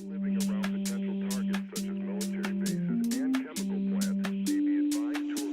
Living around potential targets such as military bases and chemical plants may be advised to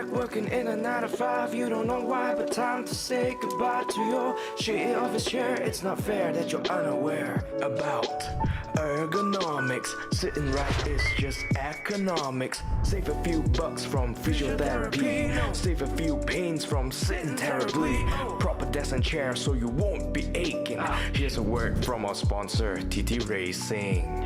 back working in a 9 to 5. You don't know why, but time to say goodbye to your shitty office chair. It's not fair that you're unaware about ergonomics. Sitting right is just economics. Save a few bucks from physiotherapy. Save a few pains from sitting terribly. Proper desk and chair so you won't be aching. Here's a word from our sponsor, TTRacing.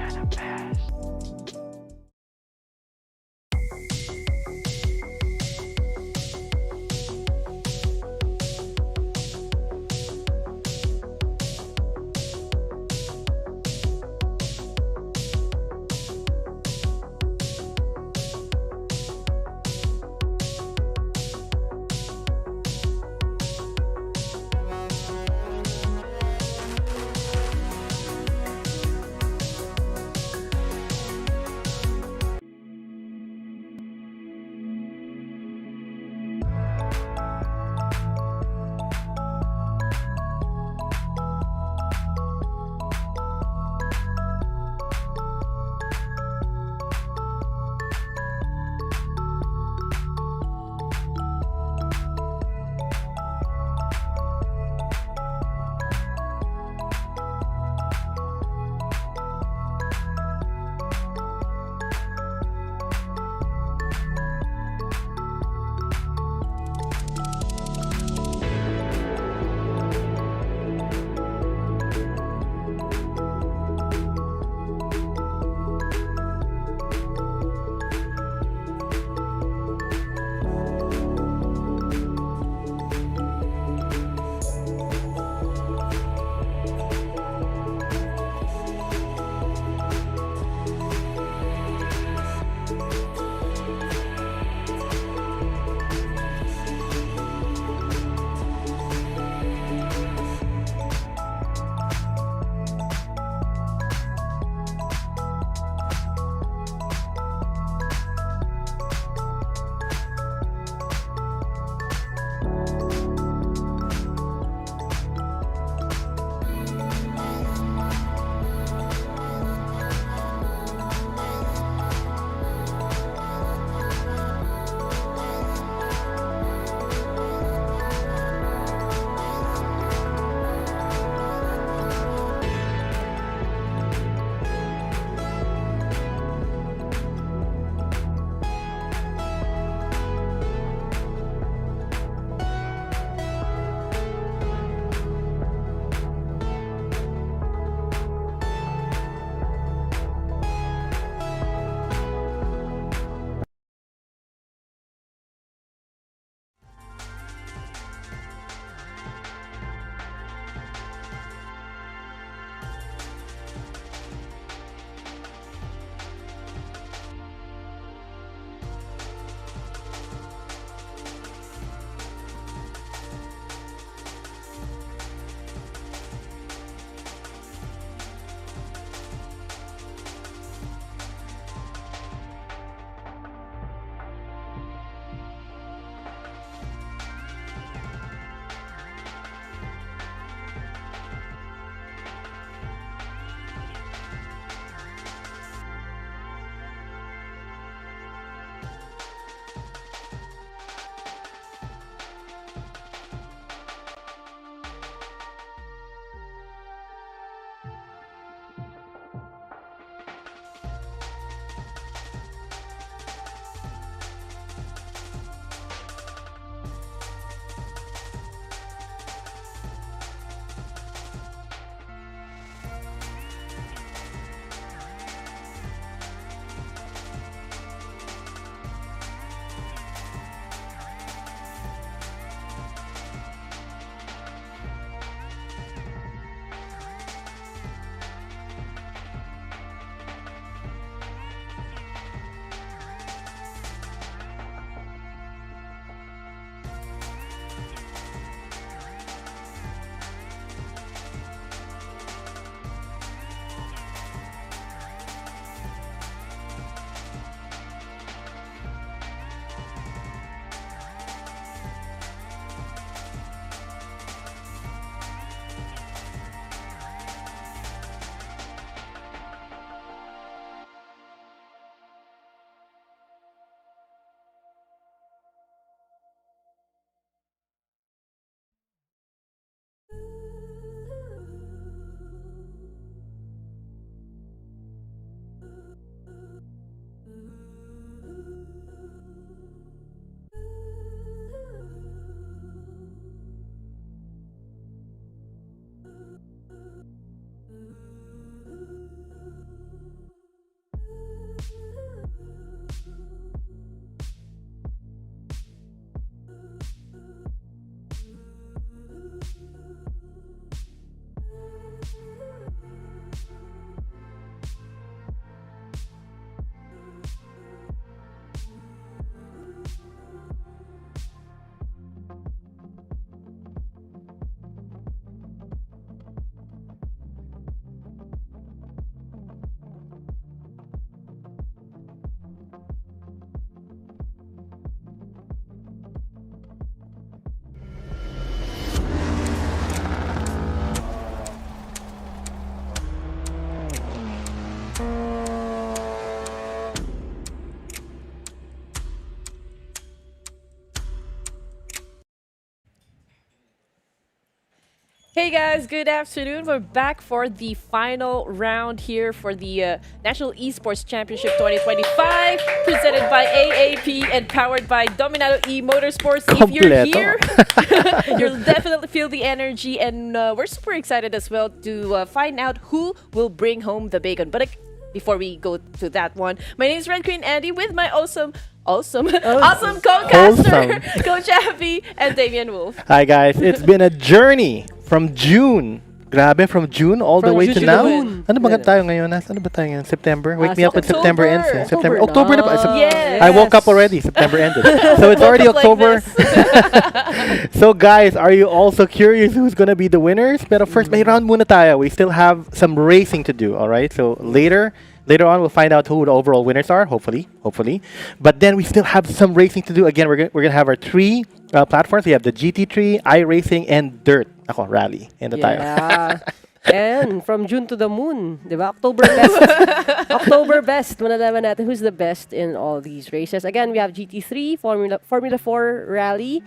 Hey guys, good afternoon. We're back for the final round here for the National Esports Championship 2025, presented by AAP and powered by Dominado E-Motorsports. If you're Completo. here, you'll definitely feel the energy, and we're super excited as well to find out who will bring home the bacon. But before we go to that one, my name is Red Queen Andy with my awesome co-caster, Coach Abby and Damian Wolf. Hi guys, it's been a journey from June. Grabe, from June all the From way June to to now. June. Ano ba tayo ngayon? Ano ba tayo ngayon? September? Wake me up when October. September ends. September. October October na ba? Yes. I woke up already. September ended. So it's already Like October. this. So guys, are you also curious who's gonna be the winners? Pero first, may round muna tayo. We still have some racing to do, alright? So later on, we'll find out who the overall winners are, hopefully. But then we still have some racing to do. Again, we're gonna have our three platforms. We have the GT3, iRacing, and Dirt. Ako, Rally. And the tayo. Yeah. And from June to the moon, di ba? October best. October best. Malalaman natin who's the best in all these races. Again, we have GT3, Formula 4 Rally.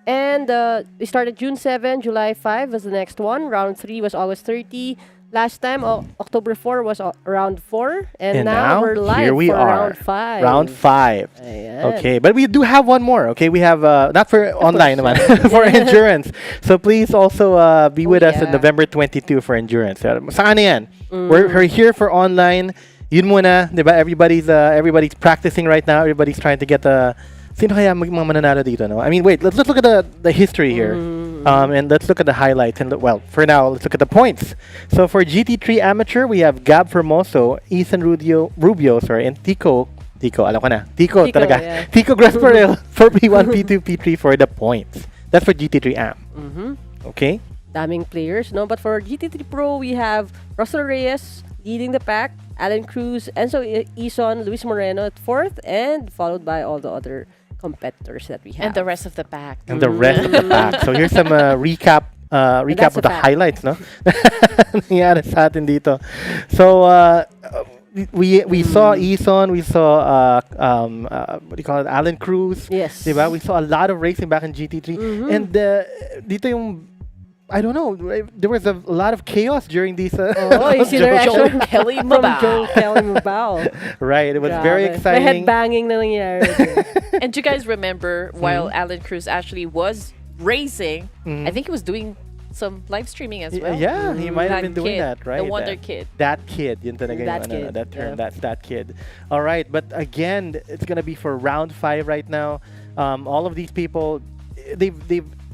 And we started June 7, July 5 was the next one. Round 3 was August 30. Last time, October 4 was round 4. And now we're live here we for are. round 5. Round 5. Ayan. Okay, but we do have one more. Okay, we have not for online naman, for endurance. So please also be with us on yeah. November 22 for endurance. Saan yan? We're here for online. Yun muna, 'di ba? Everybody's practicing right now. Everybody's trying to get the sino kaya mga mananalo dito, no? I mean, wait, let's look at the history here. And let's look at the highlights. And for now, let's look at the points. So for GT3 Amateur, we have Gab Formoso, Ethan Rubio, and Tico, alam ko na. Tico talaga. Yeah. Tico Grasparel for P1, P2, P3 for the points. That's for GT3 Am. Okay? Daming players, no? But for GT3 Pro, we have Russell Reyes leading the pack, Alan Cruz, Enzo Ison, Luis Moreno at 4th, and followed by all the other competitors that we have. And the rest of the pack. And the rest of the pack. So here's some recap That's of a the fact. highlights, no? Nangyari sa atin dito. So we saw Eason, we saw what do you call it, Alan Cruz. Yes. Diba? We saw a lot of racing back in GT3. And dito yung I don't know, there was a lot of chaos during these Oh, you see the Joel reaction Kelly from Mabao. Joel Kelly Mabao. Right, it was very Grabe. exciting. May headbanging na nangyari. And do you guys remember while Alan Cruz actually was racing, I think he was doing some live streaming as well. Yeah, he might have That been doing kid, that, right? the Wonder Kid. That kid, yun talaga That yung, ano, kid, that term, yeah. that's that kid. All right, but again, it's gonna be for round 5 right now. All of these people, they've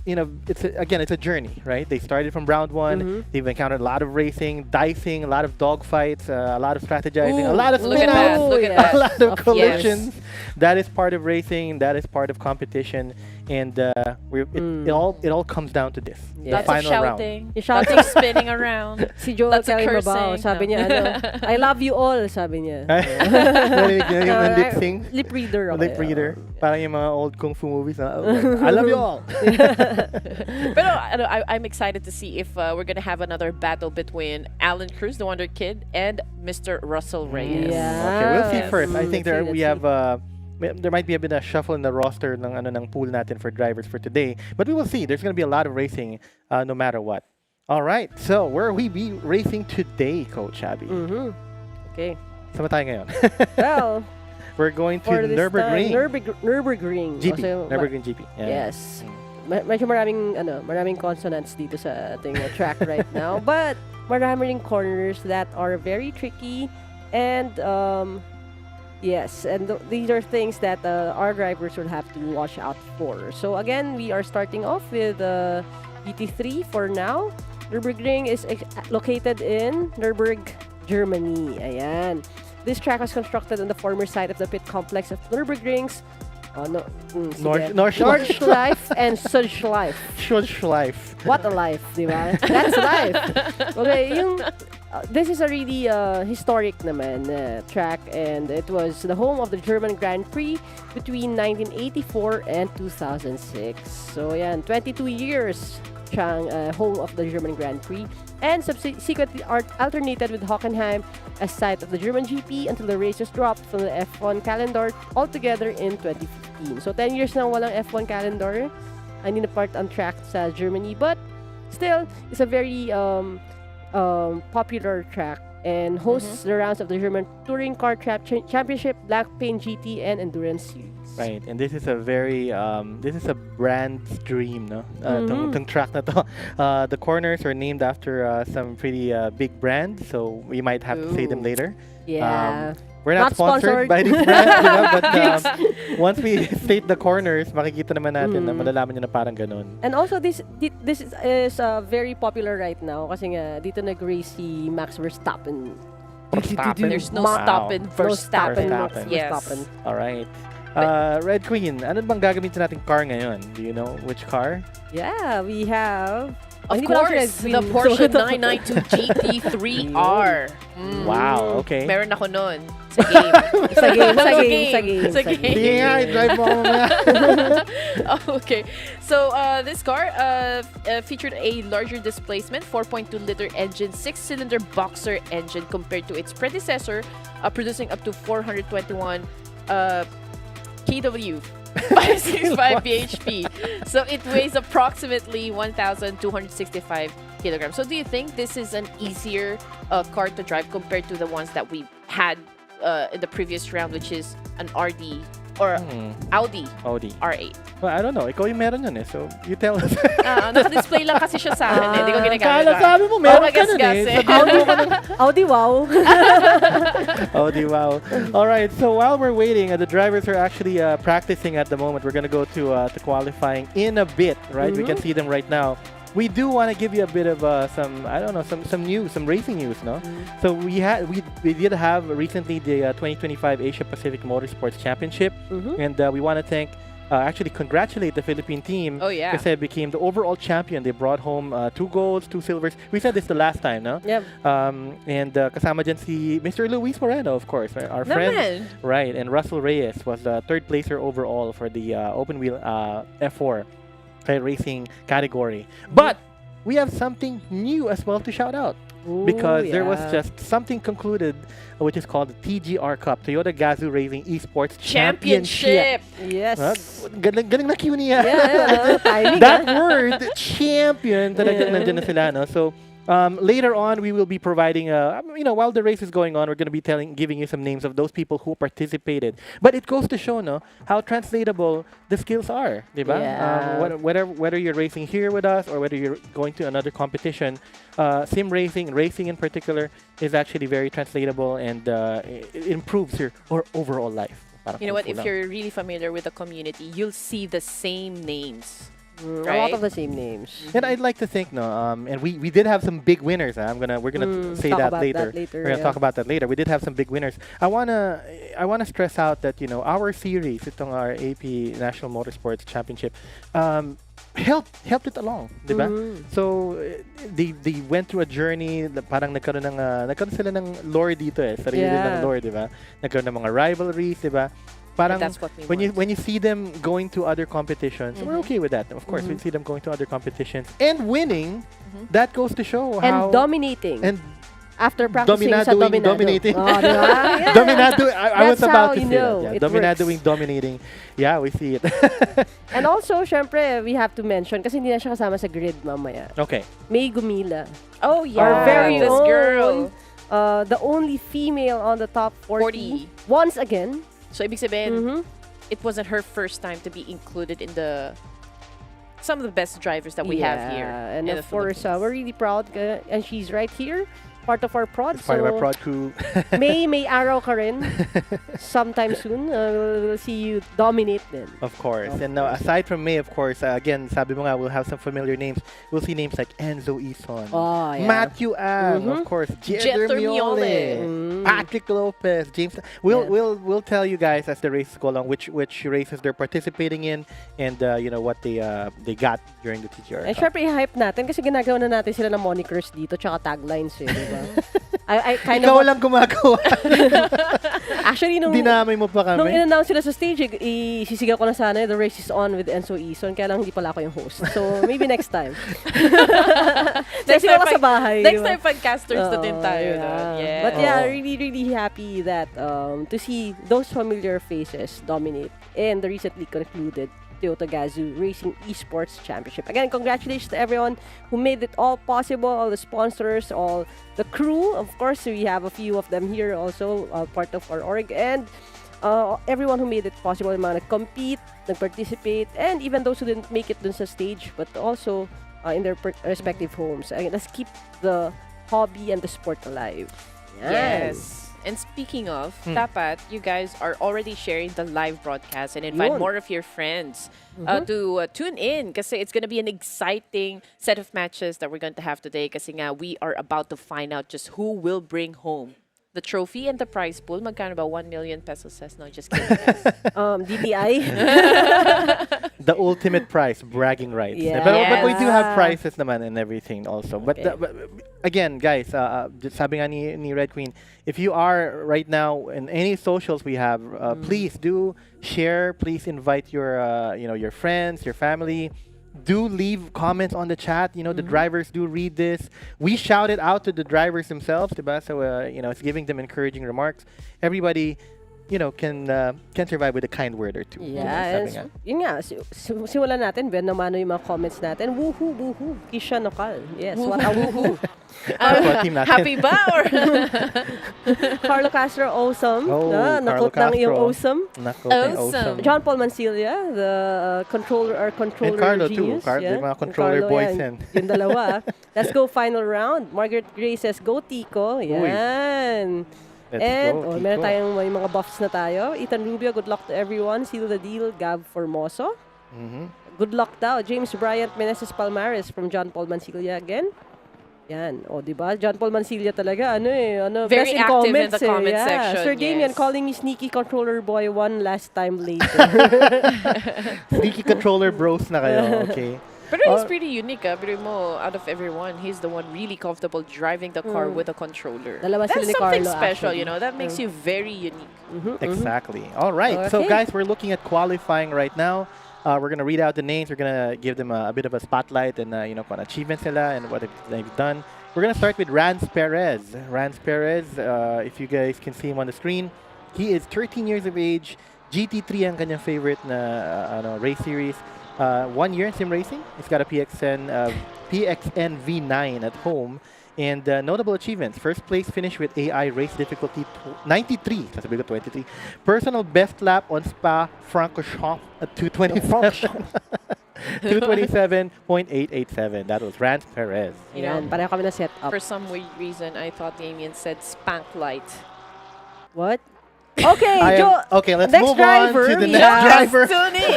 you know, it's a journey, right? They started from round 1. They've encountered a lot of racing, dicing, a lot of dogfights, a lot of strategizing, a lot of Look at spin that! outs, Look at yeah. that! a lot of Of collisions. That is part of racing. That is part of competition, and it all comes down to this. Yeah. The Lots of final round. shouting, Yung lots shouting. of spinning around. Si Joel Lots of Kelly cursing. Mabao, sabi niya, I love you all, sabi niya. Narinig niyo yung lip sync? Lip reader ako. Lip reader. Parang yung mga old kung fu movies na, I love you all. But I'm excited to see if we're gonna have another battle between Alan Cruz, the Wonder Kid, and Mr. Russell Reyes. Yeah. Okay, we'll see Yes. first. I think Let's we see. have there might be a bit of shuffle in the roster ng pool natin for drivers for today, but we will see. There's going to be a lot of racing no matter what. All right, so where will we be racing today, Coach Abby? Okay. Saan ba tayo ngayon? Well, We're going for to this Nürburgring. time, Nürburgring. GP. Also, Nürburgring GP. Yeah. Yes. Medyo maraming consonants dito sa ating track right now. But marami ring corners that are very tricky. And yes, and these are things that our drivers will have to watch out for. So again, we are starting off with GT3 for now. Nürburgring is located in Nürburg, Germany. Ayan. This track was constructed on the former site of the pit complex of Nürburgrings. Nordschleife and Südschleife. Schulschleif. What a life, di ba? That's life. Okay, this is a really historic naman track, and it was the home of the German Grand Prix between 1984 and 2006. So yan, 22 years siyang home of the German Grand Prix, and subsequently alternated with Hockenheim as site of the German GP until the race was dropped from the F1 calendar altogether in 2015. So 10 years na walang F1 calendar. Hindi na part ang track sa Germany, but still, it's a very popular track and hosts the rounds of the German Touring Car Championship, Black Paint GT, and Endurance Series. Right, and this is a very this is a brand's dream, no? Tong track na to. The corners are named after some pretty big brands, so we might have to say them later. Yeah. We're not sponsored by these brands, you know, but once we state the corners, makikita naman natin na malalaman nyo na parang ganun. And also, this is very popular right now kasi nga dito nag-race si Max Verstappen. There's no Wow. stopping Verstappen. Verstappen. Yes. Verstappen. All right. Red Queen, ano bang gagamitin nating car ngayon? Do you know which car? Yeah, we have... Of Hindi ko alam course, si Red the Queen. Porsche 992 GT3R. Wow, okay. Meron ako nun sa game. Sa game. Sa game. Sige nga, i-drive mo ako mamaya. Okay. So, this car featured a larger displacement, 4.2-liter engine, 6-cylinder boxer engine compared to its predecessor, producing up to 421 kW. 565 bhp. So it weighs approximately 1,265 kilograms. So do you think this is an easier car to drive compared to the ones that we had in the previous round, which is an RD or Audi R8? Well, I don't know. Ikaw yung meron yun eh. So, you tell us. Naka-display lang kasi siya sa akin. Hindi ko ginagamit. Kala sabi mo, meron ka nun Magasgas eh. Sabihan mo ka nun. Audi, wow. Audi, wow. All right. So, while we're waiting, the drivers are actually practicing at the moment. We're going to go to qualifying in a bit, right? We can see them right now. We do want to give you a bit of some news, some racing news, no? So we did have recently the 2025 Asia Pacific Motorsports Championship, and we want to actually congratulate the Philippine team. Oh yeah, Kasi became the overall champion. They brought home 2 golds, 2 silvers. We said this the last time, no? Yep. And kasama dyan si Mr. Luis Moreno, of course, right? Our friend, right? And Russell Reyes was the 3rd placer overall for the open wheel F4 racing category. But we have something new as well to shout out. Because there was just something concluded, which is called the TGR Cup, Toyota Gazoo Racing Esports Championship. Yes. Galing na cue niya. Timing, That word, champion, talagang nandyan na sila, no? So, later on, we will be providing, while the race is going on, we're going to be giving you some names of those people who participated. But it goes to show, no, how translatable the skills are, diba? Yeah. Whether you're racing here with us or whether you're going to another competition, sim racing in particular, is actually very translatable and it improves your overall life. You know what? If you're really familiar with the community, you'll see the same names. A lot of the same names. And I'd like to think, and we did have some big winners. We're gonna say that later. We're gonna talk about that later. We did have some big winners. I wanna stress out that our series, itong our AP National Motorsports Championship, helped it along, diba? So they went through a journey. Parang nagkaroon sila ng lore dito eh, sarili ng lore, diba? Nagkaroon ng mga rivalries, diba? Parang that's what we when you see them going to other competitions, we're okay with that. Of course, we see them going to other competitions and winning. That goes to show how and dominating. And after practicing dominating. Oh, yeah. Dominado. I was That's about how to you say know that. it Yeah. Dominating. Yeah, we see it. And also, syempre, we have to mention, kasi hindi na siya kasama sa grid mamaya. Okay. May Gumila. Oh yeah, Our very this own, girl. The only female on the top 40. Once again. So ibig sabihin, it wasn't her first time to be included in some of the best drivers that we have here. And of course, we're really proud, and she's right here. Part of our prod. Part of our prod crew. may araw ka rin. Sometime soon, we'll see you dominate then. Of course. And aside from May, of course, again, sabi mo nga, we'll have some familiar names. We'll see names like Enzo Ison, Oh, yeah. Matthew Ang, of course, Jeter Miole, Patrick Lopez, James. We'll tell you guys as the races go along which races they're participating in and what they got during the TTR. And syempre, i-hype natin kasi ginagawa na natin sila ng monikers dito tsaka taglines eh, diba? I kind Ikaw of lang gumagawa. actually nung dinamay mo pa kami. Nung in-announce sila sa stage, isisigaw ko na sana the race is on with Enzo Ison, kaya lang hindi pala ako yung host. So maybe next time. Next time sa bahay. Next time podcasters na din tayo. Yeah. But yeah, really happy that to see those familiar faces dominate in the recently concluded Toyota Gazoo Racing Esports Championship. Again, congratulations to everyone who made it all possible, all the sponsors, all the crew. Of course, we have a few of them here also, part of our org, and everyone who made it possible, yung mga nag-compete, nag-participate, and even those who didn't make it dun sa stage, but also in their respective homes. Again, let's keep the hobby and the sport alive. Yan. Yes. And speaking of, dapat you guys are already sharing the live broadcast and invite Yun. more of your friends to tune in kasi it's gonna be an exciting set of matches that we're going to have today kasi nga we are about to find out just who will bring home the trophy and the prize pool. Magkano ba? 1 million pesos says. No, just kidding. Guys. DTI. The ultimate prize, bragging rights. Yeah. But we do have Yes. prizes naman and everything also. But, Okay. but again, guys, just sabi nga ni Red Queen, if you are right now in any socials we have, please do share. Please invite your your friends, your family. Do leave comments on the chat. You know, the drivers do read this. We shout it out to the drivers themselves, diba? So it's giving them encouraging remarks. Everybody, can survive with a kind word or two. Yeah, Sabi nga. yun nga, simulan natin, Ben, naman yung mga comments natin. Woohoo, woohoo, Kisha Nokal. Yes, what a woohoo. Para po, team natin. Happy ba? Or Carlo Castro, awesome. Oh, Nakot Carlo lang yung Castro. awesome. Nako, Awesome. John Paul Mancilia, the controller And Carlo too. genius. Yung mga controller Carlo, boys yan. yan. Yung dalawa. Let's go final round. Margaret Gray says, go Tico. Yan. Let's And go, meron Tico. tayong may mga buffs na tayo. Ethan Rubio, good luck to everyone. Seal the deal, Gab Formoso. Good luck daw. James Bryant Meneses Palmares from John Paul Mancilia again. Yan. O, diba? John Paul Mancilia talaga. Very best in active in comments the comment yeah. section, Sir Damian yes. calling me sneaky controller boy one last time later. Sneaky controller bros na kayo. Okay. But he's pretty unique. Pero mo, out of everyone, he's the one really comfortable driving the car with a controller. Dalawa sila That's ni something Carlo, special, actually. That makes you very unique. Exactly. All right. So, Okay. guys, we're looking at qualifying right now. We're going to read out the names. We're going to give them a bit of a spotlight and, kung achievements sila and what they've done. We're going to start with Rance Perez. Rance Perez, if you guys can see him on the screen, he is 13 years of age. GT3 ang kanyang favorite na race series. 1 year in sim racing. He's got a PXN V9 at home. And notable achievements. First place finish with AI race difficulty 93. Sasabi ko 23. Personal best lap on Spa-Francorchamps at 227. 227.887. That was Rance Perez. Yan, pareho kami na set up. For some weird reason, I thought Damien said spank light. What? Okay, Joe. Okay, let's next move on driver, to the we next have driver.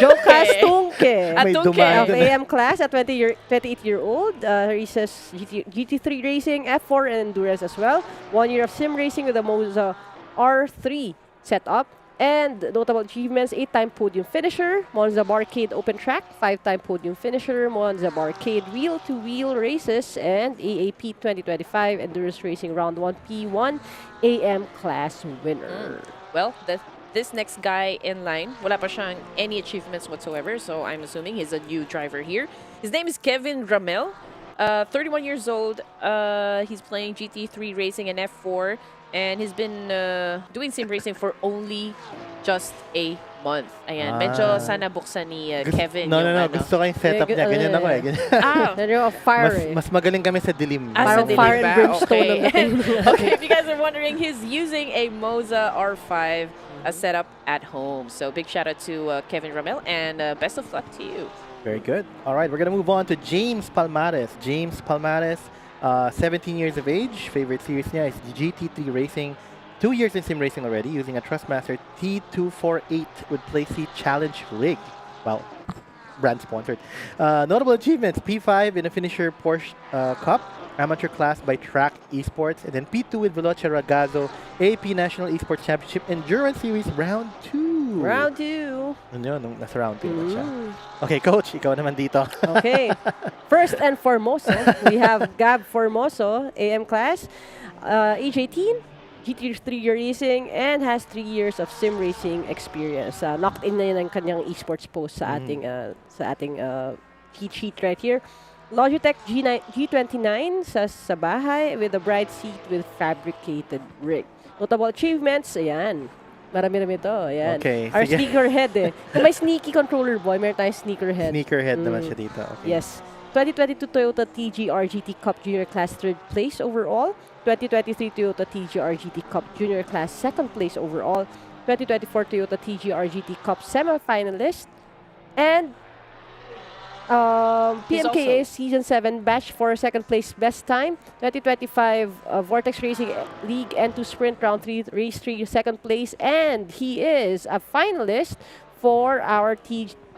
Joe Castunque. At May Tungke. dumaan Of dun. AM class at 28-year-old. He says GT3 racing, F4 and endurance as well. 1 year of sim racing with a Moza R3 setup. And notable achievements, 8-time podium finisher, Monza Barcade Open Track, 5-time podium finisher, Monza Barcade Wheel-to-Wheel races, and AAP 2025 Endurance Racing Round 1 P1 AM class winner. Well, this next guy in line, wala pa siyang any achievements whatsoever, so I'm assuming he's a new driver here. His name is Kevin Ramel, 31 years old. He's playing GT3 racing and F4, and he's been doing sim racing for only just a month. Ayan, medyo sana buksan ni Kevin No. yung Gusto ko yung setup niya. Ganyan ako eh. Ah, They're fire. Mas magaling kami sa dilim. Ah, Parang sa dilim fire and ba? brimstone Okay. ang dating. Okay, if you guys are wondering, he's using a Moza R5 setup at home. So big shout out to Kevin Ramel and best of luck to you. Very good. All right, we're going to move on to James Palmares. James Palmares, 17 years of age. Favorite series niya is GT3 Racing. 2 years in sim racing already, using a Trustmaster T248 with PlaySeat Challenge rig. Wow, brand sponsored. Notable achievements: P5 in a finisher Porsche Cup, amateur class by Track Esports, and then P2 with Veloce Ragazzo, AAP National Esports Championship Endurance Series Round 2. Round 2. Ano yun? Nasa round 2 na siya. Okay, Coach, ikaw naman dito. Okay. First and foremost, we have Gab Formoso, AM class, age 18, GT3 racing, and has 3 years of sim racing experience. Locked in na yun ang kanyang esports post sa ating cheat sheet right here. Logitech G29 sa bahay with a bright seat with fabricated rig. Notable achievements, ayan. Marami-rami to. Ayan. Okay, Our sige. sneakerhead eh. Kung may sneaky controller boy, meron tayong sneakerhead. Sneakerhead naman siya dito. Okay. Yes. 2022 Toyota TGR GT Cup Junior Class 3rd place overall. 2023 Toyota TGR GT Cup Junior Class 2nd place overall. 2024 Toyota TGR GT Cup semi-finalist. And He's PMKA Season 7 Batch for 2nd place best time. 2025 Vortex Racing League N2 Sprint Round 3 Race 3 2nd place. And he is a finalist for our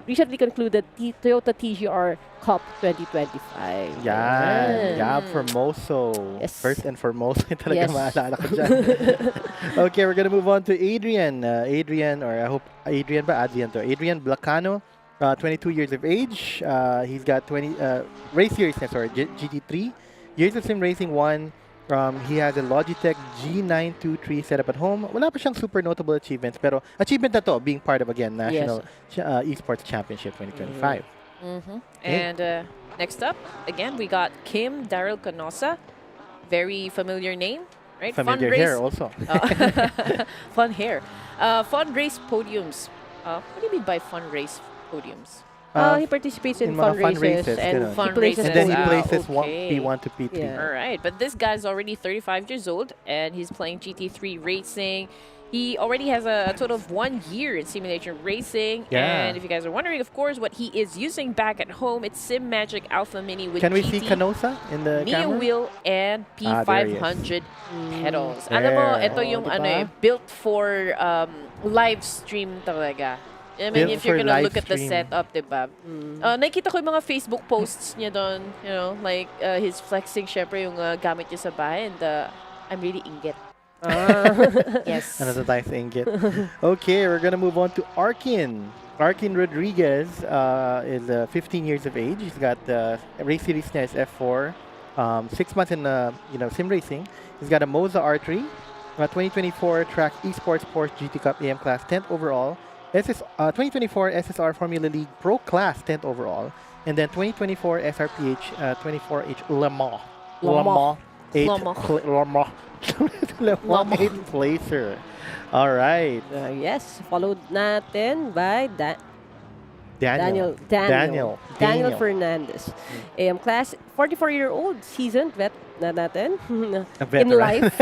recently concluded Toyota TGR Cup 2025. Yan. Gab Formoso. Yes. First and foremost. Talaga Yes. maalala ko dyan. Okay, we're gonna move on to Adrian. Adrian, or I hope Adrian ba? Adrian to. Adrian Blacano. 22 years of age. He's got 20 race series, sorry, GT3. Years of sim racing 1. He has a Logitech G923 setup at home. Wala pa siyang super notable achievements, pero achievement na to, being part of, again, National Esports Championship 2025. Mm-hmm. Okay. And next up, again, we got Kim Daryl Canosa. Very familiar name, right? Familiar hair also. Fun hair. Fun race podiums. What do you mean by fun race podiums? He participates in mga fun races ganun. and Fun he places races. And then he Ah, places okay. P1 to P3. Yeah. All right, but this guy's already 35 years old and he's playing GT3 racing. He already has a total of 1 year in simulation racing. Yeah. And if you guys are wondering, of course, what he is using back at home, it's Sim Magic Alpha Mini with Can we GT, see Canosa in the Neo camera? wheel and there he is. P500 pedals. There. Alam mo, ito Oh, yung diba? ano eh, built for live stream talaga. I mean, Built if you're for gonna live look at the stream. setup, diba? Nakita ko yung mga Facebook posts niya doon, you know, like his flexing syempre yung gamit niya sa bahay and I'm really inggit. Yes. Ano to tayo sa inggit? Okay, we're gonna move on to Arkin. Arkin Rodriguez is 15 years of age. He's got race series niya is F4. 6 months in sim racing. He's got a Moza R3. 2024 track Esports Porsche GT Cup AM Class 10th overall. 2024 SSR Formula League Pro Class 10th overall. And then 2024 SRPH 24H Le Mans. Le Mans. 8th placer. All right. Yes, followed natin by Daniel Daniel. Fernandez. Class 44-year-old seasoned vet na natin. A in veteran. life.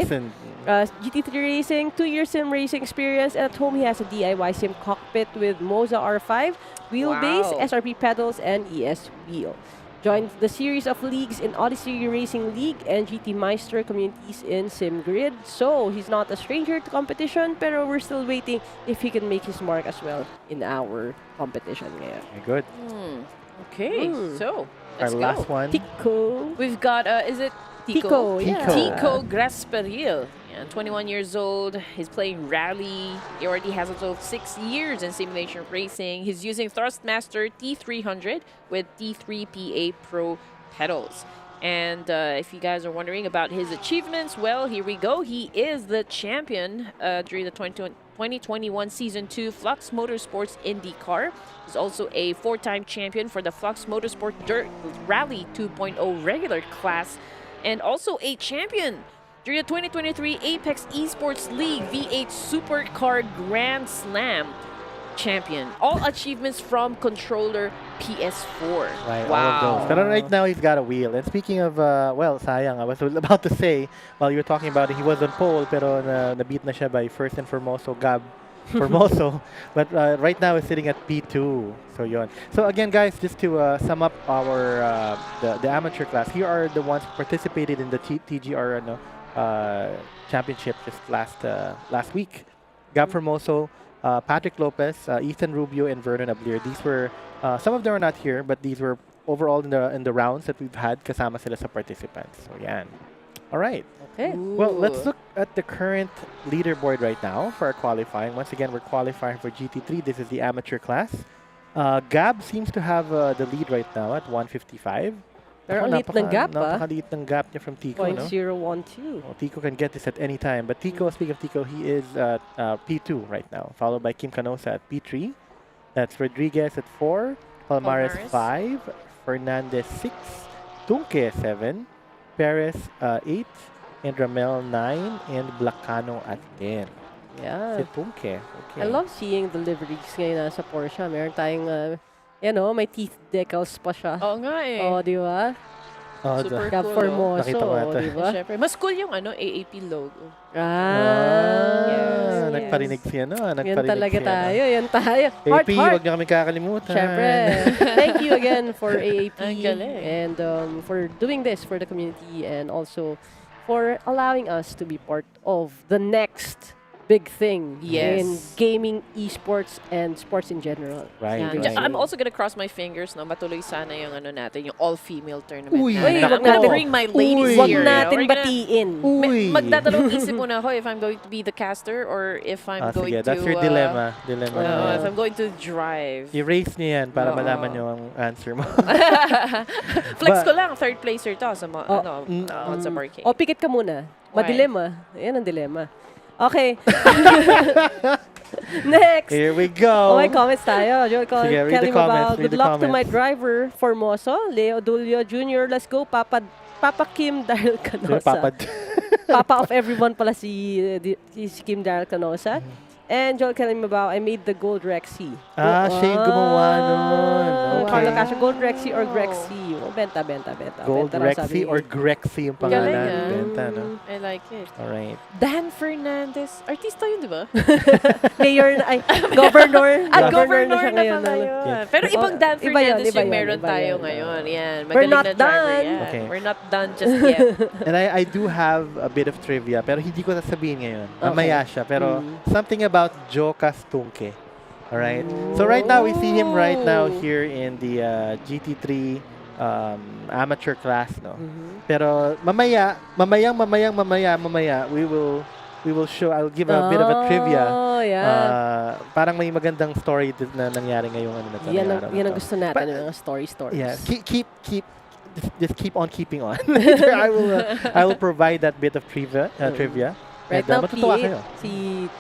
Seasoned. GT3 racing, 2 years sim racing experience, and at home he has a DIY sim cockpit with Moza R5, wheelbase, Wow. SRP pedals, and ES wheel. Joined the series of leagues in Odyssey Racing League and GT Meister communities in SimGrid. So he's not a stranger to competition, pero we're still waiting if he can make his mark as well in our competition ngayon. Okay, good. Okay, so Our let's go. last one. Tico. We've got, is it Tico, yeah. Tico Grasperil. Yeah, 21 years old. He's playing rally. He already has a total of 6 years in simulation racing. He's using Thrustmaster T300 with T3PA Pro pedals. And if you guys are wondering about his achievements, well, here we go. He is the champion during the 2021 Season 2 Flux Motorsports IndyCar. He's also a 4-time champion for the Flux Motorsport Dirt Rally 2.0 regular class, and also a champion during the 2023 Apex Esports League V8 Supercar Grand Slam champion. All achievements from controller PS4. Right, Wow. all of those. But right now he's got a wheel. And speaking of, well, sayang, I was about to say, while you were talking about it, he was on pole, pero nabeat na siya by first and foremost, so Gab Formoso. But right now he's sitting at P2. So yon. So again, guys, just to sum up our the amateur class, here are the ones who participated in the TGR championship just last week. Gab Formoso, Patrick Lopez, Ethan Rubio, and Vernon Ablier. These were some of them are not here, but these were overall in the rounds that we've had kasama sila sa participants. So yan. All right. Okay. Well, let's look at the current leaderboard right now for our qualifying. Once again, we're qualifying for GT3. This is the amateur class. Gab seems to have the lead right now at 155. Pero ang liit ng gap, Napakaliit ng gap niya from Tico, no? 0.012. Well, Tico can get this at any time. But Tico, speaking of Tico, he is at P2 right now, followed by Kim Canosa at P3. That's Rodriguez at 4, Palmares 5, Fernandez 6, Tunke 7, Perez 8, and Ramel 9, and Blacano at 10. Yeah. Si Tunke. Okay. I love seeing the liveries ngayon sa Porsche. Meron tayong, may teeth decals pa siya. Oo nga eh. Oh, di ba? Oh, Super Cab cool. Formoso, Nakita ko ata. di ba? Siyempre. Mas cool yung AAP logo. Yes. Nagparinig siya, no? Yan Nagparinig talaga siya, tayo. Yan tayo. Heart, AP, heart. wag niyo kami kakalimutan. Siyempre. Thank you again for AAP Ang galing. and for doing this for the community and also for allowing us to be part of the next big thing Yes. in gaming, esports, and sports in general. Right, Yan. right. I'm also gonna cross my fingers, no? Matuloy sana yung natin, yung all-female tournament. Uy, natin. wag I'm gonna natin. bring my ladies Wag here. natin We're gonna- batiin. Uy. Magdadalawang isip muna ako if I'm going to be the caster or if I'm going sige, to... that's your dilemma. Dilemma. if I'm going to drive. I-raise niyo yan para Oo. malaman niyo ang answer mo. Flex But- ko lang, third placer to sa, sa barcade. O, pikit ka muna. Why? Madilema. Yan ang dilema. Okay. Next. Here we go. Oh, may comments tayo. Joel Sige, read the telling me comments, about read good the luck to my comments. driver, Formoso, Leo Dulio Jr. Let's go, Papa Kim Daryl Sino Canosa. papad? Papa of everyone pala si Kim Daryl Canosa. And Joel telling me about I made the gold Rexy. Siya yung gumawa nun. Okay. Carlo Castro, gold Rexy or Grexy. Oh, benta. Gold Benta raw Rexy sabi. or Grexy yung Galing, pangalan. ah. Benta, no? I like it. Alright. Dan Fernandez. Artista yun, di ba? Mayor na, ay, governor. Governor na siya na ngayon. pala yun. Yeah. Pero ibang Dan Iba yun, Fernandez iba yung yun, meron iba tayo yun. ngayon. Yan. We're Magaling not na driver done. yan. Okay. We're not done just yet. And I do have a bit of trivia, pero hindi ko sasabihin ngayon. Mamaya siya, pero something about Joe Castunque. Alright? So right now, we see him right now here in the GT3 amateur class, no? Pero mamaya, we will show, I'll give a bit of a trivia. Oh, yeah. Parang may magandang story na nangyari ngayong ano na to. Yan ngayong araw ang, na yan ang to. gusto natin, But- yung mga stories. Yeah, just keep on keeping on. Later, I will provide that bit of trivia. Right And, now, matutuwa P8, kayo. si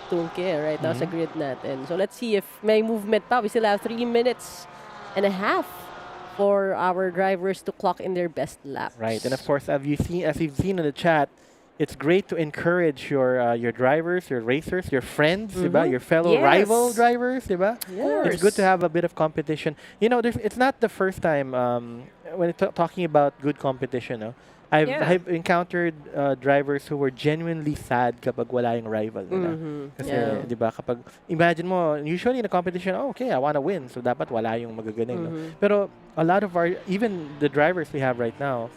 Tunke, right now sa Mhm. grid natin. So let's see if may movement pa. We still have 3 minutes and a half for our drivers to clock in their best laps. Right, and of course, as you've seen in the chat, it's great to encourage your drivers, your racers, your friends, diba? Your fellow Yes. rival drivers, diba? Yeah. It's good to have a bit of competition. You know, it's not the first time when talking about good competition. No, I've encountered drivers who were genuinely sad kapag wala yung rival nila. Kasi, Yeah. di ba, kapag, imagine mo, usually in a competition, okay, I want to win, so dapat wala yung magagaling. No? Pero a lot of even the drivers we have right now,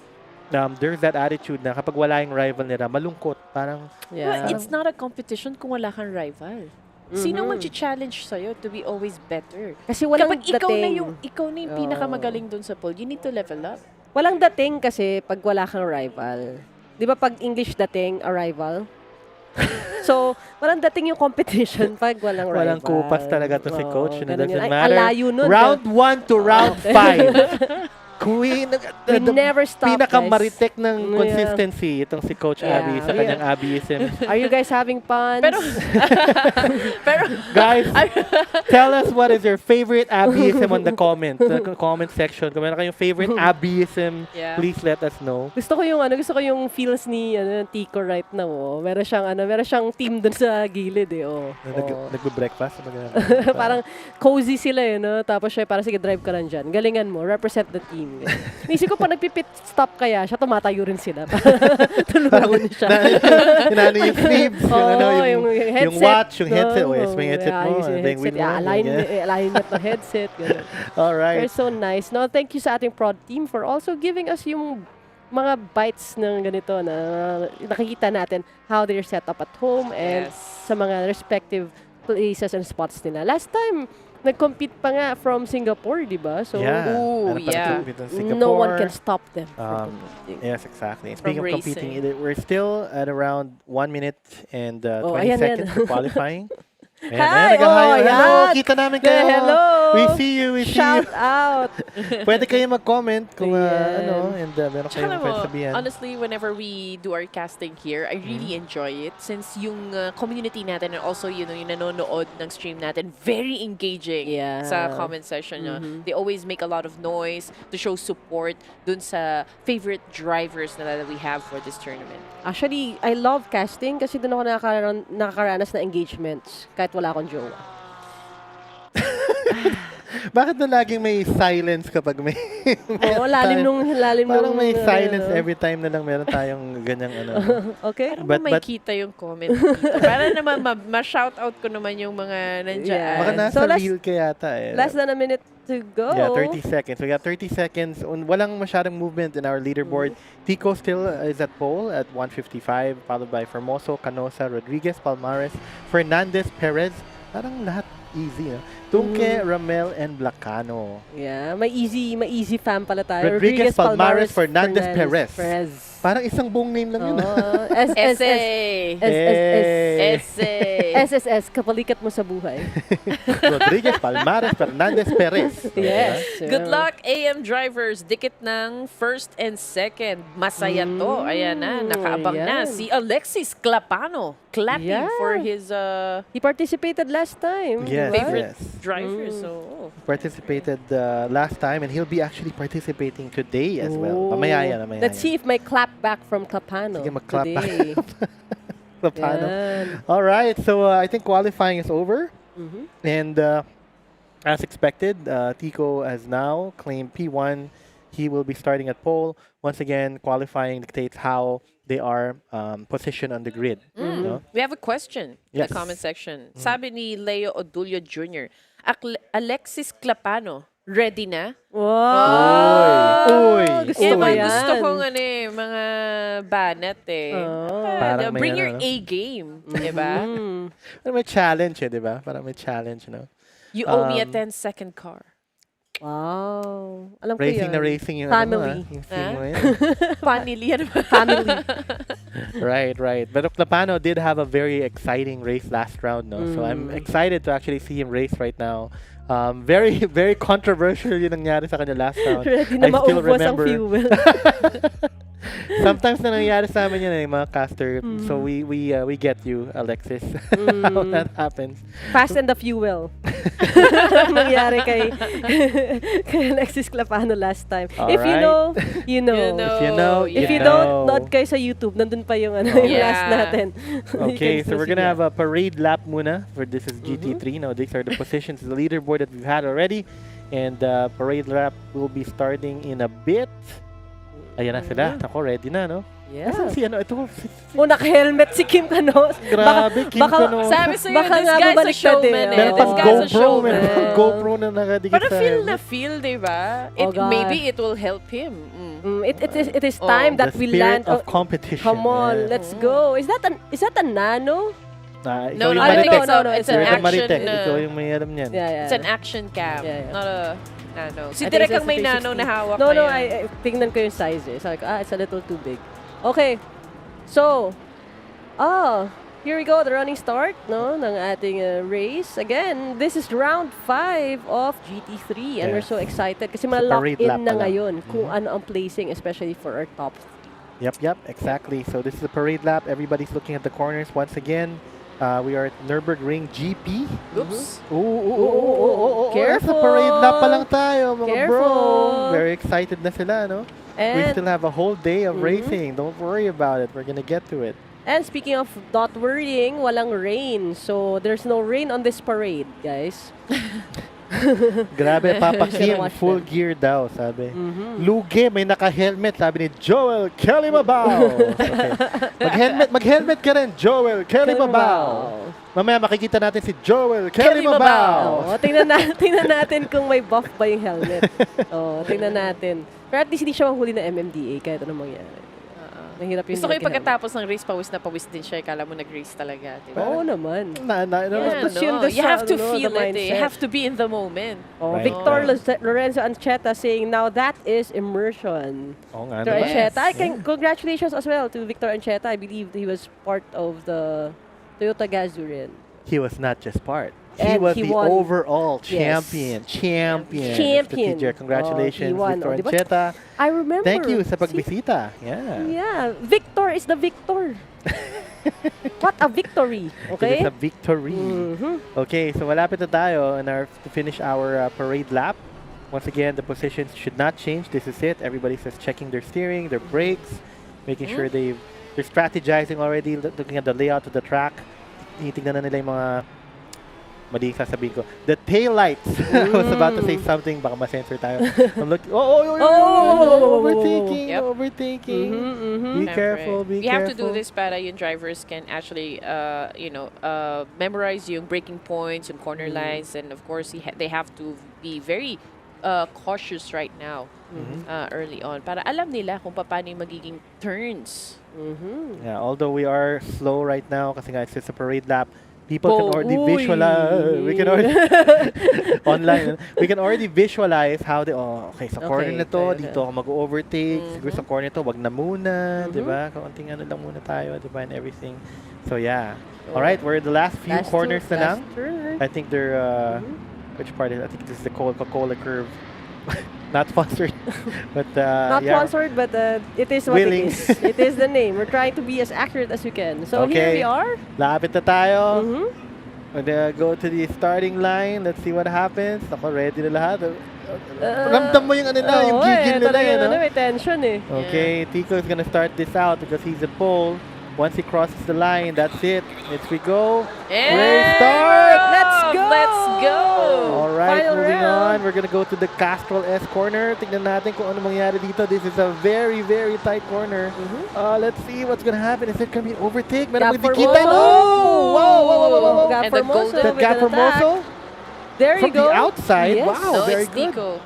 there's that attitude na kapag wala yung rival nila, malungkot, parang, Yeah. Well, it's not a competition kung wala kang rival. Sino mag-challenge sa'yo to be always better? Kasi walang Kapag ikaw na dating. yung pinakamagaling dun sa pool, you need to level up. Walang dating kasi pag wala kang rival. Di ba pag English dating, arrival? So, walang dating yung competition pag walang rival. walang kupas talaga to si coach. Oo, It ganun yun. doesn't Ay, matter. alayo nun. Round 1 to round 5. We never stop, Pinakamaritek ng Yeah. consistency itong si Coach Yeah, Abby sa yeah. kanyang Abbyism. Are you guys having fun? Pero, pero, Guys, tell us what is your favorite Abbyism on the comment section. Kung meron kayong favorite Abbyism, Yeah. please let us know. Gusto ko yung feels ni Tico right now. Oh. Meron siyang team dun sa gilid eh. Oh. Nagbe-breakfast. Parang cozy sila eh, no? Tapos siya, parang sige, drive ka lang dyan. Galingan mo, represent the team. Isip ko pa nagpipit stop kaya siya, tumatayo rin sila. Tulungan siya. Hinano yung sleeves, yung headset. watch, yung headset. Oh, yes, may headset mo. Yung Then win headset, one. alignment ng headset. Ganun. All right. They're so nice. No, thank you sa ating prod team for also giving us yung mga bites ng ganito na nakikita natin how they're set up at home and sa mga respective places and spots nila. Last time, nag-compete pa nga from Singapore, di ba? So, Yeah. Ooh, Meron pa yeah. nag-compete in Singapore. no one can stop them from competing. Yes, exactly. Speaking of racing. competing, we're still at around 1 minute and 20 ayan, seconds for qualifying. Ayan, Hi! nag-hi. Oh, Hello, yan. kita namin kayo. Hello! We see you, we see Shout you. out! Pwede kayo mag-comment kung Ayan. and meron Tsaka kayong alam mo, sabihan. honestly, whenever we do our casting here, I really enjoy it since yung community natin and also yung nanonood ng stream natin, very engaging Yeah. sa comment section. They always make a lot of noise to show support dun sa favorite drivers na that we have for this tournament. Actually, I love casting kasi doon ako nakakaranas na engagements kahit wala akong jowa. Bakit na laging may silence kapag may... Oo, lalim nung... Parang may silence every time na lang meron tayong ganyang Okay? Parang But- may kita yung comment dito. Para naman ma-shoutout ko naman yung mga nandyan. Yeah. Baka nasa So, reel ka yata eh. Less than a minute to go. Yeah, 30 seconds. We got 30 seconds. Walang masyadong movement in our leaderboard. Tico still is at pole at 155, followed by Formoso, Canosa, Rodriguez, Palmares, Fernandez, Perez. Parang lahat easy. Tunke, Ramel, and Blacano. Yeah, may easy fam pala tayo. Rodriguez, Palmares, Fernandez, Perez. Perez. Parang isang buong name lang yun. Essay! SSS, kapalikat mo sa buhay. Rodriguez, Palmares, Fernandez, Perez. Yes. Good luck, AM drivers. Dikit ng first and second. Masaya to. Ayan na, nakaabang na. ayan. Si Alexis Clapano. Clapping Yeah. for his He participated last time. Yes, favorite yes. driver. So, Participated last time, and he'll be actually participating today as well. Mamaya yan, mamaya Let's see if may clap back from Clapano Sige, mag-clap back. today. Paano? Yan. All right, so I think qualifying is over. And as expected, Tico has now claimed P1. He will be starting at pole. Once again, qualifying dictates how they are positioned on the grid. No? we have a question in Yes. the comment section. Sabi ni Leo Odulio Jr., Alexis Clapano, ready na? Wow! Uy! Gusto Yan ko mga yan. gusto kong mga banat eh. Parang may Bring your ano, no? A game, di ba? Parang may challenge eh, di ba? Parang may challenge, no? You owe me a 10-second car. Wow. Alam ko Racing yun. na racing yung Family. yung theme mo yun. Funnily, ano ba? Family. Right. But Clapano did have a very exciting race last round, no? So I'm excited to actually see him race right now. Very, very controversial yung nangyari sa kanya last round. Ready na I still maubos ang remember. fuel. Sometimes na nangyari sa amin yun mga caster. So we get you, Alexis. How that happens. Fast and the fuel. Nangyari kay Alexis Clapano last time. If you Alright. know, you know. You know. If you know, If you know. don't, nood kayo sa YouTube. Nandun pa yung, yung Yeah. last natin. You Okay, can so still we're see gonna that. have a parade lap muna for this is GT3. Now these are the positions, the leaderboard that we've had already, and parade lap will be starting in a bit. Ayan na sila. Ako, ready na, no? Yeah. Asan si ano? Ito, Oh, naka-helmet si Kim Canos. grabe, Kim Canos. Sabi sa'yo, Baka this nga guy's a bumalik ka din. showman eh. Meron This pang guy's a GoPro, showman. meron pang GoPro na nakadikit Para sa feel helmet. na feel, di ba? Oh, God. Maybe it will help him. It is time The that we spirit land. of competition. Come on, yeah. let's go. Is that a nano? Ikaw No, yung I think Maritek. it's an You're the action. Maritek. Ikaw yung may alam niyan. Yeah. It's an action cam, Yeah. not a nano. Si I think Direk it's ang may a nano na hawak No, na I tingnan ko yung size eh. Sabi ko, it's a little too big. Okay. So, here we go, the running start no, ng ating race. Again, this is round 5 of GT3 and we're Yes. so excited kasi Sa parade ma-lock lap in na pa lang. ngayon kung ano ang placing, especially for our top. Yep, exactly. So this is a parade lap. Everybody's looking at the corners once again. We are at Nürburgring GP. Oops. Ooh. Careful. Nasa parade lap pa lang tayo, mga bro. Careful. Very excited na sila, no? We And, still have a whole day of racing. Don't worry about it. We're gonna get to it. and speaking of not worrying, walang rain. So, there's no rain on this parade, guys. Grabe, Papa Kim, watch full them. gear daw, sabi. Luge, may naka-helmet, sabi ni Joel Kelly Mabao. Okay. Mag-helmet ka rin, Joel Kelly Mabao. Mamaya makikita natin si Joel Kelly Mabao. Oh, tingnan natin kung may buff ba yung helmet. Tingnan natin. Pero at least hindi siya mahuli na MMDA kahit anong mangyari. Mahirap yung Gusto ko yung nagka-helmet. pagkatapos ng race, pawis na din siya. Kala mo nag-race talaga, di ba? Oo naman. Yeah, Tapos yun, no. the You have to the feel it. Eh. mindset. You have to be in the moment. Right. Victor Lorenzo Ancheta saying, now that is immersion. Oo nga, Victor diba? Ancheta. Congratulations as well to Victor Ancheta. I believe he was part of the Toyota Gazoo rin. he was not just part. He And was he the won. overall Yes. champion. Champion. Mr. TJ. Congratulations, Oh, he won. Victor Oh, diba? Ancheta. I remember. Thank you sa See? pagbisita. Yeah. Yeah, Victor is the victor. What a victory. It Okay? is a victory. Mhm. Okay, so malapit na tayo to finish our parade lap. Once again, the positions should not change. This is it. Everybody's just checking their steering, their brakes, making sure they're strategizing already, looking at the layout of the track. Tinitingnan na nila yung mga mali yung sasabihin ko. The tail lights. I was about to say something, baka ma-censor tayo. I'm looking, overtaking, Yep. overtaking. Mhm. Be careful, be You have to careful. do this para yung drivers can actually, memorize yung braking points, yung corner lines, and of course, they have to be very cautious right now, early on, para alam nila kung paano yung magiging turns. Yeah, although we are slow right now kasi nga it's just a parade lap, people can already Uy. visualize. We can already online. We can already visualize how they. Oh, okay, sa corner Okay, na to, okay. dito ako mag-overtake. Siguro sa corner to, wag na muna, 'di ba? Kaunting ano lang muna tayo, 'di ba, and everything. So yeah. All right, we're in the last few corners na lang. I think they're which part is? I think this is the Coca-Cola curve. Not sponsored, but Not yeah. sponsored, but it is what Willing. it is. It is the name. We're trying to be as accurate as we can. So here Okay. we are. Lapit na tayo. Mhm. We're go to the starting line. Let's see what happens. Ako, ready na lahat. Ramdam mo yung ano na, yung gigil nila talaga, yun, no? may tension eh. Okay, Tico is gonna start this out because he's in pole. Once he crosses the line, that's it. Let's we go. And Race start! Let's go! Let's go! All right, Final moving round. on. We're gonna go to the Castrol S corner. Tignan natin kung ano mangyari dito. This is a very, very tight corner. Let's see what's gonna happen. Is it gonna be an overtake? Meron Gap mo for kita. Moso! Oh! Whoa. Gap And for the Moso golden- The with gap an for attack. Moso? There you From go. the outside? Yes. Wow, No, very it's good. Tico.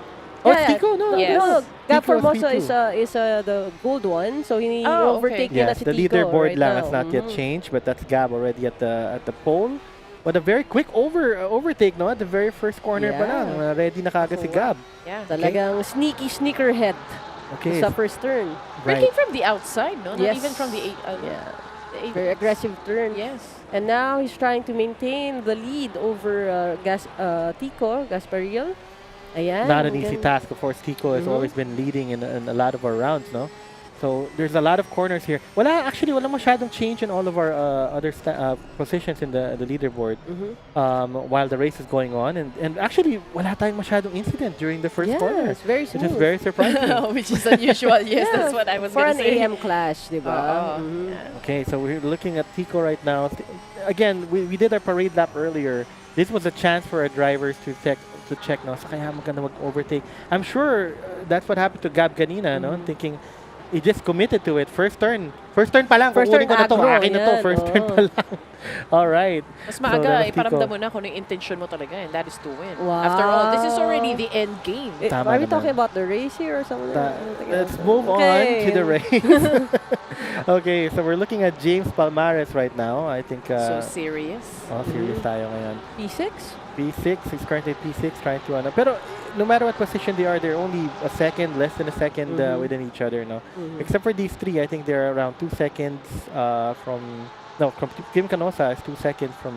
Oh, it's Yeah, Tico? No, Yes. No, Gap for Tico is Moso P2. is the gold one. So he Oh, overtake okay. na Yes, si the Tico leaderboard right lang now. has not yet Mhm. changed, but that's Gab already at the pole. But a very quick overtake, no? At the very first corner pa Yeah. lang. Ready na kagad si Gab. Yeah. Talagang sneaky sneakerhead Okay. sa first turn. Breaking Right. from the outside, no? Yes. Not even from the Yeah. the eight- Very aggressive turn. Yes. And now he's trying to maintain the lead over Tico, Gaspariel. Ayan. Not an easy Gan- task. Of course, Tico has always been leading in a lot of our rounds, no? So there's a lot of corners here. Wala masyadong change in all of our other positions in the leaderboard while the race is going on. And actually, wala tayong masyadong incident during the first corner. Yes, very Which smooth. is very surprising. Which is unusual. Yes, Yeah, that's what I was for going an to say. AM clash, di ba? Oo. Mhm. Okay, so we're looking at Tico right now. Again, we did our parade lap earlier. This was a chance for our drivers to check no, sa kaya maganda mag-overtake. I'm sure that's what happened to Gab kanina, no? Thinking, he just committed to it. First turn pa lang. First Kukunin turn ko na to. agro, Akin na to. yan, First turn pa oo. lang. All right. Mas So, maaga, that was iparamdam Tico. mo na kung ano yung intention mo talaga, and that is to win. Wow. After all, this is already the end game. Tama Are we naman. talking about the race here or something? Let's move on to the race. Okay, so we're looking at James Palmares right now. I think So serious. serious tayo ngayon. P6? P6, he's currently P6 trying to pero no matter what position they are, they're only a second, less than a second within each other, no? Except for these three, I think they're around 2 seconds from Kim Canosa is 2 seconds from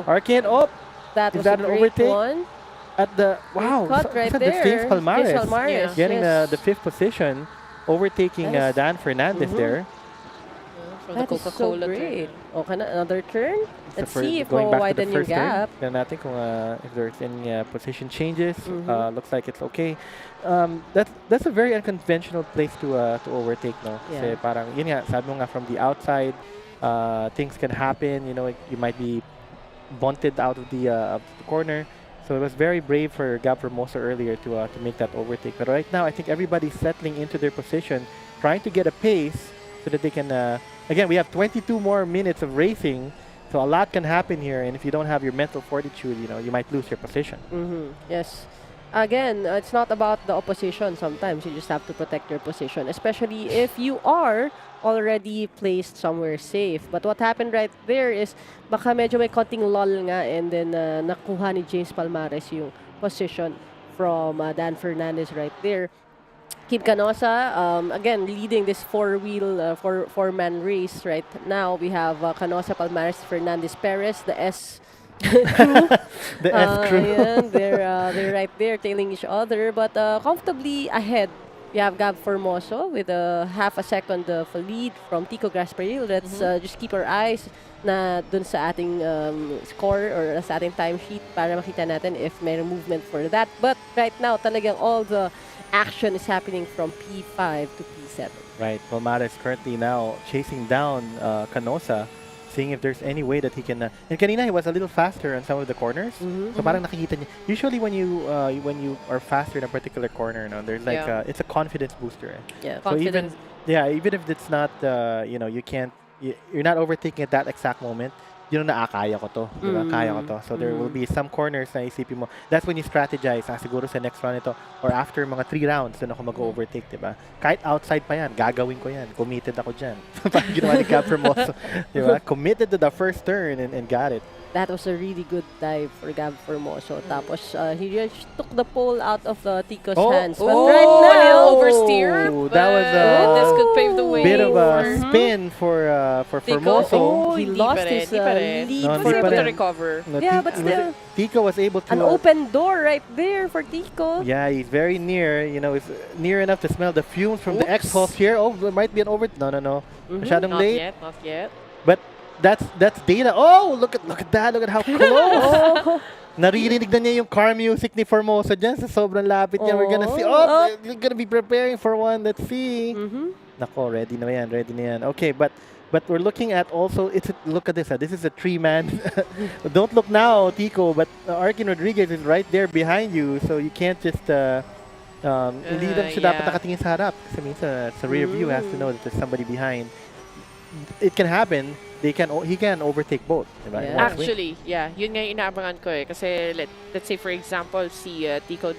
Arcane. Oh, That Is was that a an great overtake? one. at the wow, Cut right is that there. the James Palmares James Palmares, Yeah. getting yes. the 5th position, overtaking Yes. Dan Fernandez there. From the That is so Coca-Cola great. Okay na, another turn. So Let's for see if going back to mawawiden the yung first turn, gap. tignan natin kung if there's any position changes. Looks like it's okay. That's a very unconventional place to overtake, no? Kasi Yeah. parang yun nga, sabi mo nga from the outside, things can happen. You know, you might be bunted out of the corner. So it was very brave for Gab Formosa earlier to make that overtake. But right now, I think everybody's settling into their position, trying to get a pace so that they can. Again, we have 22 more minutes of racing, so a lot can happen here. And if you don't have your mental fortitude, you know, you might lose your position. Yes. Again, it's not about the opposition. Sometimes you just have to protect your position, especially if you are already placed somewhere safe. But what happened right there is baka medyo may konting lull nga, and then nakuha ni James Palmares yung position from Dan Fernandez right there. Kim Canosa, again, leading this four-man race right now. We have Canosa, Palmares, Fernandez, Perez, the The S crew. Ayan, they're right there tailing each other, but comfortably ahead. We have Gab Formoso with a half a second of a lead from Tico Gasparil. Let's just keep our eyes na dun sa ating score or sa ating timesheet para makita natin if may movement for that. But right now, talagang all the action is happening from P5 to P7. Right. Palmares currently now chasing down Canosa, seeing if there's any way that he can. And kanina he was a little faster on some of the corners. So parang nakikita niya. Usually when you are faster in a particular corner, no, there's like it's a confidence booster. Yeah. So even if it's not you can't you're not overthinking at that exact moment. You know na kaya ko to, diba? Kaya ko to. So there will be some corners na isipin mo. That's when you strategize. Siguro sa next round ito or after mga 3 rounds doon ako mag-overtake, diba? Kahit outside pa yan, gagawin ko yan. Committed ako dyan. Parang ginawa ni Cap Formoso, diba? Committed to the first turn and got it. That was a really good dive for Gab Formoso. Tapos he just took the pole out of Tico's hands. But right a now, little oversteer. that was this could pave the way. bit of a spin for Formoso. Oh, he lost his lead. No, Was hindi able pa to rin. recover. No, Yeah, but still, Tico was able to an open door right there for Tico. yeah, he's very near. It's near enough to smell the fumes from the Oops. exhaust here. Oh, there might be an over. No. Masyadong Not late. yet, not yet. But that's data. Oh, look at that. Look at how close. Naririnig na niya yung car music ni Formosa dyan sa sobrang lapit niya. We're gonna see. Oh, we're gonna be preparing for one. Let's see. Nako, ready na yan. Okay, but we're looking at also, look at this. This is a 3-man. Don't look now, Tico, but Arkin Rodriguez is right there behind you, so you can't just hindi lang siya dapat nakatingin sa harap. Kasi minsan sa rear view has to know that there's somebody behind. It can happen. He can overtake both. Diba? Yeah. In one swing. Actually, yeah, yun nga yung inaabangan ko eh. Kasi let's say for example, si Tico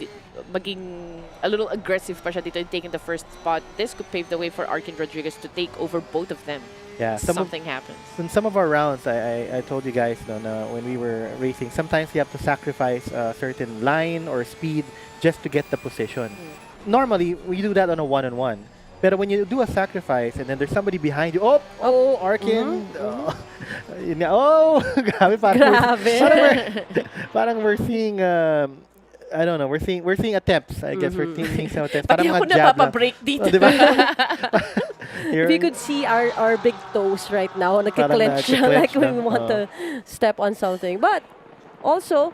maging a little aggressive pa siya dito in taking the first spot. This could pave the way for Arkin Rodriguez to take over both of them. Yeah, Something happens. In some of our rounds, I told you guys when we were racing, sometimes you have to sacrifice a certain line or speed just to get the position. Normally, we do that on a one-on-one. But when you do a sacrifice and then there's somebody behind you, Arkin. Grabe, parang we're seeing I don't know, we're seeing attempts. I guess we're seeing some attempts. Pati Parang ako mga jab lang. napapabreak dito. Diba? If you could see our big toes right now, nagkiklench siya nagkiklench like we na. want to step on something. But also,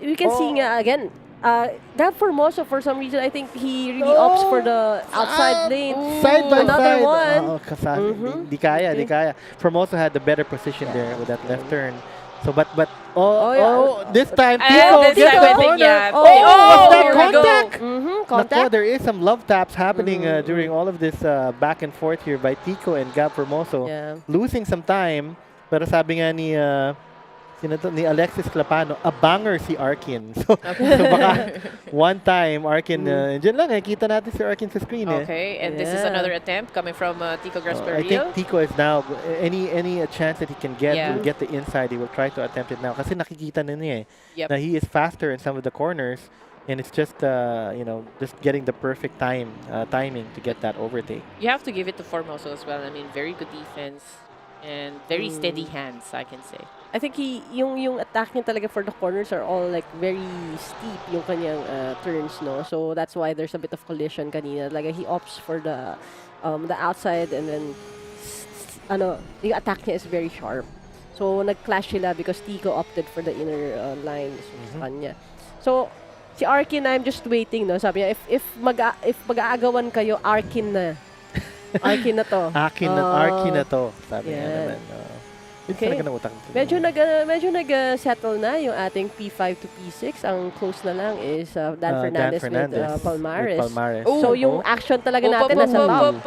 we can see nga again, Gab Formoso, for some reason, I think he really opts for the outside lane. Side by Another side. one. Di kaya. Formoso had the better position there with that left turn. So, but this time, Tico this gets time, the I think, corner. yeah. Was that here we go. contact? Nako, Contact. there is some love taps happening during all of this back and forth here by Tico and Gab Formoso. Yeah. Losing some time, pero sabi nga ni Alexis Clapano, a banger si Arkin. So baka one time, Arkin, dyan lang kita natin si Arkin sa screen Okay, and this is Yeah. another attempt coming from Tico I Gasparil. think Tico is now, any chance that he can get Yeah. to get the inside, he will try to attempt it now. Kasi nakikita na niya Yep. na he is faster in some of the corners. And it's just, just getting the perfect timing to get that overtake. You have to give it to Formoso as well. I mean, very good defense and very steady hands, I can say. I think yung attack niya talaga for the corners are all like very steep yung kanyang turns, no? So that's why there's a bit of collision kanina. Like he opts for the outside and then yung attack niya is very sharp. So nag-clash sila because Tico opted for the inner line sa kanya. So si Arkin, I'm just waiting, no? Sabi niya, if mag-aagawan kayo, Arkin na. Arkin na to. Arkin na to. Sabi niya yeah. naman. Okay. Talaga ng utang. Medyo nag-settle na yung ating P5 to P6. Ang close na lang is Dan Fernandez with Palmares. So yung action talaga natin nasa top.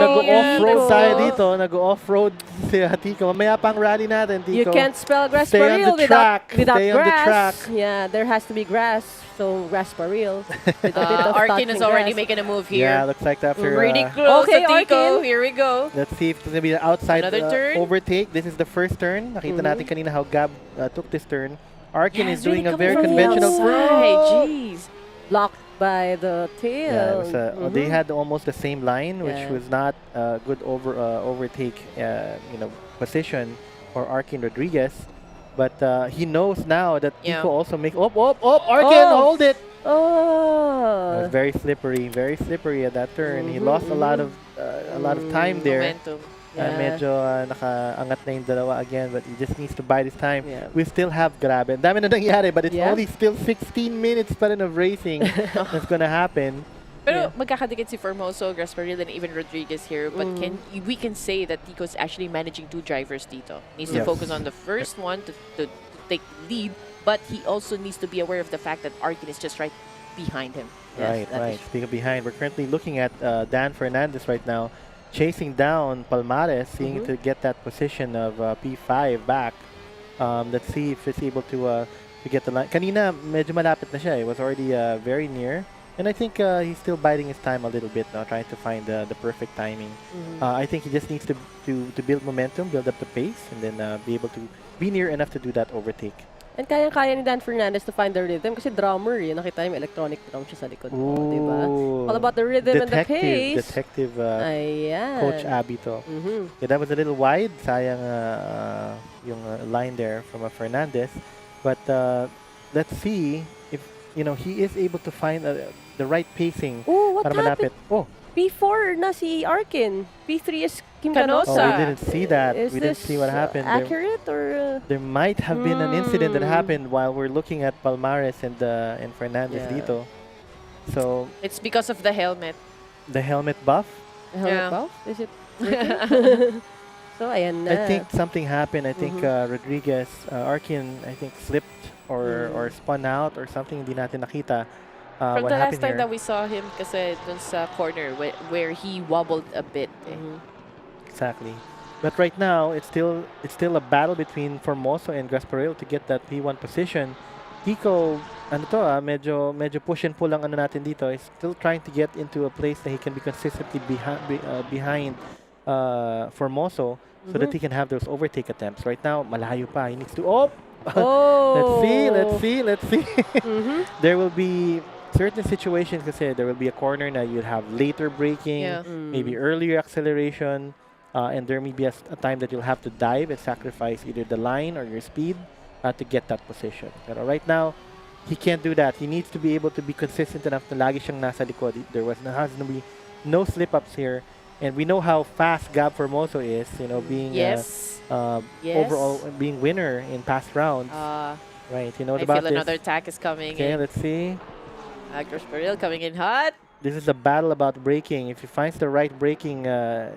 Nag-off-road tayo dito. Nag-off-road si Tico. Mamaya pang rally natin, Tico. You can't spell grass Stay for on real the without track. Stay on the grass. track. Yeah, there has to be grass. So grass for real. With a bit of Arkin is touching already grass. making a move Yeah, here. looks like after... Pretty close Okay, to Tico. Arkin. Here we go. Let's see if it's going to be the outside Another turn. overtake. This is the first turn. Nakita natin kanina how Gab took this turn. Arkin is Yes, doing a really very coming from the conventional... outside. Jeez. Blocked by the tail. Yeah, it was they had almost the same line, which Yeah. was not a good overtake position. or Arkin Rodriguez. But he knows now that Yeah. Kiko also makes... Arkin, Oh. hold it! It Oh. was very slippery at that turn. He lost a lot of time there. Momentum. Yeah. Medyo nakaangat na yung dalawa again, but he just needs to bide his time. Yeah. We still have grabe. Ang dami na nangyari, but it's Yeah. only still 16 minutes pa rin of racing that's gonna happen. Pero magkakadikit si Formoso, Gasparilla, and even Rodriguez here. But we can say that Tico's actually managing two drivers dito. Needs to Yes. focus on the first one to take the lead, but he also needs to be aware of the fact that Arkin is just right behind him. Yes, that Right. is- Speaking of behind, we're currently looking at Dan Fernandez right now, chasing down Palmares, seeing to get that position of P5 back. Let's see if it's able to get the line. Kanina, medyo malapit na siya. It was already very near. And I think he's still biding his time a little bit now, trying to find the perfect timing. I think he just needs to build momentum, build up the pace, and then be able to be near enough to do that overtake. And kaya ni Dan Fernandez to find the rhythm kasi drummer eh. Nakita niyo may electronic drum siya sa likod mo, di ba? All about the rhythm and the pace. Detective Ayan. Coach Abby to. Mhm. Yeah, that was a little wide. Sayang yung line there from Fernandez. But let's see if he is able to find the right pacing Oh, what para happened? malapit. Oh, P4 na si Arkin. P3 is Kim Canosa. Canosa. we didn't see that. Is We didn't this see what happened. There, accurate or? there might have been an incident that happened while we're looking at Palmares and Fernandez Yeah. dito. So It's because of the helmet. the helmet buff. Helmet Yeah. buff? Is it? working? So ayan na. I think something happened. I think Rodriguez, Arkin, I think slipped or spun out or something. Hindi natin nakita. From What the last happened time here. that we saw him kasi dun sa corner where he wobbled a bit. Exactly. But right now, it's still a battle between Formoso and Gasparilla to get that P1 position. Kiko, medyo push and pull ang natin dito. Is still trying to get into a place that he can be consistently behind Formoso so that he can have those overtake attempts. Right now, malayo pa. He needs to... Oh! Let's see. There will be certain situations kasi there will be a corner na you'll have later braking, Yeah. maybe earlier acceleration, and there may be a time that you'll have to dive and sacrifice either the line or your speed to get that position. Pero right now, he can't do that. He needs to be able to be consistent enough na lagi siyang nasa likod. There has to be no slip-ups here. And we know how fast Gab Formoso is, being Yes. overall being winner in past rounds. Right, you know I about feel this. another attack is coming Okay, in. let's see. Gasparilla coming in hot. This is a battle about braking. If he finds the right braking, the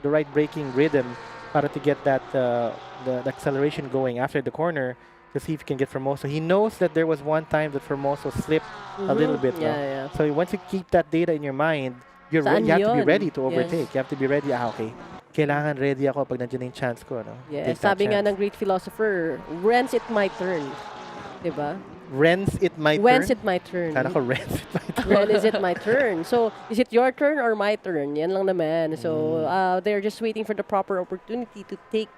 right braking rhythm, para to get that the acceleration going after the corner, to see if he can get Formoso. He knows that there was one time that Formoso slipped a little bit. No? Yeah. So once you keep that data in your mind, you Saan have to be yun? ready to Yes. overtake. You have to be ready. Okay, kailangan ready ako pag nandiyan na yung chance ko. No? Yeah, Take that sabi nga chance. ng great philosopher, whence it my turn. Diba? Rents it my Whence turn. it my turn. Kala ko rents it my turn. When is it my turn? So, is it your turn or my turn? Yan lang naman. So, they're just waiting for the proper opportunity to take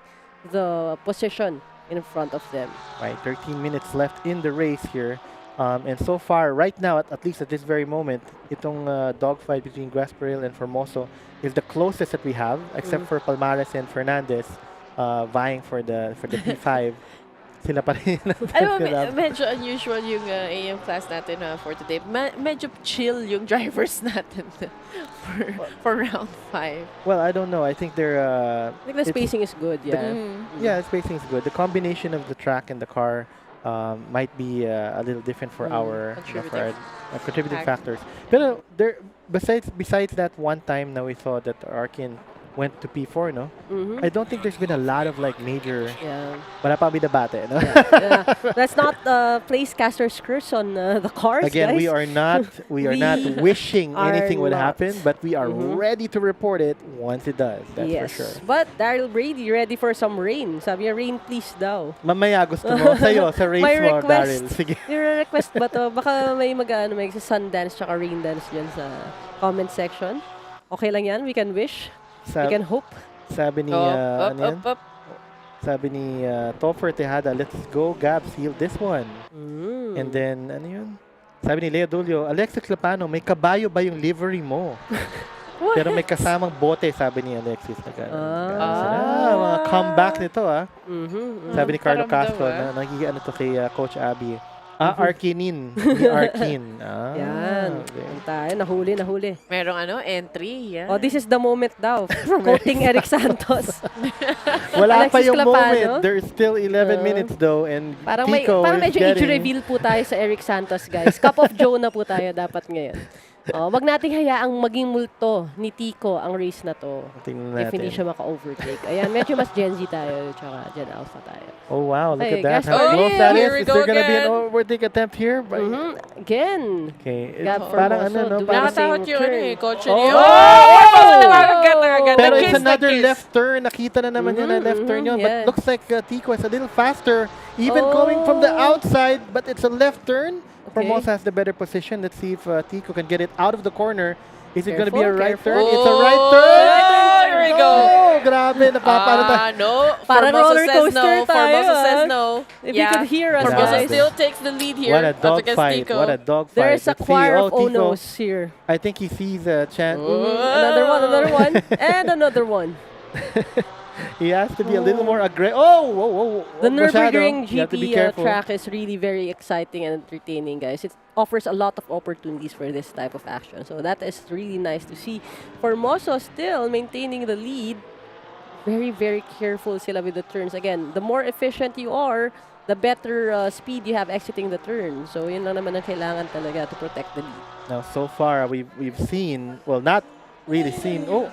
the position in front of them. Right, 13 minutes left in the race here. And so far, right now, at least at this very moment, itong dogfight between Gasparilla and Formoso is the closest that we have, except for Palmares and Fernandez vying for the P5. Sila pa rin. Alam mo, medyo unusual yung AM class natin for today. Medyo chill yung drivers natin for round 5. Well, I don't know. I think they're... I think the spacing is good, yeah. Yeah, the spacing is good. The combination of the track and the car might be a little different for our contributing factors. But besides that one time now we saw that Arkin went to P4, no? I don't think there's been a lot of like major... Yeah. Wala pa bidabate, no? Yeah. Let's not place caster's curse on the cars, Again, guys. we are not wishing are anything would not. happen, but we are ready to report it once it does. That's yes. for sure. But Daryl Brady, ready for some rain. Sabi niya, rain please daw. Mamaya gusto mo sa'yo, sa race May mo, request. Daryl. Sige. Yung request ba to? Baka may may sun dance tsaka rain dance dyan sa comment section. Okay lang yan. We can wish. We can hope. Sabi ni, ano yan? Sabi ni Topher Tejada, let's go, Gab, seal this one. And then, ano yun? Sabi ni Leo Dulio, Alexa Clapano, may kabayo ba yung livery mo? Pero may kasamang bote, sabi ni Alexis. Ah. Mga comeback nito, Sabi ni Carlo Paramdam, Castro, na nagiging to kay Coach Abby. Arkinin. Ni Arkin. Yan. Okay. Yan tayo. Nahuli. Merong entry. Yan. Oh, this is the moment daw. Quoting Eric Santos. Wala pa Alexis yung Clapano. moment. There's still 11 minutes though, and Parang Tico parang is medyo getting... reveal po tayo sa Eric Santos, guys. Cup of Joe na po tayo dapat ngayon. Wag nating hayaang maging multo ni Tico ang race na to. Tingnan If hindi natin. siya maka-overtake. Ayan, medyo mas Gen Z tayo, tsaka Gen Alpha tayo. Oh wow, look Hey, at that. guys. How close yeah, that here is. we Is go there gonna be an again. overtake attempt here? Again. Okay. Gab Parang Formoso, ano, no? doing Parang the same Nakatakot yung turn. coach Oh! niyo. Oh! Nakagat. Pero it's Nag-kiss, another nag-kiss. left turn. Nakita na naman niya na left turn yun. But yes. looks like Tico is a little faster. Even going from the outside, but it's a left turn. Formosa has the better position. Let's see if Tico can get it out of the corner. Is it going to be a right turn? Careful. It's a right turn. Here we go. Oh, grabe. Napapano tayo. No. Parang Formosa roller says coaster no. tayo, Formosa says ah. no. If you could hear us, Formosa guys. still takes the lead here. What a up dog against fight. Tico. What a dog fight. There's a Let's see. choir of Tico, Onos here. I think he sees a chance. Another one, and another one. He has to be a little more aggressive. Oh, The masyado. Nürburgring You have to be GP careful. track is really very exciting and entertaining, guys. It offers a lot of opportunities for this type of action. So that is really nice to see. Formoso still maintaining the lead. Very, very careful sila with the turns. Again, the more efficient you are, the better speed you have exiting the turn. So yun lang naman ang kailangan talaga to protect the lead. Now, so far, we've seen, well, not really seen. Oh,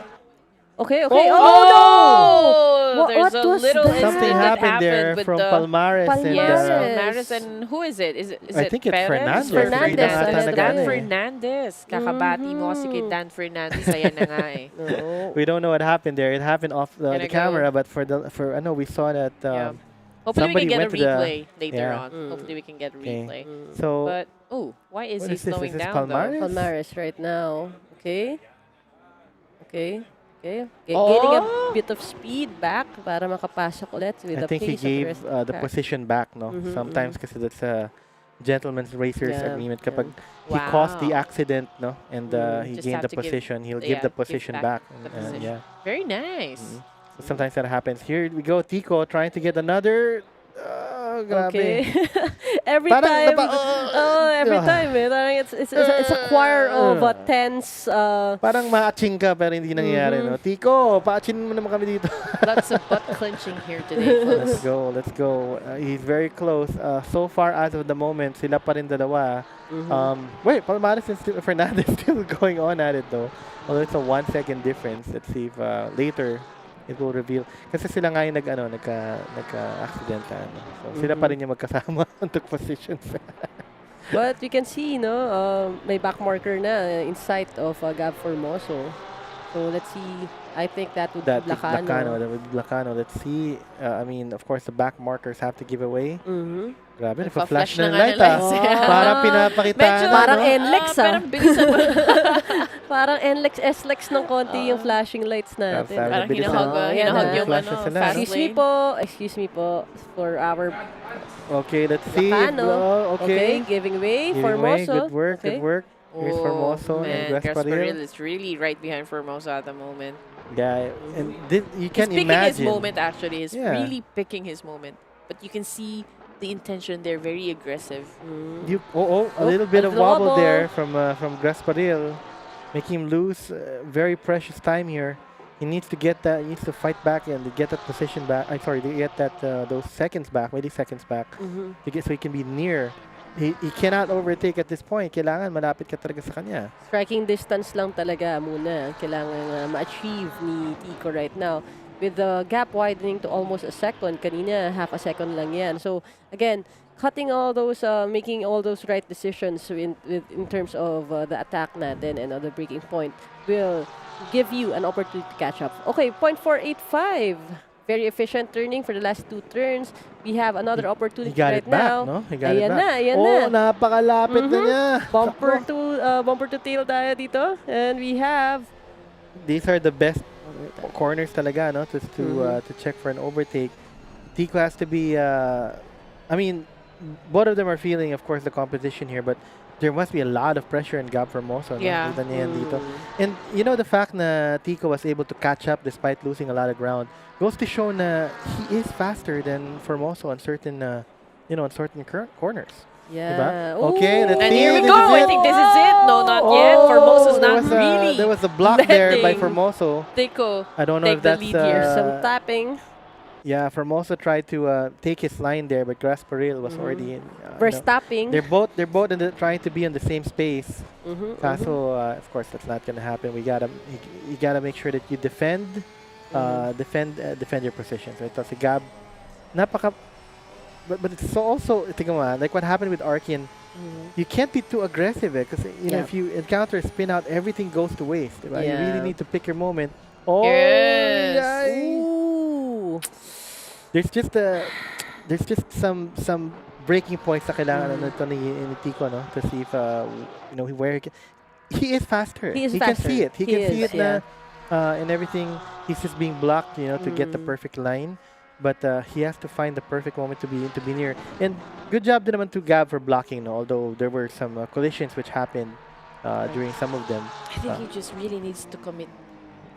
Okay. Oh, Oh, there's what a was little that? incident something that happened there with from the Palmares. And, Yes, Palmares. Palmares and who is it? Is I it think it's Perez? Fernandez. Fernandez. Fernandez. Fernandez. Dan eh. Fernandez. Kakabati mo kasi kay Dan Fernandez. Ayan na nga eh. No. We don't know what happened there. It happened off the Gonna camera, go. but I know we saw that. Yeah. Hopefully we somebody can get a went to the- replay later Yeah. on. Hopefully we can get a Okay. replay. So, But, why is what he is this? slowing Is this down though? Palmares? Palmares right now. Okay. Gaining Oh! a bit of speed back para makapasok ulit with I the think he pace of the gave rest of the the track. position back, no? Sometimes kasi that's a gentleman's racer's Yeah, agreement. yeah. Kapag he caused the Wow. accident, no? And he Just gained have the to give- position, he'll yeah, give the give position back back. the position. Yeah. Very nice. So sometimes that happens. Here we go, Tico trying to get another. Grabe. Okay. every Parang time. Every yeah. time. Parang it's a choir of tense. Parang maaching ka pero hindi nangyayari, no? Tico, paachin mo naman kami dito. Lots of butt clenching here today, Let's folks. let's go. He's very close. So far, as of the moment, sila pa rin dalawa. Wait, Palmares and Fernandez still going on at it though. Although it's a 1 second difference. Let's see if later it will reveal. Kasi sila nga yung nagka-accident. So sila pa rin yung magkasama on the positions. But you can see, may back marker na in sight of Gab Formoso. So let's see. I think that would That be is Lacano. Lacano. That would be Lacano. Let's see. I mean, of course, the back markers have to give away. Grabe, nagpa-flash Nagpa-flash na na ng nga light, ng ah. lights. Parang pinapakita Medyo, na, Parang no? NLEX, ah. Parang bilisan mo. Parang NLEX, SLEX ng konti yung flashing lights natin. Sabi Parang bilisan. hinahog Yan, yung flashes sila, no? fast lane. Excuse me po for our Okay, let's see. Lacano. Oh, okay. Giving way. Giving way. Formoso. Good work, Okay. good work. Here's Formoso and Gasparil Gasparil. is really right behind Formosa at the moment. Yeah, and you He's can picking imagine. his moment actually. He's Yeah. really picking his moment. But you can see the intention there, very aggressive. A little bit a of little wobble wobble. there from Gasparil, making him lose very precious time here. He needs to get that. He needs to fight back and to get that position back. I'm sorry, to get that those seconds back, milliseconds back, to get so he can be near. He cannot overtake at this point. Kailangan malapit ka talaga sa kanya. Striking distance lang talaga muna ang kailangan ma-achieve ni Tico right now. With the gap widening to almost a second. Kanina, half a second lang yan. So, again, cutting all those, making all those right decisions in terms of the attack natin and the breaking point will give you an opportunity to catch up. Okay, 0.485. Very efficient turning for the last 2 turns. We have another opportunity He got right it back, now. no? He got Ayan it back. Ayan Oh, na. napakalapit na niya. Bumper to tail tayo dito. And we have These are the best corners talaga, no? To check for an overtake. Tico has to be. I mean, both of them are feeling, of course, the competition here, but there must be a lot of pressure in Gab Formoso. Yeah. No? Kita niya yan dito. And you know the fact na Tico was able to catch up despite losing a lot of ground goes to show na he is faster than Formoso on certain, on certain corners. Yeah. Diba? Okay, let's And see. here we This go. is I it. think this is it. No, not yet. Formoso's there not was really. There was a block there by letting Formoso. Tico I don't know take if the that's lead here. Some tapping. yeah. Formoso tried to take his line there, but Grasparil was already in. First tapping. They're both trying to be in the same space. Mm-hmm, So of course that's not gonna happen. You gotta make sure that you defend your position. So ito si Gab, napaka. But it's so also tingnan mo, like what happened with Arkin. You can't be too aggressive because Yeah. if you encounter a spin out, everything goes to waste. Diba? You really Yeah. need to pick your moment. Oh, Yes. yay. Ooh. There's just some breaking points na kailangan nito ni Tico, no, to see if where he is faster. He is can faster. see it. He can see it yeah. na and everything. He's just being blocked, to get the perfect line. But he has to find the perfect moment to be near. And good job din naman to Gab for blocking, no? Although there were some collisions which happened during some of them. I think he just really needs to commit.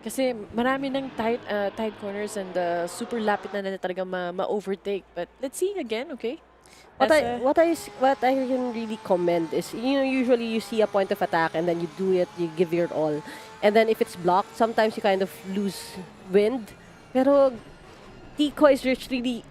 Kasi marami ng tight corners and super lapit na talaga ma-overtake. But let's see again, okay? What I can really commend is, usually you see a point of attack and then you do it, you give your all. And then if it's blocked, sometimes you kind of lose wind. Pero Tico is just really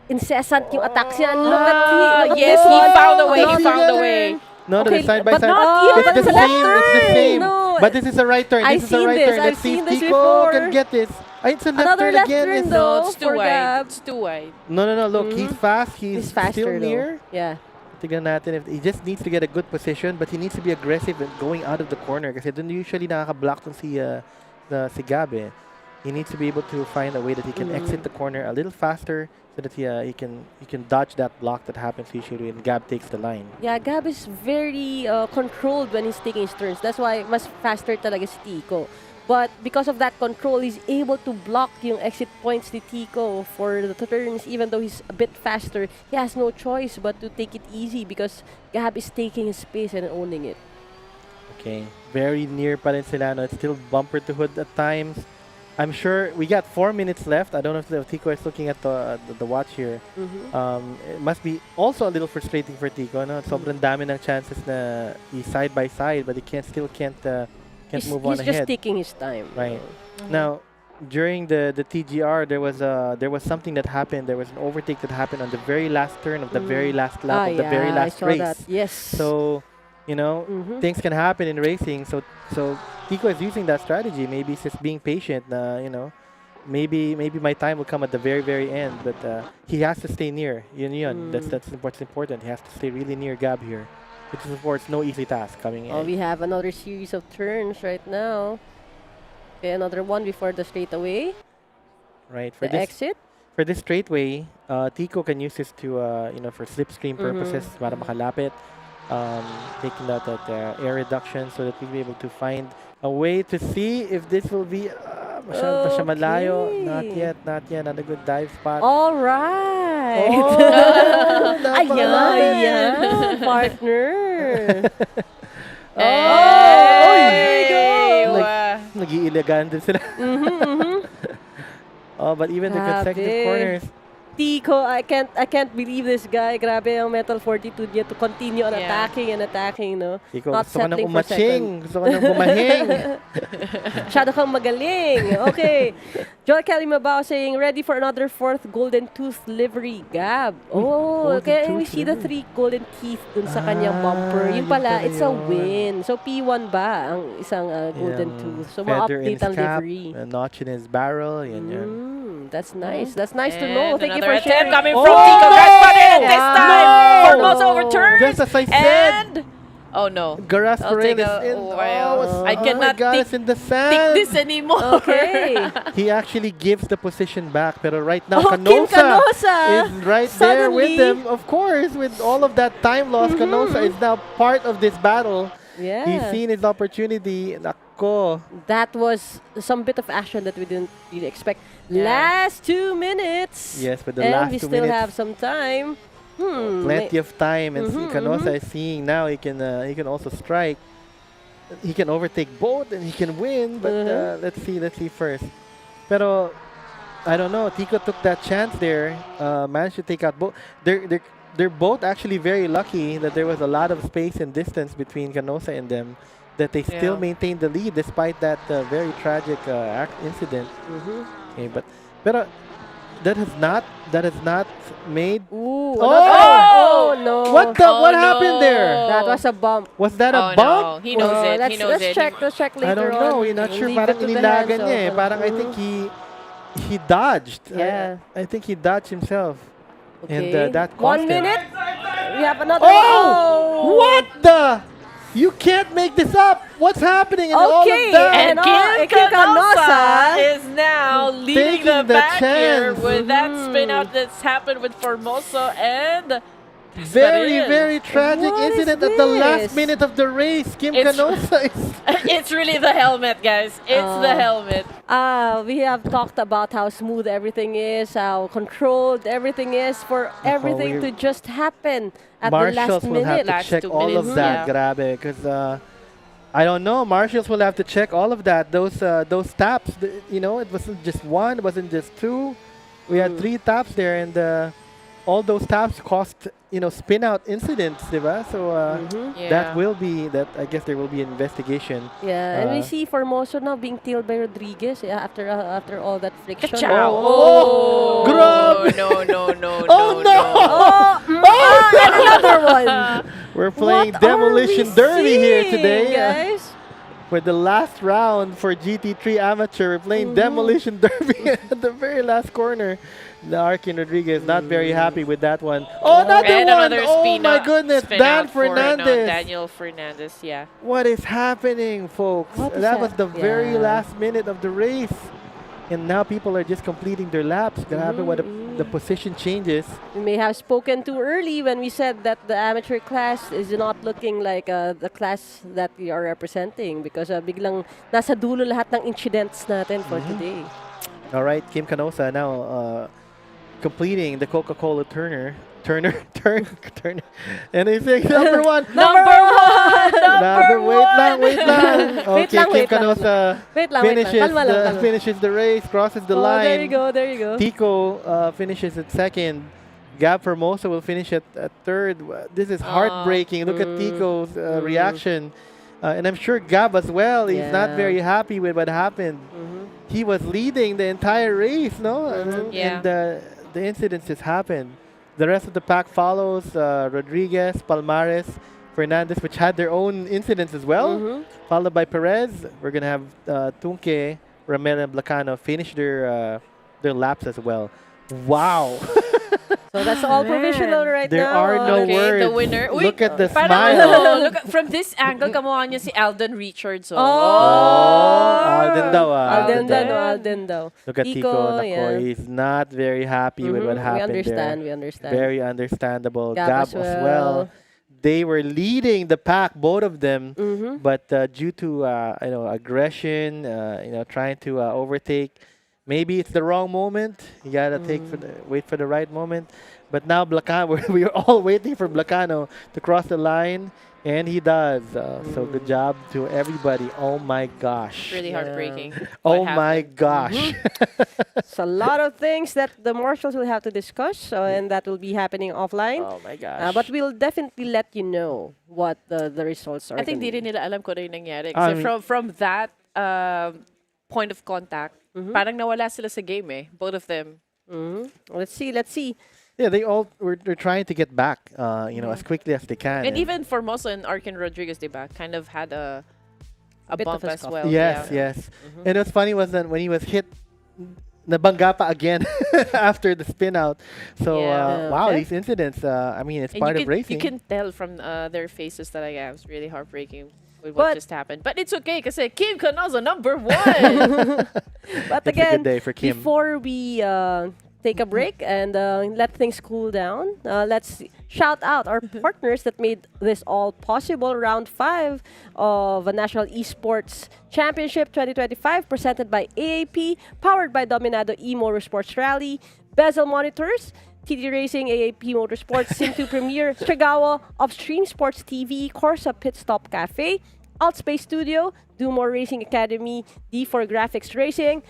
incessant yung attacks niya. Look at yes, this he one. found a way. He Okay. found a way. No, Okay, they're side by but side. not yet. It's the It's a left same. It's the turn. same. No. But this is a right turn. I've This is a seen right this. turn. I've Let's see seen if this Tico before. can get this. It's a left Another turn left again. turn It's- though. No, it's too for wide. Gab. It's too wide. No. Look, he's fast. He's He's faster still though. near. Yeah. Tignan natin if he just needs to get a good position, but he needs to be aggressive and going out of the corner kasi dun usually nakaka-block tong si Gab eh. He needs to be able to find a way that he can exit the corner a little faster so that he can dodge that block that happens usually when Gab takes the line. Yeah, Gab is very controlled when he's taking his turns. That's why mas faster talaga si Tico. But because of that control, he's able to block yung exit points ni Tico for the turns. Even though he's a bit faster, he has no choice but to take it easy because Gab is taking his space and owning it. Okay, very near pa rin sila. No? It's still bumper to hood at times. I'm sure we got 4 minutes left. I don't know if Tico is looking at the watch here. It must be also a little frustrating for Tico. No? Sobrang dami ng chances na he's side by side, but he can't move on He's ahead. just taking his time. Right. Now, during the TGR, there was something that happened. There was an overtake that happened on the very last turn of the very last lap of the very last I saw race. that. Yes. So, things can happen in racing. So Tico is using that strategy. Maybe he's just being patient. Maybe my time will come at the very, very end. But he has to stay near. That's what's important. He has to stay really near Gab here. Which is, of course, no easy task coming in. Oh, we have another series of turns right now. Okay, another one before the straightaway. Right. The exit. For this straightway, Tico can use this to, for slipstream purposes, para makalapit. Taking that air reduction so that we'll be able to find a way to see if this will be masyado pa siya malayo. Not yet. Not a good dive spot. All right. Ayan, partner. There you go. Nag-iilagan din sila. But even the consecutive Grabe. corners. Tico, I can't believe this guy. Grabe ang mental fortitude niya to continue on attacking and attacking, no? Tico, Not gusto ko nang settling for umaching. second. Gusto ko nang bumahing. Masyado kang magaling. Okay. Joel Kelly Mabao saying, ready for another 4th Golden Tooth livery, Gab. Oh, Golden okay. We Tooth see the livery. 3 golden teeth dun sa kanyang bumper. Yung yun pala, pala it's a yun. win. So, P1 ba ang isang golden tooth? So, Feather in ma-update his ang cap, livery. a notch in his barrel. Yan. That's nice. That's nice to know. And Thank you another for sharing. attempt coming Oh! from Tico Gasparin. Wow. This time, Formoso overturns. Just as I said. And oh no. Garas I'll Perel take is a in. while. I my cannot God, think- it's in the Think sand. this anymore. Okay. He actually gives the position back. Pero right now, Oh, Kim Canosa is right there with Suddenly. them. Of course, with all of that time loss, Canosa is now part of this battle. Yeah. He's seen his opportunity. Nako. That was some bit of action that we didn't really expect. Yeah. Last 2 minutes. Yes, with the and last we 2 still minutes. have some time. plenty of time, and Canosa is seeing now he can also strike. He can overtake both and he can win. But let's see first. Pero I don't know. Tico took that chance there. Managed to take out both. They're both actually very lucky that there was a lot of space and distance between Canosa and them, that they still maintained the lead despite that very tragic incident. Okay, but that has not made. Ooh, Oh! no. What happened no. there? That was a bump. Was that a Oh, bump? no. He knows it. Let's, He knows let's it. check. Let's check later I don't know. on. We're not sure. Leave Parang it to the inilagan hands niya eh. of- Parang I think he dodged. Yeah. I think he dodged himself. And Okay. that cost 1 him. minute. We have another. Oh! What the? You can't make this up. What's happening in all of Okay, that? And And Kim Kim Canosa Canosa is now leading Taking the the back here chance. with that spin out that's happened with Formoso and Very, Casparin. very tragic What is incident at the last this? minute of the race. Kim It's- Canosa is... It's really the helmet, guys. It's the helmet. We have talked about how smooth everything is, how controlled everything is for everything to just happen at the Marshals last will have minute. to Last check 2 all of minutes, that, yeah. grabe, because I don't know. Marshals will have to check all of that. Those taps, it wasn't just one, it wasn't just two. We had 3 taps there, and all those taps cost spin out incidents, diba? So Yeah. I guess there will be an investigation. Yeah, and we see Formoso now being tailed by Rodriguez after all that friction. Ciao. Oh. Grabe. No, no, no, Oh, no, Oh, and another one. We're playing What are Demolition we Derby here seeing, today. guys. For the last round for GT3 Amateur, we're playing Demolition Derby at the very last corner. The Arkin Rodriguez not very happy with that one. Oh, another And one! another Oh spin my out- goodness, spin Dan out for, Fernandez. Daniel Fernandez, yeah. What is happening, folks? What is That was hap- the very Yeah. last minute of the race. And now people are just completing their laps. Grabe, what the position changes. We may have spoken too early when we said that the amateur class is not looking like the class that we are representing because biglang nasa dulo lahat ng incidents natin for today. All right, Kim Canosa now completing the Coca-Cola Turner. And he says number one. Number one! Wait lang. Okay, lang, Kim wait lang. Canosa Wait lang, wait lang. Kalma lang, kalma. finishes the race, crosses the Oh, line. there you go. Tico finishes at second. Gab Formosa will finish at third. This is heartbreaking. Look at Tico's reaction. And I'm sure Gab as well. He's not Yeah. very happy with what happened. He was leading the entire race, no? Yeah. And the incidents just happened. The rest of the pack follows Rodriguez, Palmares, Fernandez, which had their own incidents as well. Followed by Perez. We're going to have Tunke, Ramel, and Blacano finish their laps as well. Wow. So that's all provisional right There now. are no Okay, words. the winner. Uy, Look at the parang smile. ano, look at, from this angle, kamukha niya si Alden Richards. Oh! Alden daw, Alden daw. daw, Alden daw. Look at Tico. Nako, he's not very happy with what We happened understand, there. we understand. Very understandable. Gab Gab as as well. They were leading the pack, both of them, but due to aggression, trying to overtake, maybe it's the wrong moment. You gotta wait for the right moment. But now Blacano, we are all waiting for Blacano to cross the line, and he does. So good job to everybody. Oh my gosh! Really heartbreaking. Oh what my happened. gosh! It's a lot of things that the marshals will have to discuss, and that will be happening offline. Oh my gosh! But we'll definitely let you know what the results are. I think gonna di rin be. nila alam kung ano yung nangyari. I Kasi mean- from that point of contact, parang nawala sila sa game eh. Both of them. Let's see. Yeah, they're trying to get back, as quickly as they can. And even Formoso and Arkin Rodriguez, diba, kind of had a bit bump of a as scuff. well. yes, yeah. yes. And what's funny was that when he was hit, nabangga pa again after the spin out. So Yeah. wow, Okay. these incidents. I mean, it's And part you of can, racing. you can tell from their faces that it was really heartbreaking with But- what just happened. But it's okay kasi Kim Canosa number 1. But It's a again, good day for Kim. before we take a break and let things cool down, let's shout out our partners that made this all possible. Round 5 of the National Esports Championship 2025 presented by AAP, powered by Dominado E-Motorsports Rally, Bezel Monitors, TTRacing, AAP Motorsports, SIM² Premier, Stregawo, Upstream Sports TV, KORSA Pitstop Cafe, Altspace Studio, Do More Racing Academy, D4 Graphics Racing.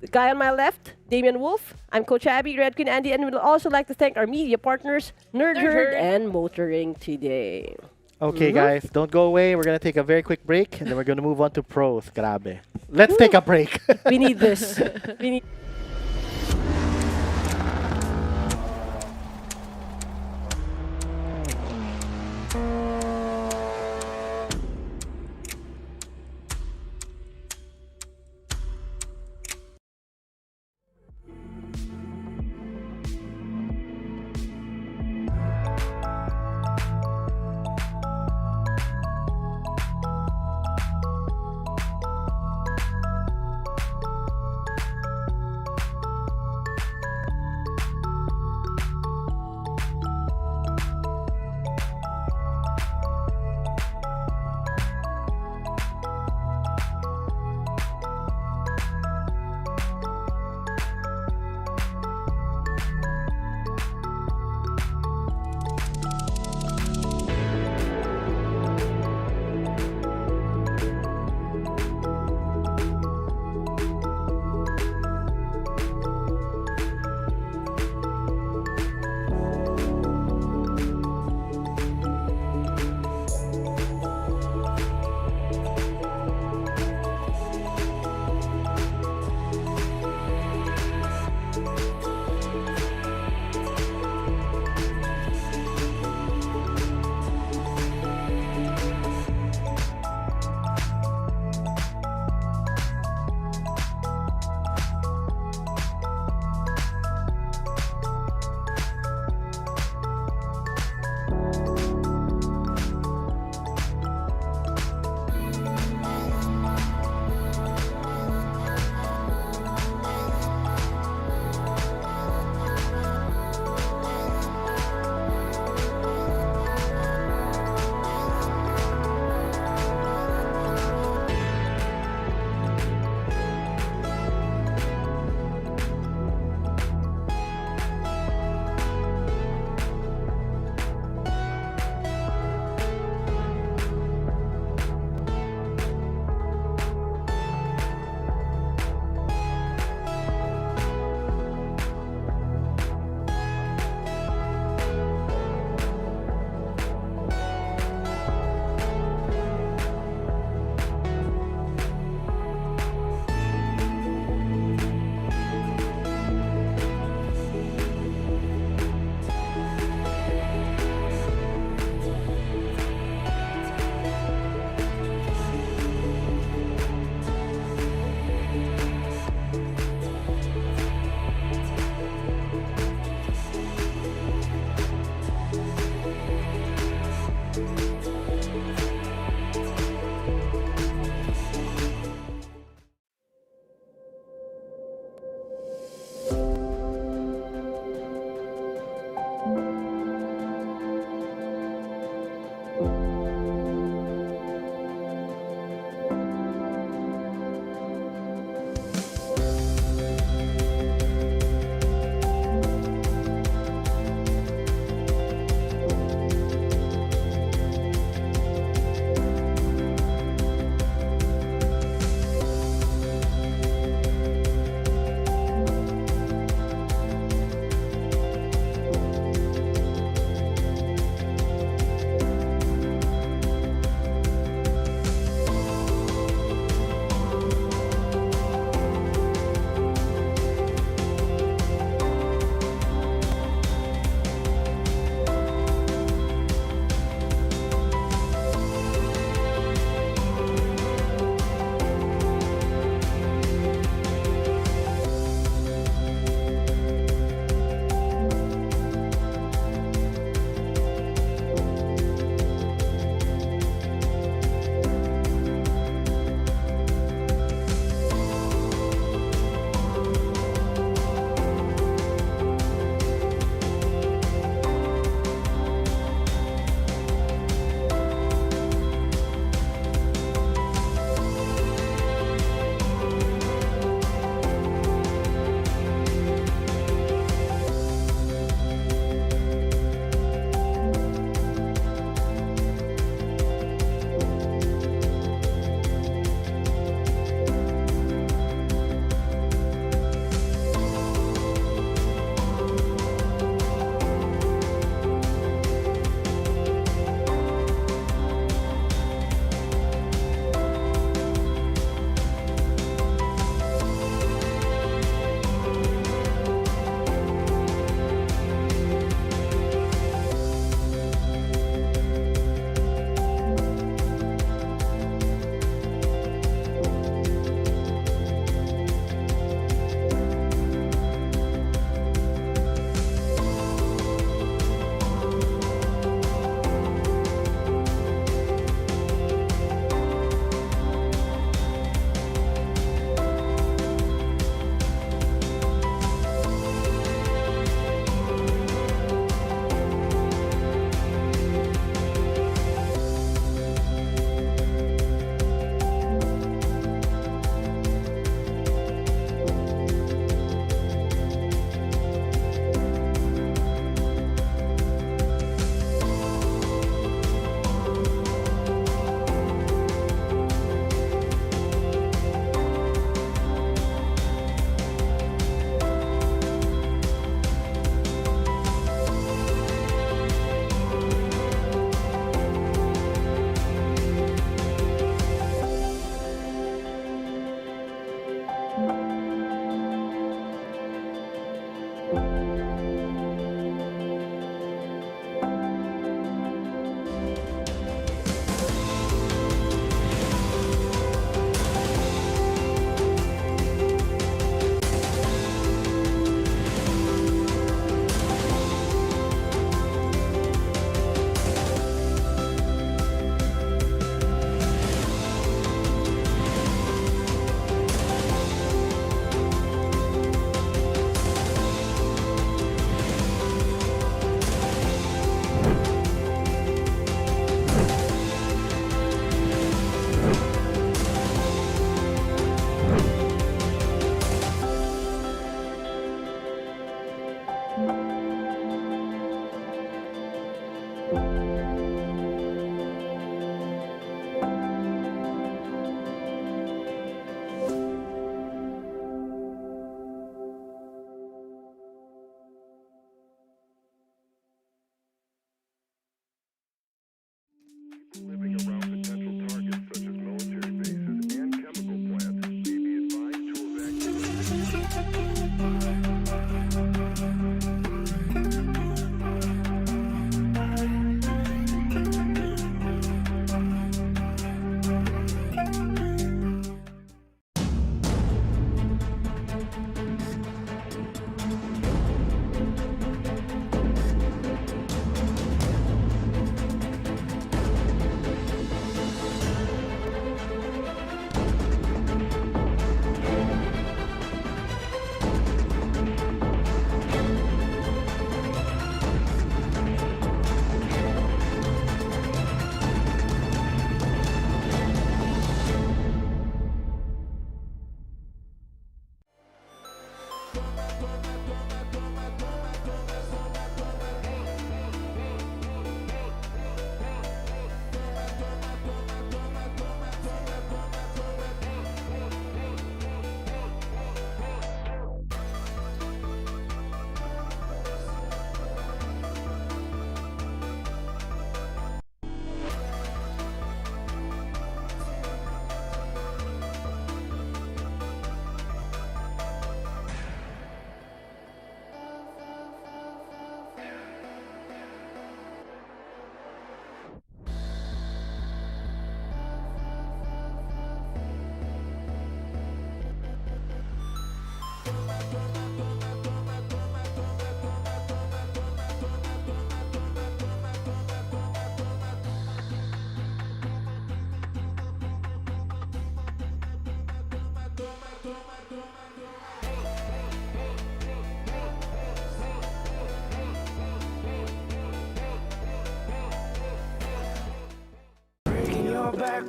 The guy on my left, Damian Wolf. I'm Coach Abby, Red Queen Andy, and we'd also like to thank our media partners, Nerd Herd and Motoring today. Okay, guys, don't go away. We're gonna take a very quick break, and then we're gonna move on to pros. Grabe. Let's take a break. We need this. We need.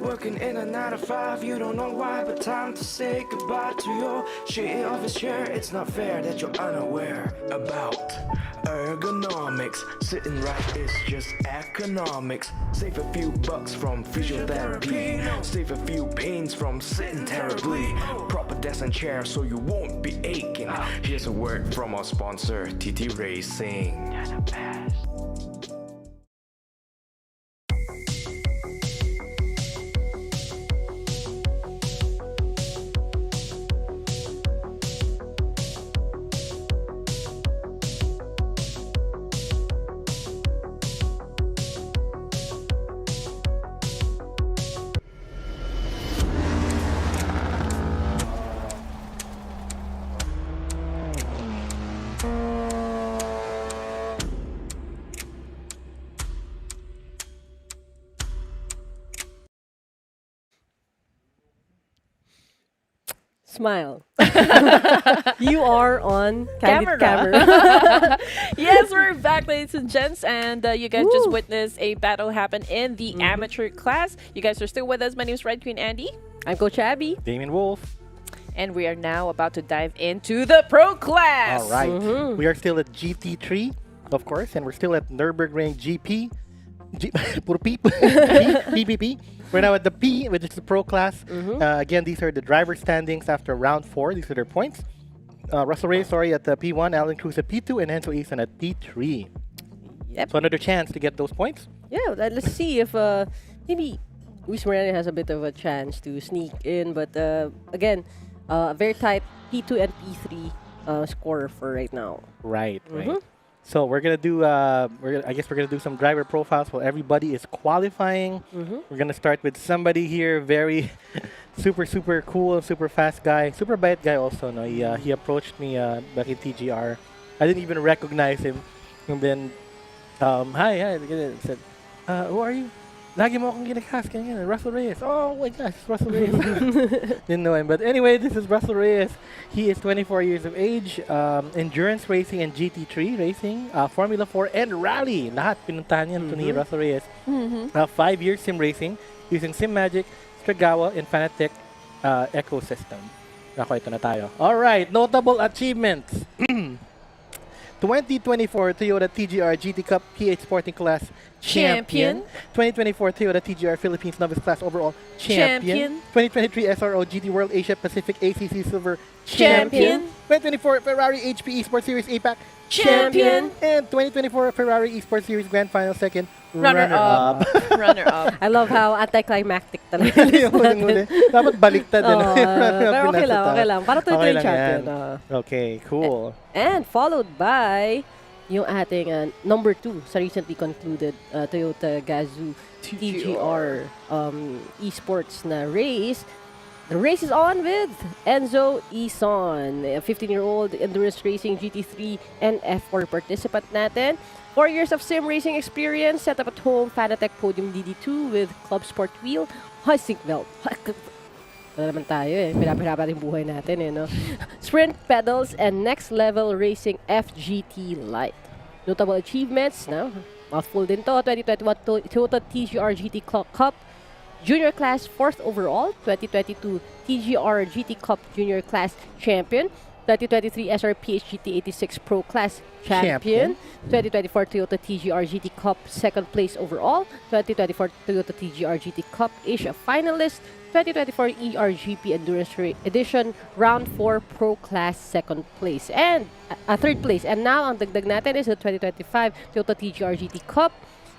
Working in a 9 to 5, you don't know why, but time to say goodbye to your shitty office chair. It's not fair that you're unaware about ergonomics. Sitting right is just economics. Save a few bucks from physiotherapy. Save a few pains from sitting terribly. Proper desk and chair so you won't be aching. Here's a word from our sponsor, TTRacing. You're the best. Smile. You are on Camera. camera. Yes, we're back, ladies and gents, and you guys just witnessed a battle happen in the amateur class. You guys are still with us. My name is Red Queen Andy, I'm Coach Abby. Damien Wolf. and we are now about to dive into the pro class. All right. We are still at GT3, of course, and we're still at Nürburgring GP. Puro P. PPP. We're now at the P, which is the pro class. Again, these are the driver standings after round 4. These are their points. Russell Reyes, at the P1, Alan Cruz at P2, and Enzo Eason at P3. Yep. So another chance to get those points. Yeah, let's see if maybe Luis Moreno has a bit of a chance to sneak in. But again, a very tight P2 and P3 score for right now. Right. So we're gonna do. I guess we're gonna do some driver profiles while everybody is qualifying. We're gonna start with somebody here, very super cool, super fast guy, super bad guy also. No, he approached me back in TGR. I didn't even recognize him. And then, hi, said, who are you? Lagi mo akong ginakas, ganyan, Russell Reyes. Oh my gosh, it's Russell Reyes. Didn't know him. But anyway, this is Russell Reyes. He is 24 years of age, endurance racing and GT3 racing, Formula 4 and rally. Lahat pinuntahan yan to ni Russell Reyes. 5 years sim racing using SimMagic, Stregawo, and Fanatec ecosystem. Ako, ito na tayo. Alright, notable achievements. 2024 Toyota TGR GT Cup PH Sporting Class Champion. 2024 Toyota TGR Philippines Novice Class Overall Champion. 2023 SRO GT World Asia Pacific ACC Silver Champion. 2024 Ferrari HP Esports Series APAC Champion. And 2024 Ferrari Esports Series Grand Final Second Runner-up. Runner-up. I love how anticlimactic talaga. Yung huling-huli. Dapat baliktad din. Pero okay lang. Para tuloy yung champion. Okay, cool. And followed by yung ating number 2 sa recently concluded Toyota Gazoo TGR Esports na race. The race is on with Enzo Eason, a 15-year-old endurance racing GT3 and F4 participant natin. 4 years of sim racing experience, set up at home, Fanatec Podium DD2 with Club Sport Wheel, Hoisting Belt. Wala naman tayo pinapahirapan yung buhay natin no? Sprint pedals and next level racing FGT Lite. Notable achievements, mouthful din to, 2021 Toyota TGR GT Cup Junior Class 4th overall, 2022 TGR GT Cup Junior Class Champion, 2023 SRPH GT86 Pro Class Champion, 2024 Toyota TGR GT Cup 2nd place overall, 2024 Toyota TGR GT Cup Asia Finalist, 2024 ERGP Endurance Edition Round 4 Pro Class 2nd place and 3rd place. And now ang dagdag natin is the 2025 Toyota TGR GT Cup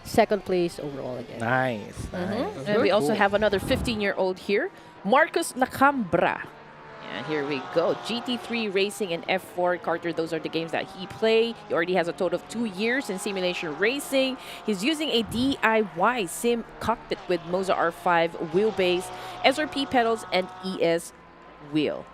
2nd place overall again. Nice. And we also have another 15-year-old here, Marcus Lacambra. And here we go. GT3 Racing and F4 Carter, those are the games that he played. He already has a total of 2 years in simulation racing. He's using a DIY sim cockpit with Moza R5 wheelbase, SRP pedals, and ES wheel.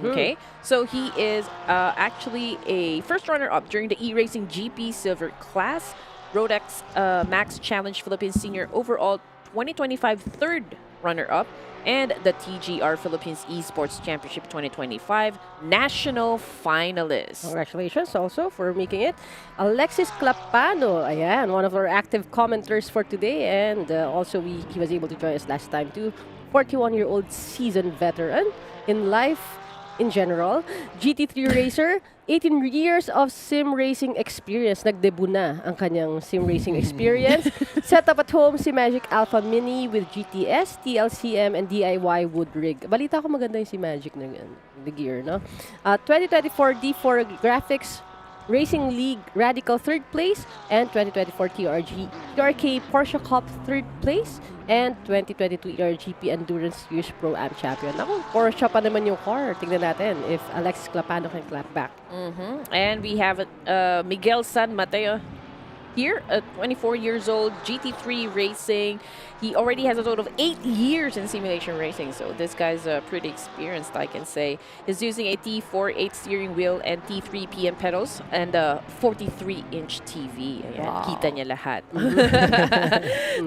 Okay, so he is actually a first runner-up during the E-Racing GP Silver Class, Rodex Max Challenge Philippines Senior Overall 2025 third runner-up, and the TGR Philippines Esports Championship 2025 national finalist. Congratulations also for making it. Alexis Clapano, ayan, one of our active commenters for today, and also he was able to join us last time too. 41-year-old seasoned veteran in life in general. GT3 racer, 18 years of sim racing experience. Nagdebut na ang kanyang sim racing experience. Set up at home si Magic Alpha Mini with GTS, TLCM, and DIY wood rig. Balita ko maganda yung si Magic na yan, the gear, no? 2024 D4 Graphics Racing League Radical 3rd place, and 2024 TRK Porsche Cup 3rd place, and 2022 ERGP Endurance Series Pro-Am Champion. Ako, Porsche pa naman yung car. Tingnan natin if Alexis Clapano can clap back. And we have Miguel San Mateo here, 24 years old, GT3 racing. He already has a total of 8 years in simulation racing, so this guy's pretty experienced, I can say. He's using a T4 steering wheel and T3 PM pedals and a 43-inch TV. Ayan, Wow. kita niya lahat.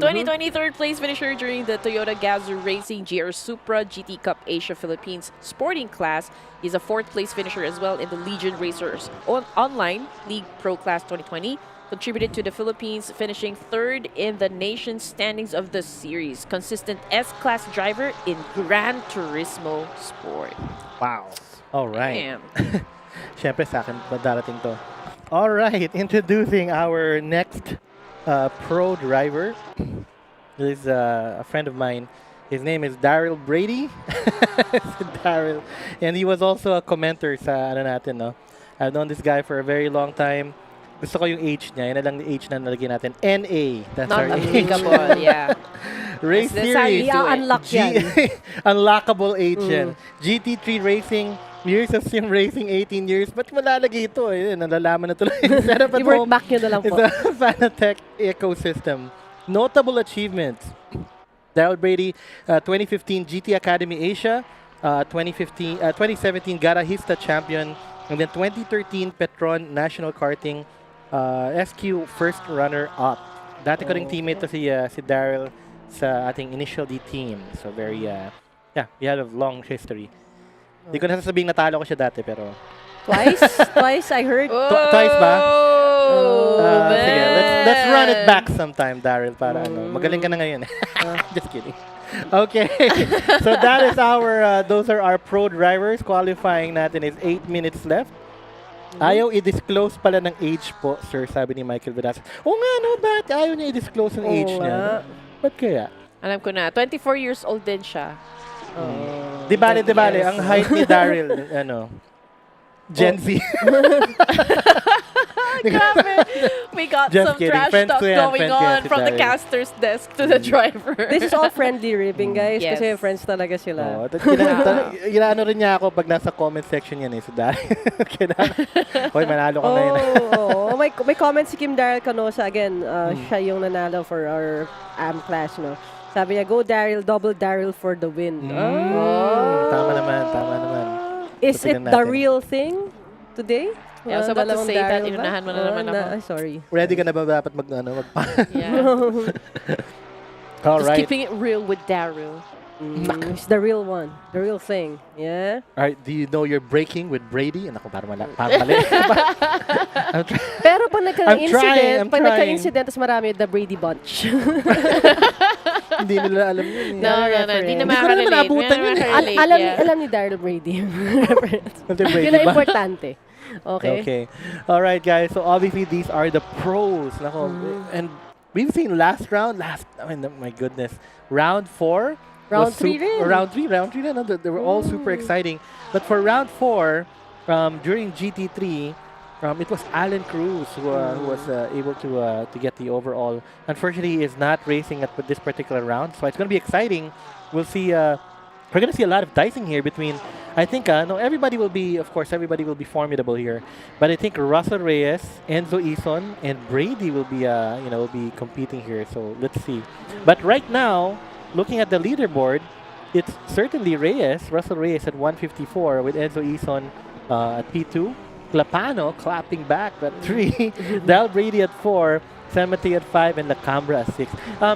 2023rd place finisher during the Toyota Gazoo Racing GR Supra GT Cup Asia Philippines Sporting Class. He's a 4th place finisher as well in the Legion Racers Online League Pro Class 2020. Contributed to the Philippines, finishing 3rd in the nation standings of the series. Consistent S-Class driver in Gran Turismo Sport. Wow. All right. Damn. Siyempre sa akin ba darating to? All right, introducing our next pro driver. This is a friend of mine. His name is Daryl Brady. Daryl. And he was also a commenter sa ano natin, no? I've known this guy for a very long time. Gusto ko yung H niya. Yan na lang yung H na nalagyan natin. NA. That's Not our H. applicable, yeah. Race That's how Series. you do it. unlock yan. Unlockable H yan. GT3 Racing. Years of sim racing, 18 years. Ba't malalagay ito? Eh, nalalaman na tuloy. Set up at I-work home. back nyo na lang It's po. a Fanatec ecosystem. Notable achievements. Daryl Brady, 2015 GT Academy Asia, 2017 Garahista Champion, and then 2013 Petron National Karting SQ First Runner-Up. Dati ko ring teammate to si Daryl sa ating initial D team. So very, we had a long history. Di ko na sasabing natalo ko siya dati, pero... Twice, I heard. Twice ba? Oh, Sige, man. let's run it back sometime, Daryl, para ano. Magaling ka na ngayon. Just kidding. Okay. So that is those are our pro drivers. Qualifying natin is 8 minutes left. Ayaw i-disclose pala ng age po, sir, sabi ni Michael Vedas. Oo nga, no, ba't ayaw niya i-disclose ng age niya? Ba't kaya? Alam ko na, 24 years old din siya. Di bale, ang height ni Daryl, Gen Z. Grabe. We got Just some kidding. trash Friends talk ko yan, going friends ko yan on si from the Daryl. caster's desk to the driver. This is all friendly ribbing, guys. Yes. Kasi friends talaga sila. Inaano rin niya ako pag nasa comment section yan si Daryl. Hoy, manalo ka ngayon. Oh, may comment si Kim Daryl Canosa again. Siya yung nanalo for our AM class, no? Sabi niya, go Daryl, double Daryl for the win. Tama naman. Is So, it tignan the natin. real thing today? Yeah, I was about to Dalawang say that. Daryl ba? Inunahan mo na naman ako. Sorry. Ready ka na ba dapat mag Yeah. All Just right. keeping it real with Daryl. It's the real one. The real thing. Yeah? All right, do you know you're breaking with Brady? Ako, parang mali. I'm try- Pero pag I'm trying. nagka-incident, tas marami the Brady Bunch. Hindi nila alam yun. No. Di na Hindi ko na naman makarelate. naabutan yun eh. alam ni Daryl Brady. Ate Brady Yun ang ba? importante. Okay? Okay. All right, guys. So obviously these are the pros. Nako, and we've seen last round. My goodness. Round 4. Round 3 rin. Round 3 rin. No? They were all super exciting. But for round 4, during GT3, it was Alan Cruz who was able to get the overall. Unfortunately, he is not racing at this particular round. So it's going to be exciting. We'll see... we're going to see a lot of dicing here between... I think, everybody will be formidable here. But I think Russell Reyes, Enzo Ison, and Brady will be competing here. So let's see. But right now, looking at the leaderboard, it's certainly Russell Reyes at 154 with Enzo Ison at P2. Clapano clapping back at 3. Dal Brady at 4. San Mateo at 5 and Lacambra at 6.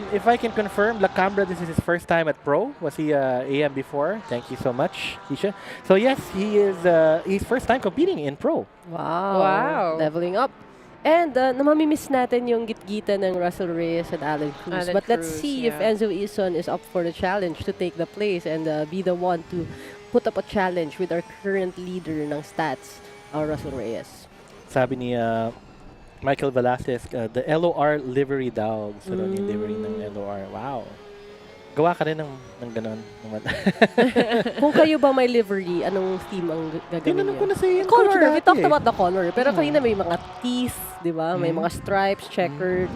If I can confirm, Lacambra, this is his first time at Pro. Was he AM before? Thank you so much, Isha. So yes, he is his first time competing in Pro. Wow. Wow. Leveling up. And namamimiss natin yung gitgitan ng Russell Reyes and Alan Cruz. Alan But let's Cruz, see if yeah. Enzo Ison is up for the challenge to take the place and be the one to put up a challenge with our current leader ng stats, Russell Reyes. Sabi ni Michael Velasquez, the LOR livery daw. Gusto daw niya yung livery ng LOR. Wow. Gawa ka rin ng ganon. Kung kayo ba may livery, anong theme ang gagawin Tinanong ko niyo? na sa iyo. Color, we talked about the color. Pero kanina may mga teeth, di ba? May Mm. mga stripes, checkered.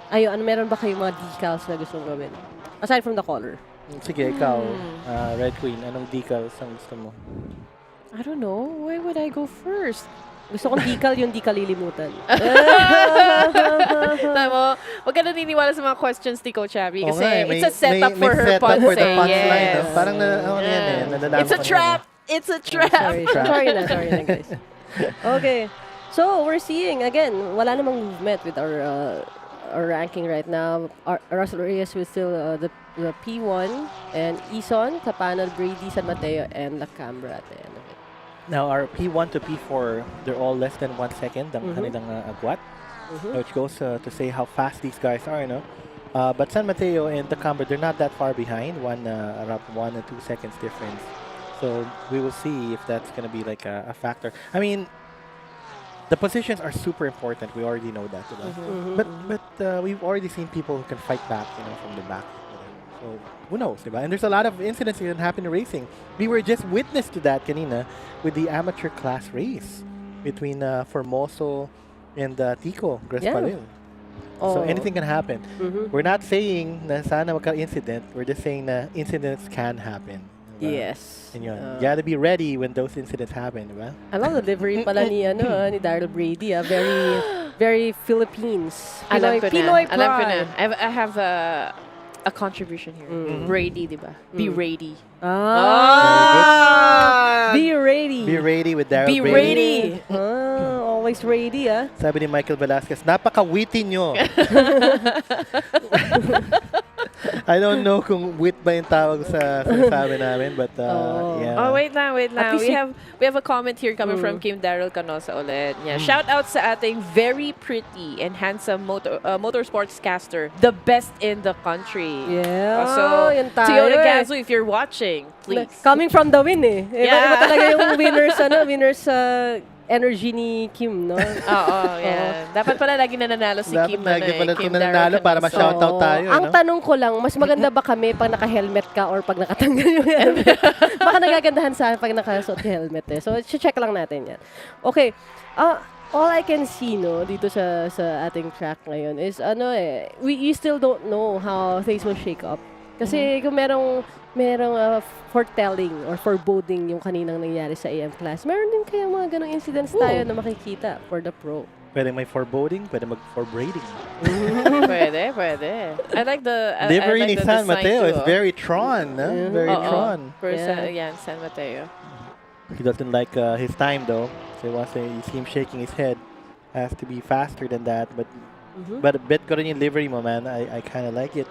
Ayun, meron ba kayong mga decals na gustong gawin? Aside from the color. Sige, ikaw, Red Queen, anong decals ang gusto mo? I don't know. Why would I go first? Gusto kong decal, yung di kalilimutan. Tama. Huwag ka naniniwala sa mga questions ni Coach Abby kasi Oo nga eh, it's a setup for her setup for the punching. punchline. Yes. No? Parang yan eh. Nalalaman It's a ko na trap! It's a trap! Sorry, sorry na guys. Okay. So, we're seeing, again, wala namang movement with our ranking right now. Russell Reyes with still the P1 and Ison, Clapano, Brady, San Mateo, and Lacambra at the end of it. Now, our P1 to P4, they're all less than 1 second ang kanilang agwat, which goes to say how fast these guys are, no? But San Mateo and Lacambra, they're not that far behind, around 1 and 2 seconds difference. So we will see if that's going to be like a factor. I mean, the positions are super important. We already know that, diba? But we've already seen people who can fight back, from the back. So who knows, diba? And there's a lot of incidents that happen in racing. We were just witness to that kanina with the amateur class race between Formoso and Tico Grespalil. So anything can happen. We're not saying na sana magka-incident. We're just saying na incidents can happen. Diba? Yes. And you gotta be ready when those incidents happen, diba? I love the delivery pala ni Daryl Brady. Very, very Philippines. Alam ko Pinoy na. Alam ko na. pride. I have a contribution here. Brady, di ba? Be ready. Be ready. Be ready with Daryl Be Brady. ready. Always ready, Sabi ni Michael Velasquez, napaka-witty nyo. I don't know kung wit ba yung tawag sa sinasabi namin, but yeah. Oh, wait lang. At least We have a comment here coming from Kim Daryl Canosa ulit. Yeah. Shout out sa ating very pretty and handsome motorsports caster. The best in the country. Yeah. So, yun tayo Toyota eh. Gazoo, if you're watching, please. Coming from the win eh. Yeah. Iba talaga yung winners energy ni Kim, no? Oo, yeah. Dapat pala lagi nananalo si Dapat Kim. lagi pala Kim kung nananalo Daryl para Canosa. ma-shoutout tayo. Ang tanong ko lang, mas maganda ba kami pag naka-helmet ka or pag nakatanggal yung helmet? Baka nagagandahan sa akin pag nakasuot yung helmet eh. So, check lang natin yan. Okay. All I can see, no, dito sa ating track ngayon is, we still don't know how things will shake up. Kasi kung merong foretelling or foreboding yung kaninang nangyari sa AM class, meron din kaya mga ganong incidents tayo na makikita for the pro. Pwede may foreboding, pwede mag-forebrading. Pwede. I like the Livery I like ni the San design Mateo too, is very Tron. Very Tron. San Mateo. He doesn't like his time though. So once you see him shaking his head, has to be faster than that. But bet ko rin yung livery mo, man. I kind of like it.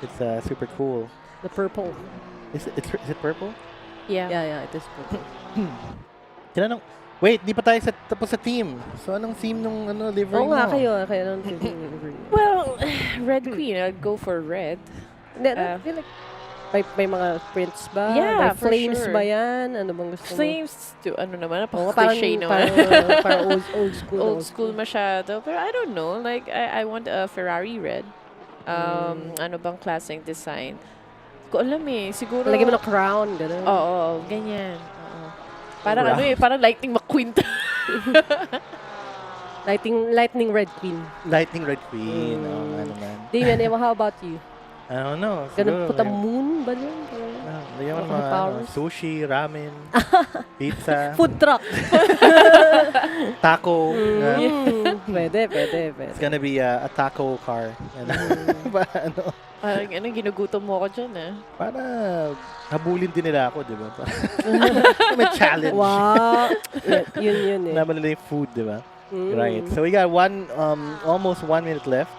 It's super cool. The purple. Is it purple? Yeah. Yeah, it is purple. Tinanong, wait, di pa tayo tapos sa team. So anong theme nung livery Oo mo? nga, kayo nung livery. Well, Red Queen. I'd go for red. I feel like may mga prints ba? Yeah, may for flames sure. ba yan? Ano bang gusto mo? Flames to naman, Oo, napaka-cliche naman. parang old school. Old school masyado. Pero I don't know. Like, I want a Ferrari red. Ano bang klaseng design? Ko alam eh. Siguro... Lagyan mo ng crown, gano'n. Oo, ganyan. Oo. Parang parang Lightning McQueen. Lightning Red Queen. Lightning Red Queen. Oh, ano man. Damien, how about you? I don't know. Ganun Siguro, put a moon ba yun? Lagyan mo Mga mga powers. sushi, ramen, pizza, Food truck. taco. Pwede. It's gonna be a taco car. Ano? Parang ginugutom mo ako dyan eh. Para habulin din nila ako, di ba? May challenge. Wow. yun eh. Naman nila yung food, di ba? Mm. Right. So we got almost 1 minute left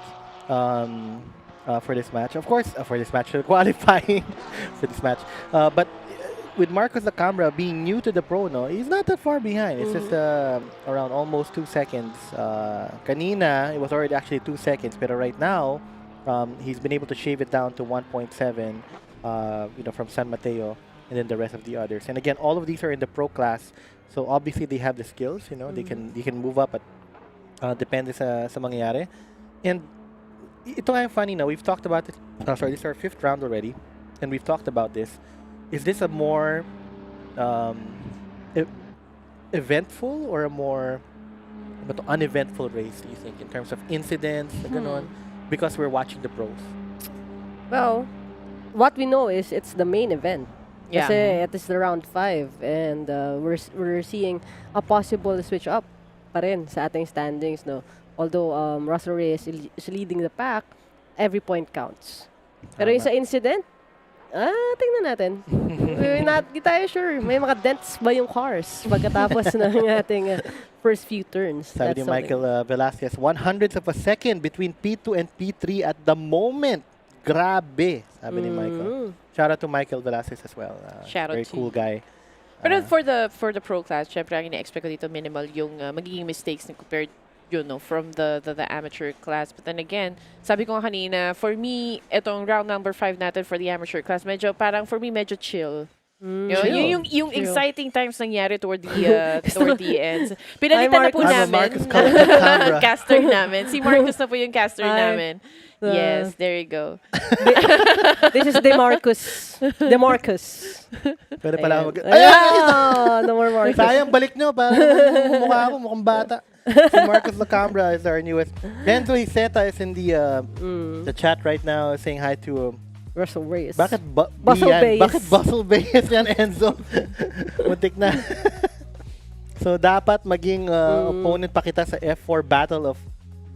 for this match. Of course, for this match, qualifying for this match. But with Marcos Lacambra being new to the pro, no, he's not that far behind. It's just around almost 2 seconds. Kanina, it was already actually 2 seconds, but right now, he's been able to shave it down to 1.7, from San Mateo, and then the rest of the others. And again, all of these are in the pro class, so obviously they have the skills. They can move up at depende sa mangyayari. And ito nga yung funny na we've talked about it. Sorry, this is our 5th round already, and we've talked about this. Is this a more eventful or a more uneventful race, do you think, in terms of incidents, ganon, because we're watching the pros? Well, what we know is it's the main event. Yeah. Kasi it is the round 5 and we're seeing a possible switch up pa rin sa ating standings, no. Although Russell Reyes is leading the pack, every point counts. Pero yung sa incident, tingnan natin. We're not tayo sure. May mga dents ba yung cars pagkatapos ng ating first few turns. Sabi ni Michael Velasquez, 100ths of a second between P2 and P3 at the moment. Grabe, sabi ni Michael. Shout out to Michael Velasquez as well. Shout out very to cool guy. Pero for the pro class, syempre ang ina-expect ko dito minimal yung magiging mistakes na compared from the amateur class. But then again, sabi ko nga kanina, for me, itong round number 5 natin for the amateur class, medyo parang for me medyo chill. Yung exciting times nangyari toward the ends. Pinalitan na po namin caster namin. Si Marcus na po yung caster namin. Yes, there you go. This is DeMarcus. Pwede pala No more Marcus. Sayang, balik nyo. Parang mukha ako, mukhang bata. Si Marcos Lacambra is our newest. Enzo Hiseta is in the chat right now saying hi to Russell Reyes. Bakit Bezel Bayes. Bakit Bezel Bayes yan, Enzo? Muntik na. So, dapat maging opponent pa kita sa F4 Battle of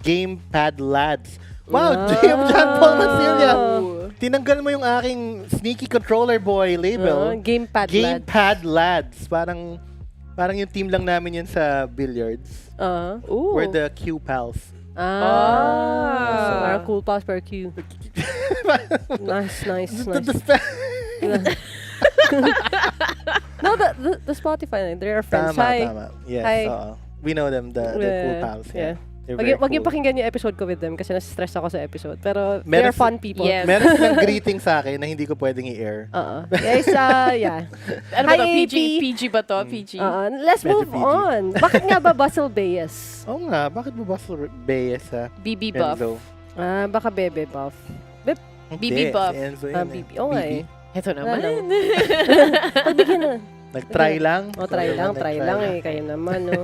Gamepad Lads. Wow, John Paul Mancilia. Tinanggal mo yung aking sneaky controller boy label. Gamepad Lads. Parang yung team lang namin yun sa billiards. We're the Q pals. Parang cool pals per Q. Nice. No, the Spotify, they're our friends. Tama. Yes, we know them, the cool pals. Yeah. Wag yung pakinggan yung episode ko with them kasi nasa-stress ako sa episode. Pero they're fun people. Yes. Meron silang greeting sa akin na hindi ko pwedeng i-air. Guys, yeah. Ano ba to? PG ba to? PG? Let's Medyo move PG. on. Bakit nga ba Bezel Bayes? Oo nga, bakit mo Bezel Bayes ha? BB Buff. Enzo? Baka Bebe Buff. BB Buff. Si Enzo yun BB. Oo nga eh. Ito naman. Pagbigyan na. Nag-try lang. Try lang eh. Kayo naman, no?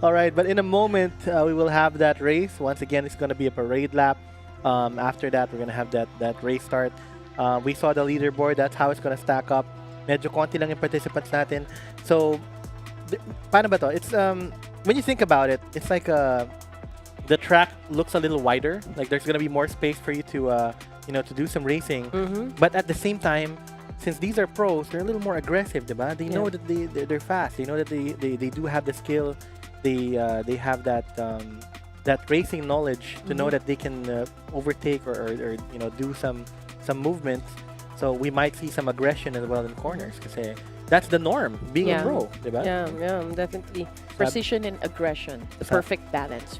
Alright, but in a moment, we will have that race. Once again, it's going to be a parade lap. After that, we're going to have that race start. We saw the leaderboard. That's how it's going to stack up. Medyo konti lang yung participants natin. So, paano ba to? It's, when you think about it, it's like the track looks a little wider. Like there's going to be more space for you to, to do some racing. But at the same time, since these are pros, they're a little more aggressive, diba? They know that they're fast. They know that they do have the skill. They have that racing knowledge to know that they can overtake or do some movements. So we might see some aggression as well in corners kasi that's the norm being a pro, diba? Yeah, definitely. Precision and aggression, the perfect balance.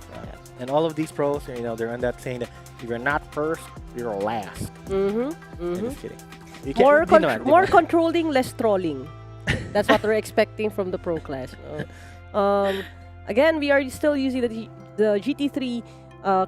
And all of these pros, they're on that saying that if you're not first, you're last. I'm just kidding. More controlling, less trolling. That's what we're expecting from the pro class. Again, we are still using the GT3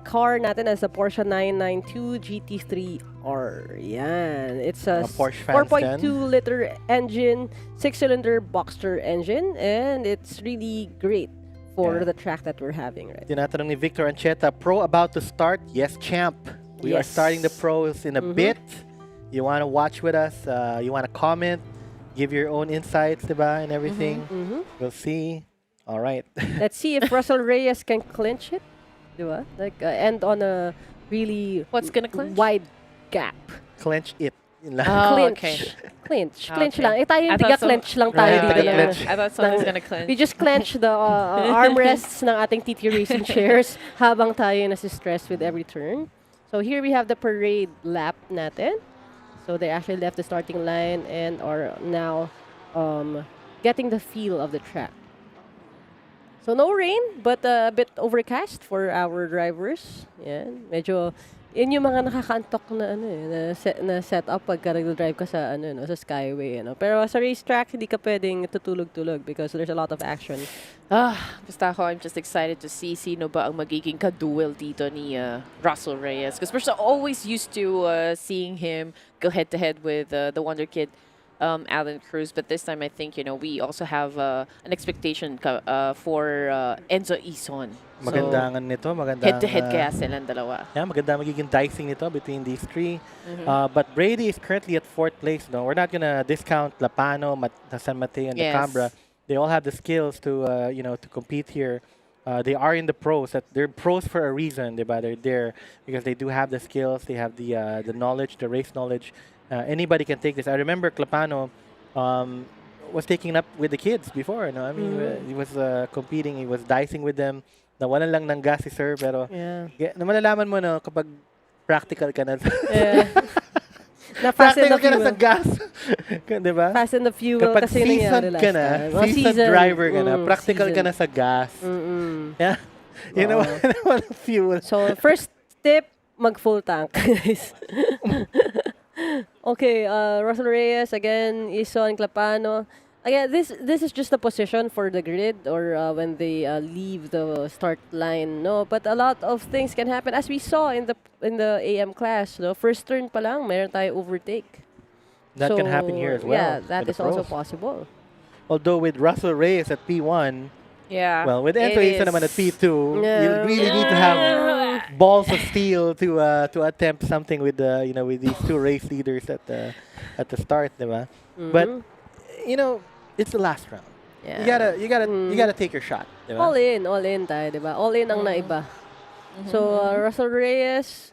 car natin as a Porsche 992 GT3R. Yan. It's a Porsche 4.2-liter engine, 6-cylinder Boxster engine, and it's really great for the track that we're having right now. Tinatanong ni Victor Ancheta, pro about to start? Yes, champ. We are starting the pros in a bit. You want to watch with us? You want to comment? Give your own insights, diba, and everything. We'll see. All right. Let's see if Russell Reyes can clinch it. Diba? Like end on a really What's gonna clinch? wide gap. Clench it. Yun lang. Oh, Clinch. okay. Clinch. Okay. Clinch lang. Eh, tayo yung I thought tiga-clench lang tayo Right, dito. tiga-clench. I thought someone's gonna clench. We just clench the armrests ng ating TTRacing chairs habang tayo nasi-stress with every turn. So here we have the parade lap natin. So they actually left the starting line and are now getting the feel of the track. So no rain, but a bit overcast for our drivers. Yan. Medyo, yun yung mga nakakantok na na setup pagka nag-drive ka sa sa Skyway, Pero sa racetrack, hindi ka pwedeng tutulog-tulog because there's a lot of action. Basta ako, I'm just excited to see sino ba ang magiging ka-duel dito ni Russell Reyes. Because we're so always used to seeing him go head-to-head with the Wonder Kid, Alan Cruz. But this time, I think, we also have an expectation for Enzo Ison. Maganda nito, maganda. Head-to-head kaya silang dalawa. Yeah, maganda magiging dicing nito between these three. But Brady is currently at 4th place. No, we're not gonna discount Lapano, San Mateo, and Yes. the Cambra. They all have the skills to to compete here. They are in the pros. They're pros for a reason, diba? They're there because they do have the skills. They have the knowledge, the race knowledge. Anybody can take this. I remember Clapano was taking up with the kids before. No, I mean he was competing. He was dicing with them. Nawalan lang ng gas si sir, pero malalaman mo na kapag practical ka na. Na fast and Practical the ka na sa fuel. gas. Diba? Fast and the fuel Kapag kasi nangyari seasoned ka last na, time. seasoned driver ka na, practical ka na sa gas. Yeah. You know, fuel. So, first tip, mag-full tank, guys. Okay, Russell Reyes, again, Ison, Clapano. Again, this is just a position for the grid or when they leave the start line, no. But a lot of things can happen, as we saw in the AM class. No, first turn pa lang, meron tayo overtake. That can happen here as well. Yeah, that with is the also pros. possible. Although with Russell Reyes at P1, Yeah. well, with Enzo it Issa naman at is. P2, you really need to have balls of steel to attempt something with with these two race leaders at the start, diba? But it's the last round. Yeah. You gotta take your shot, diba? All in tayo, diba? All in ang naiba. So, Russell Reyes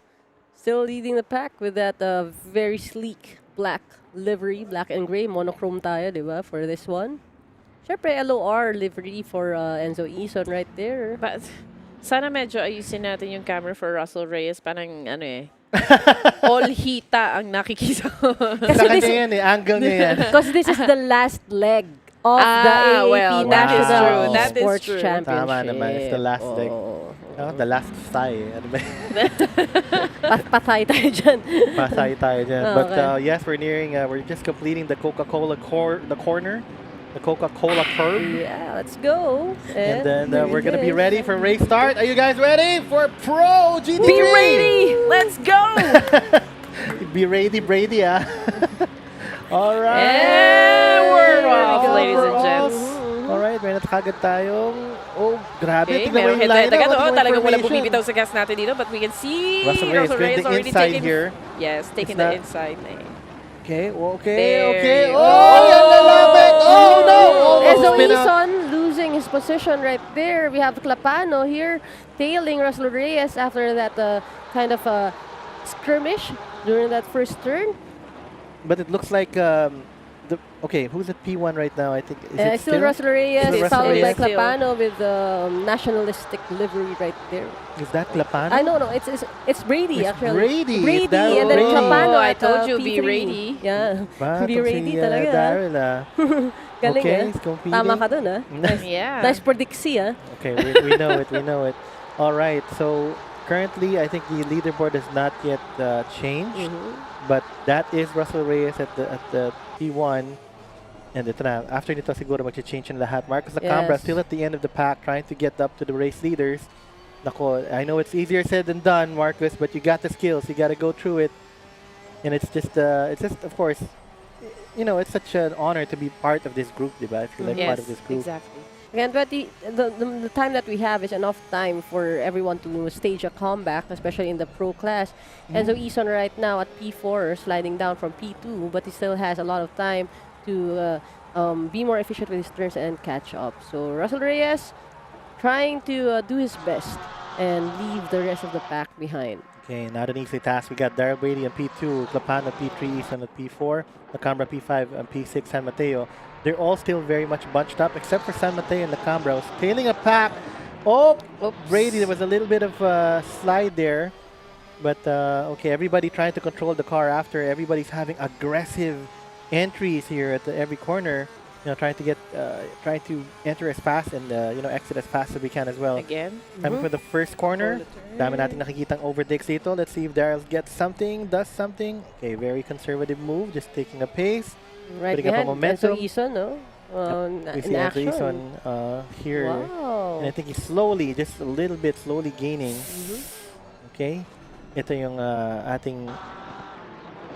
still leading the pack with that very sleek black livery, black and gray, monochrome tayo, diba, for this one. Siyempre, LOR livery for Enzo Ison right there. But sana medyo ayusin natin yung camera for Russell Reyes. Parang all hita ang nakikita. Sa kanya yan angle niya yan. Because this is the last leg of the AAP National That is Esports true. Championship. Tama naman, it's the last leg. The last stay. Ano ba? Patay tayo dyan. Pasay tayo dyan. Oh, But okay. yes, we're nearing, we're just completing the Coca-Cola corner, the Coca-Cola curve. Yeah, let's go. And then there we're it going to be is. ready for race start. Are you guys ready for Pro GT3? Be ready! Let's go! Be ready, Brady, ah. All right. And we're off, go, ladies and we're gents. off. All right, may natakagad tayong... Oh, grabe. Okay, Tignan mo meron yung head-to-head lineup. agad. Ano yung Talagang wala information? bumibitaw sa gas natin dito, but we can see Russell Reyes going the already inside taking, here. Yes, taking It's the not- inside lane. Okay, okay, There okay. you Oh, go. yan na lapit. Oh, no. Enzo Almost been a- Ison losing his position right there. We have Clapano here tailing Russell Reyes after that kind of skirmish during that first turn. But it looks like okay, who's at P1 right now? I think is it Still Russell Reyes, Still Russell followed by Reyes. Clapano with the nationalistic livery right there. Is that Clapano? I know, it's Brady It's actually. Brady. Brady, It's that and then Brady. Clapano Oh, I at told you, P3. be ready. Yeah, Ba, be itong ready si, talaga. Daryl, ah. Galing Okay, ah. he's competing. Tama ka dun ah. Nice, Yeah. nice prediksi ah. Okay, we know it. We know it. All right. So currently, I think the leaderboard has not yet changed, but that is Russell Reyes at the P1. And ito na, after nito siguro mag-change yung lahat. Marcos Lacambra Yes. still at the end of the pack, trying to get up to the race leaders. Nako, I know it's easier said than done, Marcus, but you got the skills. You got to go through it. And it's just, of course, it's such an honor to be part of this group, diba? If you're like part of this group. Exactly. Again, but the time that we have is enough time for everyone to stage a comeback, especially in the pro class. Enzo Ison right now at P4, sliding down from P2, but he still has a lot of time to be more efficient with his turns and catch up. So Russell Reyes trying to do his best and leave the rest of the pack behind. Okay, not an easy task. We got Daryl Brady on P2, Clapano P3, Eason at P4, Lacambra P5, and P6, San Mateo. They're all still very much bunched up, except for San Mateo and Lacambra, who's tailing a pack. Oh, Brady, there was a little bit of slide there. But, okay, everybody trying to control the car after. Everybody's having aggressive entries here at every corner. You know, trying to enter as fast and, exit as fast as we can as well. Again. Time for the first corner. Dami nating nakikitang overtakes dito. Let's see if Daryl gets something, does something. Okay, very conservative move, just taking a pace. Right Putting up a behind momentum. Enzo Eason, no? We see In Andrew action. Eason here. Wow. And I think he's slowly, just a little bit slowly gaining. Okay. Ito yung ating...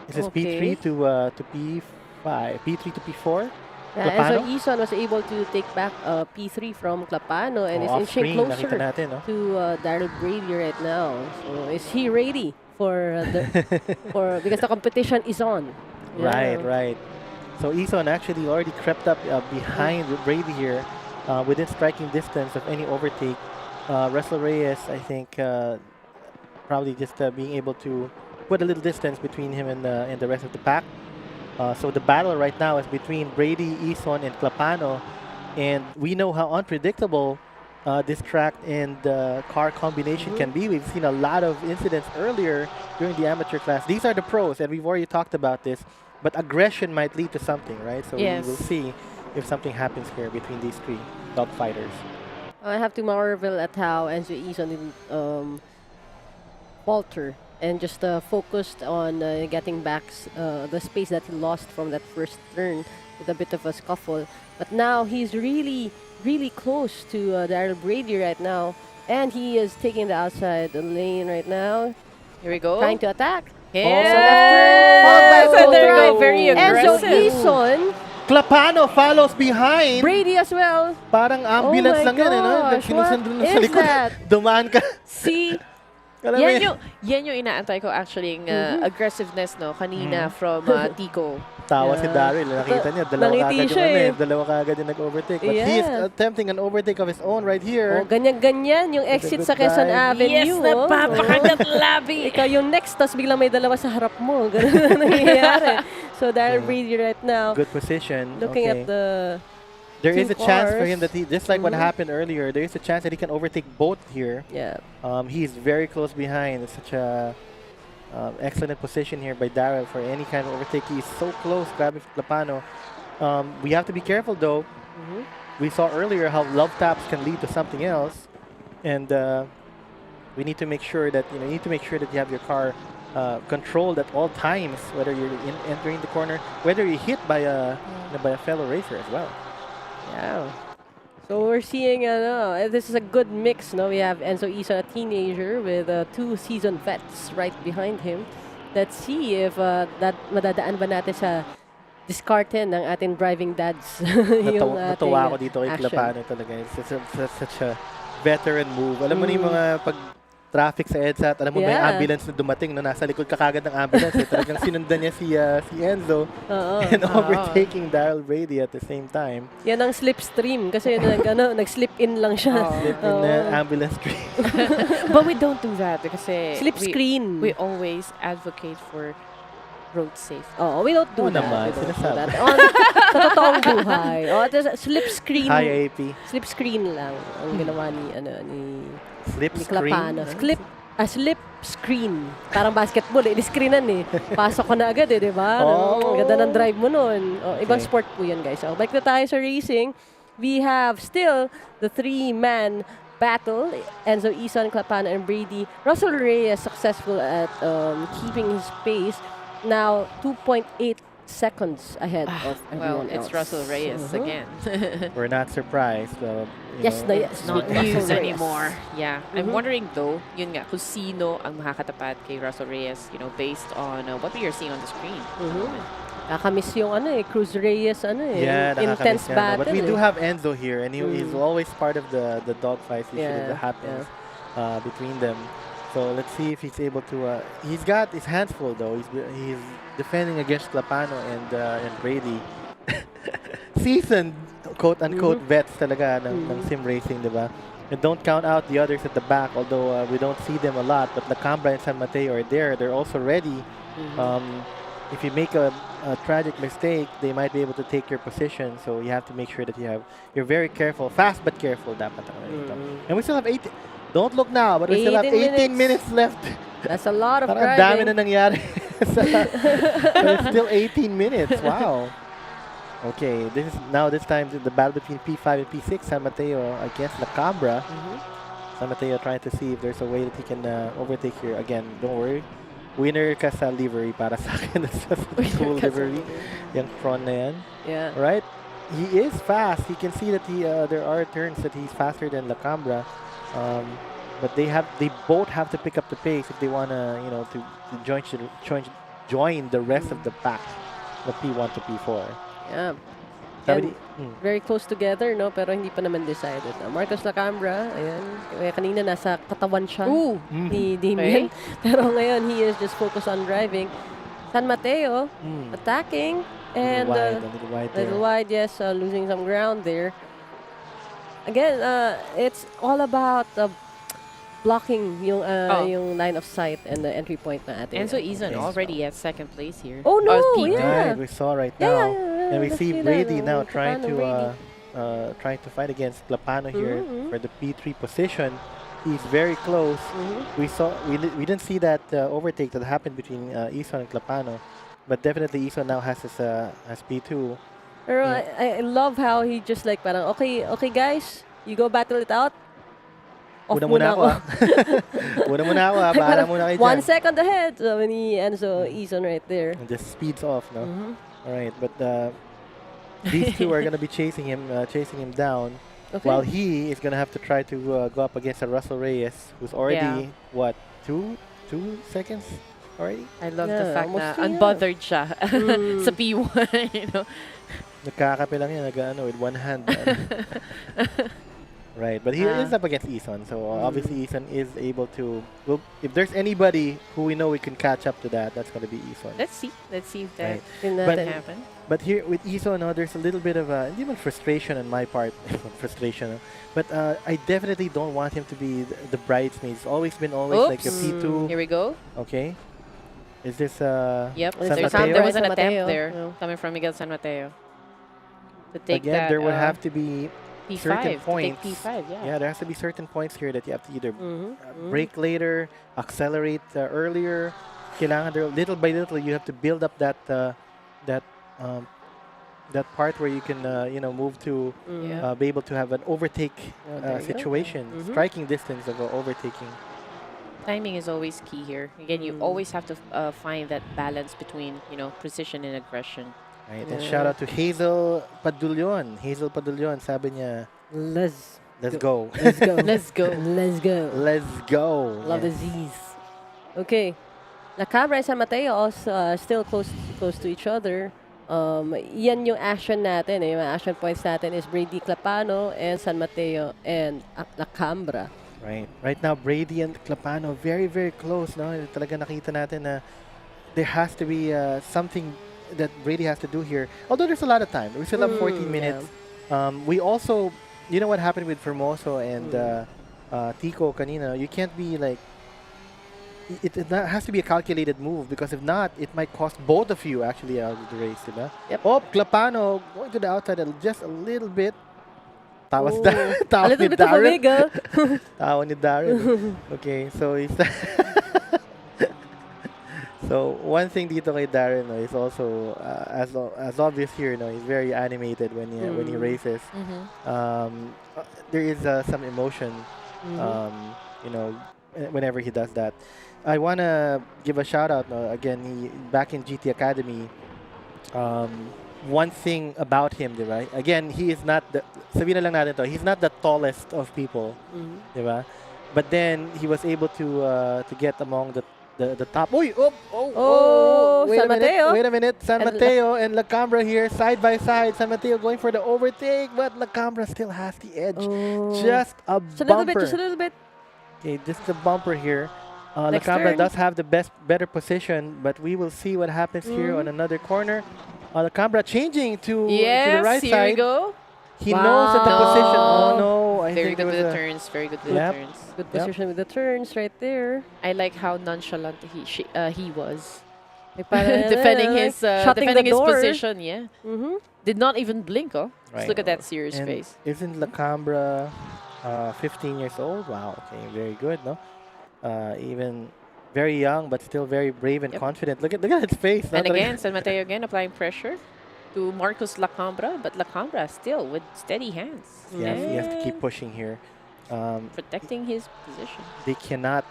This is Okay. P3 to P5. P3 to P4. Yeah, and so Clapano? Eason was able to take back P3 from Clapano and is Off inching screen, nakita closer natin, no? to Daryl Brady right now. So is he ready for because the competition is on? Right, Yeah. right. So Eason actually already crept up behind Brady here, within striking distance of any overtake. Russell Reyes, I think, probably just being able to put a little distance between him and the rest of the pack. So the battle right now is between Brady, Eason, and Clapano, and we know how unpredictable this track and car combination can be. We've seen a lot of incidents earlier during the amateur class. These are the pros, and we've already talked about this. But aggression might lead to something, right? So Yes. we will see if something happens here between these three dog fighters. I have to marvel at how Enzo Eason didn't falter and just focused on getting back the space that he lost from that first turn with a bit of a scuffle. But now he's really, really close to Daryl Brady right now. And he is taking the outside lane right now, Here we go. trying to attack. Yes. Also left turn, followed by So there you go. full Very drive. Enzo aggressive. Eason, Clapano follows behind. Brady as well. Parang ambulance Oh my lang yan, no? gosh, Sinusundan what sa is likod. that? Dumaan ka. See, Alam mo yan yung inaantay ko actually, yung aggressiveness, no, kanina from Tico. Tawa si Yeah. Daryl. Nakita niya, dalawa Nangiti kagad siya yung eh. dalawa kagad yung nag-overtake. But he's Yeah. attempting an overtake of his own right Oh, here. ganyan-ganyan yung exit good sa Quezon drive. Avenue. Yes, oh. napapakagat labi. Ikaw yung next, tapos biglang may dalawa sa harap mo. Ganun na nangyayari. So Daryl Yeah. Brady right now, Good position. looking Okay. at the... There two is a chance for cars. him that he, just like what happened earlier, there is a chance that he can overtake both here. Yeah. He is very close behind. It's such a excellent position here by Daryl for any kind of overtake. He is so close, grabbing Clapano. We have to be careful though. We saw earlier how love taps can lead to something else, and we need to make sure that you have your car controlled at all times, whether you're entering the corner, whether you're hit by a fellow racer as well. Yeah. So we're seeing, this is a good mix. No, we have Enzo Eason, a teenager, with two seasoned vets right behind him. Let's see if that madadaan ba natin sa discardin ng ating driving dads. yung Natawa ako dito kay action. Clapano talaga. It's such a veteran move. Alam mo na yung mga pag traffic sa EDSA at alam mo may Yeah. ambulance na dumating, no? Nasa likod ka kagad ng ambulance. Talagang sinundan niya si Enzo Oo. and overtaking Daryl Brady at the same time. Yan ang slipstream kasi nag-slip in lang siya. Slip in the ambulance tree. But we don't do that because Slip screen. we always advocate for road safety. Oh, we don't do Oo that. naman, We don't do sinasabi. that. Sa totoong buhay. Slip screen. Hi, AAP. Slip screen lang ang ginawa ni Slip ni screen. Clapano. Slip screen. Parang basketball, screenan eh. Pasok ko na agad di ba? Oh. Ganda ng drive mo nun. Ibang Okay. sport po yan, guys. So, balik na tayo sa racing. We have still the three-man battle. Enzo Eason, Clapano, and Brady. Russell Reyes successful at keeping his pace. Now, 2.8 seconds ahead of Well, everyone it's else. Russell Reyes again. We're not surprised. Yes, It's not Russell news Reyes. anymore. Yeah. I'm wondering though, yun nga, kung sino ang makakatapat kay Russell Reyes, based on what we are seeing on the screen. Nakamiss yung Cruz Reyes, Yeah, intense nakakamiss yan, no? battle. But we do have Enzo here, and he's always part of the dogfights usually Yeah, that happens between them. So let's see if he's able to. He's got his hands full though. He's defending against Clapano and Brady. Seasoned quote unquote vets talaga ng sim racing, diba? And don't count out the others at the back, although we don't see them a lot. But Lacambra and San Mateo are there. They're also ready. If you make a tragic mistake, they might be able to take your position. So you have to make sure that you're very careful. Fast but careful. Dapat ito. And we still have 18. Don't look now, but we still have 18 minutes left. That's a lot of Parang ang dami driving. na nangyari. But it's still 18 minutes. Wow. Okay, this time the battle between P5 and P6. San Mateo against Lacambra. San Mateo trying to see if there's a way that he can overtake here. Again, don't worry. Winner ka sa livery para sa akin. It's just a cool livery. Yung front na yan. Yeah. Right? He is fast. You can see that there are turns that he's faster than Lacambra. But they both have to pick up the pace if they wanna, to join the rest of the pack, the P1 to P4. Yeah. Sabi And very close together, no? Pero hindi pa naman decided. Marcos Lacambra, ayan. Kaya kanina nasa katawan siya ni Damien. Pero ngayon, he is just focused on driving. San Mateo, attacking. And a little wide there. yes, losing some ground there. Again, it's all about blocking yung line of sight and the entry point na atin. And so Izon already at second place here. Oh no, P2. yeah. Right, we saw right Yeah, now. yeah, And we let's see see Brady that, now Capano trying to fight against Clapano here for the P3 position. He's very close. We didn't see that overtake that happened between Ison and Clapano, but definitely Ison now has P2. Pero I love how he just like parang, okay guys, you go battle it out. Off Una ako. Una muna ako. Bahala muna kayo 1 dyan. second ahead. So when he ends Ison right there. And just speeds off, no? All right, but these two are going to be chasing him down, while he is going to have to try to go up against a Russell Reyes, who's already what 2 seconds already. I love the fact almost na 3 unbothered siya sa P1, Nagkakape lang yan, with one hand. Right, but he is up against Ison, so obviously Ison is able to. Well, if there's anybody who we know we can catch up to that's going to be Ison. Let's see if that But can happen. But here with Ison, there's a little bit of even frustration on my part. Frustration, but I definitely don't want him to be the bridesmaid. It's always been like a P2. Here we go. Okay, is this Yep, San there Mateo? was an San attempt Mateo. there Yeah. coming from Miguel San Mateo to take Again, that. there would have to be P5 certain to points. take P5, yeah. Yeah, there has to be certain points here that you have to either brake later, accelerate earlier. Kailangan there, little by little, you have to build up that part where you can move to be able to have an overtake there you go. situation, striking distance of overtaking. Timing is always key here. Again, you always have to find that balance between precision and aggression. Right, and shout out to Hazel Padulyon. Hazel Padulyon, sabi niya, Let's go. Let's go. Let's go. Let's go. Let's go. Love the Z's. Okay. Lacambra and San Mateo also still close to each other. Yan yung action natin. Yung action points natin is Brady Clapano and San Mateo and Lacambra. Right. Right now, Brady and Clapano very, very close. No, talaga nakita natin na there has to be something that Brady has to do here. Although there's a lot of time, we still have 14 minutes. We also, you know what happened with Formoso and Tico kanina. You can't be like. It has to be a calculated move, because if not, it might cost both of you actually out of the race, diba? Yep. Oh, Clapano going to the outside just a little bit. Tawas A little bit of a wiggle. Tawa ni Darren. Okay, so he's so one thing dito kay Darren is also as obvious here. He's very animated when he races. There is some emotion. Whenever he does that. I want to give a shout out again, back in GT Academy. One thing about him, diba? Again, he is not sabihin na lang natin to, he's not the tallest of people, diba? But then he was able to get among the top. Wait San Mateo. Wait a minute. San Mateo and Lacambra here side by side. San Mateo going for the overtake, but Lacambra still has the edge. Just a bumper. Just a little bit. Okay, just a bumper here. Next Lacambra turn. does have the better position, but we will see what happens here on another corner. Lacambra changing to the right here side. we go. He knows that the position. Oh no! I There think Very good there with was the a- turns. Very good with Yep. the turns. Good Yep. position with the turns right there. I like how nonchalant he was. Like, parang, defending his shutting defending the his door. position, yeah. Mm-hmm. Did not even blink, oh. Just Right. look at that serious And face. Isn't Lacambra 15 years old? Wow, okay, very good, no? Even very young, but still very brave and Yep. confident. Look at his face. And no? again, San Mateo again applying pressure to Marcos Lacambra, but Lacambra still with steady hands. Yes, he has to keep And pushing here. protecting his position. They cannot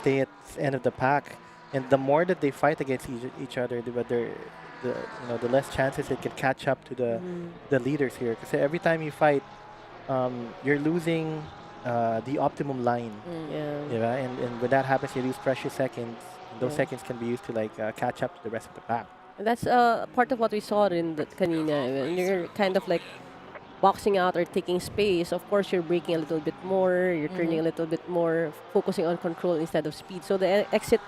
stay at the end of the pack, and the more that they fight against each other, the less chances it can catch up to the leaders here. Because every time you fight, you're losing the optimum line. Yeah. Yeah, and when that happens, you lose precious seconds. And those Yeah. seconds can be used to like catch up to the rest of the pack. And that's part of what we saw in the kanina. When you're kind of like boxing out or taking space, of course you're braking a little bit more, you're turning a little bit more, focusing on control instead of speed. So the exit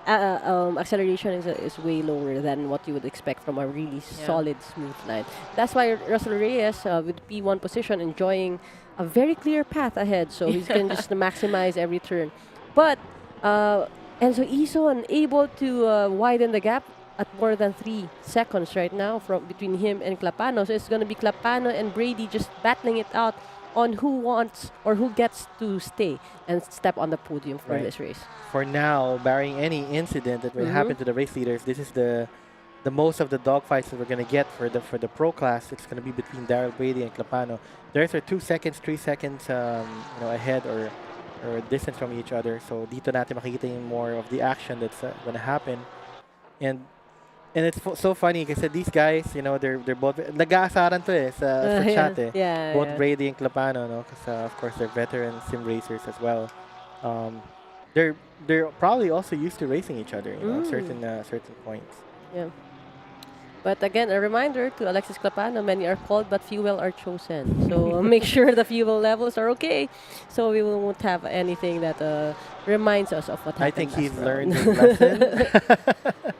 acceleration is way lower than what you would expect from a really solid, smooth line. That's why Russell Reyes with P1 position enjoying a very clear path ahead, so he can just maximize every turn. But Enzo Ison able to widen the gap at more than 3 seconds right now from between him and Clapano. So it's going to be Clapano and Brady just battling it out on who wants or who gets to stay and step on the podium for Right. this race. For now, barring any incident that will happen to the race leaders, this is the most of the dogfights that we're gonna get for the pro class. It's gonna be between Daryl Brady and Clapano. Theirs are 2 seconds, 3 seconds, ahead or distance from each other. So dito natin makikita yung more of the action that's gonna happen. And it's so funny kasi these guys, they're both nag-aasaran to sa chat eh. Yeah, Both yeah. Brady and Clapano, no? Because of course they're veteran sim racers as well. They're probably also used to racing each other, at certain points. Yeah. But again, a reminder to Alexis Clapano, many are called but fuel are chosen. So make sure the fuel levels are okay so we won't have anything that reminds us of what happened I think he's last learned round. his lesson.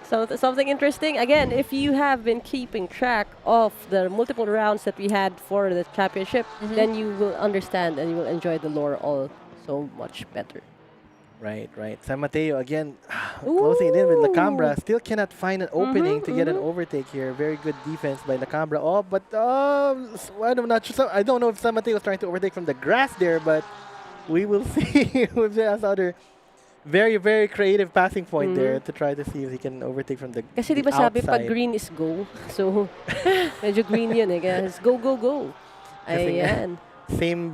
So something interesting. Again, if you have been keeping track of the multiple rounds that we had for the championship, then you will understand and you will enjoy the lore all so much better. Right. San Mateo again closing it in with Lacambra. Ooh. Still cannot find an opening to get an overtake here. Very good defense by Lacambra. I'm not sure. I don't know if San Mateo is trying to overtake from the grass there, but we will see. That's other very, very creative passing point there to try to see if he can overtake from the Kasi di the ba sabi pag outside. green is go. So medyo green yun eh. Kaya it's go, go, go. Kasi nga, Ayan. Same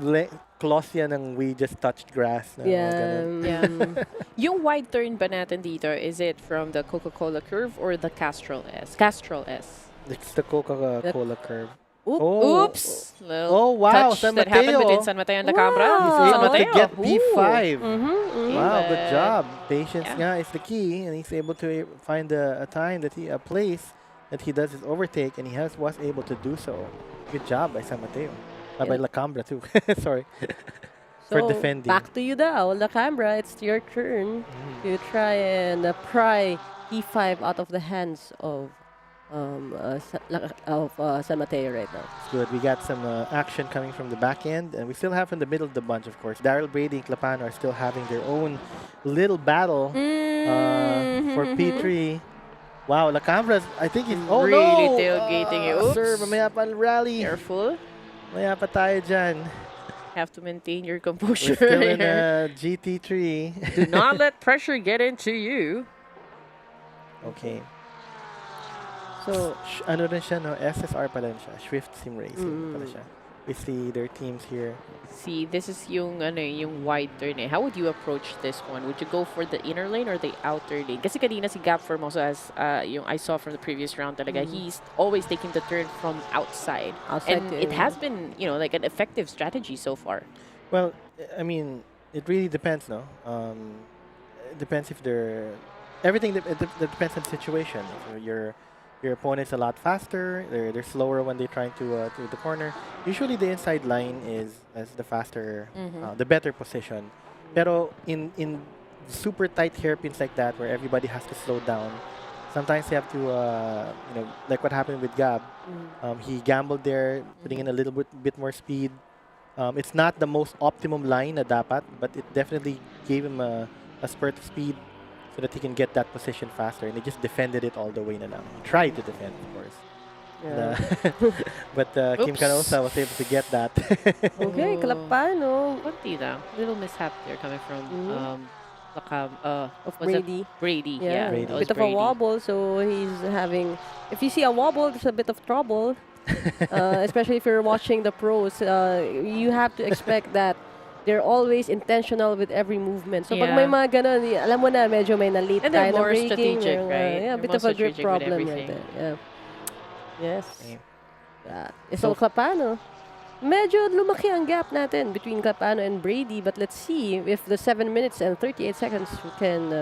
clause yan ng we just touched grass. No? Yeah. Ganun. Yeah. Yung wide turn ba natin dito, is it from the Coca-Cola curve or the Castrol S? Castrol S. It's the Coca-Cola curve. Oop. Oh. Oops. Little Oh, wow. touch San that happened Mateo. between San Mateo and Lacambra. Wow. He's San able to Mateo. get P5. Mm-hmm. Wow, good But- job. Patience yeah. nga is the key, and he's able to find a time a place that he does his overtake, and he was able to do so. Good job by San Mateo. By Yeah. Lacambra too. Sorry. For So, defending. back to you now, Lacambra. It's your turn to try and pry E5 out of the hands of San Mateo right now. It's good. We got some action coming from the back end, and we still have in the middle of the bunch, of course. Daryl Brady and Clapano are still having their own little battle for P3. Wow, Lacambra's, I think he's, oh Really no! tailgating you. Oops. Sir, mamaya pa rally. Careful. Mamaya pa tayo dyan. Have to maintain your We're composure still in here. GT3. Do not let pressure get into you. Okay. So, Ano rin siya, no? SSR pa rin siya. Swift Sim Racing pala siya. We see their teams here. See, this is yung wide turn eh. How would you approach this one? Would you go for the inner lane or the outer lane? Kasi kanina si Gap Formosa, as yung I saw from the previous round talaga, he's always taking the turn from outside. outside And to- it has been, like an effective strategy so far. Well, I mean, it really depends, no? It depends if they're... Everything it depends on the situation. If your opponent's a lot faster, they're slower when they're trying to the corner. Usually the inside line is the faster, the better position. Pero in super tight hairpins like that, where everybody has to slow down, sometimes you have to, like what happened with Gab. He gambled there, putting in a little bit more speed. It's not the most optimum line na dapat, but it definitely gave him a spurt of speed so that he can get that position faster. And he just defended it all the way na lang. He tried to defend, of course. Yeah. But Kim Oops. Canosa was able to get that. Okay, Oh. Kalapano Konti lang. Little mishap there coming from of was it Brady. Brady. Yeah, Yeah, Brady. that a was bit of a Brady. wobble, so he's having. If you see a wobble, there's a bit of trouble. Especially if you're watching the pros, you have to expect that they're always intentional with every movement. So pag may Yeah. mga ganun, alam mo na medyo may na-late And they're tayo na more braking. strategic, merong, right? Yeah, a They're bit more of a grip strategic with problem right everything. there. Yeah. Yes. Okay. So, Clapano. Medyo lumaki ang gap natin between Clapano and Brady, but let's see if the 7 minutes and 38 seconds can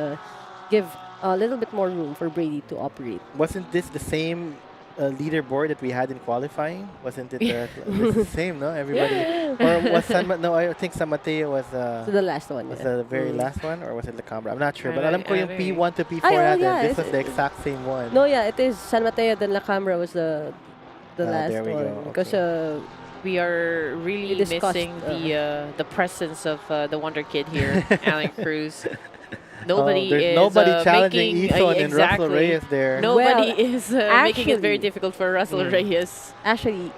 give a little bit more room for Brady to operate. Wasn't this the same leaderboard that we had in qualifying? Wasn't it this is the same, no? Everybody. Or was no, I think San Mateo was So the last one, was yeah. the very last one, or was it Lacambra? I'm not sure, but I- alam ko I yung think- P1 to P4 Ay, oh, natin. yeah, This it's- was the exact same one. No, yeah, it is San Mateo, then La Cambra was the last there we one. go, Because We are really We discussed, missing the presence of the Wonder Kid here, Alan Cruz. Nobody there's is nobody challenging making Ison and Russell exactly. Reyes there. Nobody Well, is making it very actually- difficult for Russell Reyes. actually,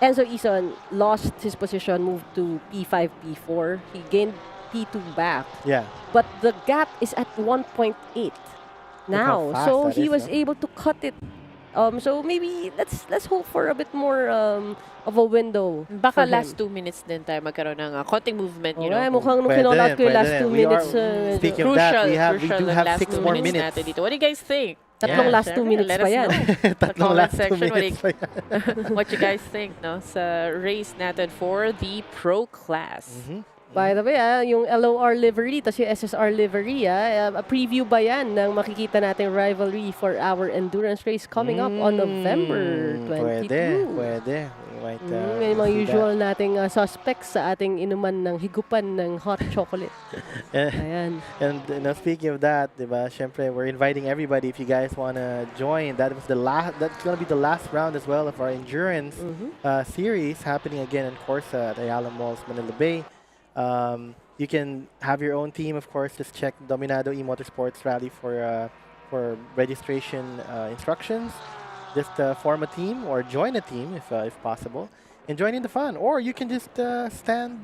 Enzo Ison lost his position, moved to P5, P4. He gained P2 back. Yeah. But the gap is at 1.8 now. fast So that he is, was no? able to cut it. So maybe let's hope for a bit more of a window. Baka for him. last 2 minutes din tayo magkaroon ng konting movement, you Okay, know. mukhang nung Pwede kinolat rin, ko yung pwede last rin. 2 We minutes. are- Speaking of that, we crucial do ang have last 6 2 more minutes minutes. natin dito. What do you guys think? Tatlong last 2 minutes Let pa us yan. know. Tatlong comment last 2 section, what do minutes pa yan. What you guys think, no? Sa race natin for the pro class. By the way, yung LOR livery, tas yung SSR livery, a preview ba yan ng makikita nating rivalry for our endurance race coming up on November 22? Pwede. We might, Yung mga see usual nating suspects sa ating inuman ng higupan ng hot chocolate. that. Ayan. And speaking of that, diba, syempre, we're inviting everybody if you guys want to join. That was the last. That's going to be the last round as well of our endurance series happening again in KORSA at Ayala Malls, Manila Bay. You can have your own team, of course. Just check Dominado E-Motorsports Rally for registration instructions. Just form a team or join a team if possible, and join in the fun. Or you can just stand,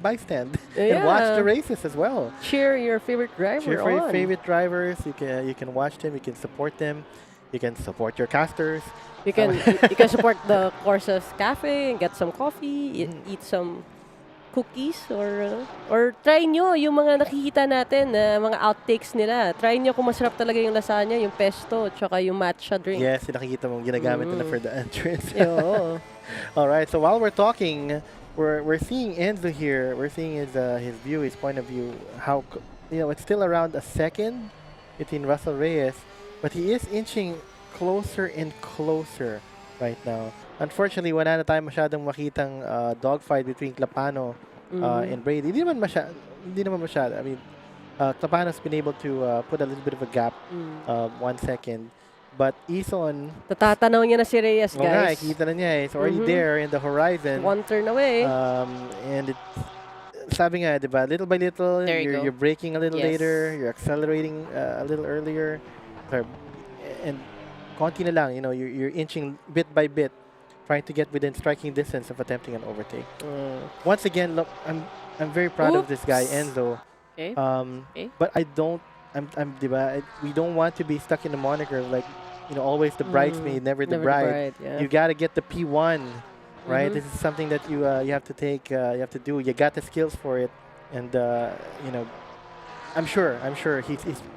bystand, and watch Yeah. the races as well. Cheer your favorite driver Cheer for your on. favorite drivers. You can watch them. You can support them. You can support your casters. You can you can support the Corsa's Cafe and get some coffee, eat some cookies or try nyo yung mga nakikita natin na mga outtakes nila. Try nyo kung masarap talaga yung lasagna, yung pesto, tsaka yung matcha drink. Yes, yung nakikita mong ginagamit nila for the entrance. Yo. All right. So while we're talking, we're seeing Enzo here. We're seeing his view, his point of view. How it's still around a second between Russell Reyes, but he is inching closer and closer right now. Unfortunately, wala na tayo masyadong makitang dogfight between Clapano and Brady. Hindi naman masyado. I mean, Clapano's been able to put a little bit of a gap, 1 second. But Ison, Tatatanaw niya na si Reyes, oo nga, guys. kita na niya. It's already there in the horizon. One turn away. And sabi nga, diba, little by little, There you go. you're braking a little Yes. later, you're accelerating a little earlier, and konti na lang, you're inching bit by bit, trying to get within striking distance of attempting an overtake. Once again, look, I'm very proud of this guy, Oops. Enzo. Okay. Eh? But diba, we don't want to be stuck in the moniker of like, always the bridesmaid, never the bride. Yeah. You gotta get the P1, right? Mhm. This is something that you have to take, you have to do. You got the skills for it, and I'm sure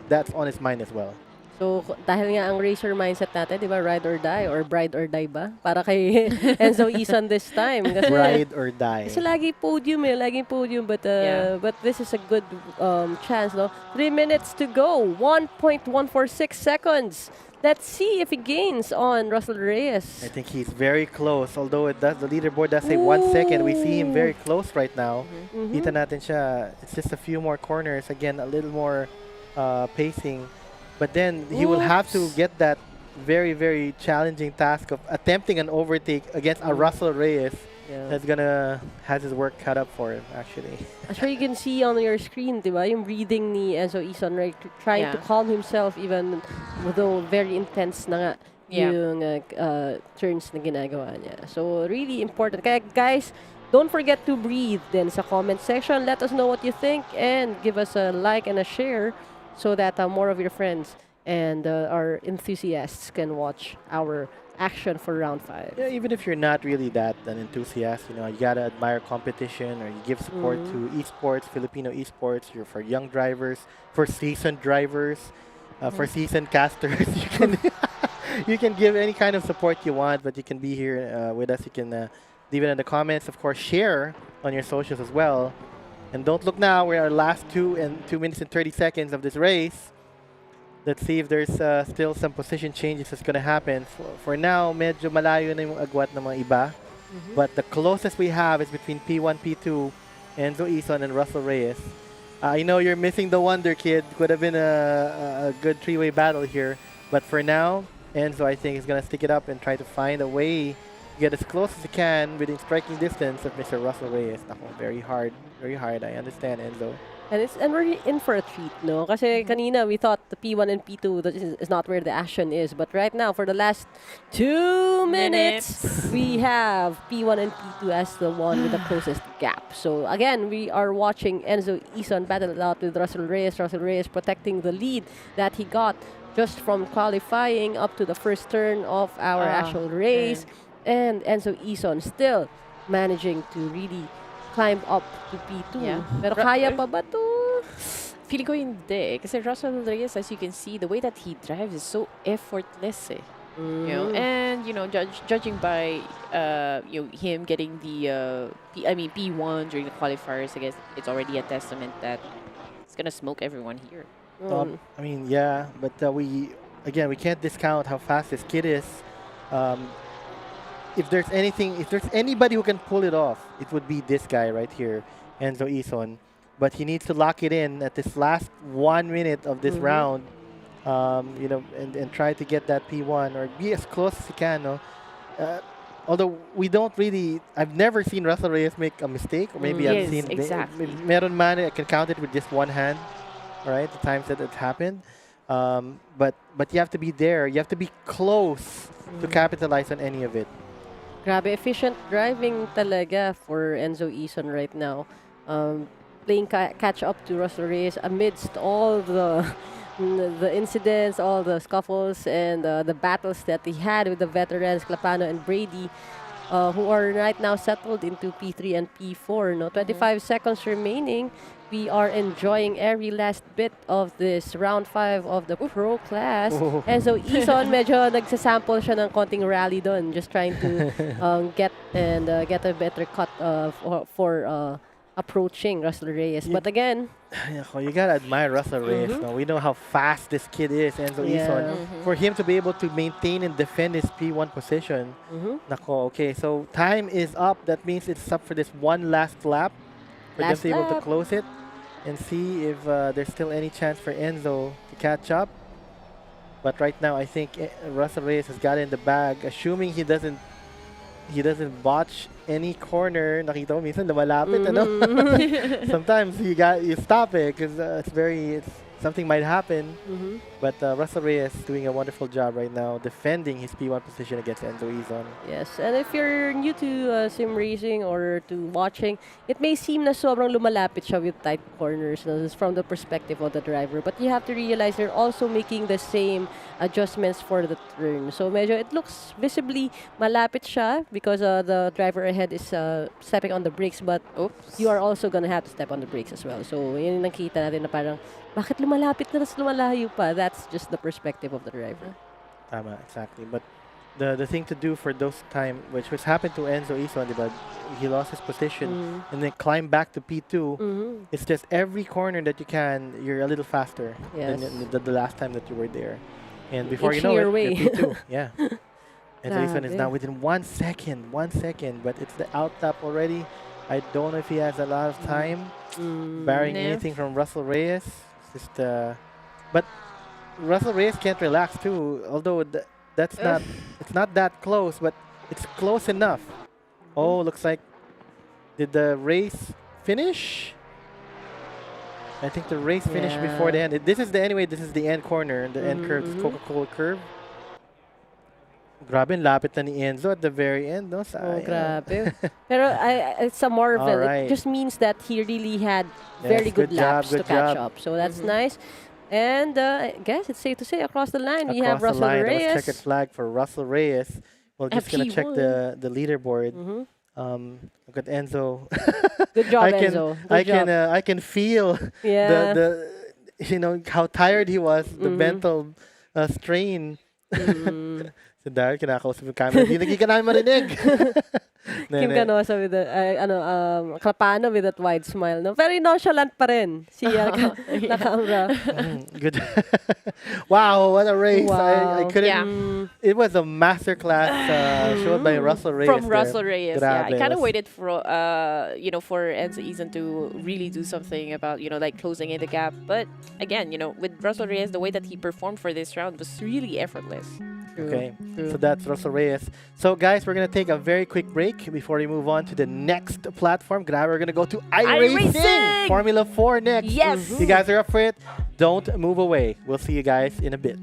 that's on his mind as well. So, dahil nga ang racer mindset natin, di ba, ride or die or bride or die ba? Para kay Enzo Ison this time. Kasi, Ride or die. kasi laging podium, but Yeah. but this is a good chance, no? 3 minutes to go, 1.146 seconds. Let's see if he gains on Russell Reyes. I think he's very close. Although the leaderboard does say 1 second, we see him very close right now. Kita natin siya. It's just a few more corners. Again, a little more pacing. But then he will have to get that very, very challenging task of attempting an overtake against a Russell Reyes Yeah. that's gonna has his work cut up for him actually. As sure you can see on your screen, di ba? Yung breathing ni Enzo Ison, right? Trying to Yeah. calm himself even though very intense na nga Yeah. yung turns na ginagawa niya. So, really important. Kaya guys, don't forget to breathe then sa comment section. Let us know what you think and give us a like and a share so that more of your friends and our enthusiasts can watch our action for round 5. Yeah, even if you're not really that an enthusiast, you know, you gotta admire competition or you give support to esports, Filipino esports. You're for young drivers, for seasoned drivers, for seasoned casters. You can you can give any kind of support you want, but you can be here with us. You can leave it in the comments. Of course, share on your socials as well. And don't look now. We're our last 2 minutes and 30 seconds of this race. Let's see if there's still some position changes that's going to happen. For now, medyo malayo na yung agwat ng mga iba. But the closest we have is between P1, P2, Enzo Ison and Russell Reyes. I know you're missing the Wonder Kid. Could have been a good three-way battle here. But for now, Enzo, I think, is going to stick it up and try to find a way to get as close as he can within striking distance of Mr. Russell Reyes. Ako, very hard. Very hard. I understand, Enzo. And we're in for a treat, no? Kasi kanina we thought the P1 and P2 that is not where the action is. But right now, for the last 2 minutes, we have P1 and P2 as the one with the closest gap. So again, we are watching Enzo Ison battle it out with Russell Reyes. Russell Reyes protecting the lead that he got just from qualifying up to the first turn of our actual race. And Enzo Ison still managing to really climb up to P2. Yeah. Pero kaya pa ba to? Feeling ko hindi. Kasi Russell Reyes, as you can see, the way that he drives is so effortless. You know, and you know, judging by him getting the P1 during the qualifiers, I guess it's already a testament that it's gonna smoke everyone here. I mean, yeah, but we can't discount how fast this kid is. If there's anybody who can pull it off, it would be this guy right here, Enzo Ison. But he needs to lock it in at this last 1 minute of this round, you know, and try to get that P1 or be as close as he can. No? Although we don't really, I've never seen Russell Reyes make a mistake, or maybe I've Yes, seen exactly. meron man, I can count it with just one hand, right? The times that it's happened. But you have to be there. You have to be close to capitalize on any of it. Grabe, efficient driving talaga for Enzo Ison right now. Playing catch up to Russell Reyes amidst all the incidents, all the scuffles, and the battles that he had with the veterans, Clapano and Brady, who are right now settled into P3 and P4. No, 25 seconds remaining. We are enjoying every last bit of this round 5 of the pro class. And so Ison medyo nagsasample siya ng konting rally doon, just trying to get a better cut for approaching Russell Reyes. But again, you gotta admire Russell Reyes. No? We know how fast this kid is, Enzo Ison. For him to be able to maintain and defend his P1 position. Nako, okay, so time is up. That means it's up for this one last lap for them to be able to close it and see if there's still any chance for Enzo to catch up. But right now, I think Russell Reyes has got it in the bag, assuming he doesn't botch any corner. Nakita mo minsan lumalapit, ano? Sometimes you stop it because something might happen. But Russell Reyes doing a wonderful job right now defending his P1 position against Enzo Ison. yes, and if you're new to sim racing or to watching, it may seem na sobrang lumalapit siya with tight corners, no? This is from the perspective of the driver. But you have to realize they're also making the same adjustments for the turn. So medyo it looks visibly malapit siya because the driver ahead is stepping on the brakes, but you are also gonna have to step on the brakes as well. So yun yung nakita natin na parang bakit lumalapit na tas lumalayo pa? That's just the perspective of the driver. Tama, exactly. But the thing to do for those time, which was happened to Enzo Ison, diba? He lost his position and then climbed back to P2. It's just every corner that you can, you're a little faster than the last time that you were there. And before you know it, you're P2. Yeah. Enzo Ison is now within 1 second, but it's the out tap already. I don't know if he has a lot of time, barring anything from Russell Reyes. Just, but Russell Reyes can't relax too, although that's not, it's not that close, but it's close enough Oh, looks like did the race finish? I think the race finished before the Yeah. end. This is the end corner, the end curve, this Coca-Cola curve. Grabe, lapit na ni Enzo at the very end, no? Oh, Sayang. grabe. Pero it's a more of a, Alright. it just means that he really had Yes, very good, good job, laps to good catch job. up. So that's nice. And I guess it's safe to say across the line we have Across the Russell line, that was checkered Reyes. flag for Russell Reyes. We're just gonna check FP1. the leaderboard. Look at Enzo. Good job, I can Enzo. Good job. I can feel Yeah. the how tired he was, the mental strain. Si Daryl, kinakausap yung camera. Hindi ka namin marinig. Kim Canosa with the, Clapano with that wide smile. No? Very nonchalant pa rin. Si Nakamura. Good. Wow, what a race. I Wow. couldn't. Yeah. It was a masterclass showed by Russell Reyes. From there. Russell Reyes. Yeah, I Grabe, kind of was- waited for for Enzo Izan to really do something about like closing in the gap. But again, with Russell Reyes, the way that he performed for this round was really effortless. Okay, so that's Russell Reyes. So guys, we're gonna take a very quick break before we move on to the next platform. Grab, we're gonna go to iRacing, iRacing! Formula 4 next. Yes! You guys are up for it? Don't move away. We'll see you guys in a bit.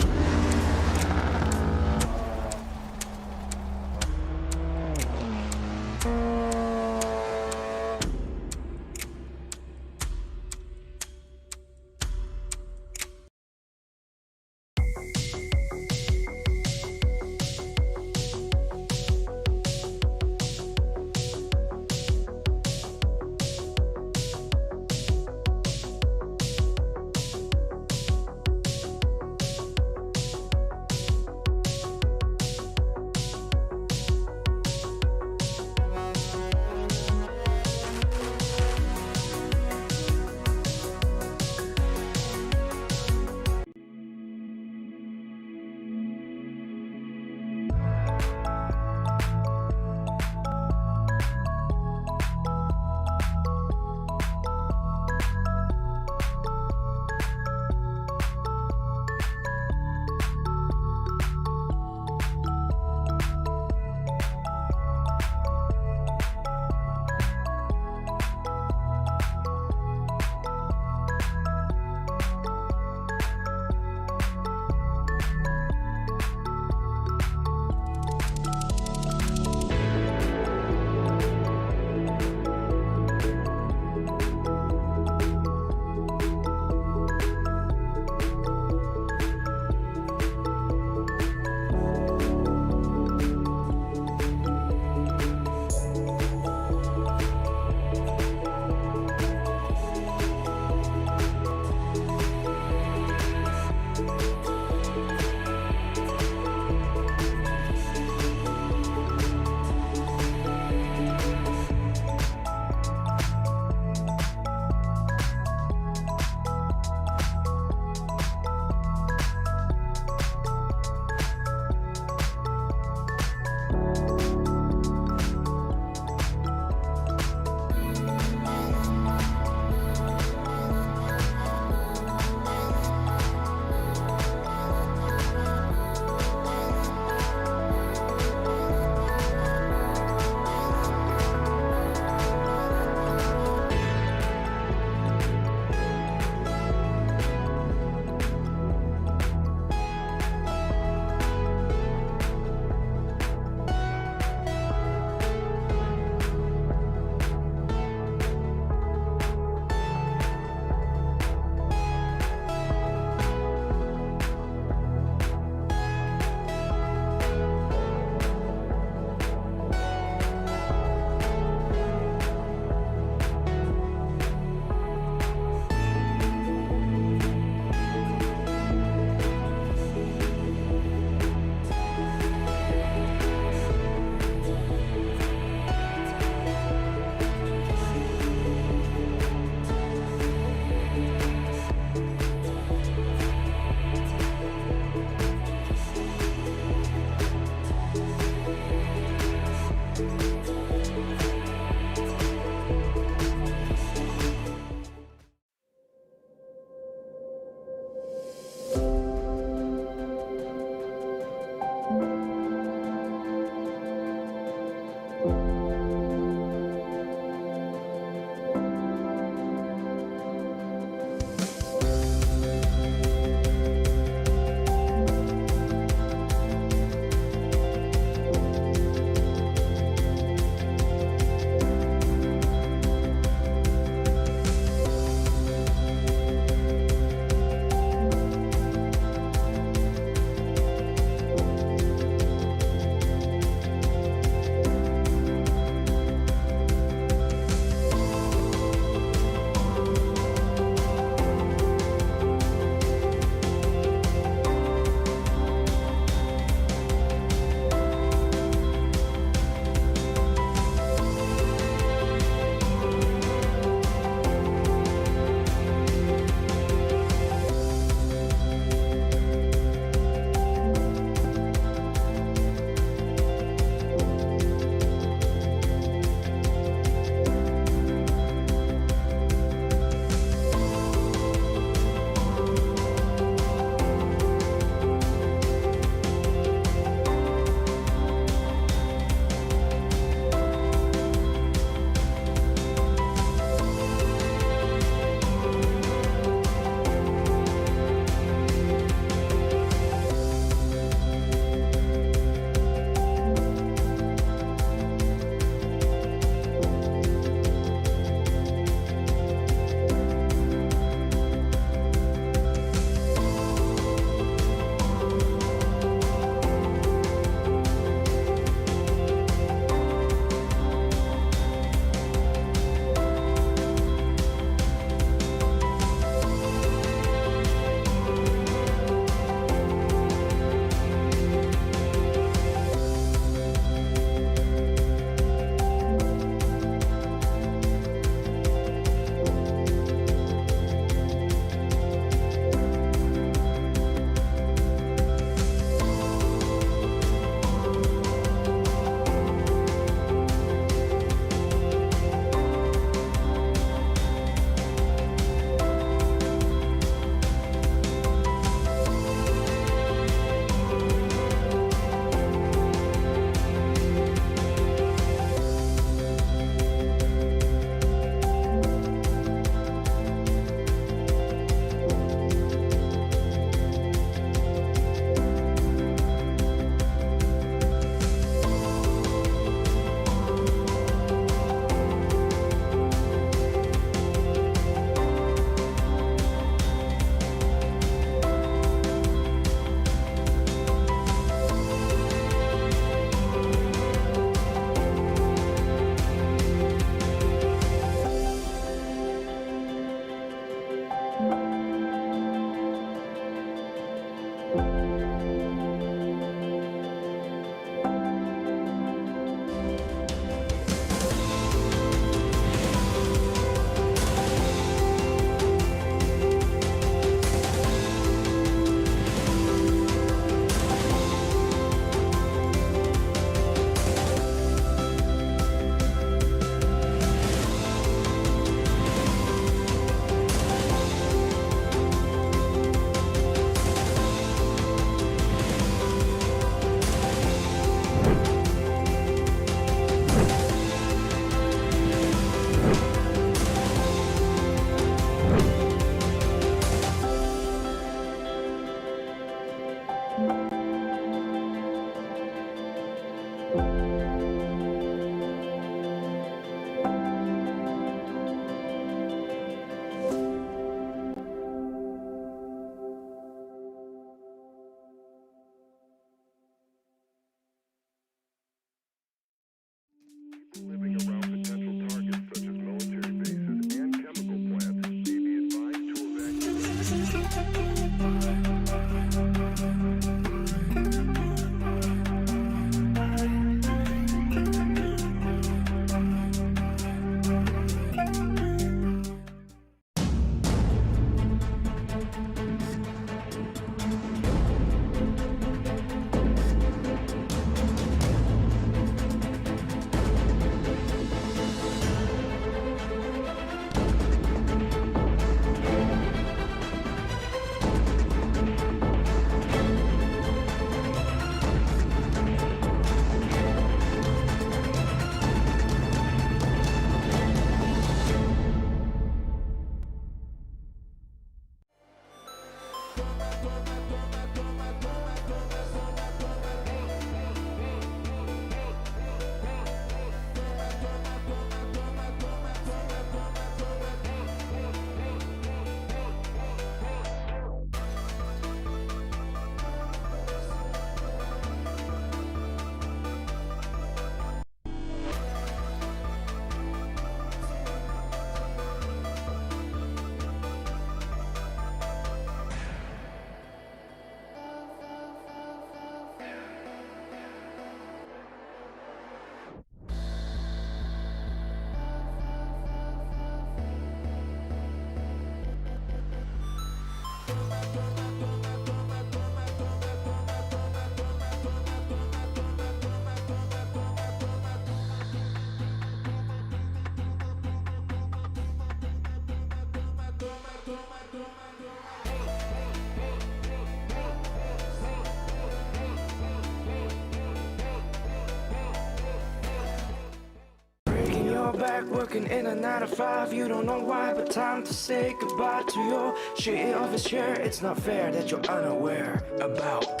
back working in a 9 to 5. You don't know why, but time to say goodbye to your shitty office chair. It's not fair that you're unaware about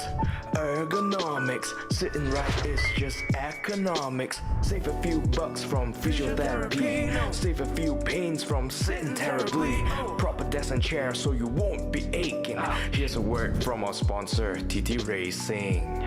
ergonomics. Sitting right is just economics. Save a few bucks from physiotherapy. Save a few pains from sitting terribly. Proper desk and chair so you won't be aching. Here's a word from our sponsor, TTRacing.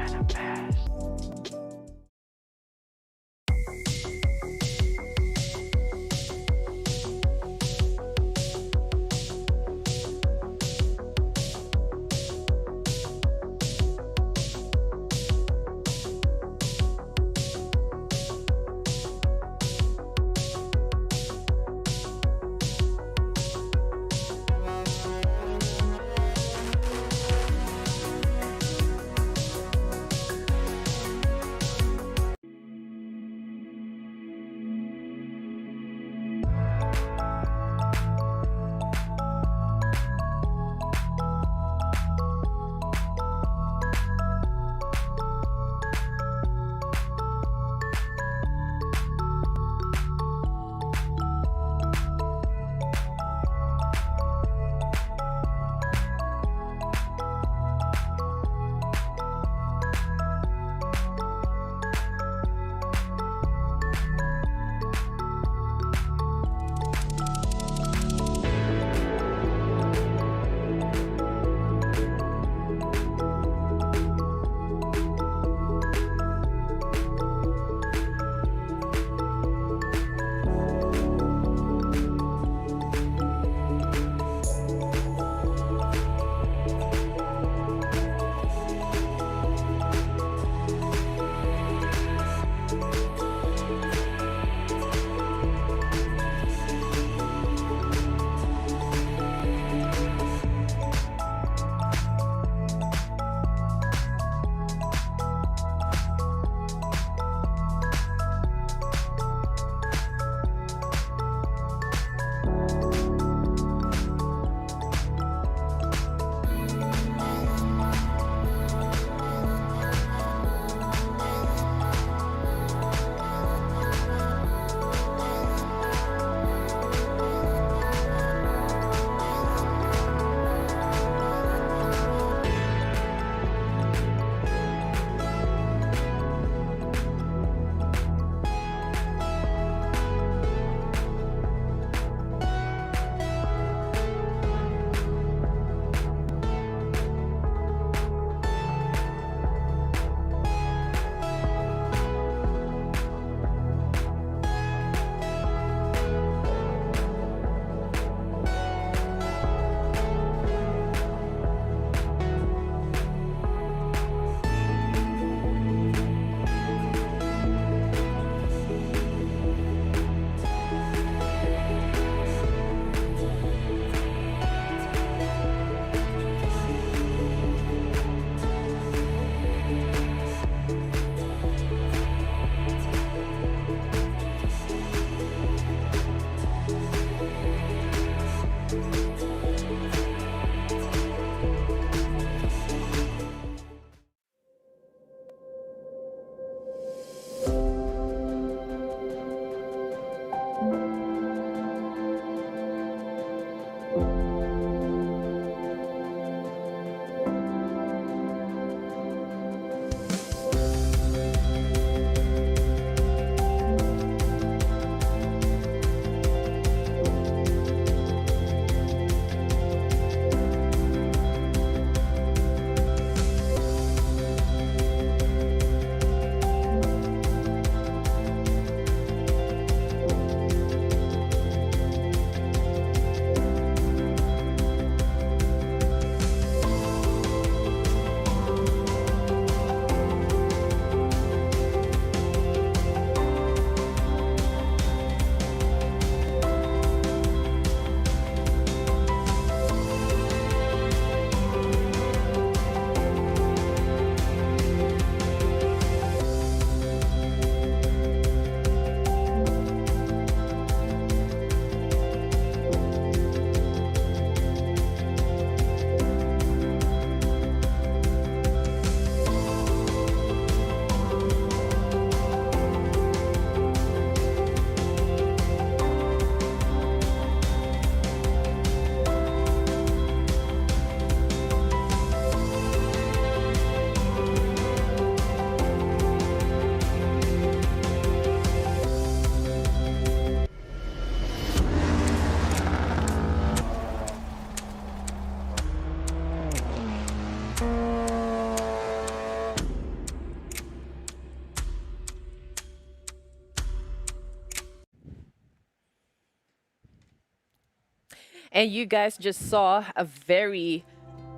And you guys just saw a very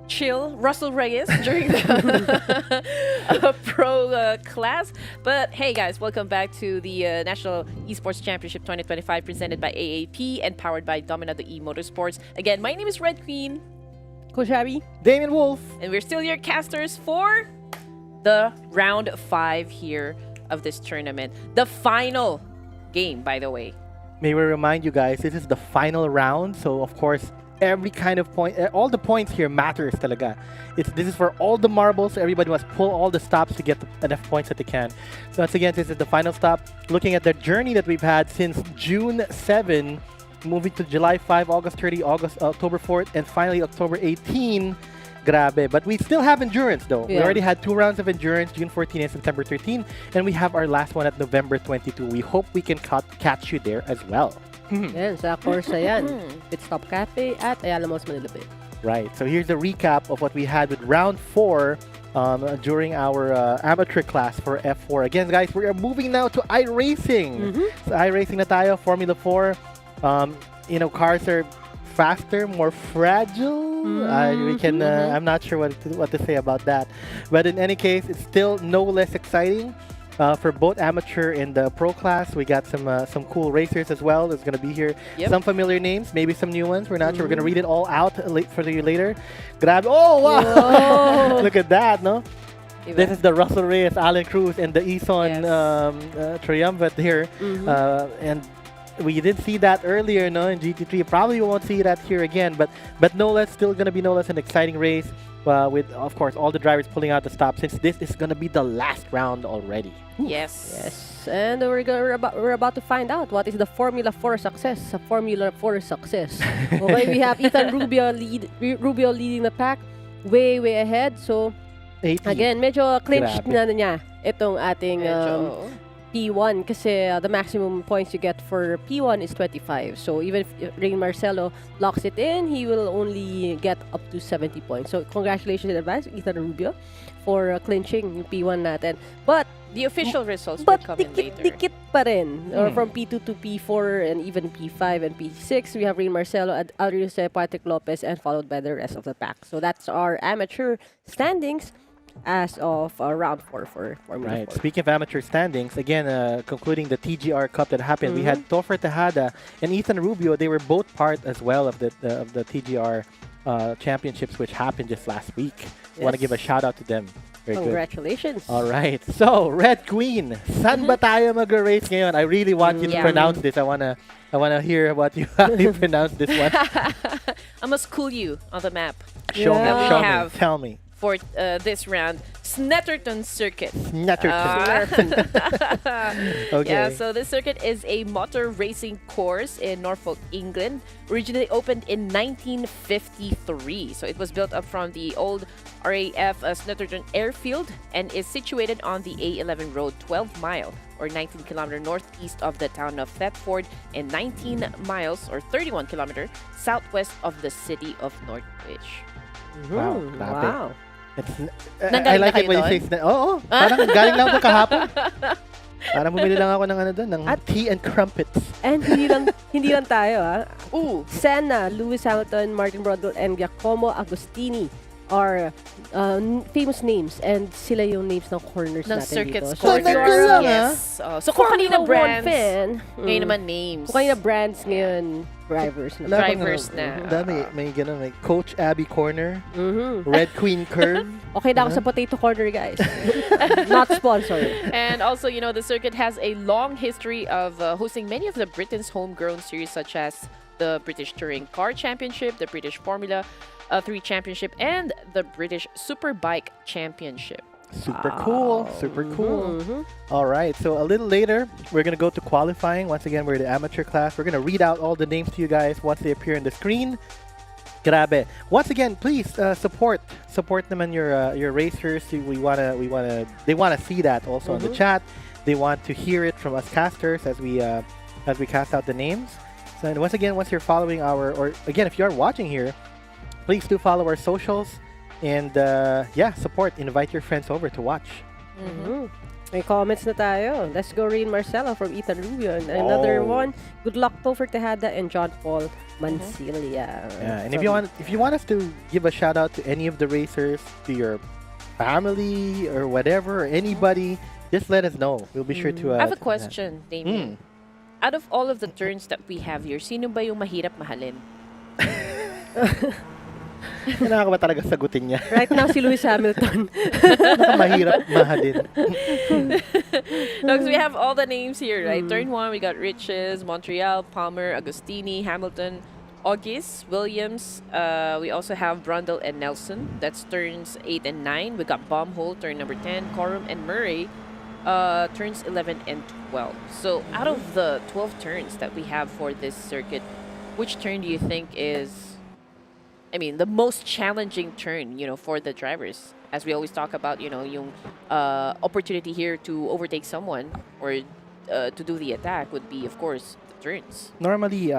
chill Russell Reyes during the pro class. But hey guys, welcome back to the National Esports Championship 2025 presented by AAP and powered by Dominado E-Motorsports. Again, my name is Red Queen. Kushabi. Damien Wolf. And we're still your casters for the round 5 here of this tournament. The final game, by the way. May we remind you guys, this is the final round. So, of course, every kind of point, all the points here matters talaga. This is for all the marbles. Everybody must pull all the stops to get enough points that they can. So once again, this is the final stop. Looking at the journey that we've had since June 7, moving to July 5, August 30, October 4th, and finally October 18. Grabe. But we still have endurance though. Yeah. We already had 2 rounds of endurance, June 14 and September 13. And we have our last one at November 22. We hope we can catch you there as well. Yan, sa Corsa yan. Pitstop Cafe at Ayala Malls Manila Bay. Right. So here's the recap of what we had with round 4 during our amateur class for F4. Again, guys, we are moving now to iRacing. So iRacing na tayo, Formula 4. Cars are faster, more fragile. We can. I'm not sure what to say about that. But in any case, it's still no less exciting. For both amateur and the pro class, we got some cool racers as well that's going to be here. Yep. Some familiar names, maybe some new ones. We're not sure. We're going to read it all out for you later. Oh, wow! Whoa. Look at that, no? Diba? This is the Russell Reyes, Alan Cruz, and the Eson Yes. Triumvirate here. And we did see that earlier, no, in GT3. Probably won't see that here again, but no less, still going to be no less an exciting race. With, of course, all the drivers pulling out the stop, since this is going to be the last round already. Yes. Yes, and we're about to find out what is the formula for success. A formula for success. Okay, we have Ethan Rubio leading the pack, way ahead. So 80. again, medyo clinched Grabe. na niya itong ating Medyo. P1 kasi the maximum points you get for P1 is 25. So even if Rain Marcelo locks it in, he will only get up to 70 points. So congratulations in advance, Ethan Rubio, for clinching yung P1 natin. But The official results will come in later. dikit pa rin. Or from P2 to P4 and even P5 and P6, we have Rain Marcelo, Adrian Patrick Lopez, and followed by the rest of the pack. So that's our amateur standings as of round 4 for Formula Right. 4. Speaking of amateur standings, again, concluding the TGR Cup that happened, we had Toffer Tejada and Ethan Rubio. They were both part as well of the TGR championships, which happened just last week. Want to Yes. give a shout out to them. Very good. Congratulations. All right. So, Red Queen, saan ba tayo mag-race ngayon? I really want you to Yeah. pronounce this. I wanna hear what you how you pronounce this one. I must school you on the map Show me. Yeah. Show We me. have- Tell me. for this round. Snetterton Circuit. Netterton. Okay. Yeah, so this circuit is a motor racing course in Norfolk, England. Originally opened in 1953. So it was built up from the old RAF Snetterton Airfield and is situated on the A11 road, 12 mile or 19 kilometer northeast of the town of Thetford and 19 miles or 31 kilometer southwest of the city of Norwich. Wow, Mhm. grabe. Wow. I like it when you say Oo, parang galing lang ako kahapon. Parang bumili lang ako ng ng tea and crumpets. And hindi lang tayo, Ooh, Senna, Lewis Hamilton, Martin Brundle, and Giacomo Agostini are famous names, and sila yung names ng corners ng natin circuits dito. So if corners. you're a Yes. So kung kanina Formula 1 brands, fan, ngayon naman names. kung kanina brands ngayon, drivers na. Wala bang, Drivers na. May ganun, may Coach Abby Corner, Mhm. Red Queen Curve. Okay na ako sa potato corner, guys. Not sponsored. And also, the circuit has a long history of hosting many of the Britain's homegrown series, such as the British Touring Car Championship, the British Formula 3 Championship, and the British Superbike Championship. Super cool. Super cool. Mhm. All right. So a little later, we're going to go to qualifying. Once again, we're the amateur class. We're going to read out all the names to you guys once they appear on the screen. Grabe. Once again, please support naman your racers. They wanna see that also in the chat. They want to hear it from us casters as we cast out the names. So and once again, once you're following or again, if you are watching here, please do follow our socials and support. Invite your friends over to watch. Mhm. May comments na tayo. Let's go Rain Marcelo from Ethan Rubio. And another one. Good luck po for Tejada and John Paul Mancilia. Yeah, and if you want us to give a shout out to any of the racers, to your family or whatever, or anybody, just let us know. We'll be sure to. I have a question, Damien. Out of all of the turns that we have here, sino ba yung mahirap mahalin? Kailangan ko ba talaga sagutin niya? Right now, si Lewis Hamilton. Mahirap mahalin. No, because we have all the names here, right? Turn 1, we got Riches, Montreal, Palmer, Agostini, Hamilton, August, Williams. We also have Brundle and Nelson. That's turns 8 and 9. We got Bombhole, turn number 10, Corum and Murray, turns 11 and 12. So out of the 12 turns that we have for this circuit, which turn do you think is, I mean, the most challenging turn, for the drivers? As we always talk about, yung opportunity here to overtake someone or to do the attack would be, of course, the turns. Normally,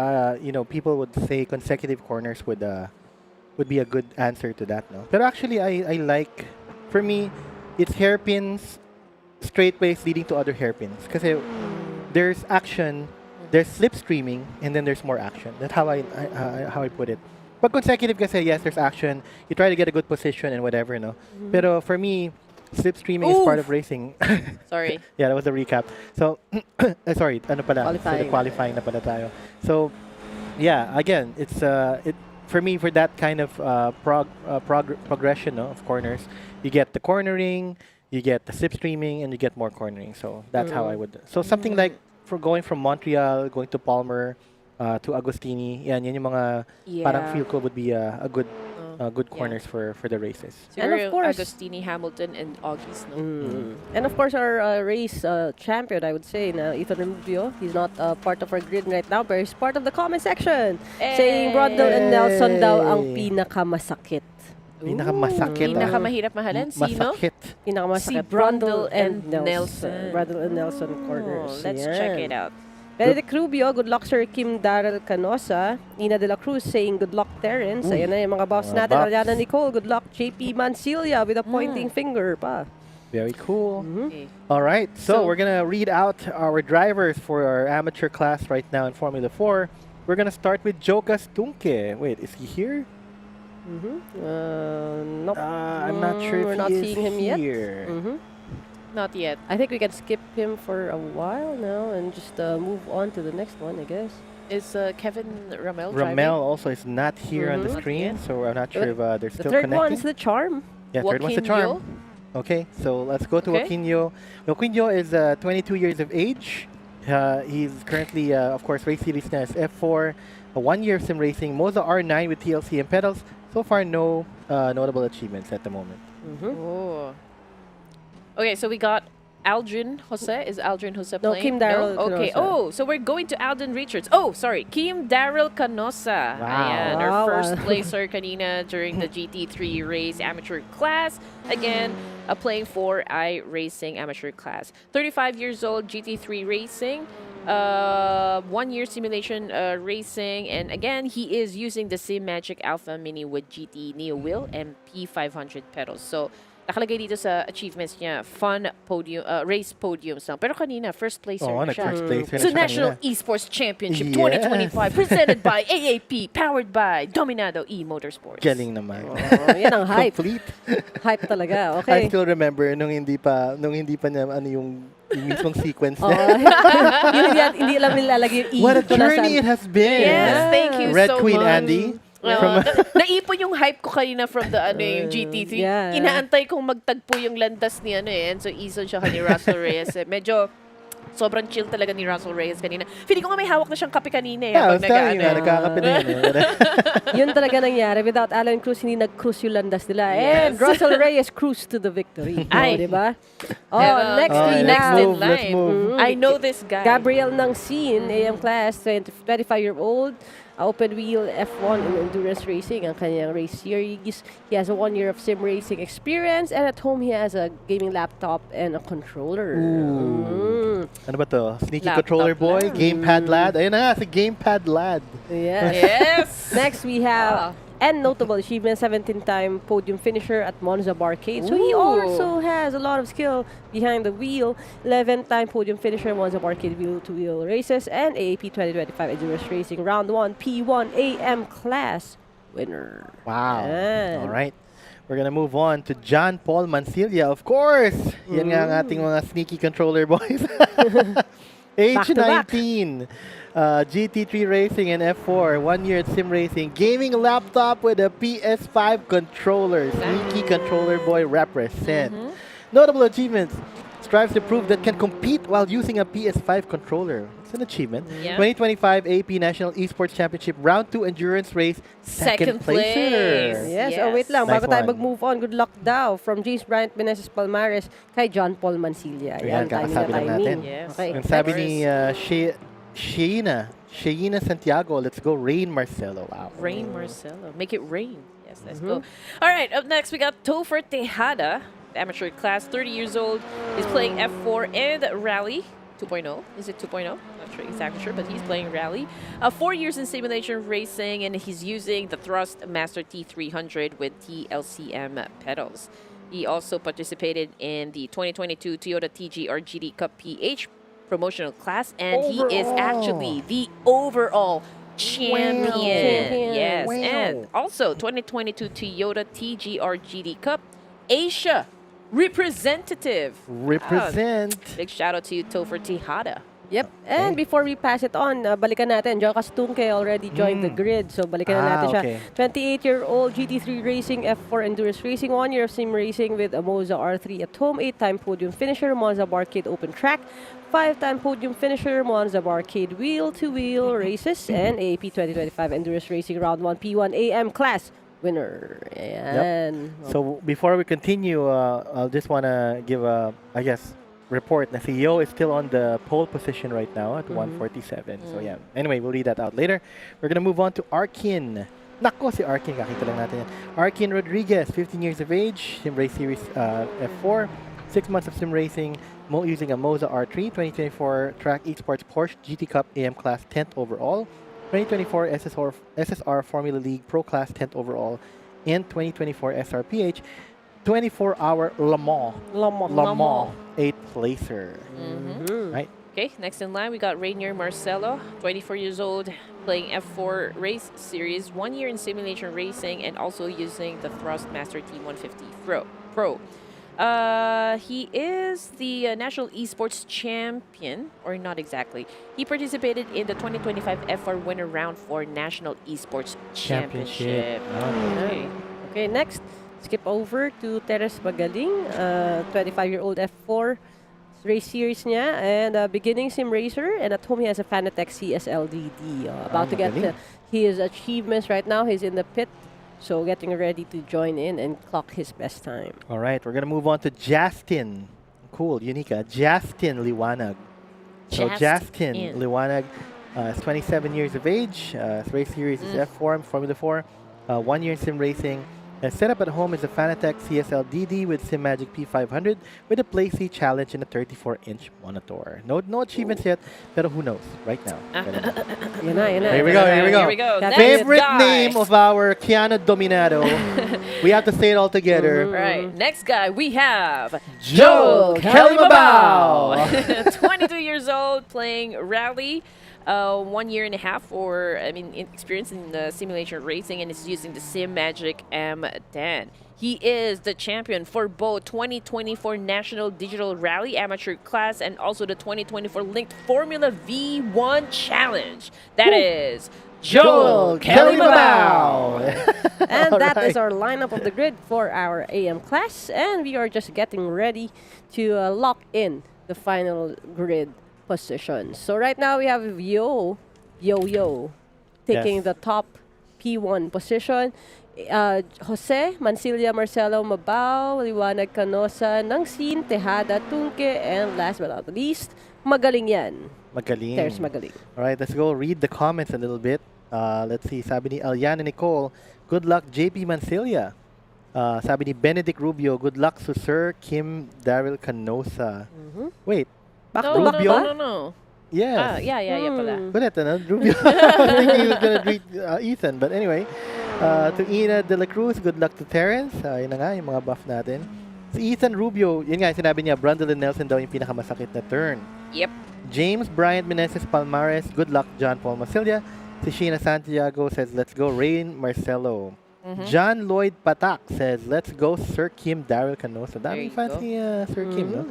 people would say consecutive corners would be a good answer to that, no? But actually, I like, for me, it's hairpins, straightaways leading to other hairpins. Because there's action, there's slipstreaming, and then there's more action. That's how I put it. But consecutive kasi, yes, there's action. You try to get a good position and whatever, no? Pero for me, slipstreaming is part of racing. Sorry. Yeah, that was the recap. So, sorry, ano pala? Qualifying. Qualifying na pala tayo. So, yeah, again, it's for me, for that kind of progression, no, of corners, you get the cornering, you get the slipstreaming, and you get more cornering. So that's how I would. So something like for going from Montreal, going to Palmer, to Agostini, yan yung mga parang feel ko would be a good corners for the races. So And of course, Agostini, Hamilton, and August, no? And of course, our race champion, I would say, na Ethan Rubio. He's not part of our grid right now, but he's part of the comment section. Saying Brundle and Nelson daw ang pinakamasakit. Pinakamasakit. Pinakamahirap mahalin, sino? Masakit. Pinakamasakit. Si Brundle and Nelson. Brundle and Nelson corners. Oh, let's check it out. Benedict Rubio, good luck Sir Kim Darrell Canosa. Nina De La Cruz saying good luck Terrence. Ayan na yung mga buffs natin. Ariana Nicole, good luck. JP Mancilia with a pointing finger pa. Very cool. Okay. All right, so we're gonna read out our drivers for our amateur class right now in Formula 4. We're gonna start with Joka Stunke. Wait, is he here? Nope. I'm not sure if we're not he is seeing him yet. here. Not yet. I think we can skip him for a while now and just move on to the next one, I guess. Is Kevin Ramel driving? Ramel also is not here on the Not screen, yet. so I'm not sure if they're The still third connecting. one's the charm. Yeah, third one's the Joaquin charm. Okay, so let's go to Okay. Joaquinho. Joaquinho is 22 years of age. He's currently, of course, race series na is F4, a 1-year sim racing, Moza R9 with TLC and pedals. So far, no notable achievements at the moment. Oh. Okay, so we got Aldrin Jose. Is Aldrin Jose No, playing? Kim Darrell Okay. Canosa. Oh, so we're going to Alden Richards. Oh, sorry. Kim Darrell Canosa. Wow. Ayan, our Wow. first placer kanina during the GT3 race amateur class. Again, playing for iRacing amateur class. 35 years old, GT3 racing. 1-year simulation racing. And again, he is using the Sim Magic Alpha Mini with GT Neo Wheel and P500 pedals. So, nakalagay dito sa achievements niya, fun podium, race podiums lang. Pero kanina, first placer Oh, na siya. nag-first place na So, siya National kanina. Esports Championship Yes. 2025, presented by AAP, powered by Dominado E-Motorsports. Galing naman. Oh, yan ang hype. Complete. Hype talaga. I Okay. still remember nung hindi pa niya yung mismong sequence Oh, niya. hindi alam nilalagay yung E. What a kung journey nasaan. it has been. Yes, thank you Red so Queen much. Andy. From- Naipon yung hype ko kanina from the yung GT3. Yeah. Inaantay kong magtagpo yung landas ni Enzo Ison siya ni Russell Reyes. Medyo sobrang chill talaga ni Russell Reyes kanina. Feeling ko nga may hawak na siyang kape kanina Yeah, I habang was telling you, nag-ano. nagkakape na yun. Yun talaga nangyari. Without Alan Cruz, hindi nag-cruise yung landas nila. Yes. And Russell Reyes cruised to the victory. Ay. Oh, diba? Oh, And, next Oh, we let's next have in move, let's line. move. I know this guy. Gabriel Nangsin, AM class, 25-year-old. Open wheel F1 in endurance racing ang kanyang race series. He has a 1 year of sim racing experience, and at home he has a gaming laptop and a controller. Ano ba to? Sneaky Laptop controller boy? lang. Gamepad lad? Ayun na nga, si Gamepad lad. Yes. Yes. Next we have And notable achievement, 17-time podium finisher at Monza Barcade. So he Ooh. also has a lot of skill behind the wheel. 11-time podium finisher, Monza Barcade wheel-to-wheel races, and AAP 2025 Endurance Racing Round 1 P1 AM class winner. Wow. Yan. All right. We're gonna move on to John Paul Mancilia, of course. Yan nga ang ating mga sneaky controller boys. Age Back to back. 19. GT3 Racing and F4. 1 year at Sim Racing. Gaming laptop with a PS5 controller. Sneaky controller boy represent. Notable achievements. Strives to prove that can compete while using a PS5 controller. It's an achievement. Yeah. 2025 AP National Esports Championship Round 2 Endurance Race. Second place. placer. Yes, oh wait lang, Nice bago tayo one. mag-move on, good luck daw from James Bryant Meneses Palmares kay John Paul Mancilia. Ayan, Yan, timing kakasabi na lang timing. natin. Yes. Okay. Ang sabi ni Sheina Santiago, let's go Rain Marcelo. Wow. Rain Marcelo. Make it rain. Yes, let's go. All right, up next we got Topher Tejada, amateur class, 30 years old. He's playing F4 and Rally 2.0. Is it 2.0? Not sure, exactly sure, but he's playing Rally. 4 years in simulation racing, and he's using the Thrustmaster T300 with TLCM pedals. He also participated in the 2022 Toyota TGR GT Cup PH promotional class, and he is actually the overall champion. Champion. Yes, Wow. and also 2022 Toyota TGR GT Cup Asia representative. Represent. Big shout out to you, Topher Tejada. Yep. And before we pass it on, balikan natin. John Castunque already joined the grid. So balikan na natin siya. okay. 28-year-old GT3 Racing, F4 Endurance Racing, 1 year of sim racing with a Moza R3 at home, 8-time podium finisher, Monza Barcade Open Track, 5-time podium finisher, Monza Barcade Wheel-to-Wheel Races, and AAP 2025 Endurance Racing Round 1 P1 AM class winner. Ayan. So before we continue, I'll just want to give a, I guess, report na si Yo is still on the pole position right now at 147. So yeah. Anyway, we'll read that out later. We're gonna move on to Arkin. Nako, si Arkin. Kakita lang natin yan. Arkin Rodriguez, 15 years of age, Sim Race Series F4, 6 months of sim racing, using a Moza R3, 2024 Track Esports Porsche GT Cup AM Class 10th overall, 2024 SSR Formula League Pro Class 10th overall, and 2024 SRPH 24-hour Le Mans 8th placer. Right? Okay, next in line we got Rainier Marcelo, 24 years old, playing F4 race series, 1 year in simulation racing, and also using the Thrustmaster T150 Pro. He is the National Esports Champion, or not exactly. He participated in the 2025 F4 Winner Round 4 National Esports Championship. Okay. Okay, next, skip over to Teres Magaling, 25-year-old F4 race series niya, and beginning sim racer, and at home he has a Fanatec CSLDD. About to get his achievements right now. He's in the pit, so getting ready to join in and clock his best time. All right, we're gonna move on to Justin. Cool, Unica. Justin Liwanag. So Justin Liwanag is 27 years of age. His race series is F4, Formula 4. 1 year in sim racing. Set up at home is a Fanatec CSL-DD with SimMagic P500 with a PlayC challenge and a 34-inch monitor. No achievements yet, pero who knows? Right now. Yan na. Here we go. Here we go. That Next Favorite guy. name of our Keanu Dominado. We have to say it all together. Right. Next guy, we have Joe Kalimabao. 22 years old, playing Rally. 1 year and a half experience in simulation racing, and is using the SimMagic M10. He is the champion for both 2024 National Digital Rally Amateur Class and also the 2024 Linked Formula V1 Challenge. That is Joel Kalimabao. And that is Alright. our lineup of the grid for our AM class, and we are just getting ready to lock in the final grid positions. So right now we have Yo taking Yes. the top P1 position. Jose, Mancilia, Marcelo, Mabao, Liwanag, Canosa, Nangsin, Tejada, Tunke, and last but not least, Magaling yan. Magaling. There's Magaling. All right, let's go read the comments a little bit. Let's see. Sabi ni Eliana Nicole, good luck JP Mancilia. Sabi ni Benedict Rubio, good luck to Sir Kim Daryl Canosa. Wait, Rubio? No. yes. Yeah, pala. Kulit, ano? Rubio. I was thinking he was gonna read Ethan, but anyway. To Ina De La Cruz, good luck to Terrence. Yun na nga, yung mga buff natin. Si Ethan Rubio, yun nga, sinabi niya, Brundle and Nelson daw yung pinakamasakit na turn. Yep. James Bryant Meneses Palmares, good luck John Paul Masilia. Si Sheena Santiago says, let's go Rain Marcelo. John Lloyd Patak says, let's go Sir Kim Daryl Canosa. Daming you fans go. ni Sir Kim, no?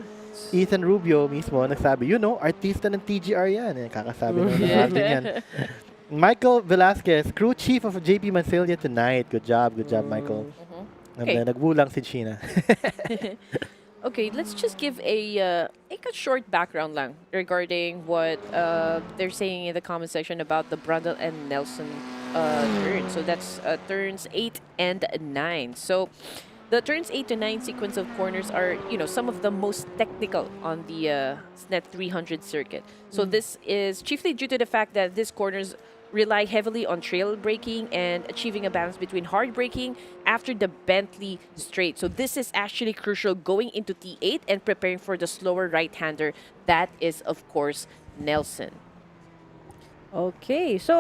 Ethan Rubio mismo nagsabi, you know, artista ng TGR yan. Kakasabi ng Alvin yan. Michael Velasquez, crew chief of JP Mansilia tonight. Good job, Michael. Okay. Nagbulang si Sheena. Okay, let's just give a short background lang regarding what they're saying in the comment section about the Brundle and Nelson turn. So that's turns 8 and 9. So the turns 8 to 9 sequence of corners are, some of the most technical on the SNET 300 circuit. So this is chiefly due to the fact that these corners rely heavily on trail braking and achieving a balance between hard braking after the Bentley straight. So this is actually crucial going into T8 and preparing for the slower right-hander. That is, of course, Nelson. Okay, so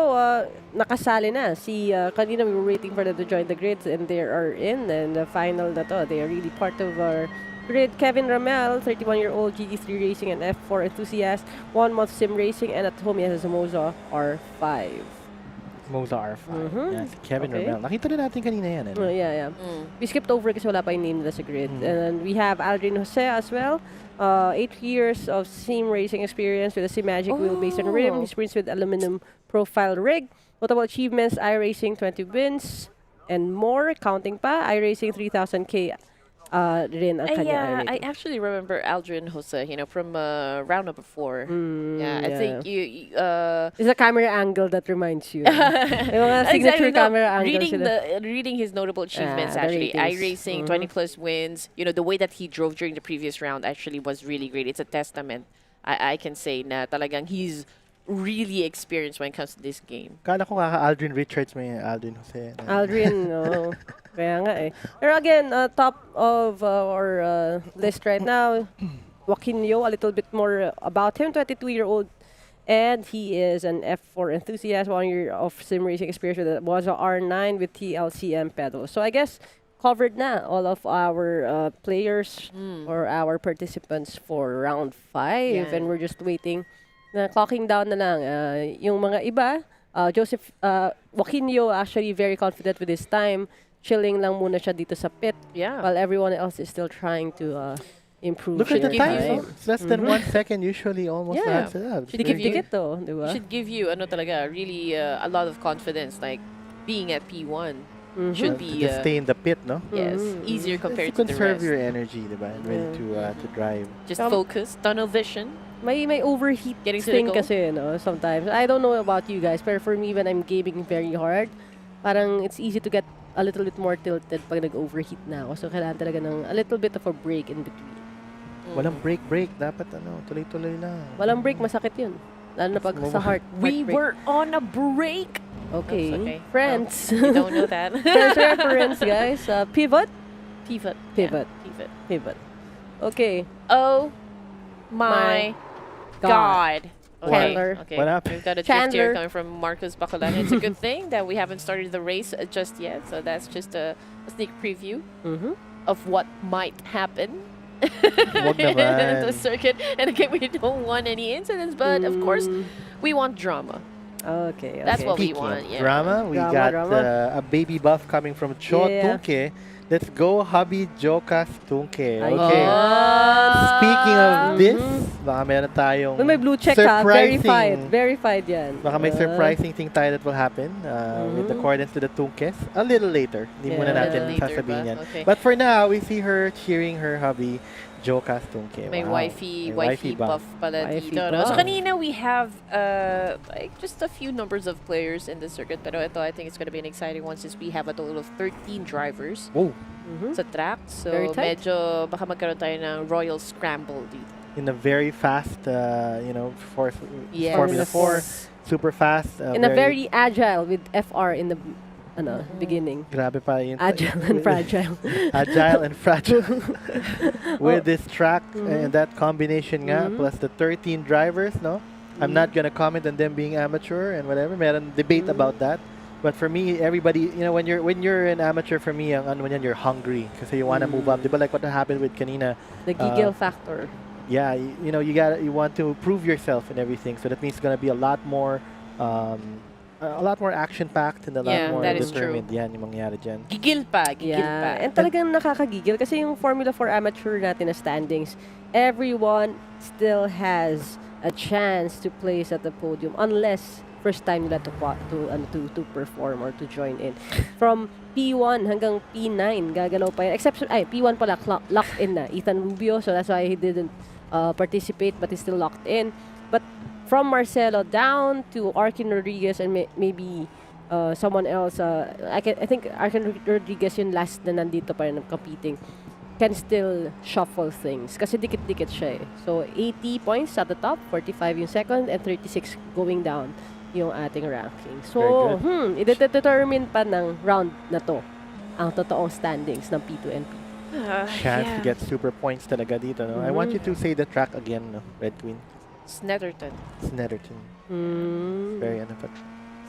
nakasali na si kanina we were waiting for them to join the grids and they are in and the final na to. They are really part of our grid. Kevin Ramel, 31-year-old GT3 racing and F4 enthusiast, 1 month sim racing and at home he has a Moza R5. Moza R5. Yan, si Kevin Okay. Ramel. Nakita rin natin kanina yan. Yeah. We skipped over kasi wala pa yung name nila sa grid. And then we have Aldrin Jose as well. 8 years of sim racing experience with a SIM² wheelbase and rim. He sprints with aluminum profile rig. Notable achievements, iRacing 20 wins and more. Counting pa, iRacing 3,000K rin ang kanya I iRacing. actually remember Aldrin Jose, from round number 4. I think you It's a camera angle that reminds you. Yung mga signature camera angles sila. reading his notable achievements the actually. ratings. iRacing 20 plus wins. The way that he drove during the previous round actually was really great. It's a testament. I can say na talagang he's really experienced when it comes to this game. Kala ko Aldrin Richards may Aldrin Jose. Aldrin, no. Kaya nga eh. Pero again, top of our list right now, Joaquin Yo, a little bit more about him, 22-year-old. And he is an F4 enthusiast, 1 year of sim racing experience with a Moza R9 with TLCM pedals. So I guess covered na all of our players or our participants for round 5. Yeah. And we're just waiting. Na clocking down na lang. Yung mga iba, Joaquin Yo actually very confident with his time. Chilling lang muna siya dito sa pit. Yeah. While everyone else is still trying to improve Look at the their time. It's less than 1 second usually almost Yeah. adds it up. Should give you- Dikit to, di ba? Should give you really a lot of confidence, like being at P1 should To be just stay in the pit, no? yes, easier compared to to the conserve rest. your energy, diba? And ready to drive. Just focus, tunnel vision. May overheat Getting to the thing goal. kasi, no? Sometimes. I don't know about you guys, but for me, when I'm gaming very hard, parang it's easy to get a little bit more tilted pag nag-overheat na ako. So, kailangan talaga ng a little bit of a break in between. Walang break. Dapat tuloy-tuloy lang. Walang break, masakit yun. Lalo na pag sa heart. We break. were on a break. Okay. Oops, okay. Friends. You don't know that. Friends reference, guys. Pivot. Pivot. Pivot. Yeah, pivot. Pivot. Okay. Oh my God. Chandler. Okay. What happened? We've got a drift Chandler. here coming from Marcos Bacolano. It's a good thing that we haven't started the race just yet. So that's just a sneak preview of what might happen Wag naman. in the circuit. And again, we don't want any incidents, but of course, we want drama. Okay. That's what we Speaking want. of Yeah. drama, we Drama, got a baby buff coming from Cho Yeah. Tunke. Let's go, Hubby Jokas Tunke. Ayan. Okay. Speaking of this, baka meron tayong May blue check ha. surprising- Verified yan. Baka may surprising thing tayo that will happen with accordance to the Tunkes a little later. Hindi muna Yeah. natin Later sasabihin ba? yan. Okay. But for now, we see her cheering her hubby, Jokas Tunke. May Wow. wifey May buff pala Wifey dito. No? So buff. kanina we have like just a few numbers of players in the circuit, pero ito I think it's going to be an exciting one since we have a total of 13 drivers Oh, sa track. So Very tight. medyo baka magkaroon tayo ng royal scramble dito. in a very fast, Yes. Formula 4, super fast. In a very agile with FR in the beginning. Grabe pa yun. Agile and fragile. Agile and fragile. With this track and that combination nga, plus the 13 drivers, no? I'm not gonna comment on them being amateur and whatever. Meron debate about that. But for me, everybody, when you're an amateur, for me, ang ano yan, you're hungry kasi you wanna move up. Diba like what happened with kanina? The giggle factor. Yeah, you want to prove yourself and everything. So that means it's gonna be a lot more action packed and a lot Yeah, more that is true. determined. Yan yung mangyayari dyan. Gigil pa. And talagang nakakagigil kasi yung Formula 4 amateur natin na standings, everyone still has a chance to place at the podium unless first time nila to perform or to join in. From P1 hanggang P9, gagalaw pa yan. Exception, P1 pala, locked in na. Ethan Rubio, so that's why he didn't participate but he's still locked in. But from Marcelo down to Arkin Rodriguez and maybe someone else, I think Arkin Rodriguez yung last na nandito pa rin competing, can still shuffle things kasi dikit-dikit siya eh. So 80 points at the top, 45 yung second, and 36 going down yung ating ranking. So, i-determine pa ng round na to ang totoong standings ng P2 and P. Chance to get super points talaga dito. No? I want you to say the track again, no? Red Queen. Snetterton. Snetterton. Very ano pa.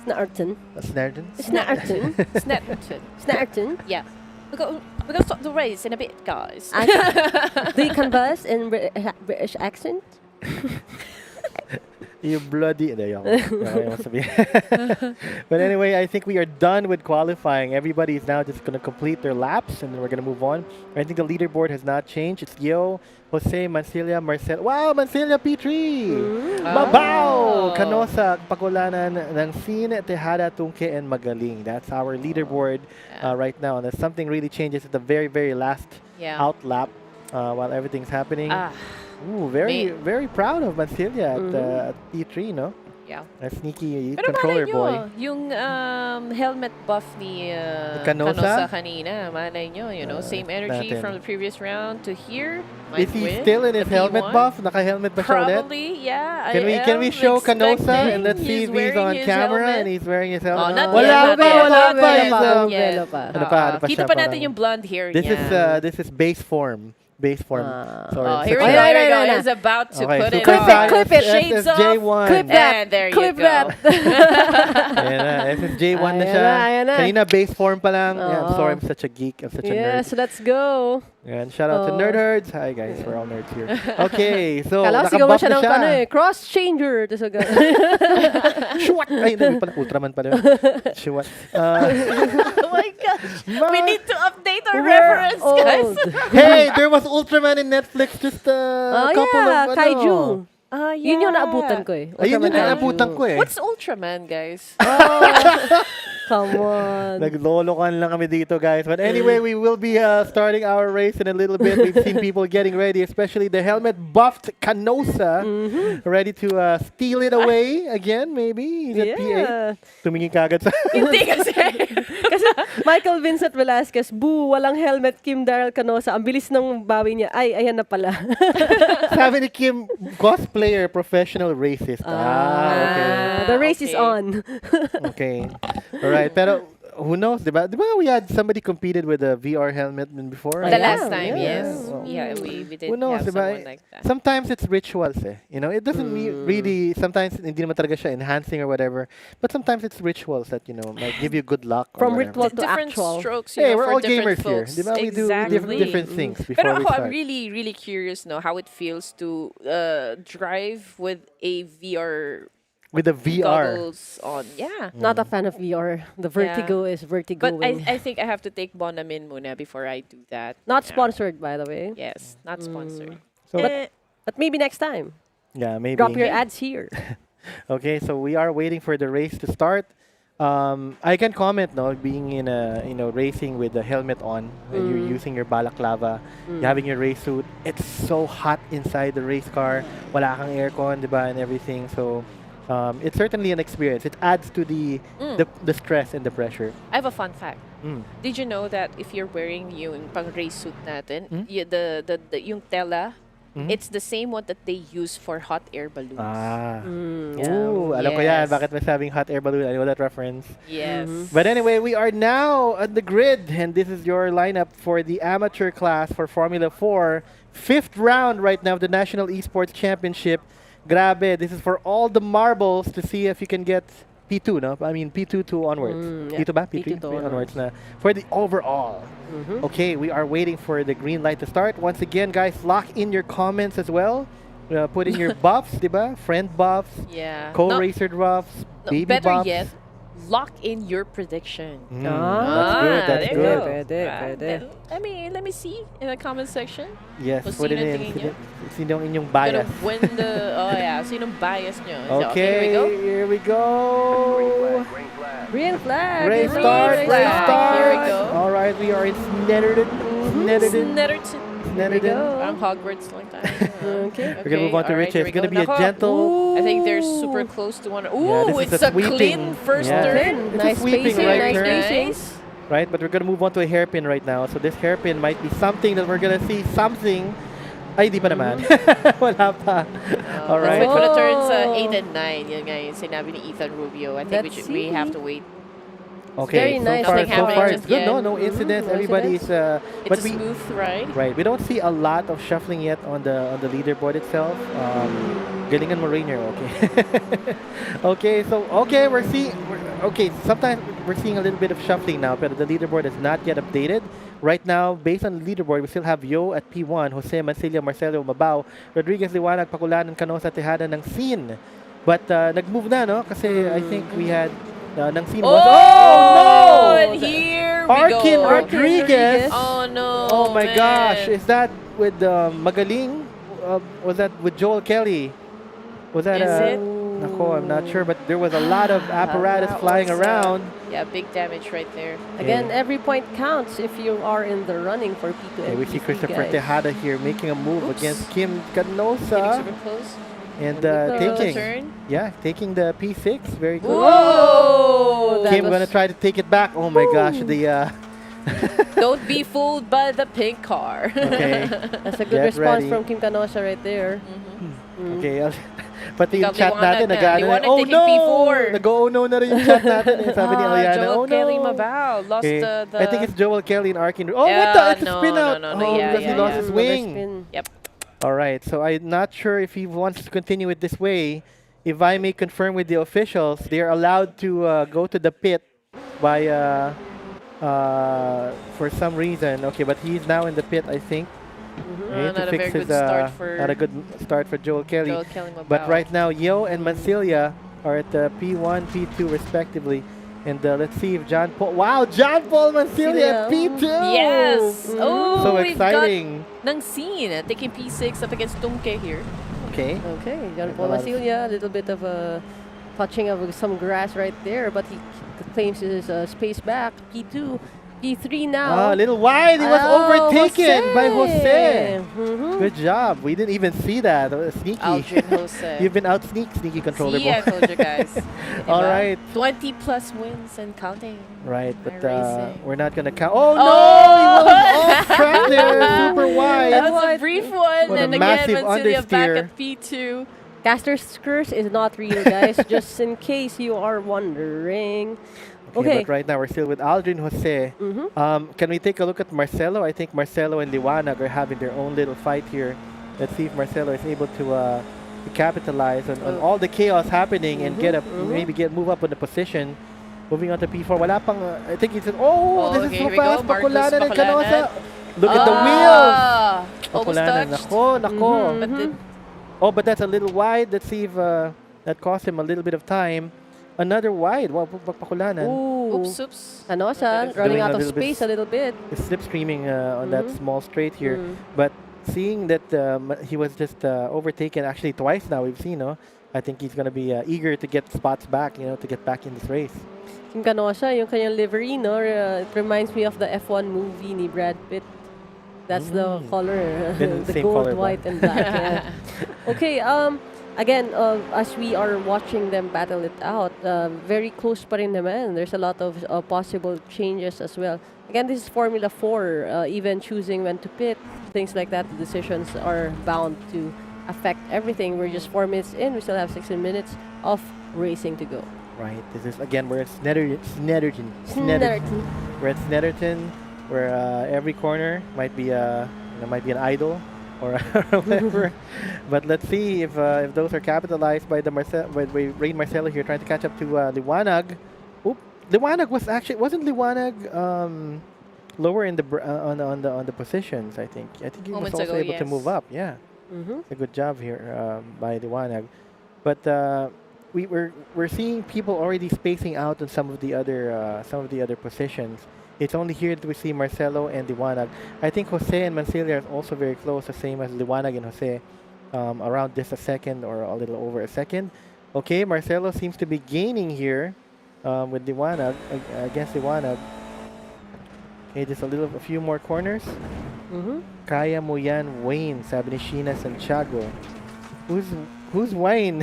Snarton. Snetterton? Snarton. Snetterton. Snarton. Yeah. We're gonna stop the race in a bit, guys. Do you converse in British accent? You bloody... But anyway, I think we are done with qualifying. Everybody is now just going to complete their laps and then we're going to move on. I think the leaderboard has not changed. It's Yo, Jose, Mancilia, Marcel. Wow, Mancilia P3! Babaw! Canosa, Pagulanan ng Sin, Tejada, Tunke, and Magaling. That's our leaderboard right now. And something really changes at the very, very last out lap while everything's happening. Ooh, very proud of Mancilia at P3, no? Yeah. A sneaky Pero controller malay boy. nyo, yung helmet buff ni Canosa? kanina, malay nyo, same energy natin. from the previous round to here. Is he still in his helmet buff? Naka-helmet ba siya ulit? Probably, yeah. Can we show Canosa expecting and let's see if he's wearing on his camera helmet. and he's wearing his helmet? Not Wala yet, pa, wala pa. not He's, yet. Velo pa. ano pa Kita siya, pa natin parang- yung blonde hair This niya. is base form. Base form. Sorry. Here we Such go, a- here we go. no. He's about to Okay, put so it clip on. it, clip it. Shades off. SSJ1. Clip that. And there Clip you go. that. Ayan na, SSJ1 na Ayan siya. na, ayan na. Kanina base form pa lang. Yeah, I'm Oo. sorry, I'm such a geek. I'm such a nerd. Yes, let's go. Yan, shout out to Nerd Herds. Hi guys, we're all nerds here. Okay, so Kala ko sigawan nakabuff siya na ng siya. cross changer. Tapos Shwat! Ay, hindi pala, Ultraman pala. Shwat. Oh my gosh. We need to update our We're reference, guys. old. Hey, there was Ultraman in Netflix just a couple of Kaiju. Yeah. Yun yung naabutan ko eh. Ayun yung Ultraman Kaiju. naabutan ko eh. What's Ultraman, guys? Come on. Naglolokan lang kami dito, guys. But anyway, we will be starting our race in a little bit. We've seen people getting ready, especially the helmet-buffed Canosa, ready to steal it away again, maybe. He's at P8. Tumingin kagad sa... Hindi kasi. Kasi Michael Vincent Velasquez, boo, walang helmet, Kim Daryl Canosa. Ang bilis ng bawi niya. Ay, ayan na pala. Sabi ni Kim, cosplayer, professional racist. Okay. The race is Okay. on. Okay. All right. Pero who knows, diba? Diba we had somebody competed with a VR helmet before? The Yeah, last time, yeah. yes. Well, Yeah, we did who knows, have diba? someone like that. Sometimes it's rituals eh. You know, it doesn't really, sometimes hindi naman talaga siya enhancing or whatever. But sometimes it's rituals that, might give you good luck. Or From whatever. ritual to Different actual. strokes, Hey, know, we're for all different gamers here. folks. Diba? We do Exactly. different things before Pero we ako, start. I'm really, really curious, how it feels to drive with a VR With the VR. goggles on. Yeah. Not a fan of VR. The vertigo is vertigo. But I think I have to take Bonamin muna before I do that. Not Yeah. sponsored, by the way. Yes, not sponsored. So, But maybe next time. yeah, maybe. Drop your ads here. Okay, so we are waiting for the race to start. I can comment, no, being in a racing with the helmet on, and you're using your balaclava, you're having your race suit. It's so hot inside the race car. Wala kang aircon, diba, and everything. So it's certainly an experience. It adds to the stress and the pressure. I have a fun fact. Mm. Did you know that if you're wearing yung pang race suit natin, the yung tela, it's the same one that they use for hot air balloons. Ooh, alam ko yan. Yes. Bakit masabing hot air balloon? I know that reference. Yes. But anyway, we are now at the grid, and this is your lineup for the amateur class for Formula 4. 5th round right now of the National Esports Championship. Grabe, this is for all the marbles to see if you can get P2, no? I mean, P2 to onwards. Yeah, P2 ba? P3? P2 to onwards na. For the overall. Okay, we are waiting for the green light to start. Once again, guys, lock in your comments as well. Put in your buffs, diba? Friend buffs, Yeah. co-racer buffs, No, baby better buffs. yet, lock in your prediction. That's good. That's there you good. go. Pwede. Let me see in the comment section. Yes, Kung put it sino in. tingin nyo? Sinong inyong Gonna bias. win the sinong bias nyo? So, Okay, here we go. Green flag. Green flag. Race green start, flag. race flag. start. Here we go. All right, we are in Snetterton. Snetterton. Netherton. Snetterton. go. Parang Hogwarts lang tayo. Okay. We're gonna move on to alright, Richie. here It's we gonna go. be a Nako. gentle. I think they're super close to one. Yeah, Ooh, this is it's a a clean sweeping. first Yeah. turn. It's a Nice sweeping spacing, right nice turn. spacing. Right, but we're gonna move on to a hairpin right now. So this hairpin might be something that we're gonna see something. Ay, di pa naman. Wala pa. All Let's right. wait for the turns Oh. 8 and 9. Yun nga yung sinabi ni Ethan Rubio. I think Let's we have see. to wait. Okay, very so nice far, Nothing so far happening it's just good. No, yet. no incidents. No Everybody's. It's a smooth ride. Right, we don't see a lot of shuffling yet on the leaderboard itself. Galingan mo Rainier, okay. Okay, so sometimes we're seeing a little bit of shuffling now, but the leaderboard is not yet updated. Right now, based on the leaderboard, we still have Yo at P1, Jose Mancilla, Marcelo Mabao, Rodriguez Liwanag, Paculanan, Canosa, Tejada ng Scene. But nag-move na, no? Kasi I think we had ng Scene was... Oh, no! and here we Arkin go. Rodriguez. Oh no. Oh my man. gosh, is that with Magaling? Was that with Joel Kelly? Was that Is it? Nako, I'm not sure, but there was a lot of apparatus that flying was, around. Yeah, big damage right there. Again, every point counts if you are in the running for P2 Okay, and we see P3, Christopher guys. Tejada here making a move Oops. against Kim Getting Canosa super close. and Good taking, turn. yeah, taking the P6. Very good. Whoa! That Kim was- gonna try to take it back. Oh my gosh, the Don't be fooled by the pink car. okay, That's a good Get response ready. from Kim Canosa right there. okay. Pati yung Ikaw, chat liwanag natin, na. nag-ano na, Liwanag oh taking no! P4. Nag-oh no na rin yung chat natin. Eh. Sabi ni Aliana, Joel oh no! Kelly Mabao lost Okay. the... I think it's Joel Kelly and Arkin. Oh, Yeah, what the? It's a no, spin no, out. no, no, Oh, yeah, because he yeah, lost yeah. his Another wing. spin. Yep. All right, so I'm not sure if he wants to continue it this way. If I may confirm with the officials, they are allowed to go to the pit by for some reason. Okay, but he's now in the pit, I think. We need to Not a fix very his, good start for not a good start for Joel Kelly. Joel Kelly Mabao. But right now, Yo and Mancilia are at P1, P2 respectively. And let's see if John Paul... Wow, John Paul Mancilia at P2! Yes! Oh, So we've exciting. got Nang Scene taking P6 up against Tumke here. Okay. Okay, John Paul A lot of- Masilia, a little bit of a touching of some grass right there, but he claims his space back. P2, P3 now. A little wide. He was Oh, overtaken by Jose. Mhm. Good job. We didn't even see that. Sneaky. Aldrin Jose. You've been out sneaky controller. See, I boy. told you guys. All Diba? right. 20 plus wins and counting. Right, but iRacing. we're not gonna count. Oh, Oh! no! He was off track there. Super wide. That was a brief one. What a And again, massive Mancilia back understeer. at P2. Caster's curse is not real, guys, just in case you are wondering. Okay. But right now we're still with Aldrin Jose. Can we take a look at Marcelo? I think Marcelo and Liwanag are having their own little fight here. Let's see if Marcelo is able to capitalize on all the chaos happening and move up on the position. Moving on to P4. Wala pang, I think he said, oh, this is okay, so here we go. fast. Marcus Paculanan and Paculanan. Canosa. Look at the wheels. Almost Paculanan. touched. Nako. But the, Oh, but that's a little wide. Let's see if that cost him a little bit of time. Another wide. Wow, Paculanan. Ooh. oops. Canosa Doing running a out of little bit space a little bit. Is slipstreaming on that small straight here. But seeing that he was just overtaken actually twice now, we've seen, no? I think he's going to be eager to get spots back, to get back in this race. Kim Canosa, yung kanyang livery, no? It reminds me of the F1 movie ni Brad Pitt. That's the color, Then the same gold, color ba? white, and black. Yeah. Okay, again, as we are watching them battle it out, very close pa rin naman. There's a lot of possible changes as well. Again, this is Formula 4. Even choosing when to pit, things like that, the decisions are bound to affect everything. We're just 4 minutes in. We still have 16 minutes of racing to go. Right. This is, again, we're at Snetterton. We're at Snetterton, where every corner might be an idol. or whatever. But let's see if those are capitalized by Rain Marcelo here, trying to catch up to Liwanag. Oop, Liwanag wasn't Liwanag lower in the on the positions. I think he was Moments also ago, able to yes. move up. Yeah, a good job here by Liwanag. But we're seeing people already spacing out on some of the other positions. It's only here that we see Marcelo and Liwanag. I think Jose and Mancilia are also very close, the same as Liwanag and Jose, around just a second or a little over a second. Okay, Marcelo seems to be gaining here with Liwanag against Liwanag. Okay, just a few more corners. Kaya mo yan, Wayne, sabi ni Sheena Santiago. Who's Wayne?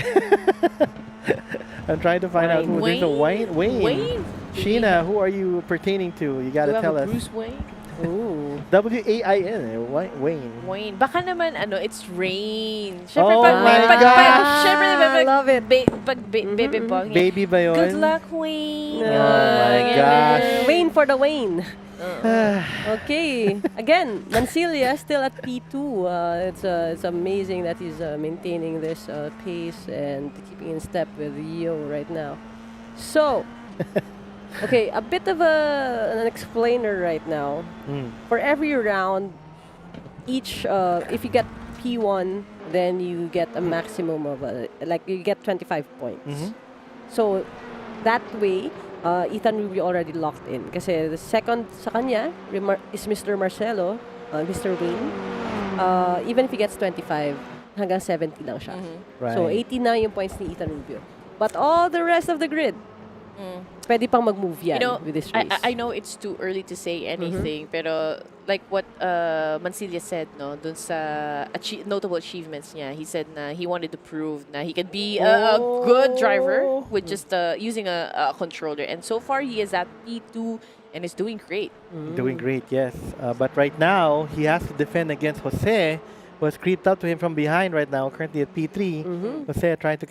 I'm trying to find out who this is. Wayne. Sheena, who are you pertaining to? You gotta tell us. Bruce Wayne? Ooh. Wain. Wayne. Wayne. Baka naman, it's Rain. Oh my gosh. I love it. Baby bug. Baby ba yun? Good luck, Wayne. my gosh. Wayne for the Wayne. Okay. Again, Mancilia still at P2. It's amazing that he's maintaining this pace and keeping in step with Yo right now. So, okay, a bit of an explainer right now. For every round, each if you get P1, then you get a maximum of you get 25 points. So that way, Ethan Rubio already locked in. Kasi the second sa kanya is Mr. Marcelo, Mr. Wayne. Even if he gets 25, hanggang 70 lang siya. Right. So 89 yung points ni Ethan Rubio. But all the rest of the grid, pwede pang mag-move yan with this race. I know it's too early to say anything, pero like what Mancilia said, no, dun sa notable achievements niya, he said na he wanted to prove na he could be a good driver with just using a controller. And so far, he is at P2 and is doing great. Doing great, yes. But right now, he has to defend against Jose, who has creeped up to him from behind right now, currently at P3. Jose trying to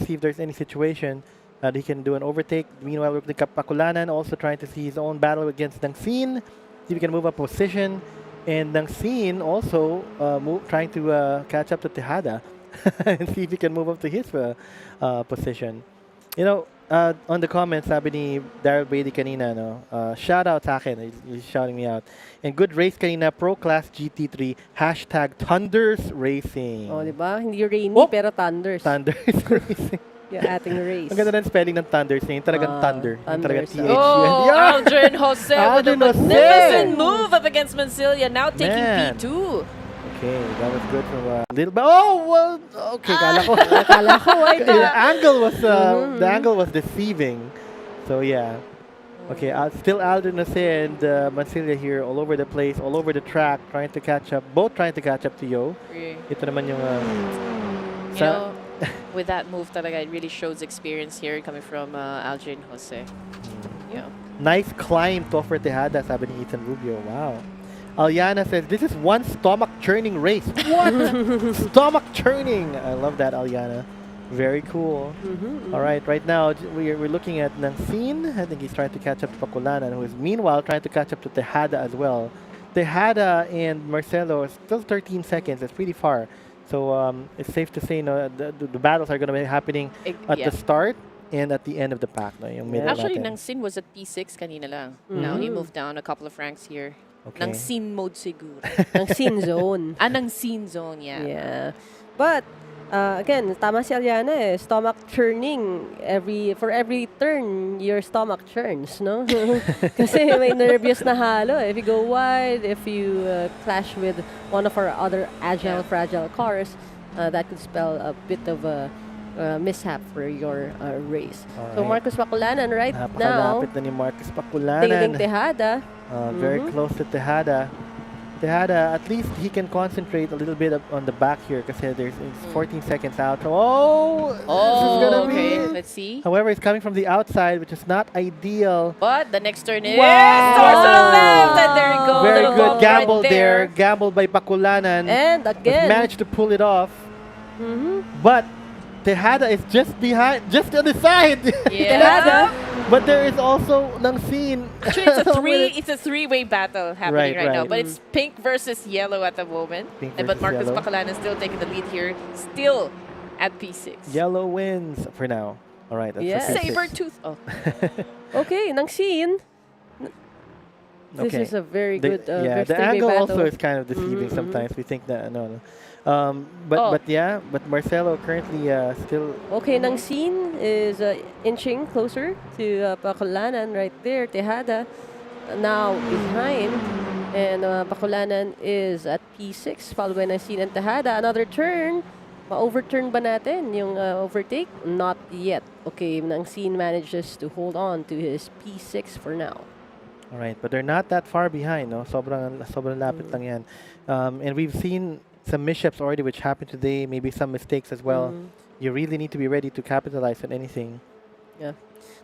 see if there's any situation that he can do an overtake. Meanwhile, the Kapakulanan also trying to see his own battle against Dangsin. See if he can move up position. And Dangsin also trying to catch up to Tejada and see if he can move up to his position. You know, on the comments, sabi ni Daryl Brady kanina, no? Shoutout sa akin. He's shouting me out. And good race kanina, Pro Class GT3, hashtag Thunders Racing. Oh, diba? Hindi rainy, Oh! pero thunders. Thunders Racing. Yung ating race. Ang ganda ng spelling ng Thunders niya. Yung talagang thunder. Yung talagang Thunders. TH. Oh, Yeah! Aldrin Jose with a Aldrin Jose! magnificent move up against Mancilia, now taking Man. P2. Okay, that was good from little bit. Oh, well, okay. Kala ko. Akala ko, ay, The angle was deceiving. So yeah. Okay, still Aldrin Jose and Mancilia here all over the place, all over the track, trying to catch up. Both trying to catch up to Yo. Ito naman yung You know, with that move talaga, it really shows experience here coming from Aldrin Jose. Yeah. Nice climb to offer Tejada, sabi ni Ethan Rubio. Wow. Aliana says, this is one stomach-churning race. What? Stomach-churning. I love that, Aliana. Very cool. All right now, we're looking at Nangsin. I think he's trying to catch up to Pakulanan, who is meanwhile trying to catch up to Tejada as well. Tejada and Marcelo are still 13 seconds. That's pretty far. So it's safe to say, no, the battles are going to be happening at the start and at the end of the pack. No, yung middle Actually, natin. Nangsin was at P6 kanina lang. Now he moved down a couple of ranks here. Okay. Nangsin mode siguro. ng scene zone. Nangsin zone, yeah. Yeah. But, again, tama si Aliana eh. Stomach churning. For every turn, your stomach churns, no? Kasi may nervous na halo. If you go wide, if you clash with one of our other agile, fragile cars, that could spell a bit of a mishap for your race. Alright. So, Marcos Paculanan right now, Napakalapit na ni Marcos Pakulanan. tingling Tejada. Very close to Tejada. Tejada, at least he can concentrate a little bit on the back here because there's 14 seconds out. Oh, this is gonna okay. be. Let's see. However, it's coming from the outside, which is not ideal. But the next turn is Wow. towards the left, and there you go. Very Little good bump gamble right there. Gamble by Pakulanan. And But again, managed to pull it off. But Tejada is just behind, just on the side. Yeah. But there is also Nangsin. Actually, it's a three-way battle happening right now. Right. But it's pink versus yellow at the moment. Pink But versus Marcus yellow. Bacalanan is still taking the lead here. Still at P6. Yellow wins for now. All right. That's Yes. for P6. Saber-tooth. Oh. Okay, Nangsin. This Okay. is a very The- good yeah, the three-way angle battle. also is kind of deceiving Mhm, sometimes. We think that no. Oh. But Marcelo currently still Okay, Nangsin is inching closer to Bacolanan right there. Tejada now behind. And Bacolanan is at P6, followed by Nangsin and Tejada. Another turn. Ma-overturn ba natin yung overtake? Not yet. Okay, Nangsin manages to hold on to his P6 for now. all right, but they're not that far behind, no? Sobrang lapit lang yan. And we've seen some mishaps already which happened today, maybe some mistakes as well. You really need to be ready to capitalize on anything. Yeah.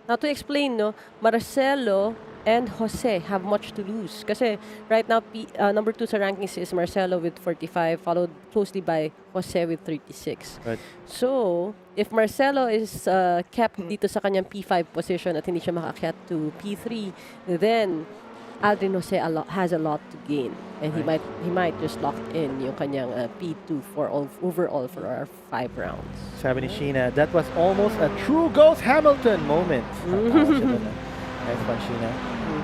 Now to explain, no, Marcelo and Jose have much to lose. Kasi right now, number 2 sa rankings is Marcelo with 45, followed closely by Jose with 36. Right. So, if Marcelo is kept dito sa kanyang P5 position at hindi siya makaakyat to P3, then Aldrin Jose has a lot to gain. And he might just lock in yung kanyang P2 for overall for our 5 rounds. Sabi ni Sheena, that was almost a true Ghost Hamilton moment. Nice one, Sheena.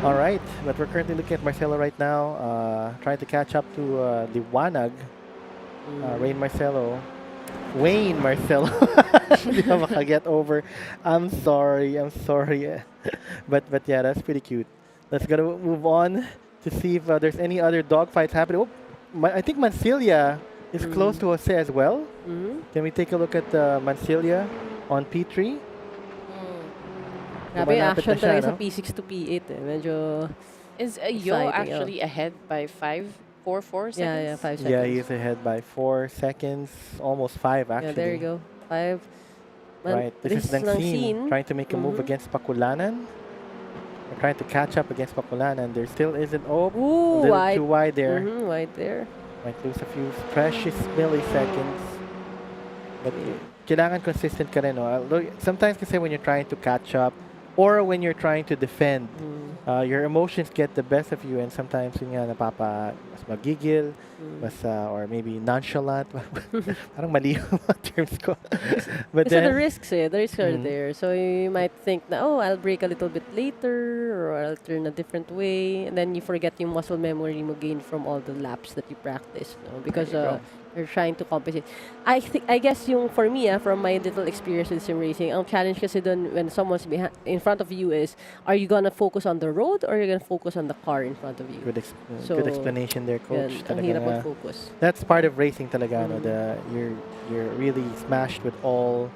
All right, but we're currently looking at Marcelo right now, trying to catch up to Liwanag. Wayne Marcelo. Hindi na makaget over. I'm sorry. but yeah, that's pretty cute. Let's go move on to see if there's any other dogfights happening. Oh, I think Mancilia is close to Jose as well. Can we take a look at Mancilia on P3? Grabe, Malapit action na siya, talaga sa no? P6 to P8 eh. Medyo, Is Yo Exciting, actually ahead by 4 seconds? yeah, 5 seconds. Yeah, he's ahead by 4 seconds, almost 5 actually. Yeah, there you go. 5. Right, this is Nangsin trying to make a move Mhm. against Pakulanan. They're trying to catch up against Pakulanan. There still isn't. Oh, a Ooh, little wide. too wide there. Wide there. Might lose a few precious milliseconds. But kailangan consistent ka rin, no? Sometimes kasi when you're trying to catch up or when you're trying to defend, your emotions get the best of you and sometimes yun nga mas magigil, or maybe nonchalant. Parang mali yung mga terms ko. But So the then, risks the risks are there. So you might think na, I'll break a little bit later or I'll turn a different way. And then you forget yung muscle memory mo gained from all the laps that you practice. No? Because you're trying to compensate. I guess yung for me, from my little experience in sim racing, ang challenge kasi dun when someone's in front of you is, are you gonna focus on the road or are you gonna focus on the car in front of you? good So, explanation there, coach. Yan, ang Talaga hirap nga. mag-focus. That's part of racing talaga, no? You're really smashed with all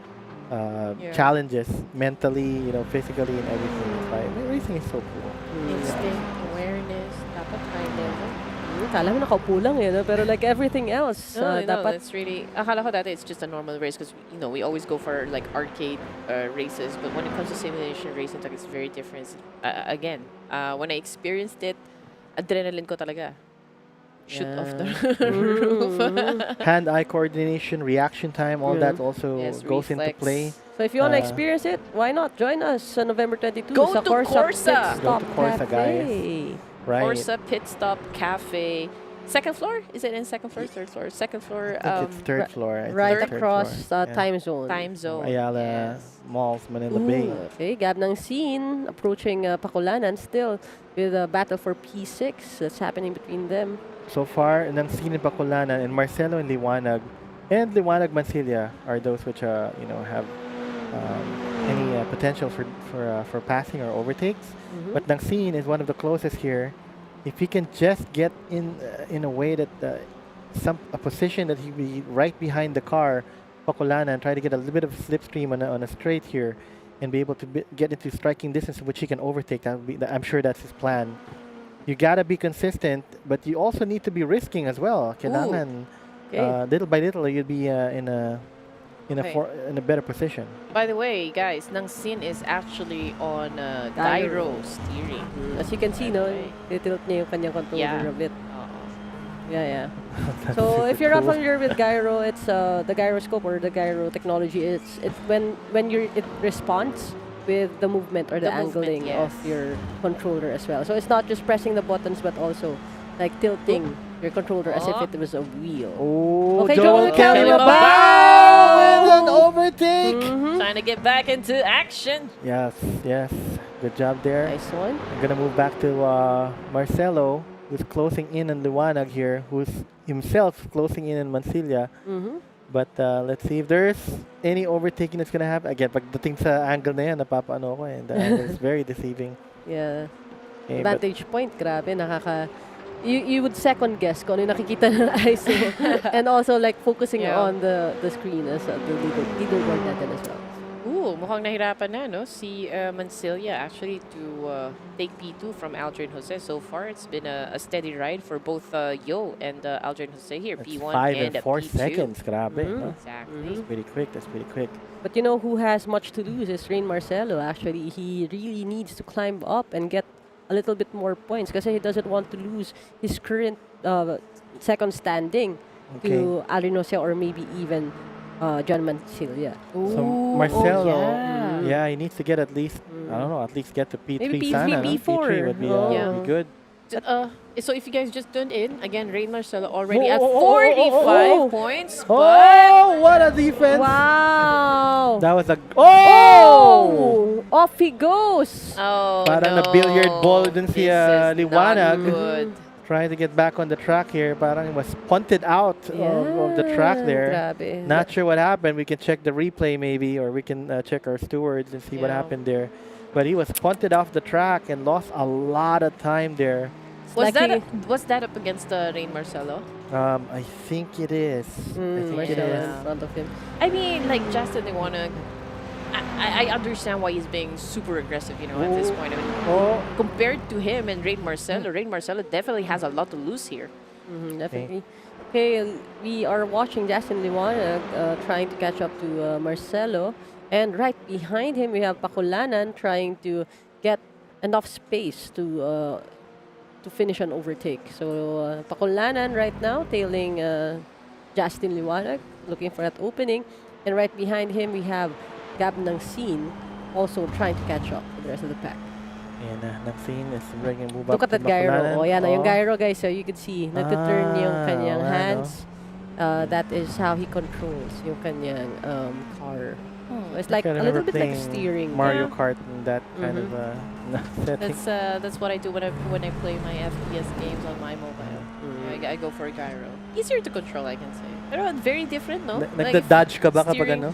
challenges, mentally, physically and everything. It's like, racing is so cool. Instinct, awareness, dapat high level. Kala mo nakaupo lang no? Pero like everything else, No, dapat that's really... Akala ko dati it's just a normal race because, we always go for like arcade races. But when it comes to simulation racing, it's very different. Again, when I experienced it, adrenaline ko talaga. Shoot off the roof. Hand-eye coordination, reaction time, all that also Yes, goes into reflex. play. So if you want to experience it, why not? Join us on November 22 Go sa to KORSA KORSA! Pitstop Go to KORSA, Cafe. Right. Corsa Pitstop Cafe. Second floor? Is it in second floor? Third floor? Second floor. I think it's third floor. I think Right it's third across floor. Yeah. time zone. Time zone. Ayala Yes. Malls, Manila Ooh, Bay. okay, gab ng scene approaching Pakulanan still with a battle for P6 that's happening between them. So far, Nangsin and Pakulanan and Marcelo and Liwanag Mancilia are those which have any potential for passing or overtakes. But Nangsin is one of the closest here. If he can just get in a way that a position that he be right behind the car, Pakulanan, and try to get a little bit of slipstream on a straight here, and be able to get into striking distance which he can overtake. I'm sure that's his plan. You gotta be consistent, but you also need to be risking as well. Kailangan, little by little, you'll be in a better position. By the way, guys, Nangsin is actually on gyro steering. As you can see, no, titilt niya yung kanyang controller Yeah. a bit. Oo. Yeah. That's So super if you're not cool. familiar with gyro, it's the gyroscope or the gyro technology. It's when it responds with the movement or the, The movement, angling of yes. your controller as well. So it's not just pressing the buttons, but also like tilting your controller as if Oh. it was a wheel. Oh, Okay, Joel Joel Kelly Kelly with an overtake. Trying to get back into action. Yes, yes. Good job there. Nice one. I'm gonna move back to Marcelo, who's closing in on Liwanag here, who's himself closing in on Mansilla. But let's see if there's any overtaking that's gonna happen. Again, pagdating sa angle na yan, napapaano ko eh. The angle is very deceiving. Yeah. Okay, but Vantage point, grabe, you would second guess kung ano yung nakikita ng eyes mo. And also like focusing Yeah. on the screen as the leaderboard natin as well. Ooh, mukhang nahirapan na, no? Si Mansilla actually to take P2 from Aldrin Jose. So far, it's been a steady ride for both Yo and Aldrin Jose here. that's P1 5 and and 4 P2. seconds. Grabe. No? Exactly. That's pretty quick. That's pretty quick. But you know who has much to lose is Rain Marcelo. Actually, he really needs to climb up and get a little bit more points because he doesn't want to lose his current second standing to Aldrin Jose or maybe even John Mansilla. So Marcelo, yeah. yeah, he needs to get at least, I don't know, at least get to P3 Maybe P3, sana, no? P4. P3 would be, Yeah. be good. So if you guys just tuned in, again, Rain Marcelo already Oh, at oh, oh, 45 oh, oh. points, but Oh, what a defense! Wow! That was a Oh! Off he goes! oh Parang no, na billiard ball dun si, this is Liwanag. not good. trying to get back on the track here. Parang it was punted out of the track there. Grabe. Not sure what happened. We can check the replay maybe, or we can check our stewards and see what Yeah. happened there. But he was punted off the track and lost a lot of time there. Was Lucky. that up against Rain Marcelo? I think it is. I think it Marcelo is. in front of him. I mean, like Justin, they wanna. I understand why he's being super aggressive, you know, at this point. I mean, Oh, compared to him and Rain Marcelo definitely has a lot to lose here. Definitely. Okay, we are watching Justin Liwanag trying to catch up to Marcelo. And right behind him, we have Pakulanan trying to get enough space to finish an overtake. So Pakulanan right now tailing Justin Liwanag, looking for that opening. And right behind him, we have Gab Nangsin also trying to catch up with the rest of the pack. and Naxine is bringing move Look up at to that gyro. Bakulanan. Oh, yan na yung Oh. gyro, guys. So you can see, nagtuturn yung kanyang wala, no? hands. That is how he controls yung kanyang car. It's like I a little remember bit like playing steering. Mario Yeah. Kart in that kind of setting. That's what I do when I play my FPS games on my mobile. I go for a gyro. Easier to control, I can say. Pero very different, no? Like, Nagda-dodge ka ba kapag steering- ano?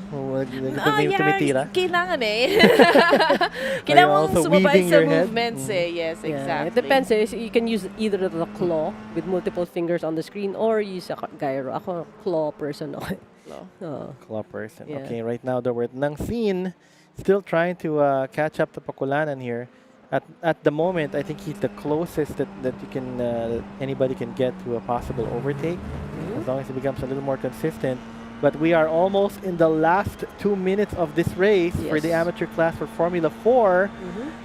Kapag may tumitira? Kailangan eh. Kailangan mong also sumabay weaving sa your head? movements eh. Yes, Yeah, exactly. it depends. You can use either the claw with multiple fingers on the screen or use a gyro. Ako, claw person. Okay. Claw person. Yeah. Okay, right now we're at Nangsin, still trying to catch up to Pakulanan here. At the moment, I think he's the closest that you can anybody can get to a possible overtake, as long as he becomes a little more consistent. But we are almost in the last 2 minutes of this race for the Yes. amateur class for Formula 4.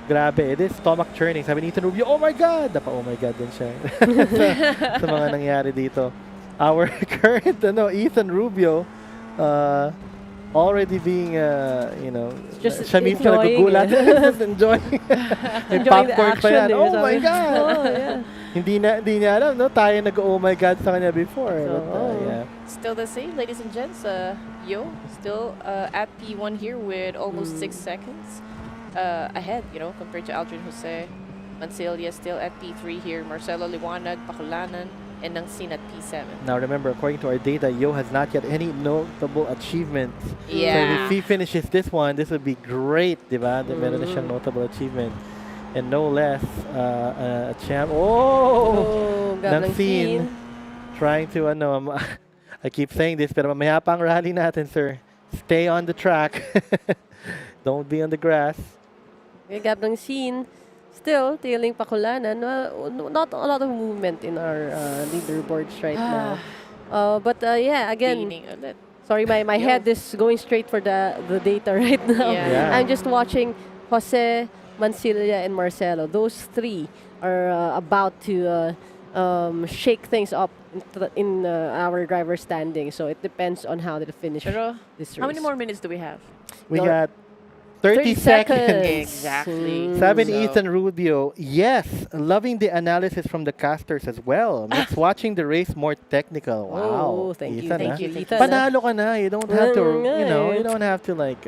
Grabe, it is stomach churning. Sabi ni Ethan Rubio, oh my God! Oh my God din siya sa mga nangyari dito. Our current Ethan Rubio already being Just siya mismo enjoying nagugulat. it. Just enjoying. May Enjoying the popcorn pa action yan. eh, Oh sabi. my God! Oh, yeah. hindi niya alam, no? Tayo nag-oh my God sa kanya before. But, Oo. yeah. Still the same, ladies and gents. Yo, still at P1 here with almost 6 seconds ahead, you know, compared to Aldrin Jose. Mansilla still at P3 here. Marcelo Liwanag, Pakulanan, and Nangsin at P7. Now remember, according to our data, Yo has not yet any notable achievements. So Yeah. if he finishes this one, this would be great, di ba? Meron na siyang notable achievement. And no less, a champ. Oh! Gab Nangsin trying to, I keep saying this, pero mamaya pa ang rally natin, sir. Stay on the track. Don't be on the grass. Gab Nangsin still tailing Pakulanan. Not a lot of movement in our leaderboards right now. But yeah, again, Gaining ulit. sorry, my Yo. head is going straight for the data right now. Yeah. Yeah. I'm just watching Jose, Mansilla, and Marcelo. Those three are about to shake things up in our driver standing. So it depends on how they finish Pero this race. how many more minutes do we have? We No. got 30 seconds. Exactly. Seven So- Ethan Rubio. Yes, loving the analysis from the casters as well. Makes watching the race more technical. Wow. Oh, thank you. Ethan, Thank ah. you. Ethan, Panalo ka na. You don't have to, Mm, you don't have to like,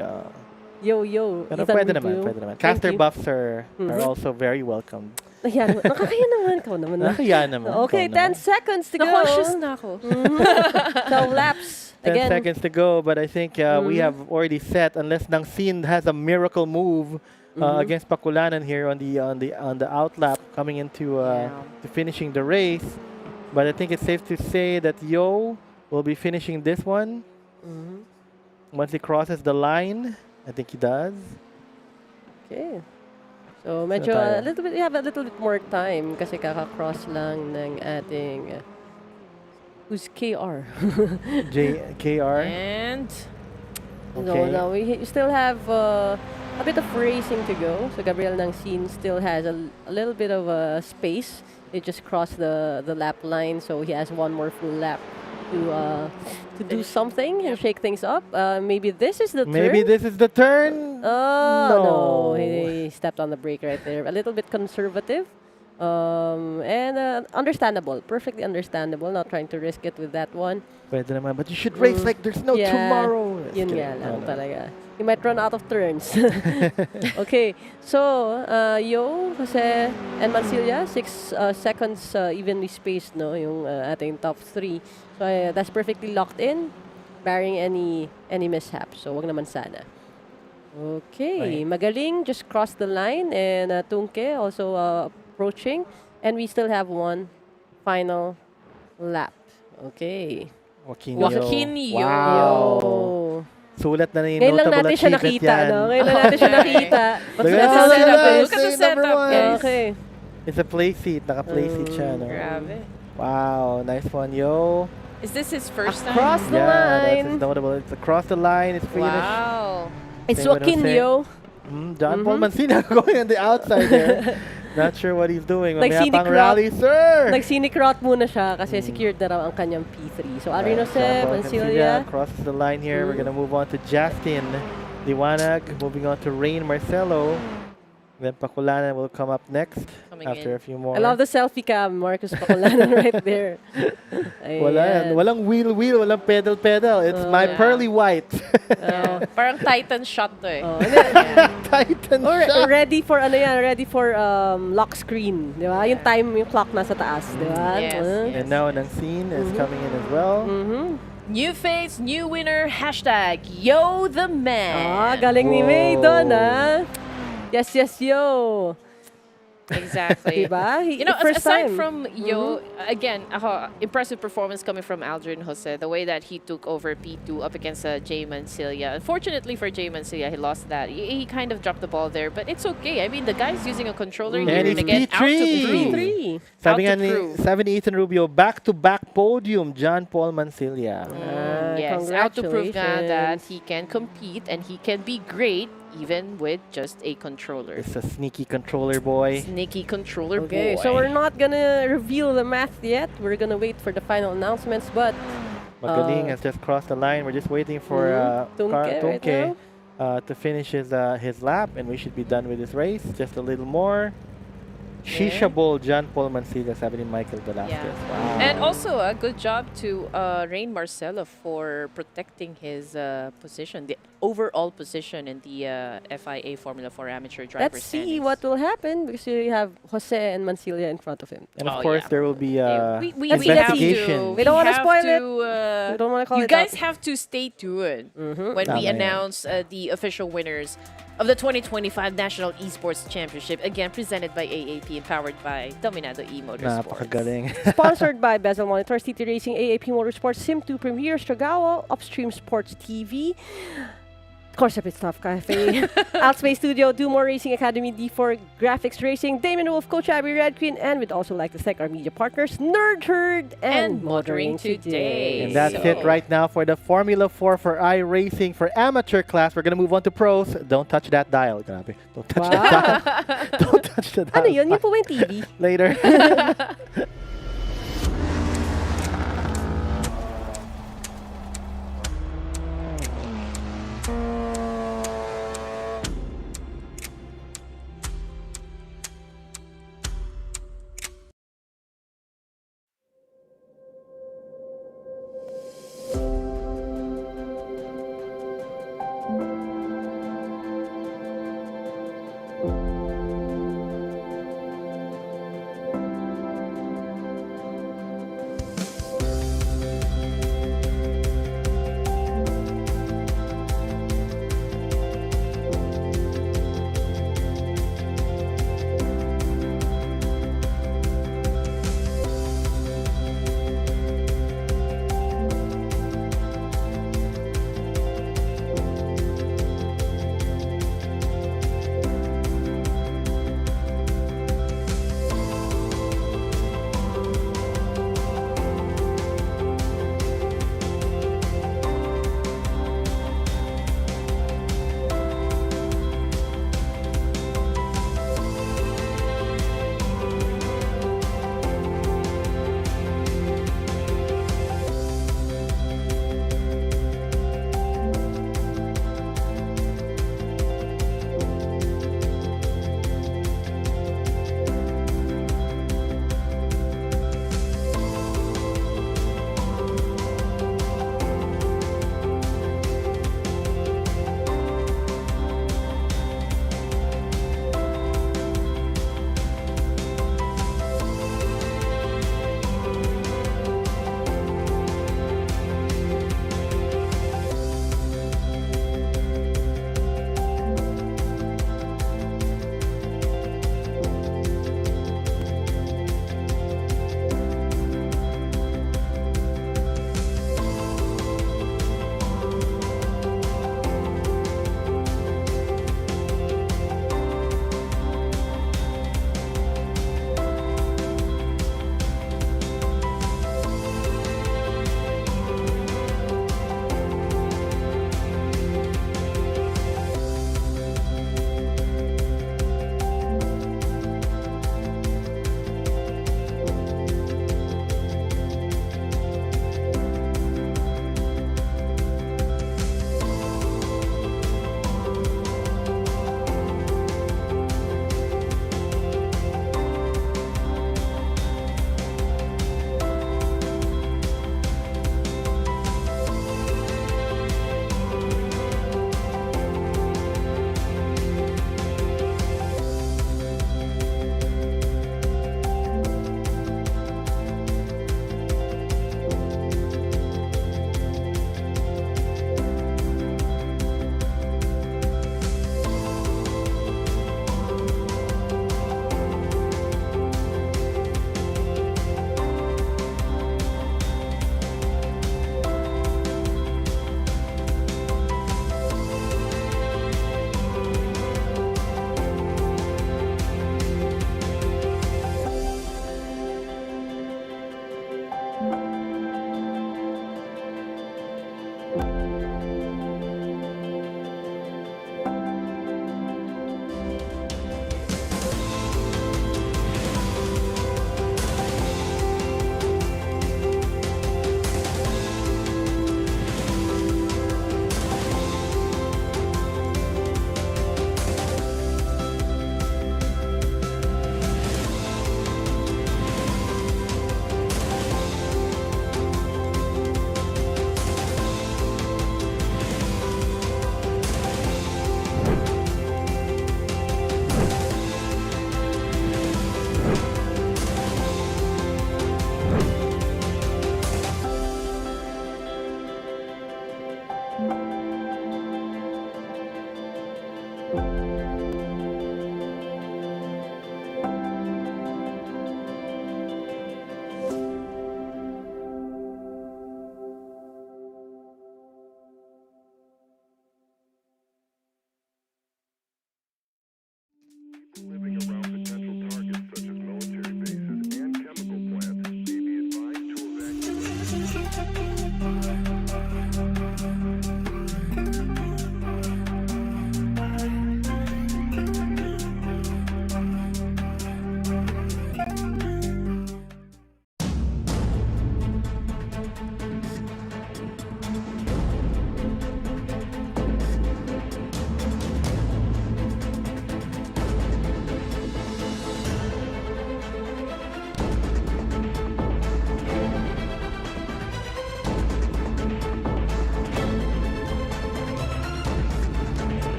Yo. pero Ethan pwede Rubio. naman, pwede naman. Thank Caster you. buffs are Mhm. also very welcome. Ayan, nakakaya naman. Ikaw naman. Nakakaya naman. Okay, ikaw 10 naman. seconds to go. Na-conscious na ako. 12 laps. 10 Again. seconds to go, but I think we have already set, unless Nang Sin has a miracle move against Pakulanan here on the outlap coming into to finishing the race. But I think it's safe to say that Yo will be finishing this one once he crosses the line. I think he does. Okay. So, medyo tayo? we have a little bit more time kasi kaka-cross lang ng ating who's KR. KR. And Okay. No, we still have a bit of racing to go. So, Gabriel Nangsin still has a little bit of space. He just crossed the lap line, so he has one more full lap to do something and shake things up. Maybe this is the Maybe turn. this is the turn. No, No. he stepped on the brake right there. A little bit conservative. And understandable, perfectly understandable. Not trying to risk it with that one. Pwede naman, but you should race like there's no Yeah, tomorrow. Just Yun kidding. nga lang No. talaga. You might run out of turns. Okay, so Yo, Jose, and Mancilia, 6 seconds evenly spaced, no, yung ating top 3. So that's perfectly locked in, barring any mishaps. So wag naman sana. Okay, Right. magaling, just crossed the line, and Tunke also approaching, and we still have one final lap. Okay. Joaquin Yo. Yo. Wow. Sulat na yung Ngayon lang notable natin siya achievement nakita, yan. no? Ngayon lang natin siya nakita. Look at That's the how setup, setup guys. is. Look at the Say number setup, one. guys. Okay. It's a play seat. Naka-play seat siya, no? Grabe. Wow, nice one, Yo. Is this his first time? Across the Yeah, that's line. his notable. It's across the line. It's finished. Wow. It's Same with Joaquin Jose. Yo. John Paul Mancina going on the outside there. Not sure what he's doing. Like Mamaya scenic pang route. rally, sir! Nag-scenic route muna siya kasi secured na raw ang kanyang P3. So, Ari Jose, John Paul Mancilia. crosses the line here. We're gonna move on to Justin Liwanag. Moving on to Rain Marcelo. Then Pakulana will come up next Coming after in. a few more. I love the selfie cam, Marcus Pacolanan right there. Wala yan. Ayan. Walang wheel, walang pedal. It's my yeah. pearly white. Oh. Parang Titan shot to eh. Oh, and then- Titan Or shot. ready for ano yan, ready for lock screen, di ba? Yung time, yung clock nasa taas, di ba? Yes, yes. And now Nang Sin is coming in as well. New face, new winner, hashtag Yo the Man. Ah, galing ni May doon, ah. Yes, yo. Exactly. Diba? You know, First aside time. from Yo, again, impressive performance coming from Aldrin Jose. The way that he took over P2 up against Jay Mancilia. Unfortunately for Jay Mancilia, he lost that. He kind of dropped the ball there, but it's okay. I mean, the guy's using a controller here And and he's again, out to P3. prove. P3. Sabi Out nga to ni prove. 7 Ethan Rubio, back-to-back podium, John Paul Mancilia. Yes, out to prove nga that congratulations. he can compete and he can be great even with just a controller. It's a sneaky controller boy. Sneaky controller Okay, boy. so we're not gonna reveal the math yet. We're gonna wait for the final announcements, but Magaling has just crossed the line. We're just waiting for Tunke right Tunke to finish his lap, and we should be done with this race. Just a little more. Shisha Bowl, John Paul Mancilla, sabi ni Michael Velasquez. Yeah. Wow. And also a good job to Rain Marcelo for protecting his position, the overall position in the FIA Formula 4 Amateur Driver let's see standings. what will happen because you have Jose and Mancilia in front of him. And of Oh, course, yeah. there will be we Let's have investigation. to. We don't wanna have spoil to, We don't wanna call you it guys out. have to stay tuned when Tama we yan. announce the official winners of the 2025 National Esports Championship, again presented by AAP and powered by Dominado E-Motorsports. Napakagaling. Sponsored by Bezel Monitors, TTRacing, AAP Motorsport, SIM² Premier, Stregawo, Upstream Sports TV, Corsa Pitstop Cafe, Outspace Studio, Do More Racing Academy, D4 Graphics Racing, Damon Wolf, Coach Abby Red Queen, and we'd also like to thank our media partners, Nerd Herd and Motoring Today. And that's So- it right now for the Formula 4 for iRacing for amateur class. We're going to move on to pros. Don't touch that dial. Grabe. Don't touch that dial. Don't touch the dial. Ano yun? Yung po ba yung TV? Later.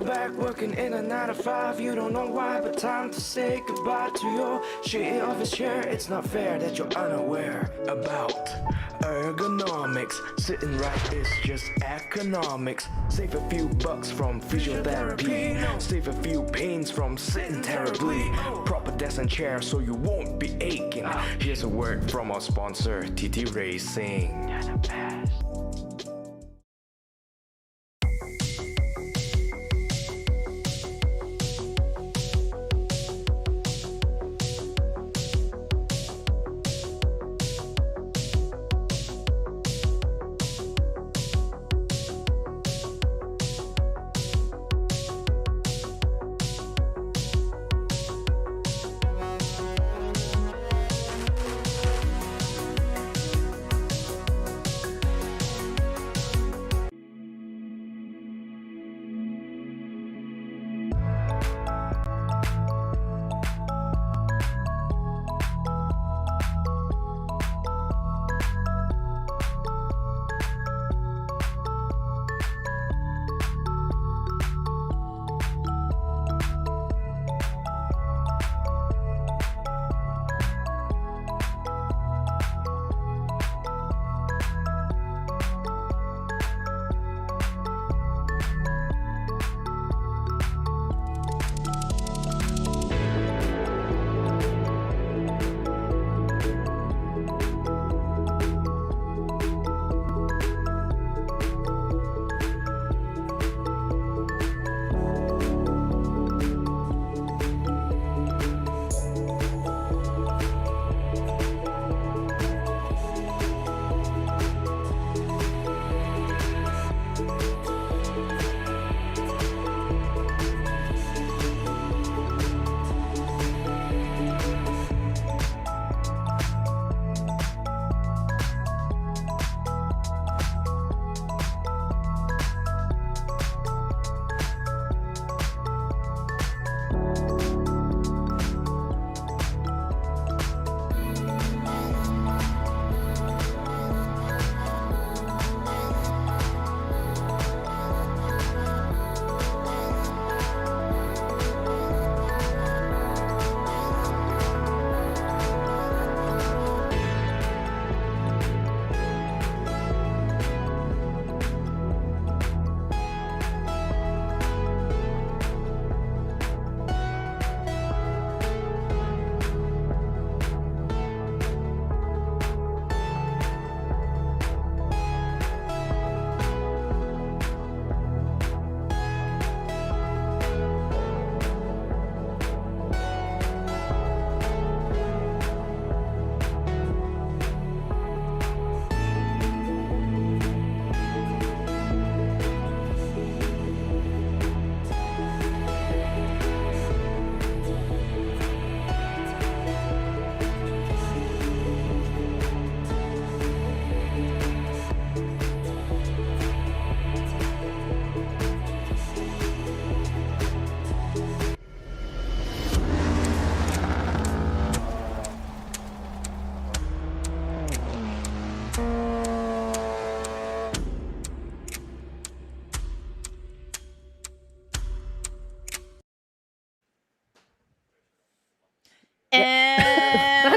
Back working in a 9 to 5, you don't know why, but time to say goodbye to your shitty office chair. It's not fair that you're unaware about ergonomics. Sitting right is just economics. Save a few bucks from physiotherapy, save a few pains from sitting terribly. Proper desk and chair so you won't be aching. Here's a word from our sponsor, TTRacing.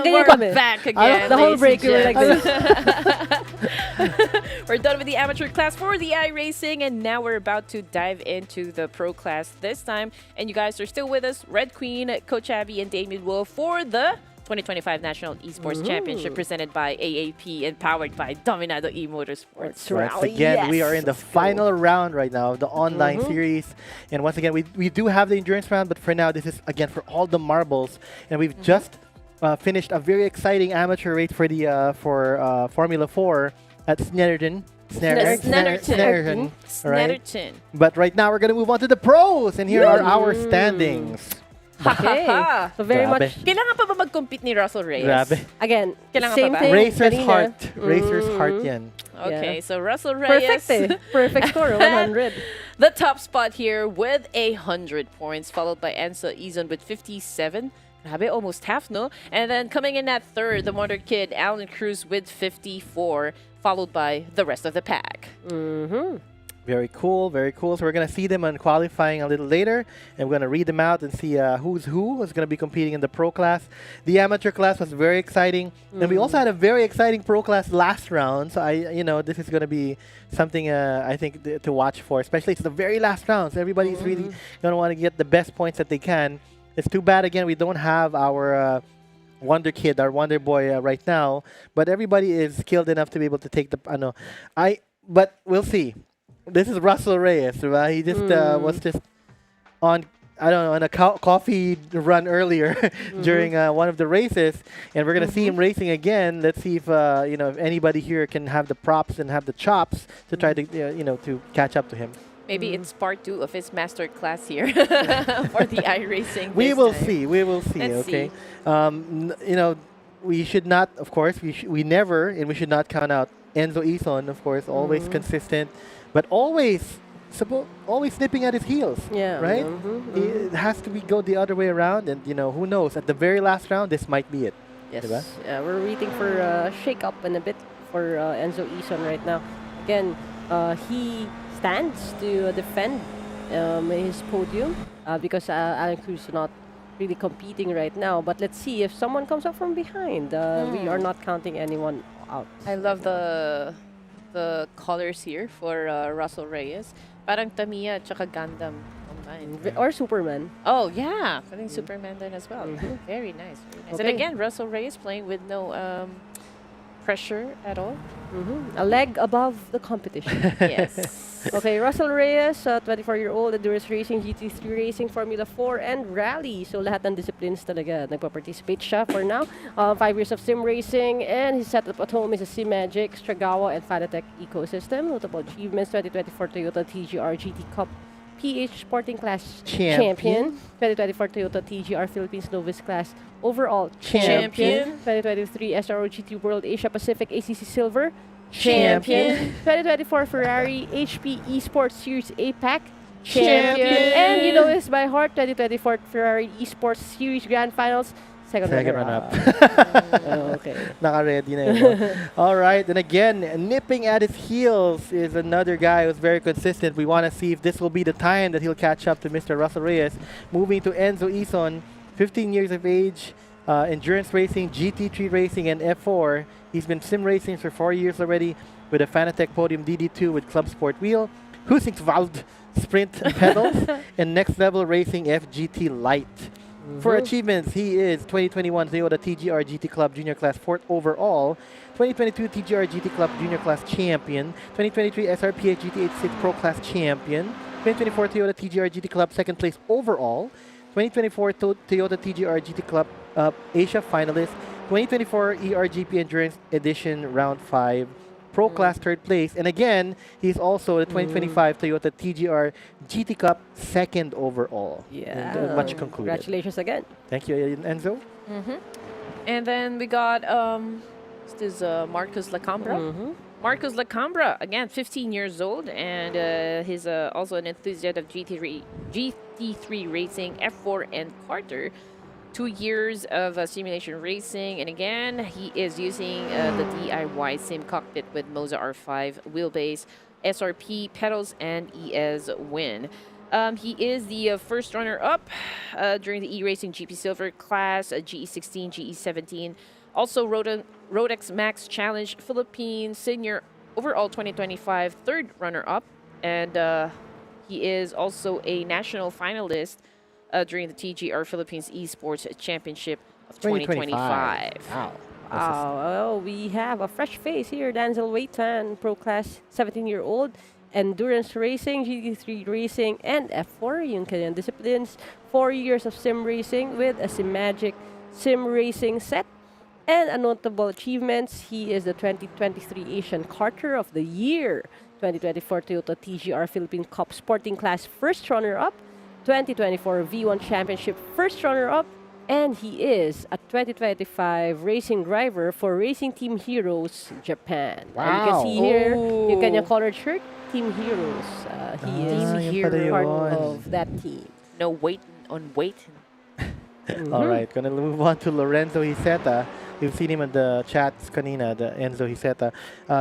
ganyan we're kami. back again. The whole ladies break, we were and like this. gents. We're done with the amateur class for the iRacing, and now we're about to dive into the pro class this time. And you guys are still with us, Red Queen, Coach Abby, and Damien Wolf for the 2025 National Esports Championship presented by AAP and powered by Dominado E-Motorsports. Once again, we are in the final round right now of the online series. And once again, we do have the endurance round, but for now, this is, again, for all the marbles. And we've just finished a very exciting amateur race for the Formula 4 at Snetterton. Snetterton. Right? Snetterton. But right now, we're going to move on to the pros. And here are our standings. Okay. So very Grabe. much, Kailangan pa ba mag-compete ni Russell Reyes? Grabe. again, Kailangan same pa ba? thing. Racer's kanina. heart. Racer's heart yan. Okay, Yeah. so Russell Reyes. Perfect Perfect score, 100. The top spot here with 100 points, followed by Enzo Izon with 57. Grabe, almost half, no? And then coming in at third, the Wonder Kid, Alan Cruz with 54, followed by the rest of the pack. Very cool, very cool. So we're going to see them on qualifying a little later, and we're going to read them out and see who's going to be competing in the pro class. The amateur class was very exciting, and we also had a very exciting pro class last round. So this is going to be something I think to watch for, especially it's the very last round. So everybody's really going to want to get the best points that they can. It's too bad again we don't have our Wonder Kid, our Wonder Boy right now, but everybody is skilled enough to be able to take the but we'll see. This is Russell Reyes, right? He just was just on, I don't know, on a coffee run earlier during one of the races, and we're gonna see him racing again. Let's see if if anybody here can have the props and have the chops to try to to catch up to him. Maybe it's part 2 of his master class here for the iRacing. We this will time. see. We will see. Let's Okay. see. We should not, of course, we never, and we should not count out Enzo Izon, of course, always consistent, but always nipping at his heels. Yeah. Right? It has to go the other way around, and who knows? At the very last round, this might be it. Yes. Diba? Yeah, we're waiting for a shake-up in a bit for Enzo Izon right now. Again, he stands to defend his podium because Alan Cruz is not really competing right now. But let's see if someone comes up from behind. We are not counting anyone out. I love the colors here for Russell Reyes. Parang Tamiya at saka Gundam combined. Or Superman. Oh, yeah. I think Superman then as well. Very nice. Very nice. And Okay. again, Russell Reyes playing with no pressure at all. A leg above the competition. Yes. Okay, Russell Reyes, 24-year-old, endurance racing, GT3 racing, Formula 4, and rally. So lahat ng disciplines talaga nagpa-participate siya for now. 5 years of sim racing, and his setup at home is a SIM², Stregawo, and Fanatec ecosystem. Notable achievements, 2024 Toyota TGR GT Cup PH Sporting Class Champion, 2024 Toyota TGR Philippines Novice Class Overall Champion. 2023 SRO GT World Asia Pacific ACC Silver Champion. 2024 Ferrari HP Esports Series APAC Champion. And you know this by heart, 2024 Ferrari Esports Series Grand Finals second runner-up. Okay. Naka-ready na yun. All right. And again, nipping at his heels is another guy who's very consistent. We want to see if this will be the time that he'll catch up to Mr. Russell Reyes. Moving to Enzo Izon, 15 years of age, endurance racing, GT3 racing, and F4. He's been sim racing for 4 years already with a Fanatec Podium DD2 with Club Sport Wheel, Husingswald Sprint pedals, and Next Level Racing FGT Light. For achievements, he is 2021 Toyota TGR GT Club Junior Class 4th overall, 2022 TGR GT Club Junior Class Champion, 2023 SRPH GT86 Pro Class Champion, 2024 Toyota TGR GT Club 2nd place overall, 2024 Toyota TGR GT Club Asia finalist, 2024 ERGP Endurance Edition Round 5 Pro Class 3rd place. And again, he's also the 2025 Toyota TGR GT Cup 2nd overall. Yeah. And, much concluded. Congratulations again. Thank you, Enzo. And then we got this is Marcus Lacambra. Marcus Lacambra, again, 15 years old, and he's also an enthusiast of GT3 racing, F4, and Carter. 2 years of simulation racing, and again, he is using the DIY sim cockpit with Moza R5 wheelbase, SRP pedals, and ES Win. He is the first runner-up during the E-Racing GP Silver class, GE16, GE17, Also, Rodex Max Challenge Philippines Senior Overall 2025 third runner-up. And he is also a national finalist during the TGR Philippines Esports Championship of 2025. Wow. Oh, we have a fresh face here. Denzel Waitan, Pro Class 17-year-old. Endurance Racing, GT3 Racing, and F4, yung kanyang disciplines. 4 years of sim racing with a SIM² sim racing set. And a notable achievements, he is the 2023 Asian Carter of the Year, 2024 Toyota TGR Philippine Cup Sporting Class first runner-up, 2024 V1 Championship first runner-up, and he is a 2025 racing driver for Racing Team Heroes Japan. And you can see here, yung kanyang colored shirt, Team Heroes. He is part of that team. No waiting on waiting. All right, gonna move on to Lorenzo Hiseta. You've seen him in the chats kanina, the Enzo Hiseta.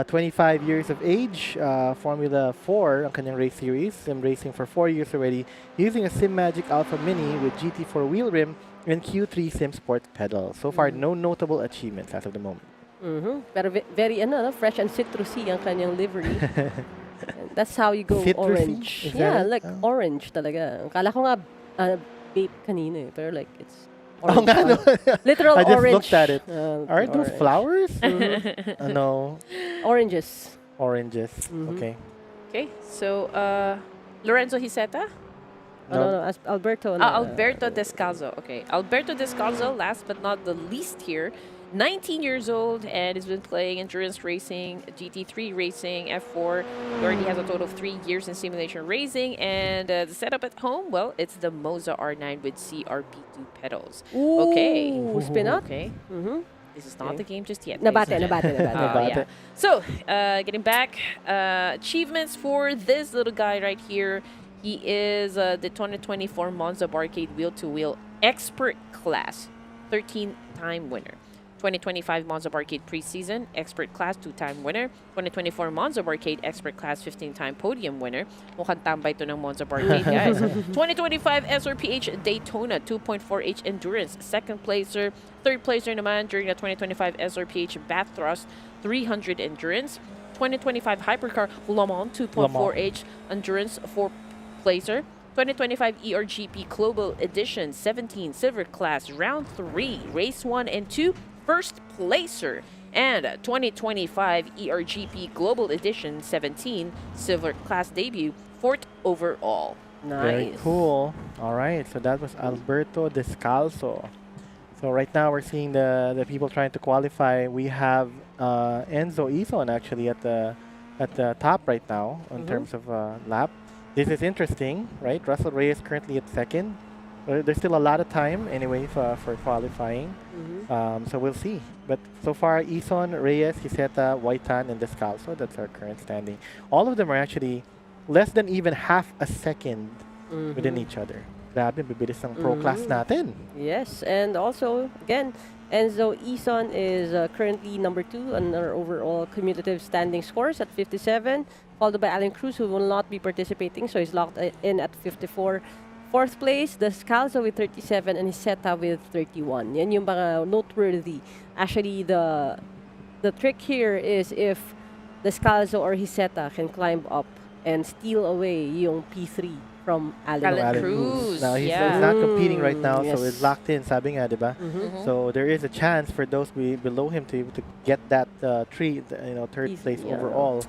25 years of age, Formula 4 ang kanyang race series. Sim racing for 4 years already, using a SimMagic Alpha Mini with GT4 wheel rim and Q3 Sim Sport pedal. So far, no notable achievements as of the moment. Pero very fresh and citrusy ang kanyang livery. And that's how you go Citrusy? orange. Is Yeah, that it? like orange talaga. Kala ko nga vape kanina eh, pero like it's Oh, orange. nga, no? Literal I just orange. looked at it. Aren't those orange. flowers? No, Oranges. oranges. Okay. Okay, so Lorenzo Hiseta? No, Alberto. Alberto Descalzo. Okay, Alberto Descalzo, last but not the least here, 19 years old and has been playing endurance racing, GT3 racing, F4. He already has a total of 3 years in simulation racing. And the setup at home, well, it's the Moza R9 with CRP2 pedals. Okay. Spin up. Okay. This is not the game just yet. Nabate. Yeah. So, getting back, achievements for this little guy right here. He is the 2024 Monza Barcade Wheel-to-Wheel Expert Class 13-time winner. 2025 Monza Barcade Preseason Expert Class 2-time winner. 2024 Monza Barcade Expert Class 15-time podium winner. Mukhang tambay to ng Monza Barcade, guys. 2025 SRPH Daytona 2.4H Endurance second placer. Third placer naman during the 2025 SRPH Bathurst 300 Endurance. 2025 Hypercar Le Mans 2.4H Endurance 4 placer. 2025 ERGP Global Edition 17 Silver Class Round 3 Race 1 and 2 First Placer, and 2025 ERGP Global Edition 17 Silver Class Debut 4th overall. Very cool. All right, so that was Alberto Descalzo. So right now we're seeing the people trying to qualify. We have Enzo Ison actually at the top right now in terms of lap. This is interesting, right? Russell Reyes currently at second. There's still a lot of time anyway for qualifying. So we'll see. But so far, Ison, Reyes, Hiseta, Waitan, and Descalzo, that's our current standing. All of them are actually less than even half a second within each other. Grabe, bibilis ng pro class natin. Yes, and also, again, Enzo Ison is currently number 2 on our overall cumulative standing scores at 57, followed by Alan Cruz, who will not be participating, so he's locked in at 54. Fourth place, Descalzo with 37 and Hiseta with 31. Yan yung mga noteworthy. Actually, the trick here is if Descalzo or Hiseta can climb up and steal away yung P3 from Alan Cruz. Now he's not competing right now, Yes. so it's locked in, sabi nga, diba? So there is a chance for those below him to get that third place overall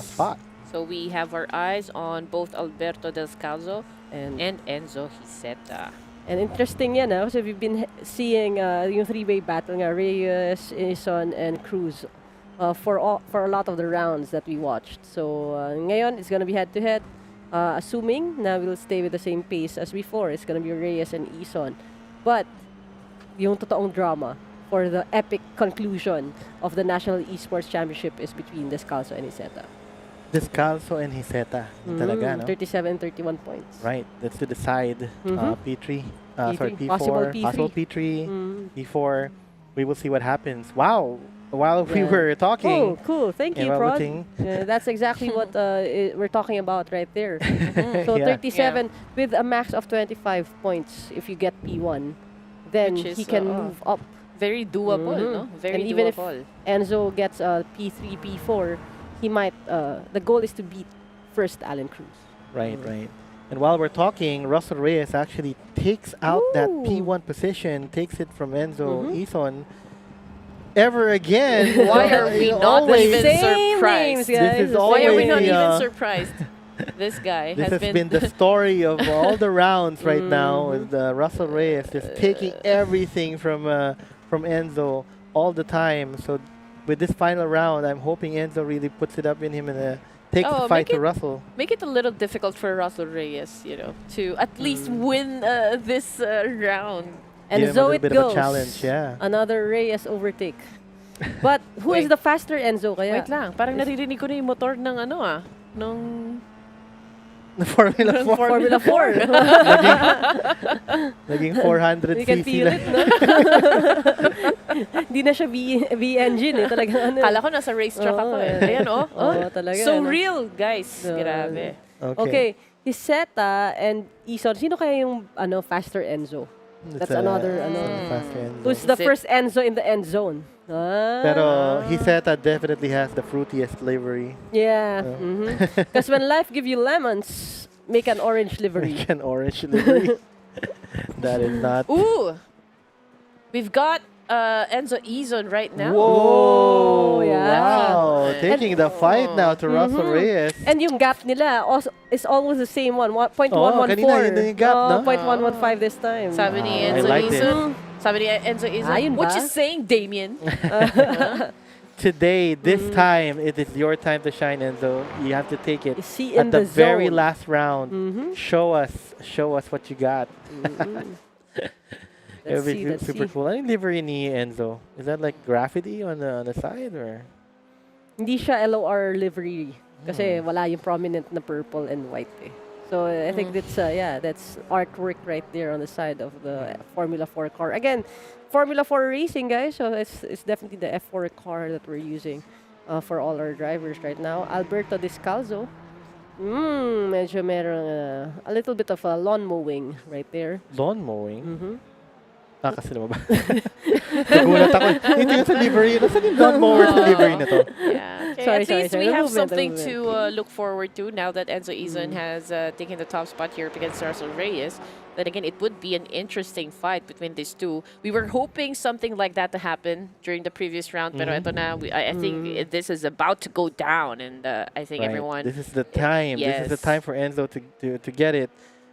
spot. So we have our eyes on both Alberto Descalzo And Enzo Hiseta. And interesting yan, so we've been seeing yung three-way battle nga, Reyes, Ison, and Cruz for a lot of the rounds that we watched. So ngayon, it's gonna be head-to-head. Assuming na we'll stay with the same pace as before, it's gonna be Reyes and Ison. But yung totoong drama for the epic conclusion of the National Esports Championship is between Descalzo and Hiseta. Descalzo and Hiseta. Talaga, no? 37, 31 points. Right, that's to decide P3. Sorry, P4. Possible P3. P4. We will see what happens. Wow. While we were talking. Oh, cool. Thank you, Prod. evaluating. That's exactly what we're talking about right there. So 37 with a max of 25 points if you get P1. Then Which is, he can move up Very doable, no? Very And even if doable. Enzo gets a P3, P4, he might. The goal is to beat first Alan Cruz. Right, right. And while we're talking, Russell Reyes actually takes out that Ooh. P1 position, takes it from Enzo Mhm. Ison. Ever again. Why are we not Always- even Same surprised? names, guys. This is the Why are we same not always, even uh, surprised? This guy This has has been the story of all the rounds right now, Mhm. with Russell Reyes just taking everything from Enzo all the time. So with this final round, I'm hoping Enzo really puts it up in him and takes Oh, the fight make to it- Russell. make it a little difficult for Russell Reyes, you know, to at least win this round. And Give him a so little it bit goes. of a challenge, yeah. Another Reyes overtake. But who is Wait. the faster Enzo kaya? Wait lang, parang naririnig ko na yung motor ng nung The Formula 4. Formula 4. Naging 400 You can cc feel lang. it, no? Hindi na siya V engine eh. Talagang ano. Kala ko nasa racetrack Oo, ako eh. eh. Ayan oh. Oo, talaga, So ano. real, guys. So, Grabe. Okay. Hiseta and Ison. Sino kaya yung faster Enzo? That's another, faster Enzo. Who's the Is it- first Enzo in the end zone? Pero Hiseta definitely has the fruitiest livery. Yeah. Because when life give you lemons, make an orange livery. Like an orange livery. That is not. Ooh! We've got Enzo Ison right now. Whoa! yeah. Wow! Taking the fight now to Russell Reyes. And yung gap nila also is almost the same one. 0.114. kanina yun na yung gap, no? 0.115 this time. Sabi ni I Enzo like Ison. Sabi ni Enzo Ison. Ayun What ba? you saying, Damien? Today, this time, it is your time to shine, Enzo. You have to take it Is he in at the very zone? last round. Show us what you got. It Let's would see, be let's super see. cool. Ano yung livery ni Enzo? Is that like graffiti on the side or? Hindi siya LOR livery. Kasi wala yung prominent na purple and white eh. So I think that's artwork right there on the side of the Formula 4 car. Again, Formula 4 racing, guys. So it's definitely the F4 car that we're using for all our drivers right now. Alberto Descalzo. Medyo merong a little bit of a lawn mowing right there. Lawn mowing? Kasi naman ba? Nagulat ako. Ito yung sa livery. Nasaan yung lawn mower sa livery na to? Yeah. Okay, Sorry, at least sorry. we have Movement, something movement. to look forward to now that Enzo Ison has taken the top spot here against Russell Reyes. Then again, it would be an interesting fight between these two. We were hoping something like that to happen during the previous round, pero ito na, I think this is about to go down, and I think Right. everyone. This is the time. This is the Yes. time for Enzo to get it.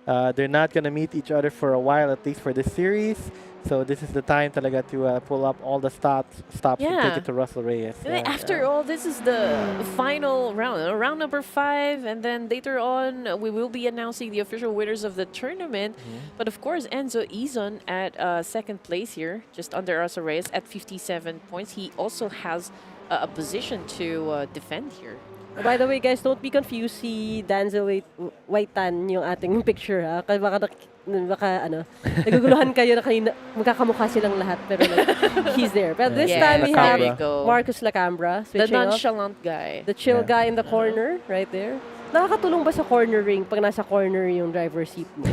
They're not going to meet each other for a while, at least for this series. So this is the time talaga to pull up all the stops and take Yeah. it to Russell Reyes. And then after all, this is the final round, round number 5, and then later on, we will be announcing the official winners of the tournament. But of course, Enzo Ison at second place here, just under Russell Reyes at 57 points. He also has a position to defend here. By the way, guys, don't be confused. Si Danzel Waitan yung ating picture, ha? Kasi baka naguguluhan kayo na kanina, magkakamukha silang lahat, pero like, he's there. But this Yeah, time we have there we go. Marcus Lacambra, The switching off. nonchalant guy. The chill Yeah. guy in the corner, right there. Nakakatulong ba sa cornering pag nasa corner yung driver's seat mo?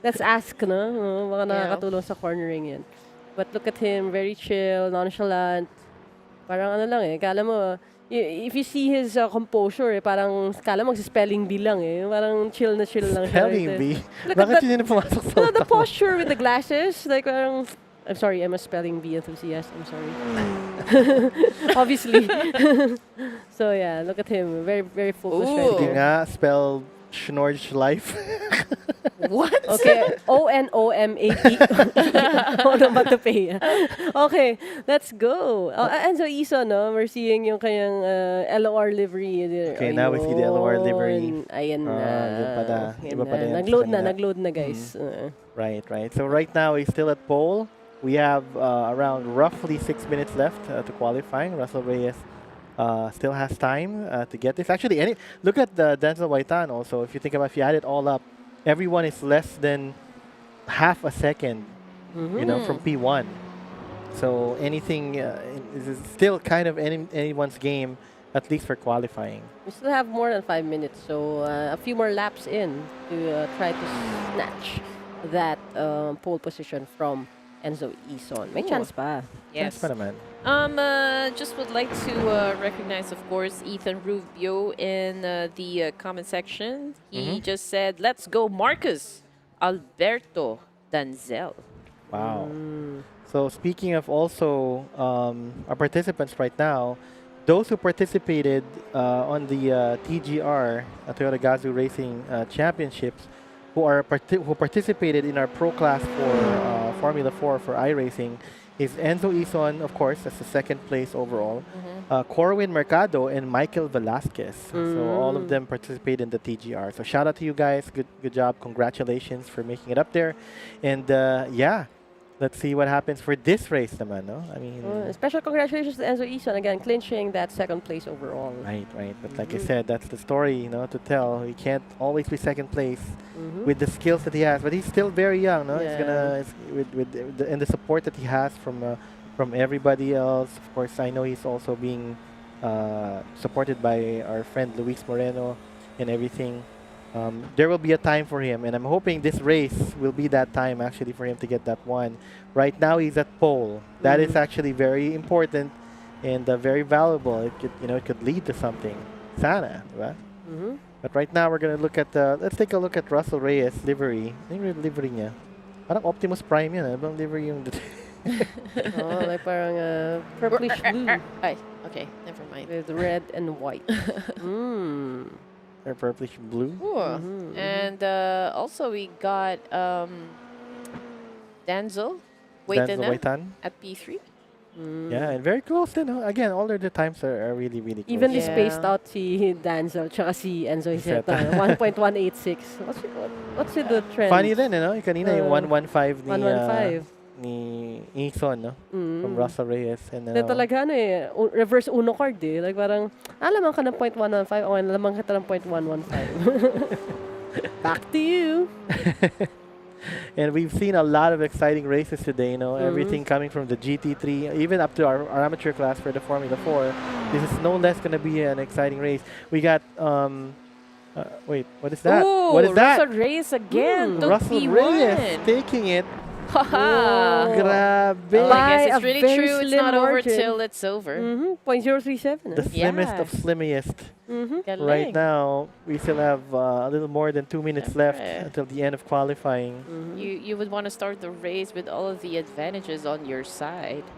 Let's ask, no? Baka nakakatulong sa cornering yan. But look at him, very chill, nonchalant. Parang ano lang eh, kala mo, if you see his composure, eh, parang kala mo spelling bee lang eh. Parang chill na chill lang siya. Spelling right there. bee? Look at Bakit yun yung pumasok sa No, the utak mo? posture with the glasses, like parang, I'm sorry, I'm a spelling bee enthusiast. I'm sorry. Obviously. So yeah, look at him. Very, very focused right Ooh. Hindi there. nga, spell Schnorge life. What? Okay, ONOMAP. Onomatopoeia. Okay, let's go. Enzo Ison, no? We're seeing yung kanyang LOR livery. Okay, now we see the LOR livery. Ayan na. Yun pala. Ayan Iba pala na. yan sa kanila. Nagload na guys. Right. So right now, he's still at pole. We have around roughly 6 minutes left to qualifying. Russell Reyes still has time to get this. Actually, look at the Denzel Waitan also. If you think about, if you add it all up, everyone is less than half a second, you know, from P1. So anything is still kind of anyone's game, at least for qualifying. We still have more than 5 minutes, so a few more laps in to try to snatch that pole position from Enzo Ison. May Ooh. chance pa. Yes. That's pa naman. Just would like to recognize, of course, Ethan Rubio in the comment section. He just said, "Let's go, Marcus Alberto Danzel." Wow. So speaking of also our participants right now, those who participated on the TGR Toyota Gazoo Racing Championships, who participated in our Pro Class for Formula 4 for iRacing, is Enzo Ison, of course, that's the second place overall. Corwin Mercado and Michael Velasquez. So all of them participate in the TGR. So shout out to you guys. Good job. Congratulations for making it up there. And yeah, let's see what happens for this race naman, no? I mean, Special congratulations to Enzo Ison again, clinching that second place overall. right. But like I said, that's the story, to tell. He can't always be second place with the skills that he has, but he's still very young, no? He's gonna and the support that he has from everybody else. Of course, I know he's also being supported by our friend Luis Moreno and everything. There will be a time for him, and I'm hoping this race will be that time actually for him to get that one. Right now, he's at pole. That is actually very important and very valuable. It could, it could lead to something. Sana, diba? But right now, we're gonna look at let's take a look at Russell Reyes livery. Ano yung livery niya? Parang Optimus Prime yun. Ano bang livery yung? Oh, like parang purplish blue Ay, okay, never mind. with red and white. Or purplish blue. Ooh. And also we got Denzel waiting Denzel Waitan. at P3. Yeah, and very close then. Again, all of the times are really, really close. Evenly Yeah. spaced out si Danzel tsaka si Enzo Iseta. 1.186. What's with the trend? Funny then, Yung kanina yung 115 ni 115. ni Ison, no? From Russell Reyes. And Ito talaga reverse uno card eh. Like parang, alamang ka ng 0.115, o alamang ka ng 0.115. Back to you. And we've seen a lot of exciting races today, everything coming from the GT3, even up to our amateur class for the Formula 4. This is no less going to be an exciting race. We got, wait, what is that? Ooh, What is that? Russell Reyes again. Took Russell P1. Reyes taking it. Haha. Grabe. Well, I guess By it's a really very true. It's slim not over margin. till it's over. 0.037. The slimmest of Yes. slimmiest. Galing. Right now, we still have a little more than 2 minutes left Siyempre. until the end of qualifying. You would want to start the race with all of the advantages on your side.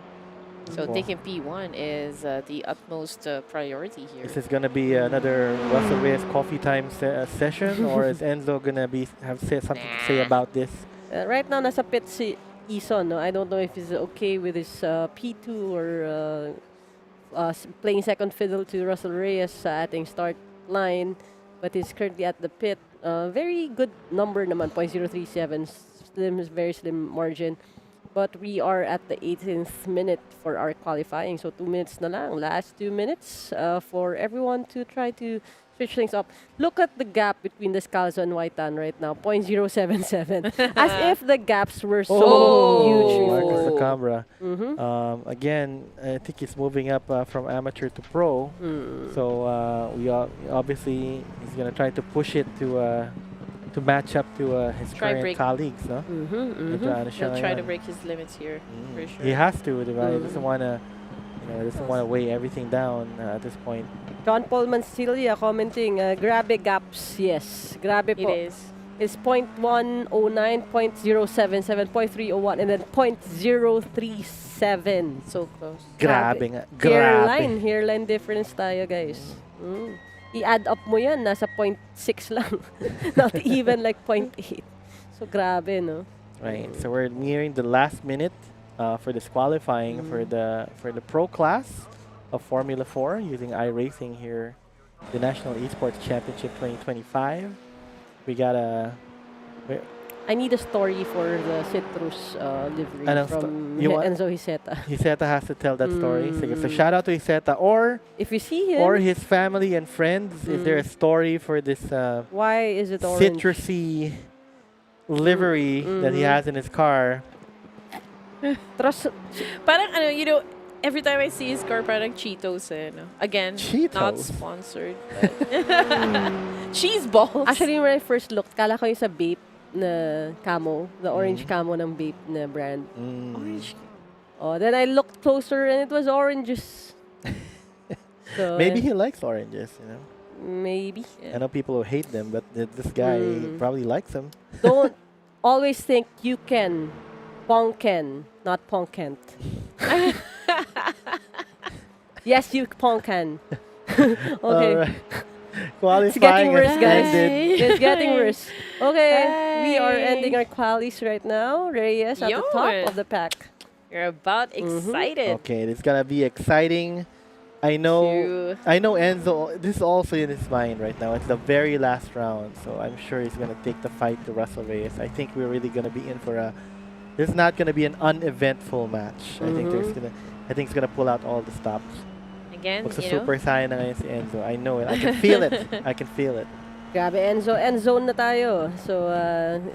So Wow. taking P1 is the utmost priority here. Is this gonna be another Russell Reyes coffee time session, or is Enzo gonna have something to say about this? Right now, nasa pit si Ison. No? I don't know if he's okay with his P2 or playing second fiddle to Russell Reyes sa ating start line. But he's currently at the pit. Very good number naman, 0.037. Very slim margin. But we are at the 18th minute for our qualifying. So 2 minutes na lang. Last 2 minutes for everyone to try to switch things up. Look at the gap between the Scalzo and Waitan right now. 0.077. As if the gaps were so huge Marcus before. Acabra. Again, I think he's moving up from amateur to pro. So we obviously he's gonna try to push it to match up to his current break. colleagues, no? Medyo ano siya He'll try to ngayon. break his limits here, for sure. He has to, diba? He doesn't wanna, doesn't wanna weigh everything down at this point. John Paul Mancilia commenting, grabe gaps. Yes, grabe It po. is. It's 0.109, 0.077, 0.301, and then 0.037. So close. Grabe nga. Grabe. Hairline difference tayo, guys. I-add up mo yan, nasa 0.6 lang. Not even like 0.8. So, grabe, no? Right. So we're nearing the last minute for this qualifying for the pro class of Formula 4 using iRacing here, the National Esports Championship 2025. We got a. I need a story for the citrus livery Anong from you want- Enzo Hiseta. Hiseta has to tell that story. So shout out to Hiseta or If you see him, his family and friends. Is there a story for this why is it orange? citrusy livery that he has in his car? Trust, Parang every time I see his car, parang Cheetos no? Again, not Cheetos? sponsored. But cheese balls. actually, when I first looked, kala ko yung sa vape. na camo, the orange camo ng vape na brand. Orange. Oh, then I looked closer and it was oranges. So, Maybe he likes oranges, you know. maybe. I know people who hate them, but this guy probably likes them. Don't always think you can. Ponken, not punkent. Yes, you ponken. Okay. Alright. It's getting Qualifying worse, has guys. ended. It's getting worse. Okay, we are Bye. ending our qualis right now. Reyes at the top Yun. of the pack. You're about excited. Okay, it's gonna be exciting. I know Enzo, this is also in his mind right now. It's the very last round, so I'm sure he's gonna take the fight to Russell Reyes. I think we're really gonna be in for a. This is not gonna be an uneventful match. I think he's gonna pull out all the stops. Again, Magsa you know. super saiyan na ngayon si Enzo. I know it. I can feel it. I can feel it. Grabe, Enzo. End zone na tayo. So,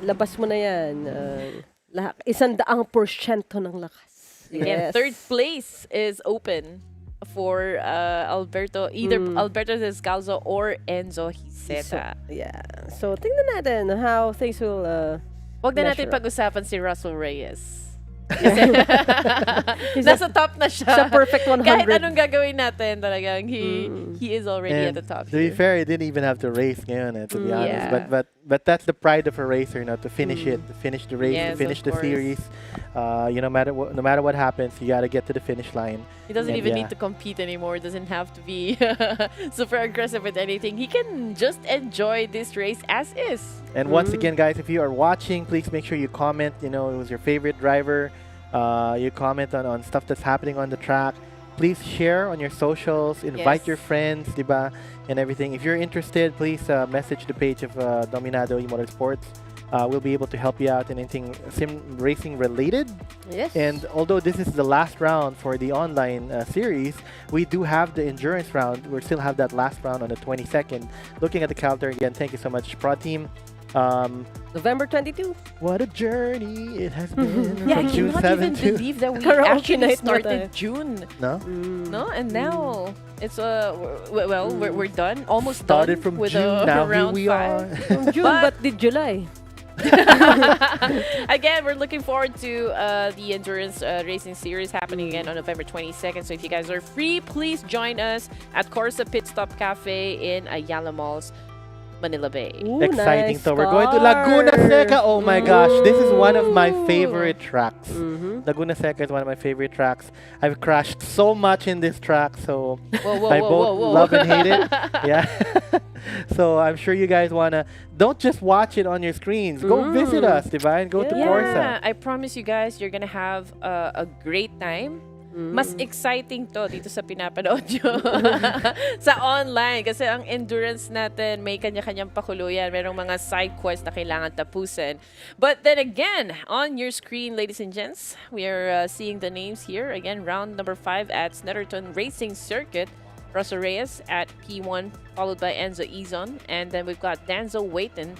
labas mo na yan. 100% ng lakas. Again, Yes. third place is open for Alberto, either Alberto Descalzo or Enzo Hiceta. Yeah. So, tingnan natin how things will... Huwag na natin measure up. pag-usapan si Russell Reyes. Kasi nasa top na siya. Sa perfect 100. Kahit anong gagawin natin, talagang he is already at the top To be here. fair, he didn't even have to race ngayon, to be honest. Yeah. But that's the pride of a racer, you know, to finish it, to finish the race, Yes, to finish of the course. series. No matter what happens, you gotta get to the finish line. He doesn't And even yeah. need to compete anymore. Doesn't have to be super aggressive with anything. He can just enjoy this race as is. And once again, guys, if you are watching, please make sure you comment. You know, it was your favorite driver. You comment on stuff that's happening on the track. Please share on your socials. Invite Yes. your friends, diba, and everything. If you're interested, please message the page of Dominado E-Motorsports. We'll be able to help you out in anything sim racing related. Yes. And although this is the last round for the online series, we do have the endurance round. We still have that last round on the 22nd. Looking at the calendar again, thank you so much, Prod Team. November 22. What a journey it has been. Yeah, I from June cannot 7 even to believe that we Karaoke actually night na tayo. started June. no No, and now it's we're done, almost started done from with June. Now here round we 5. are. From June, But- but did July. Again, we're looking forward to the endurance racing series happening again on November 22nd. So if you guys are free, please join us at KORSA Pitstop Cafe in Ayala Malls, Manila Bay. Ooh, Exciting. nice So we're going to car. Laguna Seca. Oh my gosh, this is one of my favorite tracks. Mhm. Laguna Seca is one of my favorite tracks. I've crashed so much in this track, so Whoa, I both love and hate it. Yeah. So I'm sure you guys wanna don't just watch it on your screens. Go visit us, diba? And go to Yeah. KORSA. Yeah, I promise you guys, you're gonna have a great time. Mas exciting to dito sa pinapanood nyo sa online. Kasi ang endurance natin, may kanya-kanyang pakuluyan. Merong mga side quests na kailangan tapusin. But then again, on your screen, ladies and gents, we are seeing the names here. Again, round number 5 at Snetterton Racing Circuit. Russell Reyes at P1, followed by Enzo Izon. And then we've got Danzo Waiton,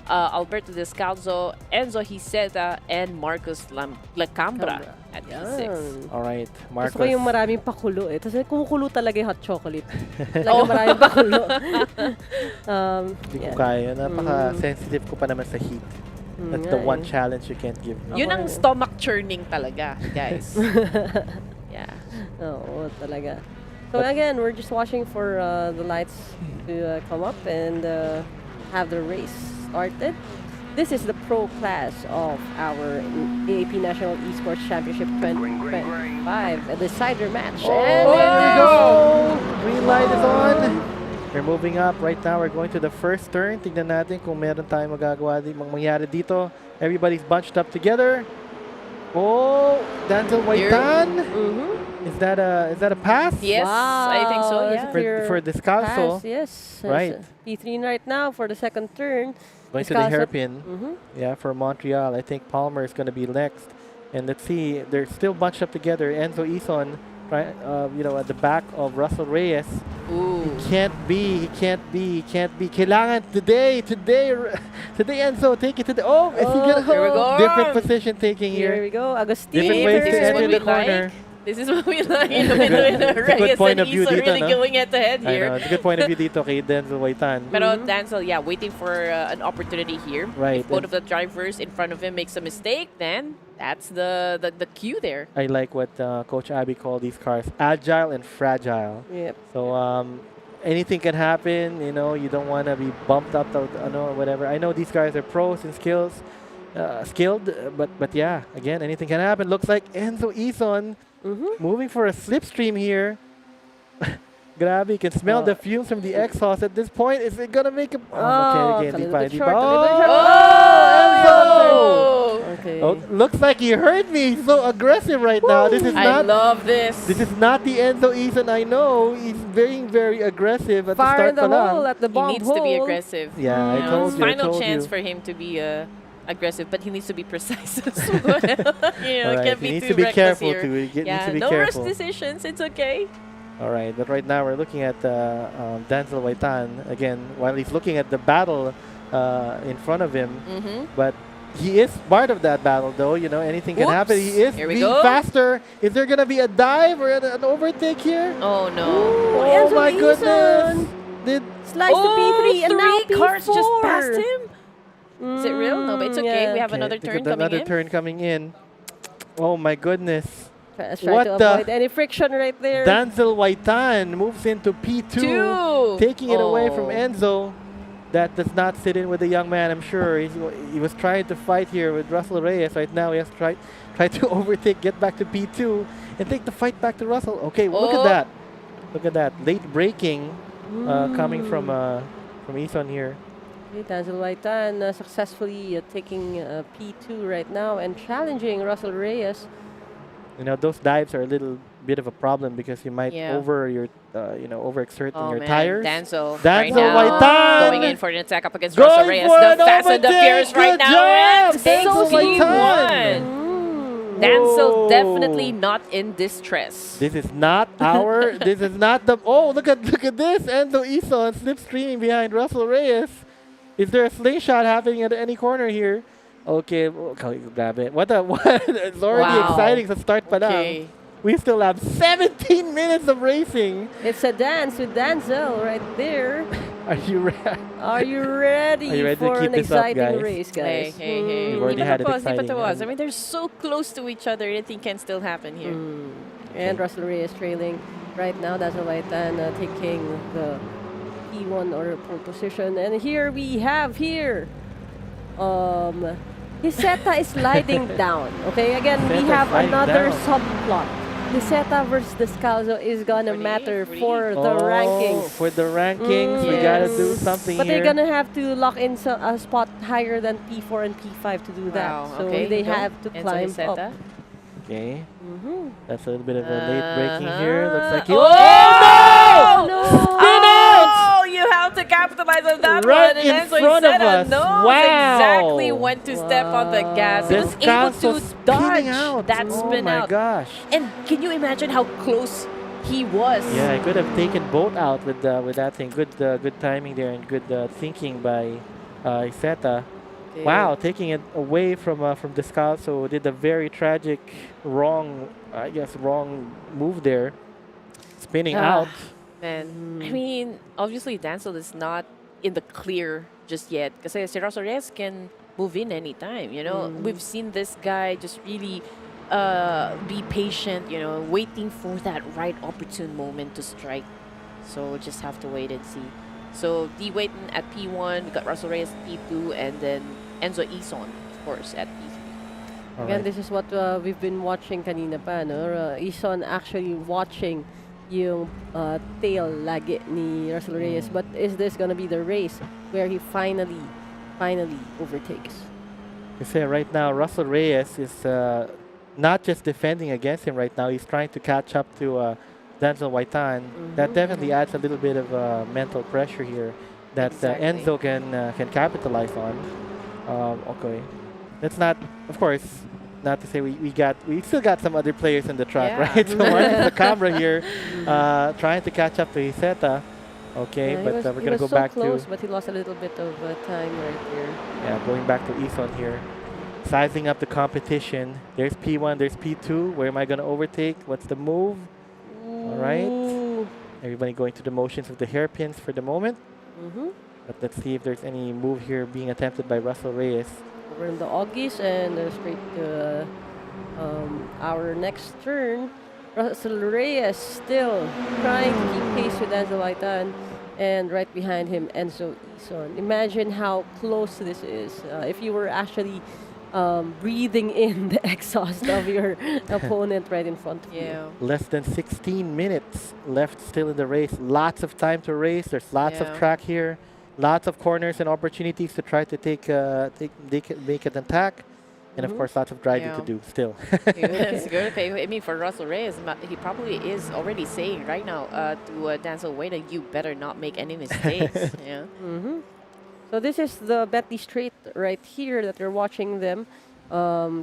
Alberto Descalzo, Enzo Hiceta, and Marcos Lacambra at P6. Yan. All right, Gusto ko yung Marcos. maraming pakulo eh. Tapos kumukulo talaga yung hot chocolate. Talaga maraming pakulo. Hindi ko kaya. Napaka-sensitive ko pa naman sa heat. That's the one challenge you can't give me. Yun ang stomach churning talaga, guys. Yeah. Oo, talaga. So again, we're just watching for the lights to come up and have the race started. This is the pro class of our AAP National Esports Championship 2025, a decider match. And Oh, there we it go! is- Green light is on. We're moving up. Right now, we're going to the first turn. Tignan natin kung meron tayong magagawa mangyari dito. Everybody's bunched up together. Oh, Danzel Waitan. Is that a pass? Yes, I think so, Wow, yeah. For Descalzo. Pass, yes. Right. P3 right now for the second turn. Going to the Descalzo. hairpin. Mhm. Yeah, for Montreal. I think Palmer is going to be next. And let's see, they're still bunched up together. Enzo Ison, right, at the back of Russell Reyes. Ooh. Can't be. Kailangan today, Enzo, take it to the. Oh, is he gonna Here we go. different position taking Here here. we go. Agustin. Different See, ways this to is enter what the we corner. like. This is what we like in the middle in the It's a good Reyes point and of view Iso dito, really no? going head to head I know, here. it's a good point of view dito kay Denzel Waitan. Pero Denzel, yeah, waiting for an opportunity here. Right, If both and- of the drivers in front of him makes a mistake, then that's the cue there. I like what Coach Abby called these cars, agile and fragile. Yep. So anything can happen. You know, you don't want to be bumped up or whatever. I know these guys are pros and skilled, but yeah, again, anything can happen. Looks like Enzo Ison moving for a slipstream here. Grabe, you can smell the fumes from the exhaust at this point. Is it gonna make a? Okay, again, a little bit di short, ba? a little bit Oh, Oh! Okay. Oh, looks like he heard me. He's so aggressive right now. This is I not. love this. This is not the Enzo Ison I know. He's very, very aggressive at the Fire start in the pa lang. hole at the He bomb needs hole. to be aggressive. Yeah, I You know, told it's you. I final told chance you. for him to be aggressive, but he needs to be precise as well. You know, All right, can't he be needs too to be reckless careful here. too. He needs Yeah, to be no careful. rush decisions. It's okay. All right, but right now we're looking at Denzel Waitan again while he's looking at the battle in front of him. But he is part of that battle, though. You know, anything can happen. Whoops. He is Here we being go. faster. Is there gonna be a dive or an overtake here? Oh no. Oh Enzo my Ison. goodness! Did Slice to P3 and now three cars just P4. passed him. Is it real? No, but it's okay. Yeah. We have another turn coming in. turn coming in. Oh my goodness! Let's try What to the- avoid any friction right there. Denzel Waitan moves into P2, Two. taking it away from Oh. Enzo. That does not sit in with the young man, I'm sure. He was trying to fight here with Russell Reyes. Right now, he has to try to overtake, get back to P2, and take the fight back to Russell. Okay, well, look Oh. at that. Look at that. Late braking coming from Ison here. Bezel Monitors successfully taking P2 right now and challenging Russell Reyes. You know, those dives are a little bit of a problem because you might Yeah. overexert on Oh your man, tires. Denzel right Denzel now Waitan! going in for an attack up against Going Russell Reyes. for The an fast and the overtake! fierce right Good now. job! And takes Denzel P1. Waitan! Denzel Whoa. definitely not in distress. This is not our. This is not the. Oh, look at this! Enzo Ison slipstreaming behind Russell Reyes. Is there a slingshot happening at any corner here? Okay, grab it. What? It's already Wow. exciting to start pa lang. Okay. We still have 17 minutes of racing. It's a dance with Denzel right there. Are you ready? Are you ready, Are you ready to for keep an this up, exciting guys? race, Hey, guys? hey, hey. We've already Di had it patapos, di exciting, patapos. yeah. I mean, they're so close to each other. Anything can still happen here. And Russell Reyes trailing right now. That's a light and taking the P1 or pole position. And here we have Hiseta is sliding down. Okay, again, we Hiseta have sliding another down. subplot. Hiseta versus Descalzo is gonna matter for the Oh, rankings. For the rankings, we gotta do something But here. they're gonna have to lock in a spot higher than P4 and P5 to do that. Wow, So okay, they here we go. have to Enzo climb Hiseta. up. Okay. That's a little bit of a late breaking here. Looks like Oh, no! Oh, you have to capitalize on that Right one. And in then so front of Hiseta us. knows Wow. exactly when to step on the gas. He was able Descalzo to spinning dodge out. that Oh spin my out. gosh. And can you imagine how close he was? Yeah, I could have taken both out with that thing. Good timing there and good thinking by Hiseta. Okay. Wow, taking it away from Descalzo. Did a very tragic, wrong move there. Spinning out. Man, I mean, obviously Denzel is not in the clear just yet. Kasi si Russell Reyes can move in anytime, you know. We've seen this guy just really be patient, you know, waiting for that right opportune moment to strike. So we'll just have to wait and see. So D waiting at P1, we got Russell Reyes at P2, and then Enzo Ison, of course, at P3. All Again, right. this is what we've been watching kanina pa, no? Ison actually watching yung tail lagi ni Russell Reyes. But is this gonna be the race where he finally overtakes? You say right now, Russell Reyes is not just defending against him right now. He's trying to catch up to Denzel Waitan. That definitely adds a little bit of mental pressure here that Exactly. Enzo can capitalize on. Okay, that's not, of course, not to say we still got some other players in the track, Yeah. right? So one is the camera here, trying to catch up to Hiseta. Okay, Yeah, but he we're was gonna go so back close, to but he lost a little bit of time right here. going back to Ison here. sizing up the competition. There's P1, there's P2. Where am I going to overtake? What's the move? All right. Ooh. Everybody going through the motions of the hairpins for the moment. Mm-hmm. But let's see if there's any move here being attempted by Russell Reyes. We're in the Augies and straight to our next turn. Russell Reyes still trying to keep pace with Enzo Waitan, and right behind him Enzo Ison. Imagine how close this is. If you were actually breathing in the exhaust of your opponent right in front of you. Yeah. Less than 16 minutes left still in the race. Lots of time to race. There's lots of Yeah. track here. Lots of corners and opportunities to try to make an attack. And of course, lots of driving to Yeah. do still. It's good. I mean, for Russell Reyes, he probably is already saying right now to Denzel Wade that you better not make any mistakes. Yeah. Mm-hmm. So this is the Bentley Straight right here that you're watching them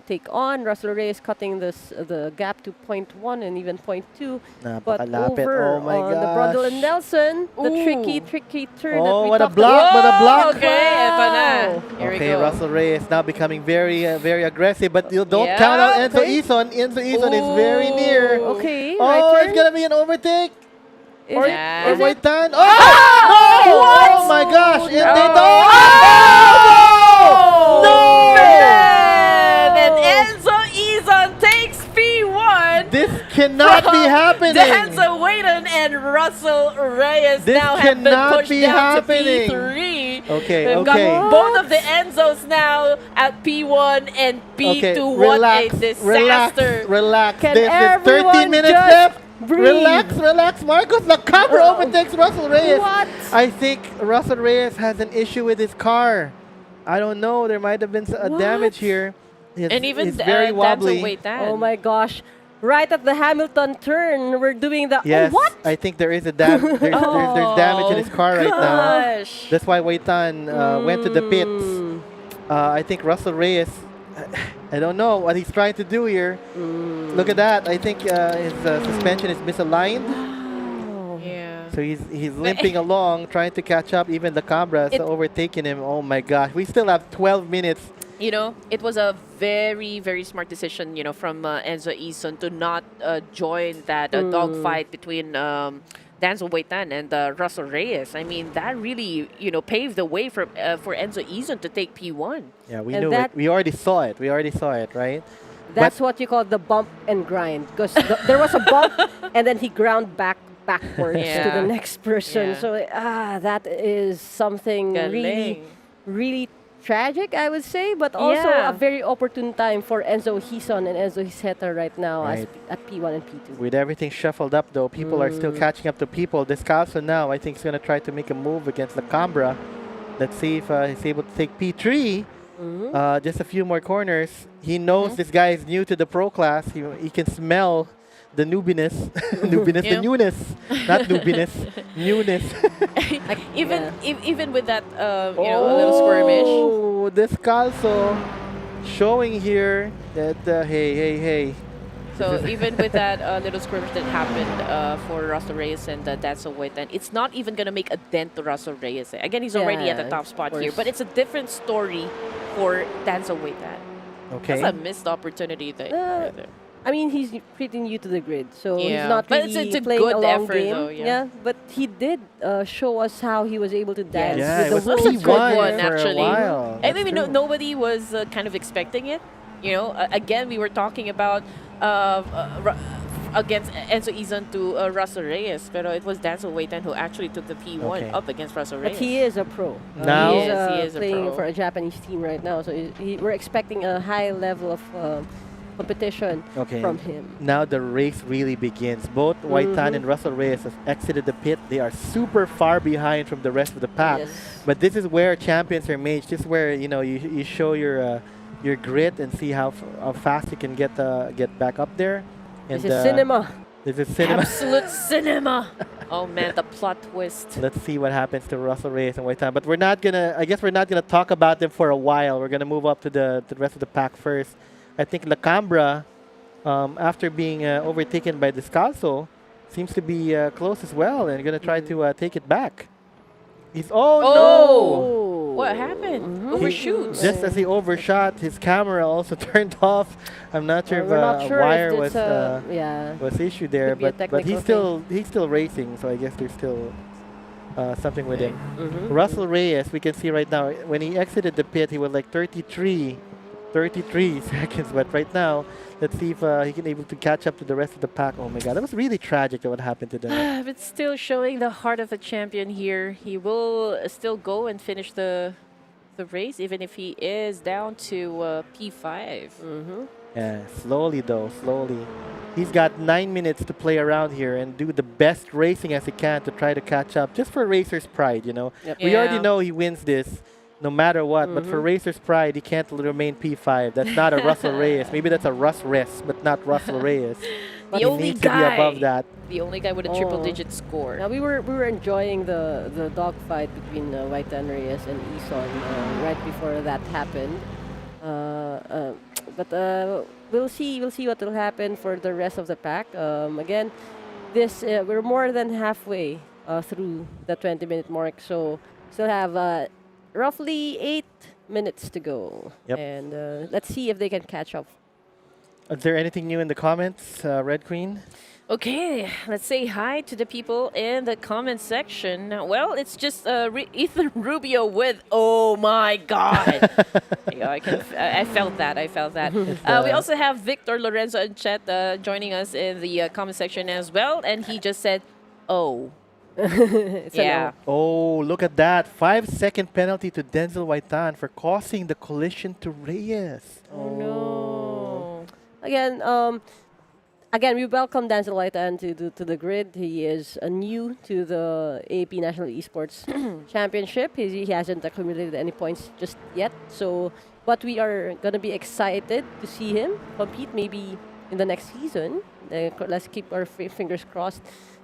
take on. Russell Reyes cutting the gap to 0.1 and even 0.2. But Napakalapit. over Oh my on the Brundle and gosh. Nelson, the Ooh. tricky turn that Oh, we what a talked block, what a about. block. Okay, eto na. Here Okay, we go. Russell Reyes now becoming very aggressive, but you don't Yeah, count out Enzo okay. Ison. Enzo Ison is very near. Okay, Oh, right it's turn. gonna be an overtake. Is Or, it? Yeah. or Is it? Waitan. Oh! No! What? Oh my gosh! And No. they don't. Oh! No! Man, and Enzo Ison takes P1. This cannot be happening. Denzel Wayden and Russell Reyes This now have been cannot pushed be down happening. to P3. Okay, We've okay. got both of the Enzos now at P1 and P2. Okay, What relax, a disaster. relax. Can There's 13 everyone minutes just left. breathe? Relax. Marcos, the camera overtakes Russell Reyes. What? I think Russell Reyes has an issue with his car. I don't know. There might have been a damage here. And even it's very wobbly. Denzel Wayden. Oh my gosh. Right at the Hamilton turn, we're doing the... Yes, Oh, what? I think there is a there's damage in his car right now. Gosh. That's why Waitan went to the pits. Mm. I think Russell Reyes, I don't know what he's trying to do here. Look at that. I think his suspension is misaligned. Oh. Yeah. So he's limping along, trying to catch up. Even the Cabras It- overtaking him. Oh my gosh. We still have 12 minutes. You know, it was a very smart decision, you know, from Enzo Ison to not join that dogfight between Denzel Waitan and Russell Reyes. I mean, that really, you know, paved the way for Enzo Ison to take P1. Yeah, we And knew that- it. We already saw it. Right? That's what you call the bump and grind. Because there was a bump, and then he ground backwards to Yeah. the next person. Yeah. So that is something Galing. really tragic, I would say, but also Yeah. a very opportune time for Enzo Hison and Enzo Hiseta right now Right. at P1 and P2. With everything shuffled up, though, people are still catching up to people. Descalzo now, I think, is going to try to make a move against the Cambra. Let's see if he's able to take P3. Just a few more corners. He knows this guy is new to the pro class. He can smell the newbiness. The Yeah. newness. Not newbiness. Newness. Even with that, you know, a little skirmish. Oh, Descalzo showing here that, hey. So even with that little skirmish that happened for Russell Reyes and Denzel Waitan, it's not even going to make a dent to Russell Reyes. Again, he's already at the Yeah, top of spot here, course. but it's a different story for Denzel Waitan. Okay. That's a missed opportunity there. right there. I mean, he's pretty new to the grid, so Yeah. he's not But really it's a playing good a long effort game. though, yeah. But he did show us how he was able to dance Yeah, it with was the That's a wheels good right one, there. for actually. a while. I That's mean, true. nobody was kind of expecting it. You know, again, we were talking about against Enzo Ison to Russell Reyes, but it was Denzel Waitan who actually took the P1 Okay. up against Russell But Reyes. he is a pro. Now- he's, He is a playing pro. for a Japanese team right now, so we're expecting a high level of competition Okay. from him. Now the race really begins. Both Waitan and Russell Reyes have exited the pit. They are super far behind from the rest of the pack. Yes. But this is where champions are made. This is where you show your grit and see how fast you can get back up there. And, This is cinema. This is cinema. Absolute cinema. Oh man, the plot twist. Let's see what happens to Russell Reyes and Waitan. But we're not gonna. I guess we're not gonna talk about them for a while. We're gonna move up to the rest of the pack first. I think La Cambra, after being overtaken by Descalzo, seems to be close as well, and gonna try to take it back. He's Oh! What happened? Mm-hmm. Overshoots. Just as he overshot, his camera also turned off. I'm not sure if We're not a sure wire if was it's was issued there, Could be a but he's technical still racing, so I guess there's still something with him. Mhm. Russell Reyes, we can see right now when he exited the pit, he was like 33 seconds, but right now, let's see if he can able to catch up to the rest of the pack. Oh my God, that was really tragic what happened to them. But still showing the heart of a champion here. He will still go and finish the race, even if he is down to P5. Mhm. Yeah, slowly though, slowly. He's got 9 minutes to play around here and do the best racing as he can to try to catch up, just for racer's pride, you know. Yep. We already Yeah. know he wins this no matter what, but for racer's pride, he can't remain P5. That's not a Russell Reyes. Maybe that's a Russ Reyes, but not Russell Reyes. The he only needs to be above guy. that. The only guy with a triple-digit score. Now we were enjoying the dogfight between White and Reyes and Eson right before that happened. But we'll see what will happen for the rest of the pack. Again, this we're more than halfway through the 20-minute mark, so still have roughly 8 minutes to go. Yep. And let's see if they can catch up. Is there anything new in the comments, Red Queen? Okay, let's say hi to the people in the comment section. Well, it's just Ethan Rubio with "Oh my God." Yeah, I felt that. We also have Victor Lorenzo in chat joining us in the comment section as well, and he just said, "Oh." It's a Yeah. Oh, look at that. 5-second penalty to Denzel Waitan for causing the collision to Reyes. Oh no. Again, we welcome Denzel Waitan to the grid. He is new to the AAP National Esports Championship. He hasn't accumulated any points just yet. So, but we are going to be excited to see him compete maybe in the next season. Let's keep our fingers crossed.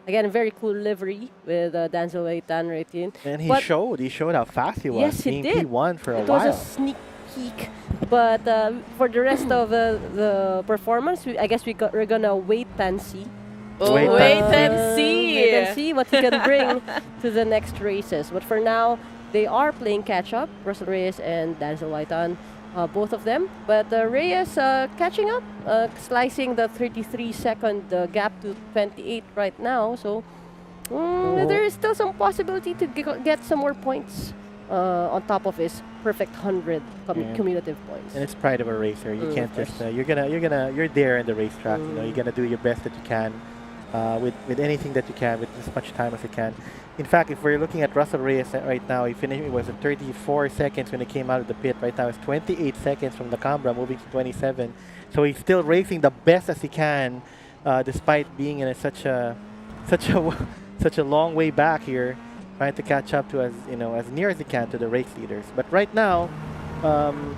Again, very cool livery with Denzel Waitan right in. And he But- showed how fast he was. Yes, he being did. P1 for a It while. was a sneak peek. But for the rest of the performance, I guess we're gonna wait and see. Oh, Wait wait and and see. Wait and see what he can bring to the next races. But for now, they are playing catch up. Russell Reyes and Denzel Waitan, both of them. But Reyes catching up, slicing the 33-second gap to 28 right now. So there is still some possibility to get some more points on top of his perfect 100 cumulative points. And it's pride of a racer. You can't of just you're there in the racetrack. You know, you're gonna do your best that you can with anything that you can with as much time as you can. In fact, if we're looking at Russell Reyes right now, he finished. It was at 34 seconds when he came out of the pit. Right now, it's 28 seconds from the Cambra, moving to 27. So he's still racing the best as he can, despite being in such a long way back here, trying to catch up to as near as he can to the race leaders. But right now,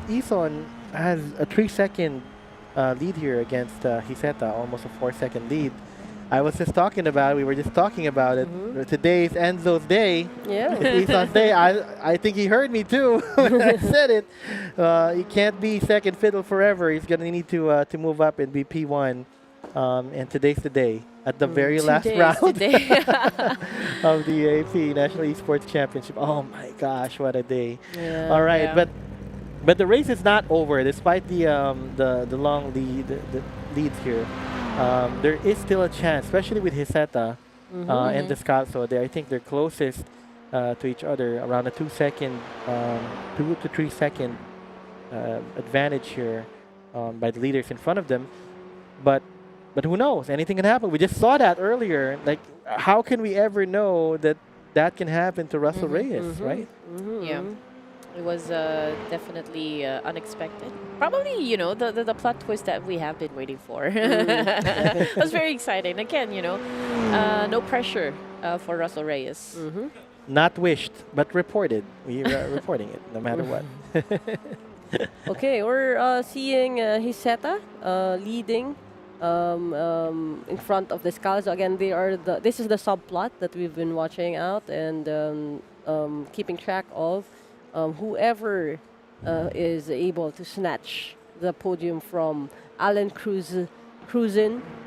Eson has a 3-second lead here against Hiseta, almost a 4-second lead. We were just talking about it. Today's Enzo's day. Yeah. It's Eson's day. I think he heard me too when I said it. He can't be second fiddle forever. He's gonna need to move up and be P1. And today's the day. At the very last round of the AAP National Esports Championship. Oh my gosh, what a day! Yeah. All right, Yeah. but the race is not over. Despite the long leads here, there is still a chance, especially with Hiseta and Descalzo. I think they're closest to each other, around a 2 to 3 second advantage here by the leaders in front of them. But who knows? Anything can happen. We just saw that earlier. Like, how can we ever know that can happen to Russell Reyes, right? Yeah. It was definitely unexpected. Probably, the plot twist that we have been waiting for. It was very exciting. Again, no pressure for Russell Reyes. Not wished, but reported. We are reporting it, no matter what. Okay, we're seeing Hiseta leading in front of the Descalzo. Again, this is the subplot that we've been watching out and keeping track of. Whoever is able to snatch the podium from Alan Cruzin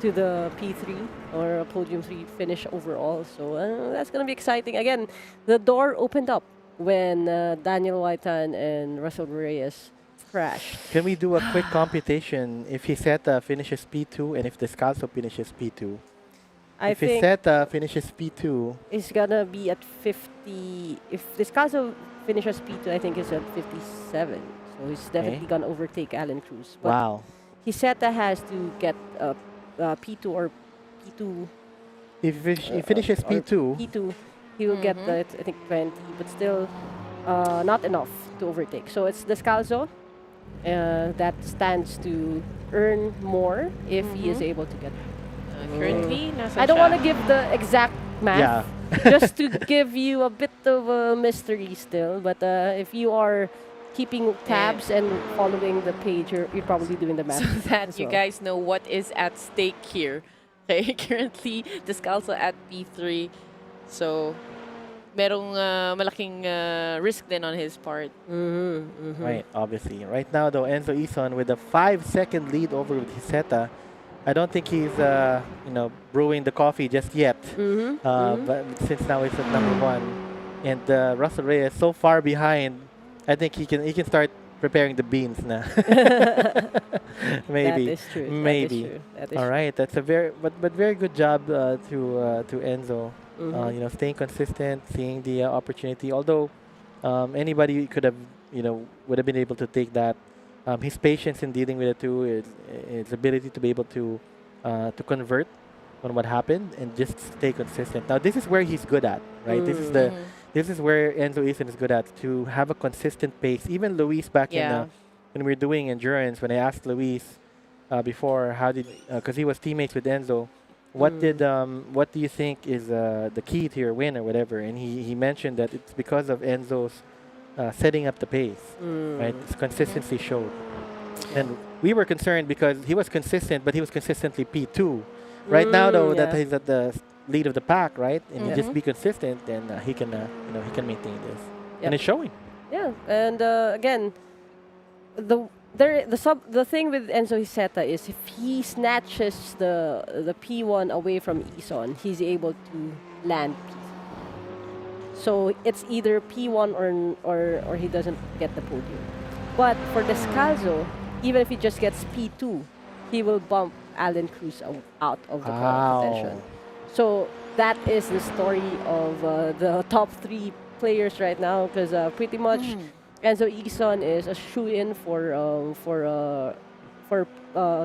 to the P3 or a podium 3 finish overall. So that's going to be exciting. Again, the door opened up when Daniel Waitan and Russell Reyes crashed. Can we do a quick computation if Hiseta finishes P2 and if Descalzo finishes P2? I If think Hiseta finishes P2, it's gonna be at 50. If Descalzo finishes P2, I think it's at 57. So he's definitely gonna overtake Alan Cruz. But wow. Hiseta has to get P2 or P2. If he finishes or P2, P2, he will get I think 20, but still not enough to overtake. So it's Descalzo that stands to earn more if he is able to get. Currently, nasa I don't siya. want to give the exact math, just to give you a bit of a mystery still. But if you are keeping tabs and following the page, you're probably doing the math. So that as you well. guys know what is at stake here. Okay, currently, Descalzo at P3. So, merong malaking risk din on his part. right, obviously. Right now, though, Enzo Ison with a 5-second lead over with Hiseta. I don't think he's, brewing the coffee just yet. But since now it's at number 1, and Russell Reyes so far behind, I think he can start preparing the beans now. Maybe. That is true. Maybe. That is All right, that's a very very good job to Enzo. true. Staying consistent, seeing the opportunity. Although anybody could have would have been able to take that. His patience in dealing with it too, his ability to be able to convert on what happened and just stay consistent. Now this is where he's good at, right? This is where Enzo Ison is good at, to have a consistent pace. Even Luis back in when we were doing endurance, when I asked Luis before how did because he was teammates with Enzo, what do you think is the key to your win or whatever? And he mentioned that it's because of Enzo's setting up the pace, right? His consistency showed. And we were concerned because he was consistent, but he was consistently P2. Right now, though, that he's at the lead of the pack, right? And you just be consistent, then he can maintain this. And it's showing. Yeah, and again, the thing with Enzo Hiseta is if he snatches the P1 away from Ison, he's able to land P. So it's either P1 or he doesn't get the podium. But for Descalzo, even if he just gets P2, he will bump Alan Cruz out of the competition. So that is the story of the top 3 players right now, because pretty much Enzo Ison is a shoe-in for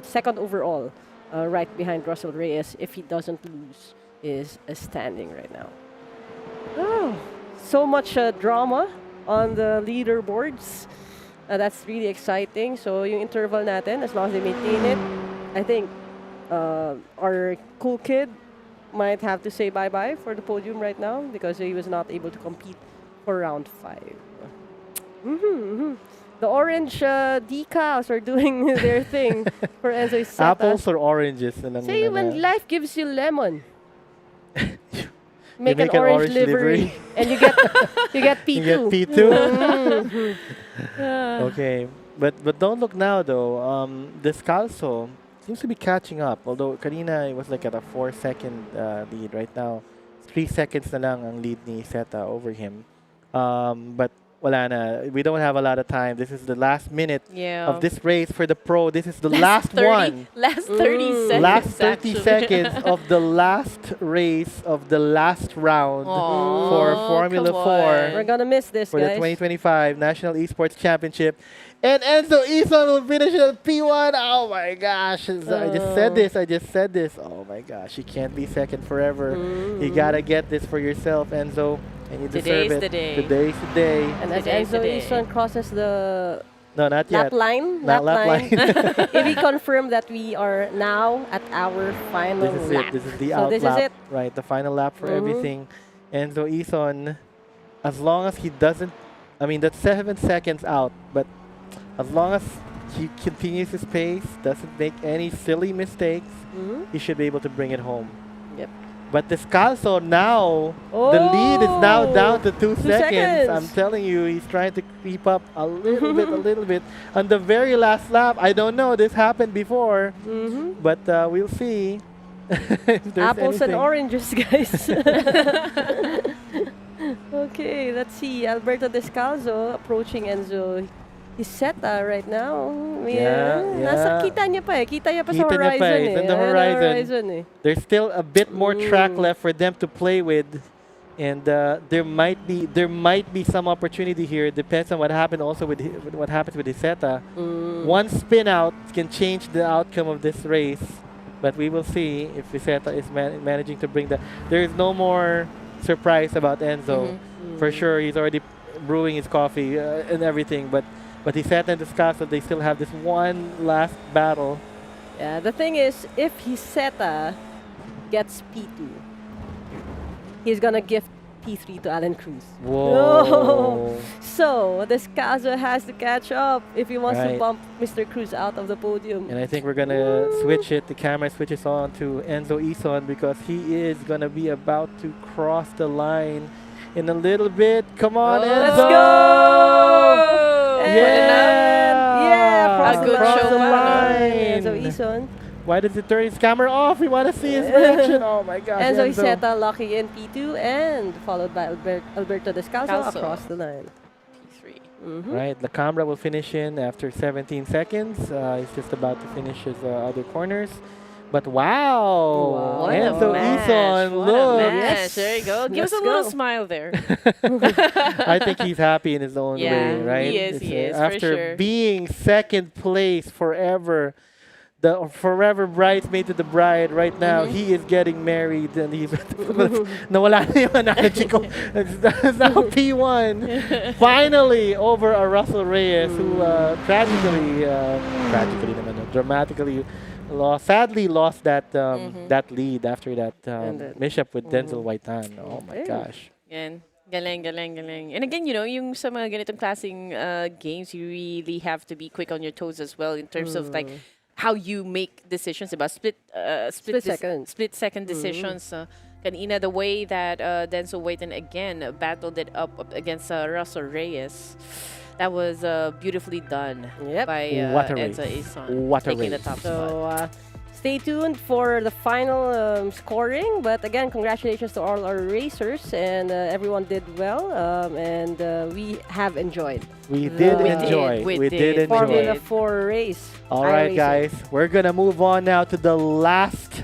second overall, right behind Russell Reyes if he doesn't lose his standing right now. Oh, so much drama on the leaderboards. That's really exciting. So yung interval natin, as long as they maintain it, I think our cool kid might have to say bye-bye for the podium right now because he was not able to compete for round 5. The orange decals are doing their thing for Enzo Hiseta. Apples or oranges? Say when life gives you lemon. Make make an orange livery and you get P2. You get P2. Okay, but don't look now though. Descalzo seems to be catching up. Although kanina it was like at a 4-second lead. Right now, 3 seconds na lang ang lead ni Hiseta over him. But wala na. We don't have a lot of time. This is the last minute of this race for the pro. This is the last one. Last 30 seconds. Last 30 actually. seconds of the last race of the last round for Formula 4 We're gonna miss this, for the guys. 2025 National Esports Championship. And Enzo Ison will finish at P1. Oh my gosh. I just said this. Oh my gosh. You can't be second forever. You gotta get this for yourself, Enzo. And you deserve it. Today's the day. Today's the day. And as Today's the Enzo day. Ison crosses the No, not lap yet. line, Not lap line. if we confirm that we are now at our final This is lap. it. This is the So out this lap. is it. Right, the final lap for everything. Enzo Ison, as long as he doesn't, I mean, that's 7 seconds out, but as long as he continues his pace, doesn't make any silly mistakes, he should be able to bring it home. Yep. But Descalzo now, the lead is now down to 2 seconds. I'm telling you, he's trying to creep up a little bit. On the very last lap, I don't know, this happened before, but we'll see. If there's Apples and anything. oranges, guys. Okay, let's see. Alberto Descalzo approaching Enzo Iseta right now. Yeah, Nasa yeah. kita niya pa eh. Kita niya pa sa Kita niya horizon pa eh. eh. It's in the Ayan, horizon. eh. There's still a bit more track Mm. left for them to play with, and there might be some opportunity here. Depends on what happened also with what happens with Iseta. One spin out can change the outcome of this race, but we will see if Iseta is managing to bring that. There is no more surprise about Enzo. For sure, he's already brewing his coffee and everything, but Iseta and Descalzo, they still have this one last battle. Yeah, the thing is, if Hiseta gets P2, he's gonna gift P3 to Alan Cruz. Whoa. So, Descalzo has to catch up if he wants to Right. bump Mr. Cruz out of the podium. And I think we're gonna switch it. The camera switches on to Enzo Ison because he is gonna be about to cross the line in a little bit. Come on, Enzo! Let's go! Yeah! Yeah, cross A the good line. show, Enzo line. Ison. Why does it turn his camera off? We want to see his reaction. Oh my gosh, Enzo Enzo. Iseta locking in P2 and followed by Alberto Descalzo Descalzo. across the line. P3. Right, the camera will finish in after 17 seconds. He's just about to finish his other corners. But wow, What Enzo a match. Ison, What look. a match. There you go. Give us Let's a little go. smile there. I think he's happy in his own Yeah, way, right? he is, he is, for After sure. being second place forever, the forever bridesmaid to the bride, right now, he is getting married and he's nawala na yung analogy ko. It's now P1. Finally over a Russell Reyes who tragically naman, dramatically sadly lost that that lead after that And then- mishap with Denzel Whitehan. Oh my Yeah. gosh. Yan. Galing. And again, yung sa mga ganitong klaseng games, you really have to be quick on your toes as well in terms of like how you make decisions about split second decisions. Kanina, the way that Denzel Whitehan again battled it up against Russell Reyes, that was beautifully done Yep. by What a Enzo race. Ison, What a taking the race. top spot. So, stay tuned for the final scoring. But again, congratulations to all our racers, and everyone did well, and we have enjoyed. We did We enjoy. did, we We did. did Formula enjoy. 4 race. All right, iRacing. guys. We're gonna move on now to the last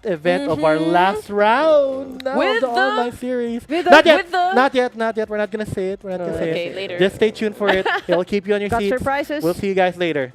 event of our last round now With of the the- online series. with the- not yet. with the- Not yet. We're not gonna say it. We're not gonna say Okay, it. later. Just stay tuned for it. It'll keep you on your Got seats. surprises. We'll see you guys later.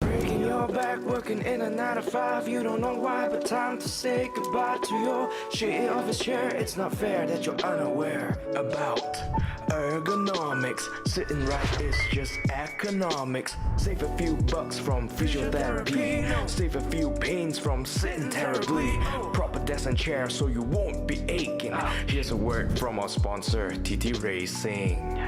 Breaking your back, working in a 9 to 5. You don't know why, but time to say goodbye to your shitty office chair. It's not fair that you're unaware about ergonomics. Sitting right is just economics. Save a few bucks from physiotherapy. Save a few pains from sitting terribly. Proper desk and chair so you won't be aching. Here's a word from our sponsor, TTRacing.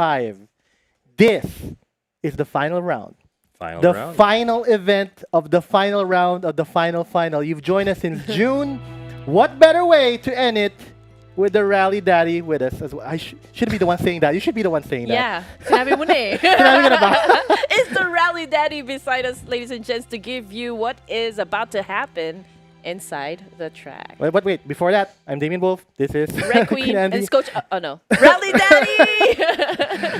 5. This is the final round. Final The round. final event of the final round of the final. You've joined us since June. What better way to end it with the Rally Daddy with us as well? I should be the one saying that. You should be the one saying that. Yeah, sinabi mo na eh. Sinabi ko na ba? It's the Rally Daddy beside us, ladies and gents, to give you what is about to happen inside the track. But wait, before that, I'm Damien Wolf. This is Red Queen and Andy. Coach. Oh no, Rally Daddy.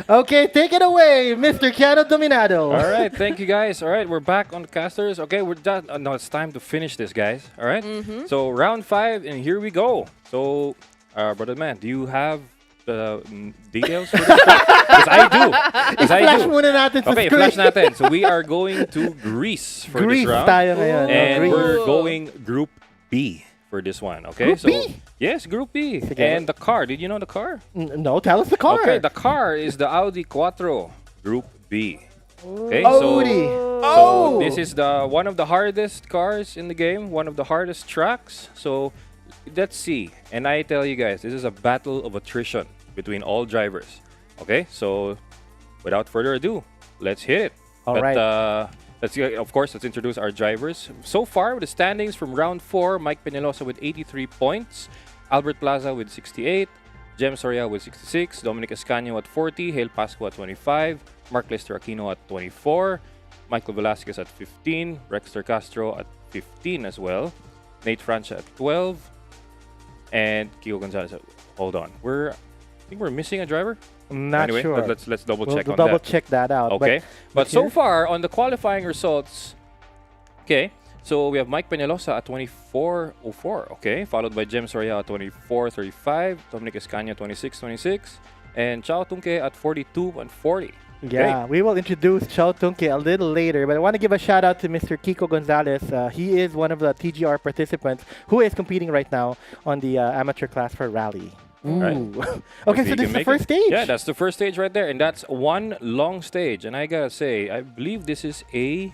Okay, take it away, Mr. Keanu Dominado. All right, thank you guys. All right, we're back on the casters. Okay, we're done. No, it's time to finish this, guys. All right. So round 5, and here we go. So, brother man, do you have the details for this? Because I do. Because I Flash do. muna natin sa Okay, screen. flash natin. So we are going to Greece for Greece this round. tayo ngayon. And Greece. we're going Group B for this one. Okay, Group so B? yes, Group B. Sige. And the car. Did you know the car? No, tell us the car. Okay, the car is the Audi Quattro Group B. Okay, Audi. so this is the one of the hardest cars in the game, one of the hardest tracks. So let's see. And I tell you guys, this is a battle of attrition between all drivers. Okay, so without further ado, let's hit it. All But, right. of course, let's introduce our drivers. So far, with the standings from round 4, Mike Peñalosa with 83 points, Albert Plaza with 68, Jem Soria with 66, Dominic Escaño at 40, Hale Pasco at 25, Mark Lester Aquino at 24, Michael Velasquez at 15, Rexter Castro at 15 as well, Nate Francia at 12, and Kiko Gonzalez at, hold on. I think we're missing a driver. Not Anyway, sure. let's double We'll check on double that. check that out. Okay, but but so here- far on the qualifying results, okay, so we have Mike Peñalosa at 24.04, okay, followed by Jem Soria at 24.35, Dominic Escaña 26.26, and Chao Tunke at 42.40. Yeah, we will introduce Chao Tunke a little later, but I want to give a shout out to Mr. Kiko Gonzalez. He is one of the TGR participants who is competing right now on the amateur class for rally. Right. Ooh. Okay, so If he this is can the make first it. stage. Yeah, that's the first stage right there, and that's one long stage. And I gotta say, I believe this is a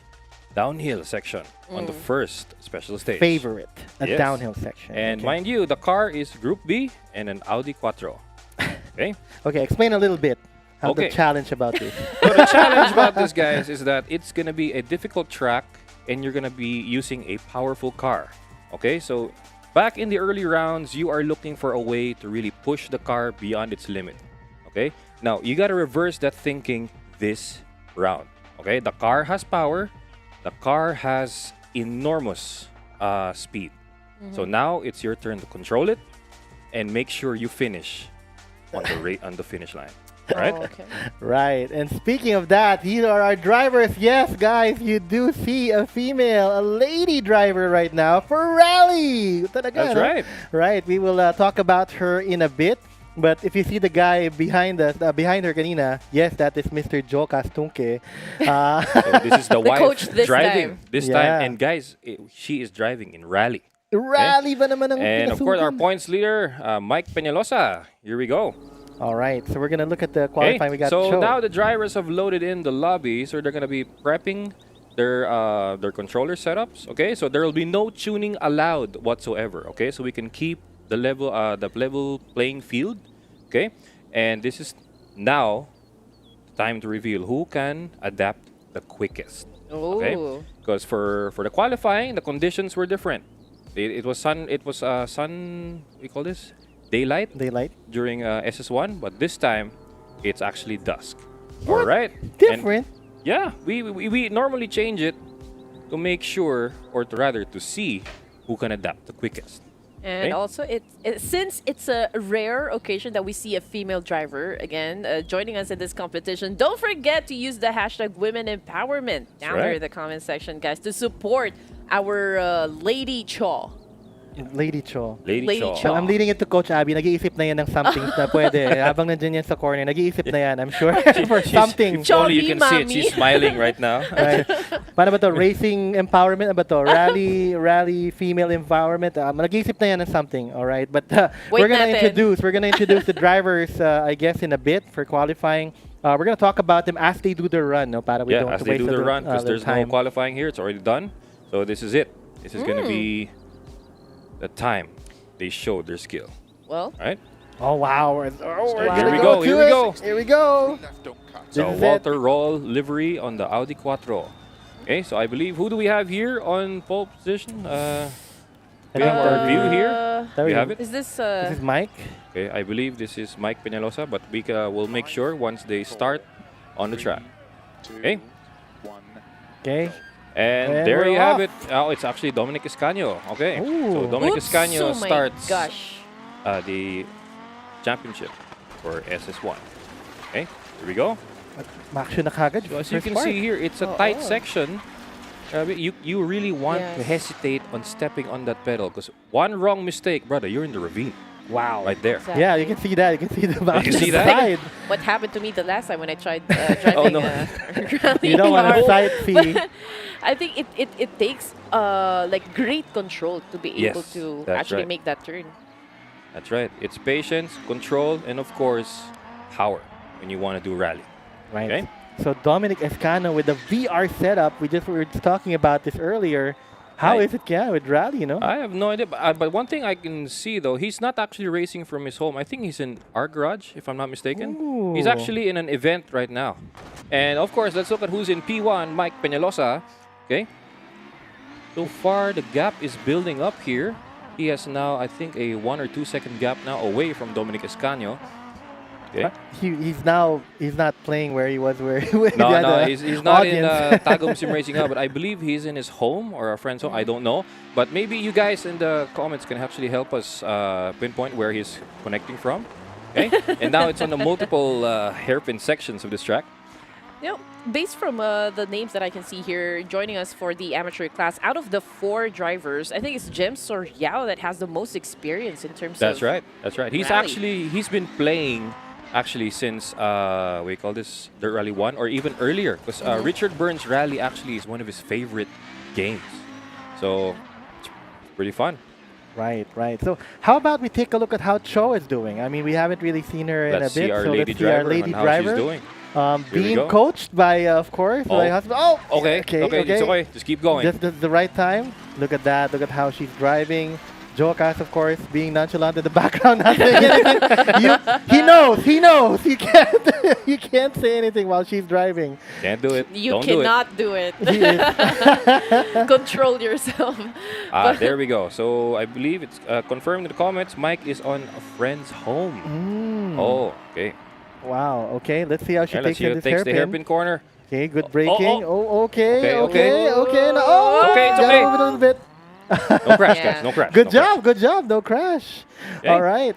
downhill section on the first special stage. Favorite, a Yes. downhill section. And okay. mind you, the car is Group B and an Audi Quattro. Okay. Okay, explain a little bit how Okay. the challenge about this. So the challenge about this, guys, is that it's going to be a difficult track and you're going to be using a powerful car. Okay, so back in the early rounds, you are looking for a way to really push the car beyond its limit. Okay, now you got to reverse that thinking this round. Okay, the car has power, the car has enormous speed. So now it's your turn to control it and make sure you finish on the finish line. All right. Oh, okay. Right, and speaking of that, these are our drivers. Yes, guys, you do see a female, a lady driver right now for rally. Talaga, That's no? right. Right, we will talk about her in a bit. But if you see the guy behind us, behind her kanina, yes, that is Mr. Joe Castunque. So this is the wife coach this driving time. this Yeah. time. And guys, she is driving in rally. Rally ba naman ang And of course, our pinasukan? points leader, Mike Peñalosa. Here we go. All right, so we're gonna look at the Okay. qualifying. We got So Joe. now the drivers have loaded in the lobby, so they're gonna be prepping their controller setups. Okay, so there will be no tuning allowed whatsoever. Okay, so we can keep the level playing field. Okay, and this is now time to reveal who can adapt the quickest. Okay, Ooh. because for the qualifying, the conditions were different. It was sun. We call this daylight Daylight. during SS1, but this time it's actually dusk. What? All right, Different. And yeah, we normally change it to make sure, or to rather to see who can adapt the quickest. And Okay. also, since it's a rare occasion that we see a female driver again joining us in this competition, don't forget to use the hashtag Women Empowerment down there in right. the comment section, guys, to support our Lady Chaw. Lady Cho. Lady Cho. Cho. I'm leading it to Coach Abby. Nag-iisip na yan ng something na pwede. Habang nandyan yan sa corner, nag-iisip na yan, I'm sure, for something. If only you Chubby can see it, mommy. she's smiling right now. Right. Paano ba to? Racing empowerment? Ano ba to? Rally female empowerment? Nag-iisip na yan ng something, alright? But we're gonna natin. introduce the drivers, I guess, in a bit for qualifying. We're gonna talk about them as they do their run, no? Para we Yeah, don't as they waste do a the little, run, because little there's no time. qualifying here. It's already done. So this is it. This is going to be the time they show their skill. Well, All right? Oh wow! We're Wow. gonna Here we go. go, here we go. Here we go. So This is Walter Roll livery on the Audi Quattro. Okay, so I believe, who do we have here on pole position? We have our view here. There We we have go. it. Is this This is Mike. Okay, I believe this is Mike Peñalosa, but we will make sure once they start on the track. Okay, Okay. and And there we're you have off. it. Oh, it's actually Dominic Escaño. Okay, so Ooh. Dominic Oops, Escaño oh my starts gosh. the championship for SS1. Okay, here we go. Maksyon na kagad. So as you first can part. see here, it's a tight section. You really want to Yes. hesitate on stepping on that pedal, because one wrong mistake, brother, you're in the ravine. Wow. Right there. Exactly. Yeah, you can see that. You can see the mountain see that? side. What happened to me the last time when I tried driving no. rally You don't want to car. sight see. But I think it takes like great control to be able Yes, to that's actually right. make that turn. That's right. It's patience, control, and of course, power when you want to do rally. Right. Okay. So Dominic Escano with the VR setup. We were talking about this earlier. How Right. is it, yeah, with rally? You know. I have no idea, but one thing I can see though, he's not actually racing from his home. I think he's in our garage, if I'm not mistaken. He's Ooh. actually in an event right now. And of course, let's look at who's in P1, Mike Peñalosa. Okay. So far, the gap is building up here. He has now, I think, a 1 or 2 second gap now away from Dominic Escaño. Okay. He's not playing where he was where he was. No, at no, the he's not in audience. Tagum Sim Racing now, but I believe he's in his home or a friend's home. I don't know. But maybe you guys in the comments can actually help us pinpoint where he's connecting from. Okay? And now it's on the multiple hairpin sections of this track. You know, based from the names that I can see here, joining us for the amateur class, out of the 4 drivers, I think it's Jem Soriao that has the most experience in terms That's of right. That's right. He's been playing actually since we call this Dirt Rally 1 or even earlier, because Richard Burns Rally actually is one of his favorite games. So it's pretty fun. Right, right. So how about we take a look at how Cho is doing? I mean, we haven't really seen her in Let's a bit. see our so lady let's see our driver lady and how driver she's doing. Here we being go. coached by, of course, by husband. Oh, Okay, okay, it's okay. Just keep going. Just the right time. Look at that. Look at how she's driving. Jokas, of course, being nonchalant in the background, not saying anything. He knows. You can't say anything while she's driving. Can't do it. you Don't do it. cannot do it. He is. Control yourself. There we go. So I believe it's confirmed in the comments. Mike is on a friend's home. Mm. Oh, okay. Wow. Okay, let's see how she And let's takes see in who this takes the hairpin. hairpin corner. Okay, good braking. Okay, Okay. Now, oh, It's okay, it's gotta okay. move it a little bit. No crash, Yeah. guys. No crash. Good no crash. job, good job. No crash. Okay. All right.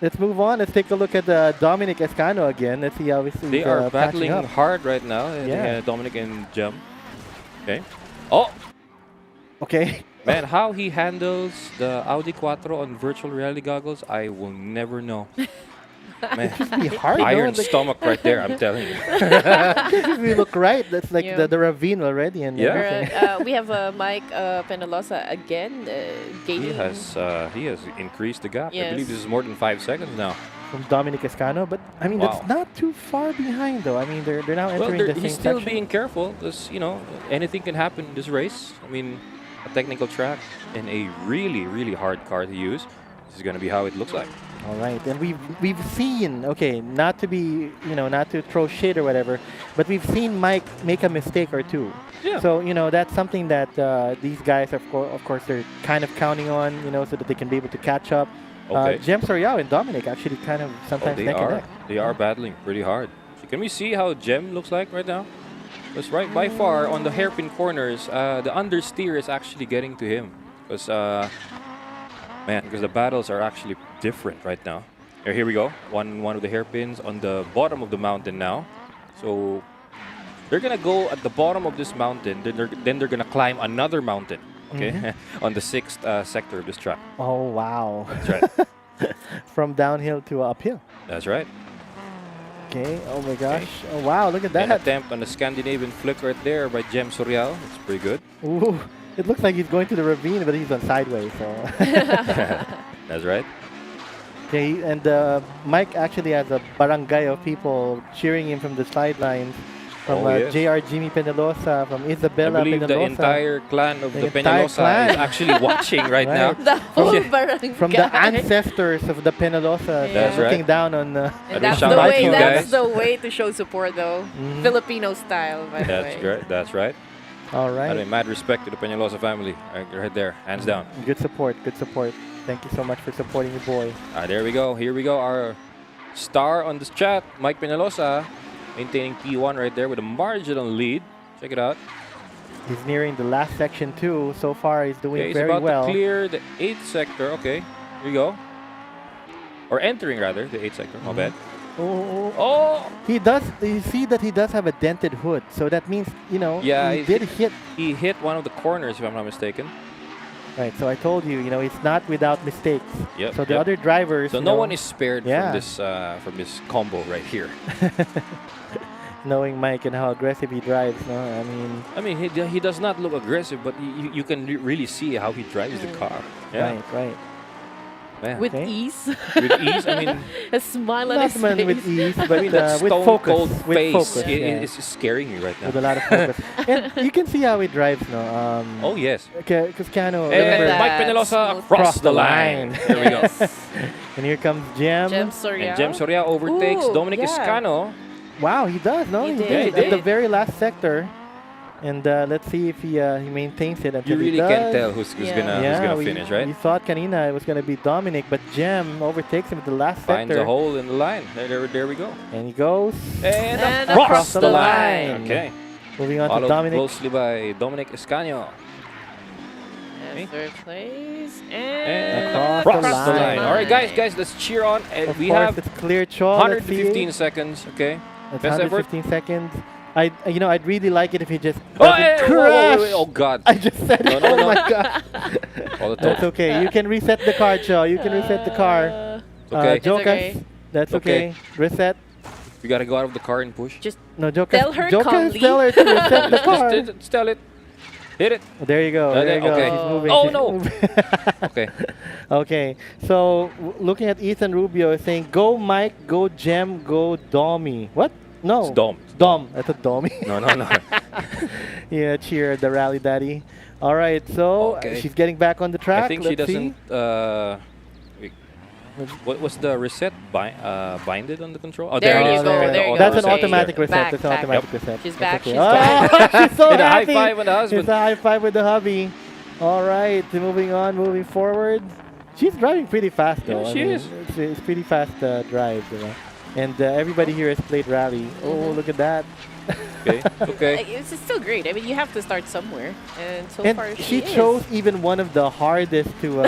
Let's move on. Let's take a look at Dominic Escano again. Let's see how he's They are battling up. hard right now. Yeah. Dominic and Jem. Okay. Oh, Okay. man, how he handles the Audi Quattro on virtual reality goggles, I will never know. Man, Be hard. iron no? stomach right there, I'm telling you. We look right. That's like Yeah. the ravine already. And Yeah. everything. We have Mike Peñalosa again gaining. He has increased the gap. I Yes. believe this is more than 5 seconds now. From Dominic Escano. But, I mean, Wow. that's not too far behind, though. I mean, they're now Well, entering the same he's still section. being careful because, anything can happen in this race. I mean, a technical track and a really, really hard car to use. This is going to be how it looks like. All right, and we've seen, okay, not to be, not to throw shade or whatever, but we've seen Mike make a mistake or two. Yeah. So that's something that these guys, of course, they're kind of counting on, so that they can be able to catch up. Okay. Jem Soriao and Dominic actually kind of sometimes they neck and are. neck. They are battling pretty hard. So can we see how Jem looks like right now? Because right by far on the hairpin corners, the understeer is actually getting to him. Because because the battles are actually different right now. Here we go. One of the hairpins on the bottom of the mountain now. So they're gonna go at the bottom of this mountain. Then they're gonna climb another mountain. Okay, on the 6th sector of this track. Oh, wow. That's right. From downhill to uphill. That's right. Okay, oh my gosh. Oh, wow, look at An that. attempt on the Scandinavian flick right there by Jem Soriao. It's pretty good. Ooh, it looks like he's going to the ravine, but he's on sideways. So. That's right. Okay, and Mike actually has a barangay of people cheering him from the sidelines. from yes. JR Jimmy Penelosa, from I Isabella believe the Penelosa. entire clan of The the entire Penelosa clan. is actually watching right now. Right. The whole Yeah. barangay. From the ancestors of the Penelosa, That's looking right. down on. And I that's shout the out to way. you That's guys. the way to show support, though. Mhm. Filipino style, by the That's way. great. That's right. All I right. mean, mad respect to the Penelosa family. Right there, hands down. Good support. Good support. Thank you so much for supporting your boy. There we go. Here we go. Our star on this chat, Mike Penelosa, maintaining P1 right there with a marginal lead. Check it out. He's nearing the last section too. So far, he's doing Okay, he's very about well. to clear the 8th sector. Okay, here we go. Or entering rather the 8th sector. My bad. Oh, Oh, he does. You see that he does have a dented hood, so that means Yeah, he it- did hit. he hit one of the corners, if I'm not mistaken. Right. So I told you, it's not without mistakes. Yep, So the yep. other drivers. So no one is spared Yeah. from this combo right here. knowing Mike and how aggressive he drives. No, I mean, he does not look aggressive, but you can really see how he drives the car. Yeah, right. man. With Okay. ease. With ease. I mean, A smile on Not his man face. with ease, but I mean that with stone focus. cold With face focus. yeah. is scaring me right now. With a lot of focus. And you can see how he drives, no? Oh yes. Because Cano, at And that. Mike Penelosa Smooth across Cross the the line. line. There we go. and here comes Jem. Jem Soria. And Jem Soria overtakes Ooh, Dominic yeah. Iscano. Wow, he does, no? He He did, did. he At the did. very last sector. And let's see if he maintains it until You really he does. can't tell who's Yeah. gonna we, finish, right? We thought Kanina it was going to be Dominic, but Jem overtakes him at the last Finds sector. a hole in the line. There we go. And he goes. And, And across across the the line. line. Okay. Moving on to Followed Dominic. closely by Dominic Iscano. And third place. And Across across the the line. line. All right, guys, let's cheer on. And Of we course, have it's clear Cho. Let's see. 115 seconds. Okay. It's Best effort. 115 seconds. I'd really like it if he just Oh, doesn't hey, crash. wait. Oh God. I just said No, it. no, Oh no. my god. All the That's top. okay. You can reset the car, Cho. You can reset the car. Okay. Jokas, okay. that's Okay. okay. Reset. We gotta go out of the car and push. Just No, Jokas. Tell her Jokas, calmly. tell her to reset the car. Just tell it. Hit it. There you go. There you go. Okay. She's moving. Oh, She's no. moving. Okay. Okay. So looking at Ethan Rubio is saying, "Go Mike, go Jem, go Domi." What? No. It's Dom. Dom. I thought Domi. No. Yeah, cheer the rally daddy. All right. So Okay. she's getting back on the track. I think she Let's see. doesn't. Wait. What was the reset binded on the control? Oh, There it you is. go, Okay, there you auto go. That's an reset is automatic there. reset. Back, That's an back. automatic reset. She's That's back, okay. she's Oh, back. she's so And a high happy. five on the husband. It's a high five with the hubby. All right, moving on, moving forward. She's driving pretty fast though. Yeah, I she mean, is. It's pretty fast drive, And everybody here has played rally. Oh, look at that. Okay. Okay. It's still great. I mean, you have to start somewhere. And so And far, she is. chose even one of the hardest to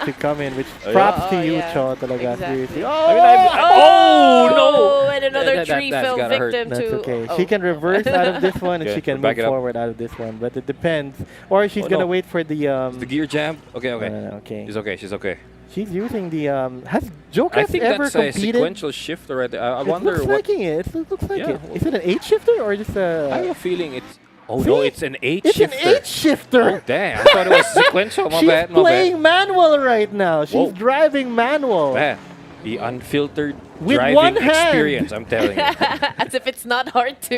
to come in, which Oh, yeah. props to Oh, you, yeah. Cho, talaga. Exactly. Seriously. I mean, oh no! And another That- tree that's fell gotta hurt. victim That's to. okay. Oh. She can reverse out of this one, and Okay, she can back move it up. forward out of this one. But it depends. Or she's Oh, gonna no. wait for the The gear jam. Okay. Okay. No, okay. She's okay. She's okay. She's using the has I Jokas think ever that's a competed? sequential shifter right there. I It wonder looks what. like it. It looks like Yeah. it. Is it an 8 shifter or just a? I have a feeling it's. Oh See? no, it's an 8 It's shifter. an 8 shifter. Oh damn! I thought it was sequential. My She's bad. My playing manual right now. She's Whoa. driving manual. bad. Man, the unfiltered With driving one hand. experience. I'm telling you. As if it's not hard to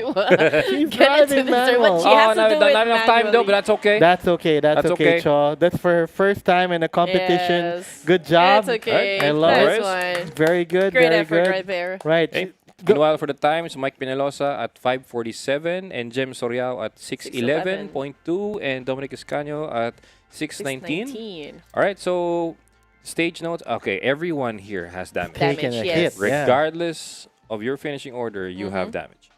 She's get into driving this. Or what manual. she has to do not it enough time though, but that's okay. That's okay. That's That's okay, okay. Cho. That's for her first time in a competition. Yes. Good job. That's okay. I love nice it. one. Very good. Great very effort good. right there. Right. Okay. Go- Meanwhile, for the times, Mike Penelosa at 5:47 and Jem Soriao at 6:11.2 and Dominic Escaño at 6:19. 6:19. All right, so stage notes. Okay, everyone here has damage. Taking Damage, a yes. hit. Yeah. Regardless of your finishing order, you have damage.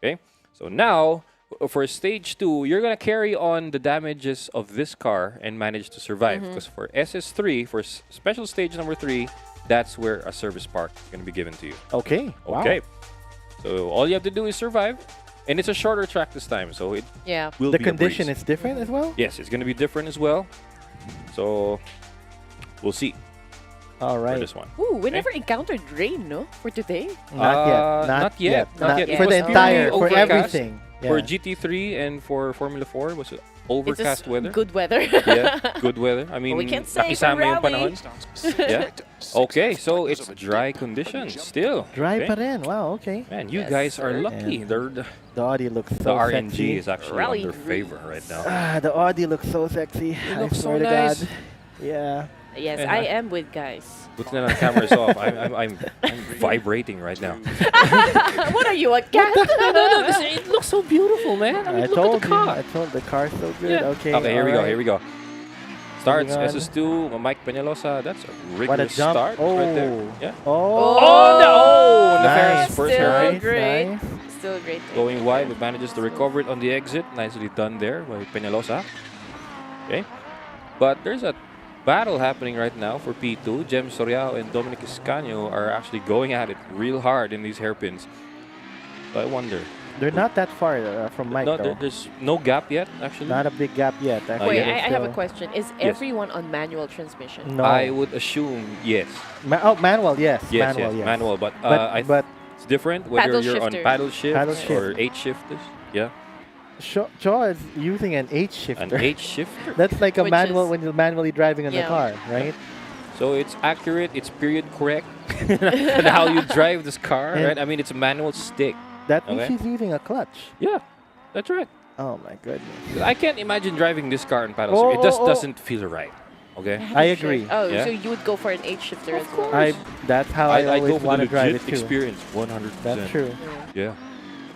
Okay, so now for stage 2, you're gonna carry on the damages of this car and manage to survive. Because for SS3, for special stage number 3, that's where a service park is gonna be given to you. Okay. Wow. Okay, so all you have to do is survive, and it's a shorter track this time, so it Yeah. will The be a condition breeze. is different as well. Yes, it's gonna be different as well. So we'll see All for right. this one. Ooh, we never encountered rain, no? For today? Not yet. Not yet. Not Not yet. For It the was entire, purely for overcast everything. For Yeah. GT3 and for Formula 4, was it overcast weather. Good weather. Yeah, good weather. I mean, we can't say nakisama for yung rally. panahon. Yeah. Okay, so it's dry conditions still. Dry okay. pa rin. Wow, okay. Man, you Yes, guys are sir. lucky. And They're the Audi looks so RNG sexy. is actually Rally on their favor right now. The Audi looks so sexy. I looks so swear to nice. God. Yeah. Yes, And I I- am with guys. Buti na lang camera's off. I'm vibrating right now. What are you, a cat? No, it looks so beautiful, man. I mean, I look told at the you. car. I told the car's so good. Yeah. Okay. Okay, here we go. alright. Here we go. Starts Moving on. SS2. Mike Peñalosa. That's a What a rigorous jump. start Oh. right there. Yeah. Oh. Oh, no! Oh, the Nice. Ferris first Still hairpin. great. Nice. Still great. Going wide, but manages to recover it on the exit. Nicely done there by Peñalosa. Okay. But there's a battle happening right now for P2. Jem Soriao and Dominic Iscaño are actually going at it real hard in these hairpins. So I wonder. They're not that far from Mike, No, though. there's no gap yet, actually. Not a big gap yet. Actually. Wait, yeah. I have a Still- question. Is everyone on manual transmission? No. I would assume yes. Manual, yes. Yes, manual, yes, manual. But, But it's different whether Paddle you're shifter. on paddle shift Paddle or shift. 8 shifters. Yeah, Shaw is using an H shifter. an 8 shifter. That's like a Which manual is- when you're manually driving in the Yeah. car, right? So it's accurate, it's period correct, and how you drive this car, And- right? I mean, it's a manual stick. That means Okay. he's using a clutch. Yeah, that's right. Oh my goodness. I can't imagine driving this car in paddle Oh, shift. It just oh, oh. doesn't feel right. Okay. I agree. Oh, Yeah. so you would go for an 8 shifter as well? That's how I I'd always go for want the to drive it legit too. experience, 100%. That's true. Yeah.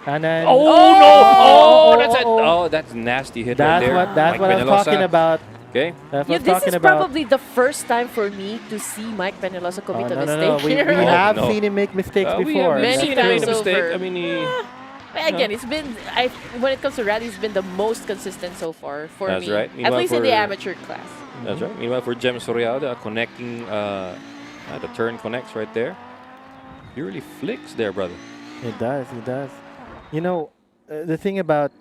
And then Oh, no! Oh, that's a, oh, that's a nasty hit right that's there. what I was Peñalosa. talking about. Okay. That's what Yeah, I was this talking is about. probably the first time for me to see Mike Peñalosa Oh, commit a no, mistake no, no. We here. have no. seen him make mistakes We before. have Many seen him made a times mistake. over. I mean, he, But again, it's been when it comes to rally, it's been the most consistent so far for That's me. right. At Meanwhile, least in the for- amateur class. that's right. Meanwhile, for Jem Soriao, the connecting, the turn connects right there. He really flicks there, brother. It does. It does. You know, the thing about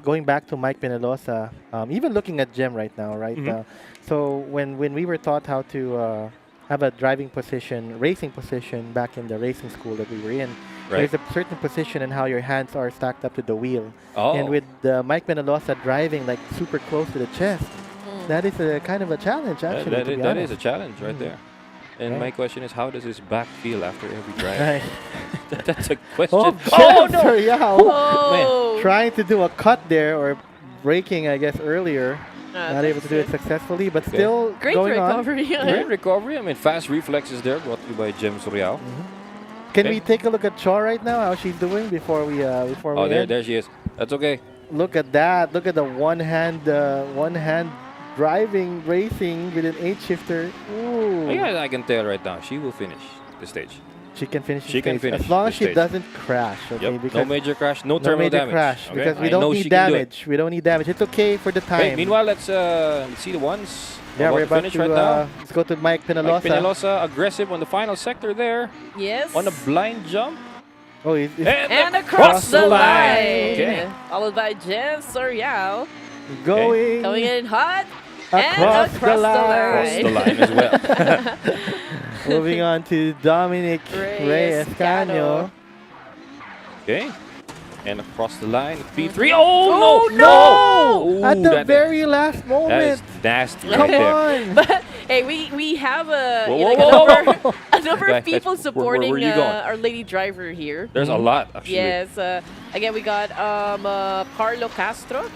going back to Mike Peñalosa, even looking at Jem right now, right? Mhm. So when we were taught how to have a driving position, racing position back in the racing school that we were in, Right. there's a certain position in how your hands are stacked up to the wheel. Oh. And with Mike Peñalosa driving like super close to the chest, that is a kind of a challenge actually. to be that is honest. a challenge right there. And Right. my question is, how does his back feel after every drive? Right. That's a question. Oh, no! Yeah. Oh! Trying to do a cut there or braking, I guess, earlier. Ah, Not able to that's do it it. successfully, but Okay. still Great going recovery. Great recovery. I mean, fast reflexes there, brought to you by Jem Soriao. on. Can Okay. we take a look at Shaw right now? How she's doing before we Oh, we end? there she is. That's okay. Look at that! Look at the one hand driving racing with an 8 shifter. Ooh. Yeah, I can tell right now. She will finish the stage. She can finish. She the can stage. finish as long the as she stage. doesn't crash. Okay, Yep. because No major crash, no no thermal major damage. crash Okay? because we I don't know need she can do it. damage. We don't need damage. It's okay for the time. Okay, meanwhile, let's see the ones. yeah, we're to about finish to right now. let's go to Mike Mike Peñalosa. Peñalosa aggressive on the final sector there. Yes. On a blind jump. Oh, he's And across the line. Okay. Followed by Jem Soriao. going Coming in hot. across, and the line. Cross the line as well. Moving on to Dominic Reyes Reyes-Cano. Okay. And across the line, P3. Oh, no! At Ooh, the that- very last That moment. is nasty Come right there. on. But hey, we have a, Whoa, you know, like whoa, a whoa, number, a number Okay, of people where supporting you going? Our Lady Driver here. There's a lot, actually. Yes. Again, we got Carlo Castro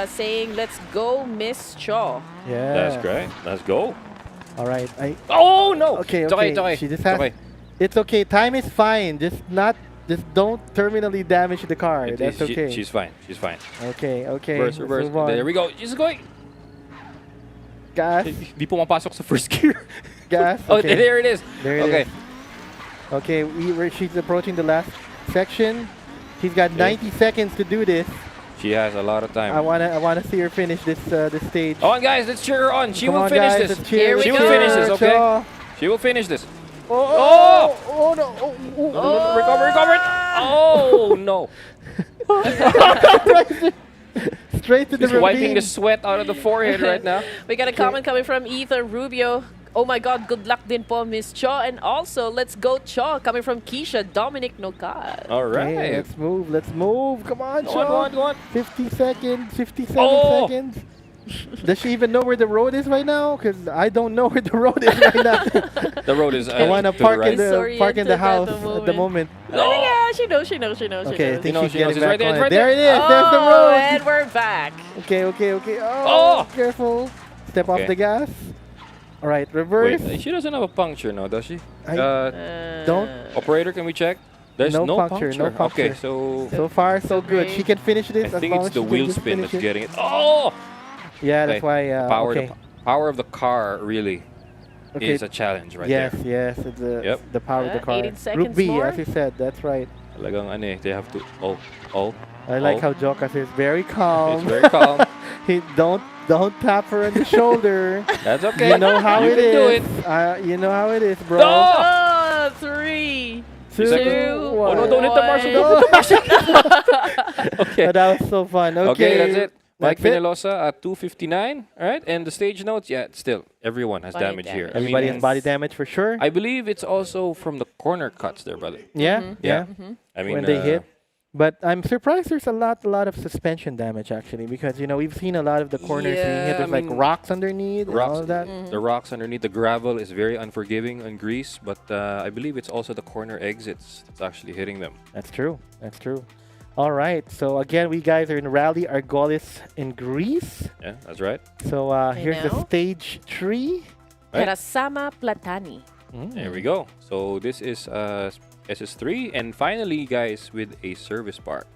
saying, "Let's go, Miss Shaw." Yeah. That's great. Let's go. All right. Oh, no! Okay, It's okay, okay. it's okay. She just It's has- okay. It's okay. Time is fine. Just don't terminally damage the car. It That's is- okay. She's fine. She's fine. Okay. Reverse, let's reverse. move on. There we go. She's going. Gas. Di pumapasok sa first gear. Gas. Oh, Okay. there it is. There it Okay. is. Okay. She's approaching the last section. She's got Okay. 90 seconds to do this. She has a lot of time. I wanna see her finish this stage. Come on, guys. Let's cheer her on. She Come will on, finish guys, this. let's cheer. Here we She go. will finish this, okay? Shaw. She will finish this. Oh no! Oh. Recover. Oh, no. Straight to the She's wiping ravine. the sweat out of the forehead right now. We got a comment coming from Ethan Rubio. Oh my God, good luck din po, Miss Cho. And also, let's go Cho, coming from Keisha, Dominic Nogat. All right. Okay, let's move. Let's move. Come on, Go on, go on, go on. 50 seconds. 57 Oh! seconds. Does she even know where the road is right now? Because I don't know where the road is right now. The road is. I want to to the park right. in the Disoriented house at the at the moment. Oh, yeah, she knows. Okay, I She think knows, she's she knows. getting It's right back there, on it's it. right There it is. Oh, There's the road. and we're back. Okay. Oh, Oh! careful. Step off Okay. the gas. All right, reverse. Wait, she doesn't have a puncture now, does she? Don't. Operator, can we check? There's No no, puncture, no Okay, puncture. so So far, so good. great. She can finish this. I as think long it's as the she can wheel just spin finish that's it. getting it. Oh! Yeah, that's Okay, why. Power, Okay. power of the car really Okay. is a challenge right Yes, there. yes. It's Yep. the power of the car. 18 Group seconds B, more. as you said. That's right. Talagang ano eh, they have to. Oh. I like Oh. how Jokas is very calm. It's very calm. He don't tap her on the shoulder. That's okay. You know how You it can do is. it. You know how it is, bro. No! Oh, 3, Two. 2, Oh, no, one. don't hit the Marshall. one. Don't hit the Marshall. Okay. But that was so fun. Okay, Okay, that's it. Mike That's it. Penelosa at 259. All right, and the stage notes, yeah, still everyone has Body damage here. damage. Everybody has Yes. body damage for sure. I believe it's also from the corner cuts there, brother. Yeah, yeah. I mean, When they hit. But I'm surprised there's a lot of suspension damage actually, because we've seen a lot of the corners being hit. Yeah, There's I like mean, rocks underneath and all of that. The rocks underneath the gravel is very unforgiving on grease, but I believe it's also the corner exits that's actually hitting them. That's true. That's true. All right. So again, we guys are in Rally Argolis in Greece. Yeah, that's right. So here's the know. stage 3. Right. Terasama Platani. There we go. So this is SS3, and finally, guys, with a service part.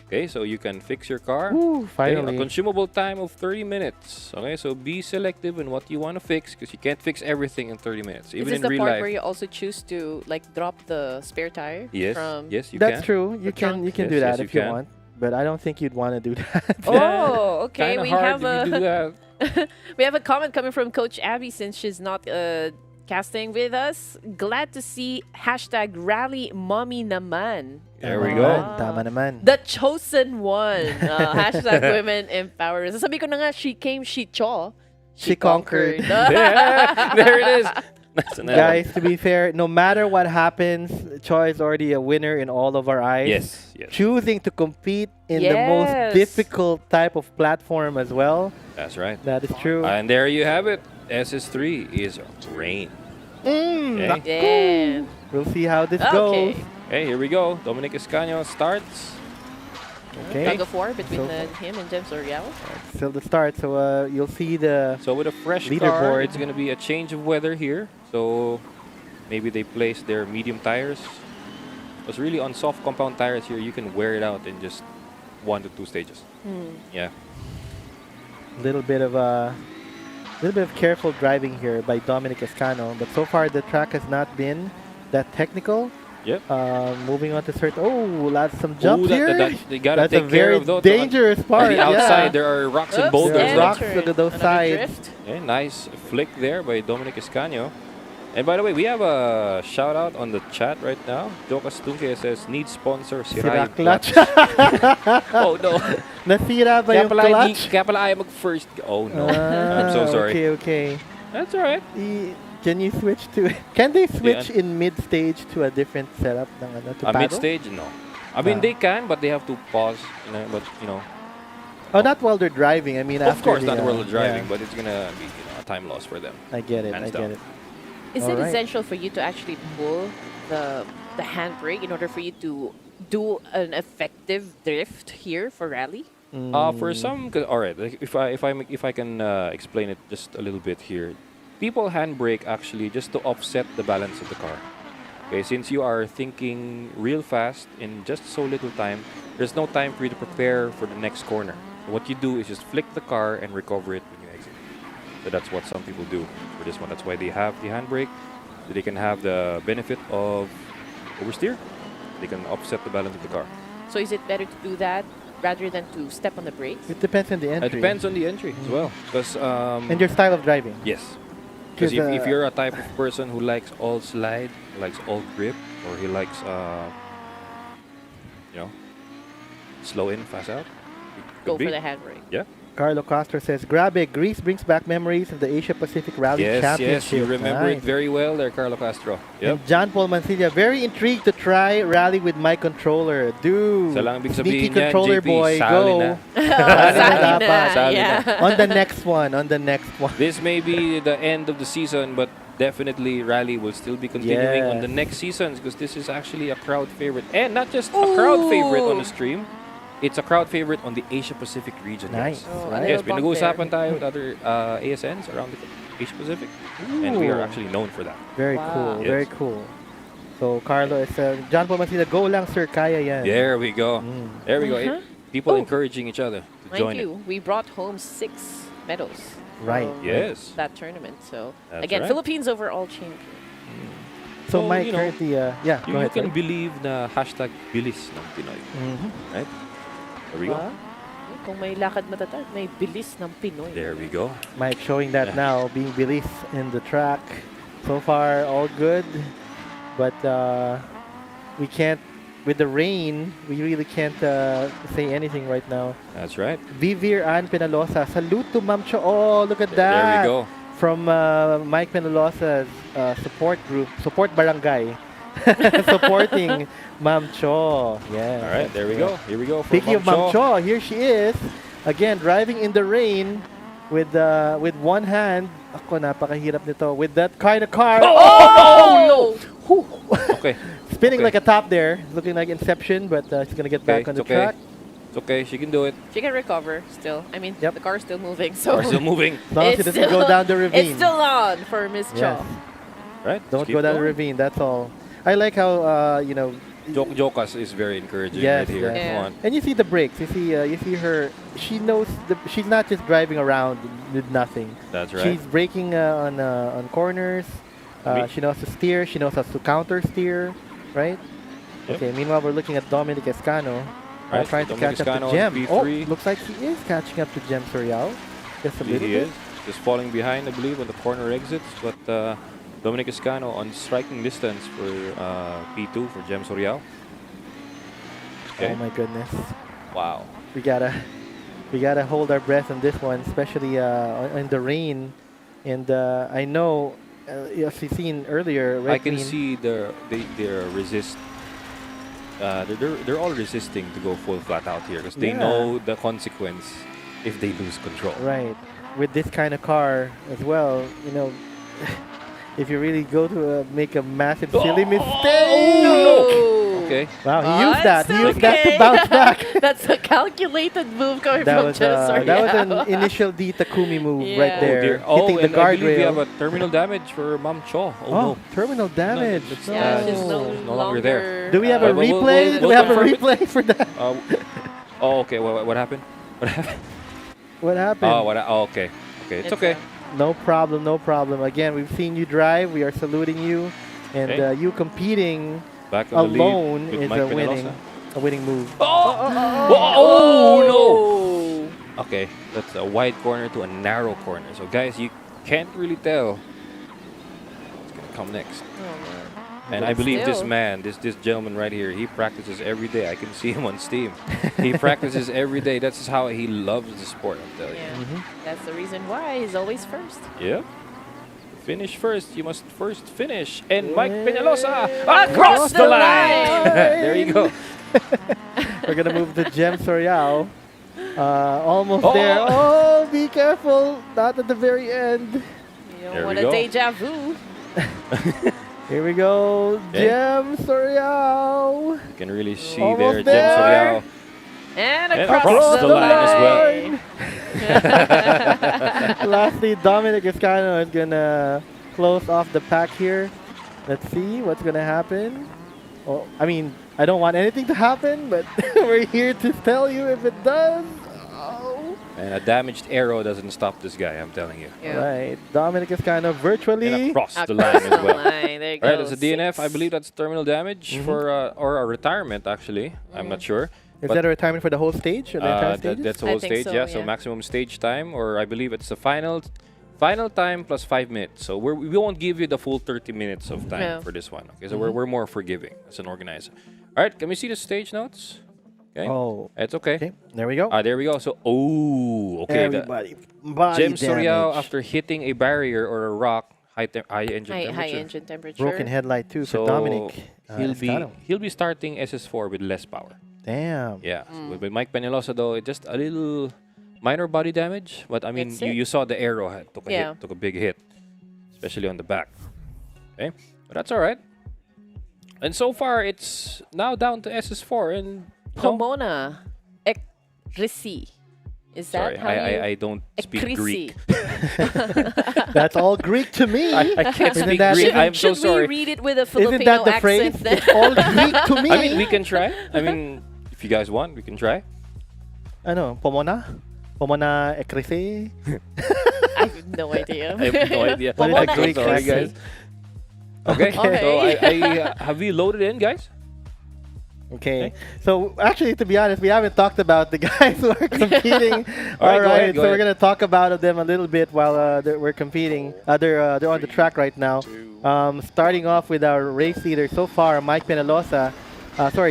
Okay, so you can fix your car. Woo, Okay, finally. a consumable time of 30 minutes. Okay, so be selective in what you want to fix, because you can't fix everything in 30 minutes, Is even this in the real part life. where you also choose to drop the spare tire? Yes, From yes, you That's can. true. You can trunk? do Yes, that yes, if you you can. want, but I don't think you'd want to do that. Oh, okay. Kinda We hard have if you do a that. we have a comment coming from Coach Abby since she's not casting with us. Glad to see #Rally Mommy Naman. There we Tama go. naman, Tama naman. The chosen one. #Women Empowerment. Sabi ko na nga, she came, she cho. She conquered. Yeah, there it is. That's another one. Guys, to be fair, no matter what happens, Choi is already a winner in all of our eyes. Yes, yes, Choosing to compete in the most Yes. difficult type of platform as well. that's right. That is true. And there you have it. SS3 is rain. Okay. Yeah. We'll see how this Okay. goes. Hey, here we go. Dominic Escaño starts. Okay. Tug of war between So- him and James Oriel. Still the start. So you'll see the So with a fresh car, Leaderboard. it's going to be a change of weather here. So maybe they place their medium tires. Because really on soft compound tires here, you can wear it out in just 1 to 2 stages. Yeah. little bit of careful driving here by Dominic Escano. But so far the track has not been that technical. Yep. Moving on to certain. Oh, some jumps Ooh, here. they got to That's a take care very of those. dangerous On part. the yeah. outside, there are rocks and Oops, boulders. There's and there. rocks turn. to those Another sides. drift. Okay, nice flick there by Dominic Escaño. And by the way, we have a shout out on the chat right now. Jokas Tunke says, need sponsor Sira Siray clutch. Oh no. Nasira ba Kaya yung pala, clutch? kaya pala ayaw mag-first. Oh no. I'm so sorry. Okay, okay. That's alright. Can you switch to? Can they switch in mid stage to a different setup? To paddle? Mid-stage? No. I mean, they can, but they have to pause. But, Oh, not while they're driving. I mean, of after course, the, not while they're driving, yeah. but it's going to be a time loss for them. I get it. Hands I get down. it. Is it Alright. essential for you to actually pull the handbrake in order for you to do an effective drift here for rally? For some, all right. Like if I can explain it just a little bit here, people handbrake actually just to offset the balance of the car. Okay, since you are thinking real fast in just so little time, there's no time for you to prepare for the next corner. So what you do is just flick the car and recover it when you exit. So that's what some people do for this one. That's why they have the handbrake. So they can have the benefit of oversteer. They can offset the balance of the car. So is it better to do that rather than to step on the brakes? It depends on the entry. It depends on the entry as well. Because and your style of driving. yes. Because 'Cause, if you're a type of person who likes all slide, likes all grip, or he likes, slow in, fast out, Go could be. for the handbrake. Yeah. Carlo Castro says, Grabe, Greece brings back memories of the Asia Pacific Rally Yes, Championship. yes, you remember it Nice. very well there, Carlo Castro. Yep. And John Paul Mancilla, very intrigued to try rally with my controller. Dude, Isa lang ibig sneaky sabihin yan, controller JP, boy, sali go. na. Sali na, dapat. Sali yeah. On the next one, on the next one. This may be the end of the season, but definitely rally will still be continuing on the Yes. next seasons because this is actually a crowd favorite. And not just a crowd favorite on the stream, it's a crowd favorite on the Asia Pacific region. Nice. Guys. Oh, Right. Yes, bump pinag-uusapan tayo with other ASNs around the Asia Pacific, and we are Ooh. actually known for that. Very Wow. cool, Yes. very cool. So, Carlo is, John Paul Mancilla, go lang sir, kaya yan. There we go. Mm. There we go. Uh-huh. People Oh. encouraging each other to Mind join you, we brought home 6 medals. Right. from Yes. That tournament. So That's again, right. Philippines overall champion. So, So, Mike, you know, currently, yeah, You, go you ahead. can sorry. believe na hashtag bilis ng Pinoy. Mhm. Right? There we go. Diba? Kung may lakad matatag, may bilis ng Pinoy. There we go. Mike showing that Yeah. now, being bilis in the track. So far, all good. But we can't, with the rain, we really can't say anything right now. That's right. Vivir Ann Penalosa, salute to Ma'am Cho. Oh, look at that. There we go. From Mike Penalosa's support group, support barangay. Supporting Ma'am Cho. Yeah. All right, there we go. Here we go. from Speaking of Ma'am Cho. Cho, here she is. Again, driving in the rain with one hand. Ako, napakahirap nito. With that kind of car. Oh, no! Okay. Spinning Okay. like a top there. Looking like Inception, but she's going to get back Okay, on the it's okay. track. It's okay. She can do it. She can recover still. I mean, Yep. the car's still moving, so We're still moving. As long as she It's doesn't go still- down the ravine. it's still on for Miss Yes. Cho. Right? Don't Let's go keep down the going. ravine. That's all. I like how, Jokas is very encouraging Yes, right here. yes. Yeah. Come on. and you see the brakes. You see her. She knows she's not just driving around with nothing. That's right. She's braking on corners. Me- She knows to steer. She knows how to counter steer, right? Yep. Okay. Meanwhile, we're looking at Dominic Escano, Right, trying to Dominic catch up Escano to on Gem. Oh, P3. looks like she is catching up to Gem Sorial. Just a He little is bit. just falling behind, I believe, on the corner exits. But Dominic Escano on striking distance for P2 for Jem Sorial. Okay. Oh my goodness. Wow. We gotta hold our breath on this one, especially in the rain. And I know, as you've seen earlier, I Red can Queen- see they're resist. They're all resisting to go full flat out here because they Yeah. know the consequence if they lose control. Right. With this kind of car as well, if you really go to make a massive silly mistake. No! Okay. Wow, he Oh, used that. it's He used that to okay. bounce back. That's a calculated move coming that from was Jem Sorial. an initial D Takumi move Yeah. right there, Dear. hitting the and I believe we have guardrail. a terminal damage for Ma'am Cho. Oh, no. Terminal damage. it's- Yeah, she's no. no, No longer there. Do we have a We'll- we'll- replay? we'll Do we have a confirm it. replay for that? Oh, okay. What happened? What happened? What happened? Okay. Okay, it's okay. No problem, no problem. Again, we've seen you drive. We are saluting you. And Okay. you competing Back on the alone lead with is Mike a winning move. Oh, no! Okay, that's a wide corner to a narrow corner. So guys, you can't really tell what's gonna come next. And I But believe this still. man, this gentleman right here, he practices every day. I can see him on Steam. He practices every day. That's how he loves the sport, I'm telling Yeah, Mhm. that's the reason why he's always first. you. Yep. Finish first. You must first finish. And Mike Yeah. Peñalosa across the line. There you go. We're going to move to Gem Sorial. Almost Oh. there. Oh, be careful. Not at the very end. You There don't we want a go. deja vu. Here we go. Okay. Gem Sorial. You can really see Almost there, Jem there. Sorial. And And across, across the the line as well. line. Lastly, Dominic Escano is going to close off the pack here. Let's see what's going to happen. Oh, I mean, I don't want anything to happen, but we're here to tell you if it does. Oh. And a damaged arrow doesn't stop this guy, I'm telling you. Yeah. Right. Dominic Escano virtually. And across the Across line as the well. line. There you Right, go. it's a DNF. I 6. believe that's terminal damage for or a retirement actually. I'm not sure. Is But, that a retirement for the whole stage? Or the entire stage? that's the I whole think stage, so, yeah. So yeah. maximum stage time, or I believe it's the final time plus 5 minutes. So we won't give you the full 30 minutes of time No. for this one. Okay, so we're more forgiving as an organizer. All right, can we see the stage notes? Okay. Oh. It's okay. Okay. There we go. There we go. So, okay. Everybody. Body Jem Soriao, damage. after hitting a barrier or a rock, high engine High temperature. engine temperature. Broken headlight too So for Dominic. he'll be starting SS4 with less power. Damn. Yeah. So with Mike Penelosa though, it just a little minor body damage, but I mean That's you, it. you saw the arrow took a Yeah. hit, took a big hit, especially on the back. Okay, but that's all right. And so far it's now down to SS4 and Pomona Ekrisi. Is that sorry, how you... I don't speak Ekrisi. Greek. That's all Greek to me. I can't Isn't speak that- Greek. I'm so Should sorry. we read it with a Isn't Filipino that the phrase? accent? then? It's all Greek to me. I mean, we can try. I mean, if you guys want, we can try. Ano, Pomona? Pomona Ekrisi? I have no idea. I have no idea. What is Pomona the Greek Sorry, Ekrisi. guys. Okay. Okay. So have we loaded in, guys? Okay. So actually, to be honest, we haven't talked about the guys who are competing. All right, go so we're ahead. gonna talk about them a little bit while we're competing. They're on the track right now. Starting off with our race leader so far, Mike Penelosa.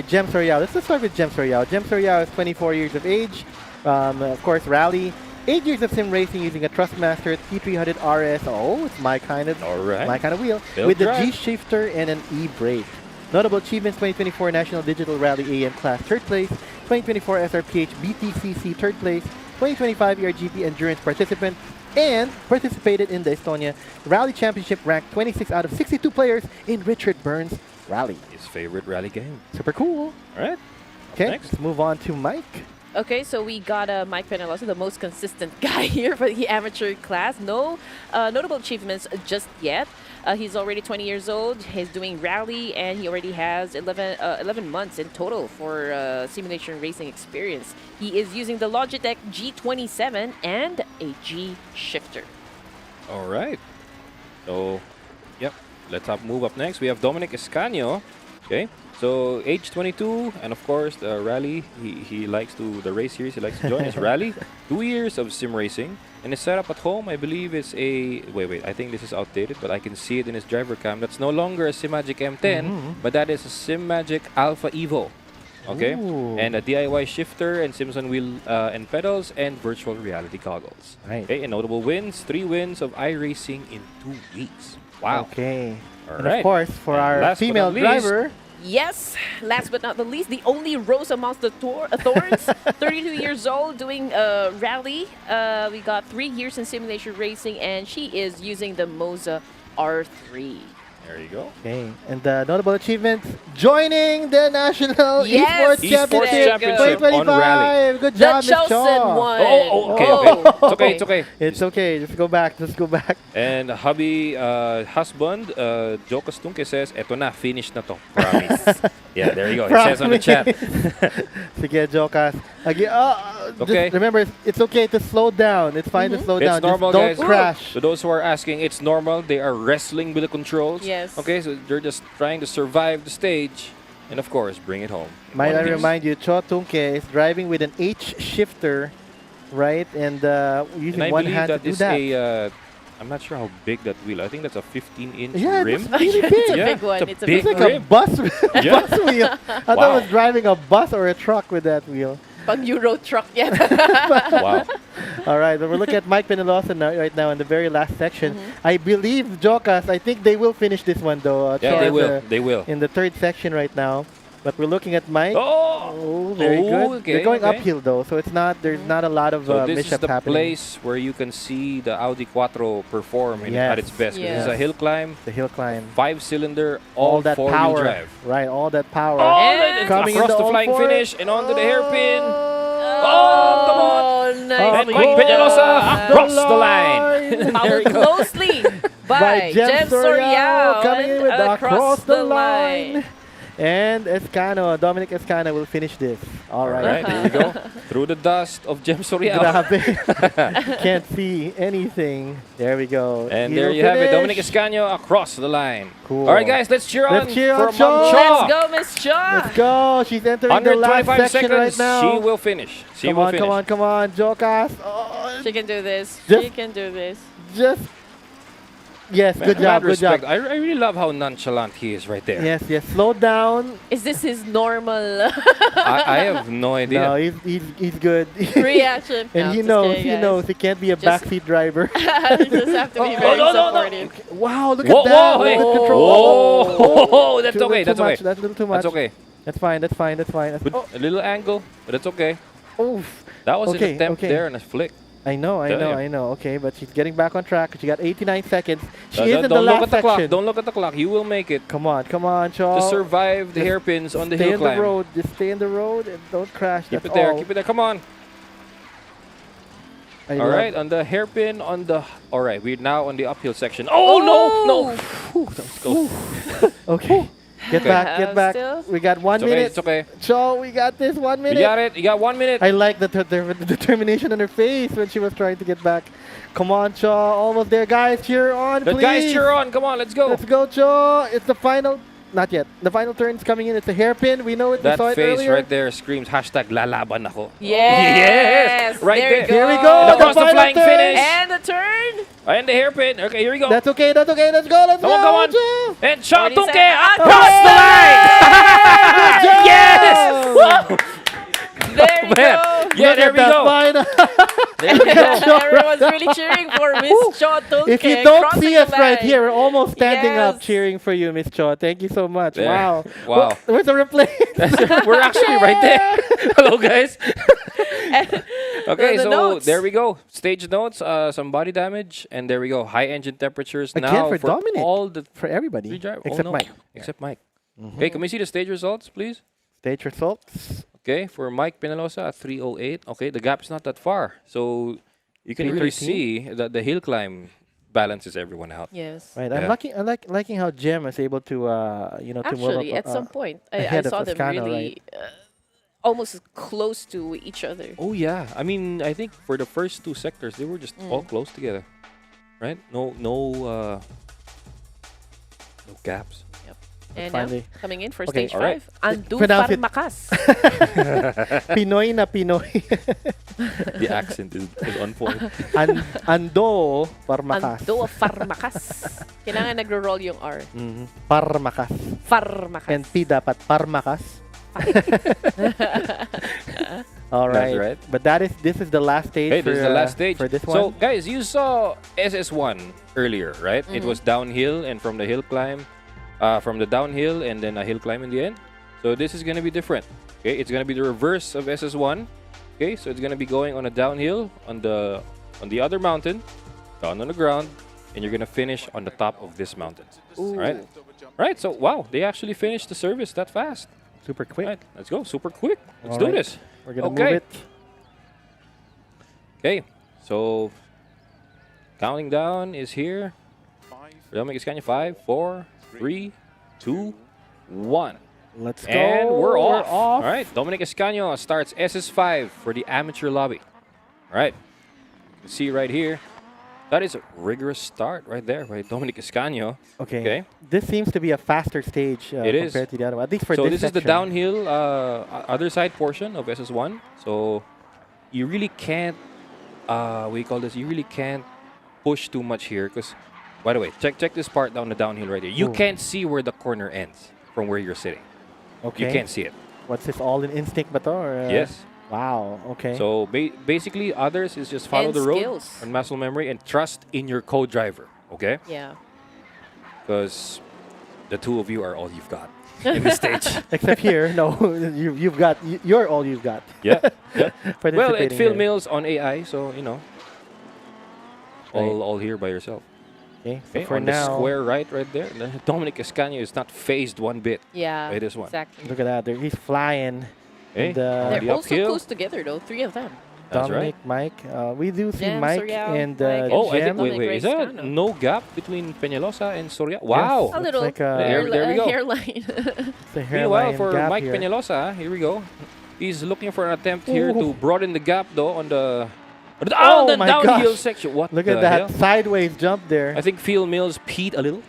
Jem Soriao. Let's just start with Jem Soriao. Jem Soriao is 24 years of age. Of course, rally. 8 years of sim racing using a Trustmaster T300 RS. Oh, it's my kind of All right. wheel They'll with the drive. G shifter and an E brake. Notable achievements: 2024 National Digital Rally AM Class 3rd place, 2024 SRPH BTCC 3rd place, 2025 ERGP Endurance participant, and participated in the Estonia Rally Championship, ranked 26 out of 62 players in Richard Burns Rally. His favorite rally game. Super cool. All right. Okay, Next. let's move on to Mike. Okay, so we got Mike Penelosa, the most consistent guy here for the amateur class. No notable achievements just yet. He's already 20 years old. He's doing rally, and he already has 11 months in total for simulation racing experience. He is using the Logitech G27 and a G shifter. All right. So, yep. Let's move up next. We have Dominic Escanio. Okay. So, age 22, and of course, the rally. He likes the race series. He likes to join his rally. 2 years of sim racing. And his setup at home, I believe, is a... Wait. I think this is outdated, but I can see it in his driver cam. That's no longer a SimMagic M10, but that is a SimMagic Alpha Evo. Okay? Ooh. And a DIY shifter and Simpson wheel and pedals and virtual reality goggles. Right. Okay, and notable wins, 3 wins of iRacing in 2 weeks. Wow. Okay. All And right. of course, for And our last but female not least- driver, Yes, last but not the least, the only rose amongst the thorns. 32 years old, doing rally. We got 3 years in simulation racing, and she is using the Moza R3. There you go. okay, and notable achievements: joining the National Yes, Esports Esports Championship Championship 2025. on rally. Good The job, Miss chosen Shaw. one. Okay. Oh. It's okay. It's okay. Just go back. Just go back. And hubby, husband, Jokas Tunke says, eto na, finish na to. Promise. Yeah, there you go. It says on the chat. Sige, Jokas. Again, Okay. just remember, it's okay to slow down. It's fine to slow down. It's normal, just don't guys. crash. To those who are asking, it's normal. They are wrestling with the controls. Yes. Okay, so they're just trying to survive the stage. And of course, bring it home. Might One I of these. remind you, Cho Tunke is driving with an H shifter, right? And using And I one believe hand to that do is that. I'm not sure how big that wheel. I think that's a 15-inch Yeah, rim. it's really big. It's a Yeah, big one. it's a It's a big big It's like rim. a bus, Yeah. bus wheel. I thought Wow. I was driving a bus or a truck with that wheel. Pang Euro truck yan. Wow. All right, but we're looking at Mike Penelosa right now in the very last section. I believe, Jokas, I think they will finish this one, though. Yeah, they Char, will. They will. in the third section right now. But we're looking at Mike. Oh! Very Oh, good. okay, They're going okay. uphill, though, so it's not. There's not a lot of So this is mishaps the happening. place where you can see the Audi Quattro perform Yes. at its best. Yes. This is a hill climb, The hill climb. 5-cylinder, All all that 4-wheel power. drive. Right, all that power. Oh, And it's coming across into the all flying fours. finish and onto the hairpin. Oh, come on. nice. And Mike Peñalosa across the line. There Followed you go. closely by Jem Jem Soriao Soriao coming in and with the across the line. line. And Escano, Dominic Escano will finish this. All All right. right, here we go. Through the dust of Jem Soriao. Grabe. Can't see anything. There we go. And He there will you have it, finish. Dominic Escanio across the line. Cool. All right, guys, let's cheer Let's on cheer on for Mom Shaw. Shaw. Let's go, Miss Shaw. Let's go. She's entering the Under last 25 section seconds, right now. she will finish. She come will on, finish. come on, come on, Jokas. Oh, She can do this. Just- She can do this. just Yes, good job, Mad good job. respect. I really love how nonchalant he is right there. Yes, yes. Slow down. Is this his normal I have no idea. No, he's good. reaction? And No, he just knows, kidding, he guys. knows he can't be a Just- backseat driver. You just have to be very supportive. Wow, look Whoa, at that. whoa, Look at hey. the control. Whoa, that's Too okay, that's much. okay. That's a little too much. That's okay. That's fine, that's fine, that's fine. Good, a little angle, but it's okay. Oof. That was Okay, an attempt okay. there and a flick. I know, I Tell know, you. I know. Okay, but she's getting back on track. She got 89 seconds. She is in the Don't look last at the clock. section. Don't look at the clock. You will make it. Come on, Shaw. Just survive the Just hairpins on the Stay hill in climb. the road. Just stay in the road and don't crash. Keep That's it there. all. Keep it there. Come on. I All love- right, on the hairpin on the. All right, we're now on the uphill section. Oh, no! Whew, that was close. Okay. Get Okay. back, get back. Still? We got 1 It's okay. minute. It's okay. Shaw, we got this 1 minute. You got it. You got 1 minute. I like the determination on her face when she was trying to get back. Come on, Shaw. Almost there. Guys, cheer on, The please. guys cheer on. Come on, let's go. Let's go, Shaw. It's the final. Not yet. The final turn's coming in. It's a hairpin. We know it. That we saw it face earlier. right there screams hashtag lalaban ako. Yes. Right there. there. You go. Here we go. And across the final flying turn. finish. And the turn. And the hairpin. Okay, here we go. That's okay. That's okay. Let's go. Let's Come go. on, come on. Shaw. And Shaw 40 Tunke seconds. across the line. Yes! Whoa! There you Man. go. Yeah, Look there at we that go. final. There we go. Everyone's really cheering for Miss Cho Tunke. If you don't crossing see the us right line. here, we're almost standing up Yes. cheering for you, Miss Cho. Thank you so much. There. Wow. Wow. Where's the replay? We're actually right there. Hello, guys. Okay, The so notes. there we go. Stage notes, some body damage, and there we go. High engine temperatures Again now for Dominic. all the For everybody. three drivers. Except Mike. Except Mike. Okay, can we see the stage results, please? Stage results. Okay, for Mike Penalosa at 3:08. Okay, the gap's not that far, so you can really 3:13. see that the hill climb balances everyone out. Yes. Right. Yeah. I'm liking how Jem is able to to move Actually, up, at some point, I ahead of saw them Toscano, really almost close to each other. Oh yeah, I mean, I think for the first two sectors, they were just all close together, right? No gaps. And now, finally. coming in for Okay. stage Alright. 5, Andu Pronounce it. Parmakas. Pinoy na Pinoy. The accent is on point. Ando Parmakas. Andu Parmakas. Kailangan nagro-roll yung R. Mhm. Parmakas. Parmakas. And P dapat Parmakas. All That's right. right. But this is the last stage. Hey, for, this is the last stage. for this So, one. guys, you saw SS1 earlier, right? It was downhill, and from the hill climb, from the downhill, and then a hill climb in the end. So this is gonna be different. Okay, it's gonna be the reverse of SS1. Okay, so it's gonna be going on a downhill on the other mountain, down on the ground, and you're gonna finish on the top of this mountain. All right. Right. So wow, they actually finished the service that fast. Super quick. Right, let's go. Super quick. Let's All do right. this. We're gonna Okay. move it. Okay, so counting down is here. Dominic Iscania, 5, 4, 3, 2, 1. Let's go. And we're off. All right, Dominic Escanio starts SS5 for the amateur lobby. All right, you can see right here, that is a rigorous start right there by Dominic Escanio. Okay. Okay. This seems to be a faster stage It is. compared to the other one. At least for So this this is the section. downhill other side portion of SS1. So you really can't, what do you call this? You really can't push too much here because, by the way, check this part down the downhill right here. You Ooh. can't see where the corner ends from where you're sitting. Okay. You can't see it. What's this? All in instinct, ba to, or, Yes. Wow. Okay. So basically, others is just follow And the road skills. and muscle memory and trust in your co-driver. Okay, Yeah. because the two of you are all you've got in this stage. Except here, no, you've got you're all you've got. Yeah. Well, participating it Phil here. Mills on AI, so you know, all here by yourself. Okay. So Okay, for on now, the square right there. Dominic Escanio is not phased one bit Yeah. by this one. Exactly. look at that. He's flying. Okay, And, on They're the also uphill. close together, though. 3 of them. That's Dominic, right. Mike. We do see Jem, Mike Soriao, and Mike, Oh, I Jem. think, wait, Dominic is there Escano. no gap between Peñalosa and Soria? Wow. A Looks little like there we go. hairline. It's a Meanwhile, hairline for gap Mike here. Peñalosa, here we go. He's looking for an attempt here to Ooh. broaden the gap, though, on the Oh the my downhill gosh. section. What Look the at that hell? sideways jump there. I think Phil Mills peed a little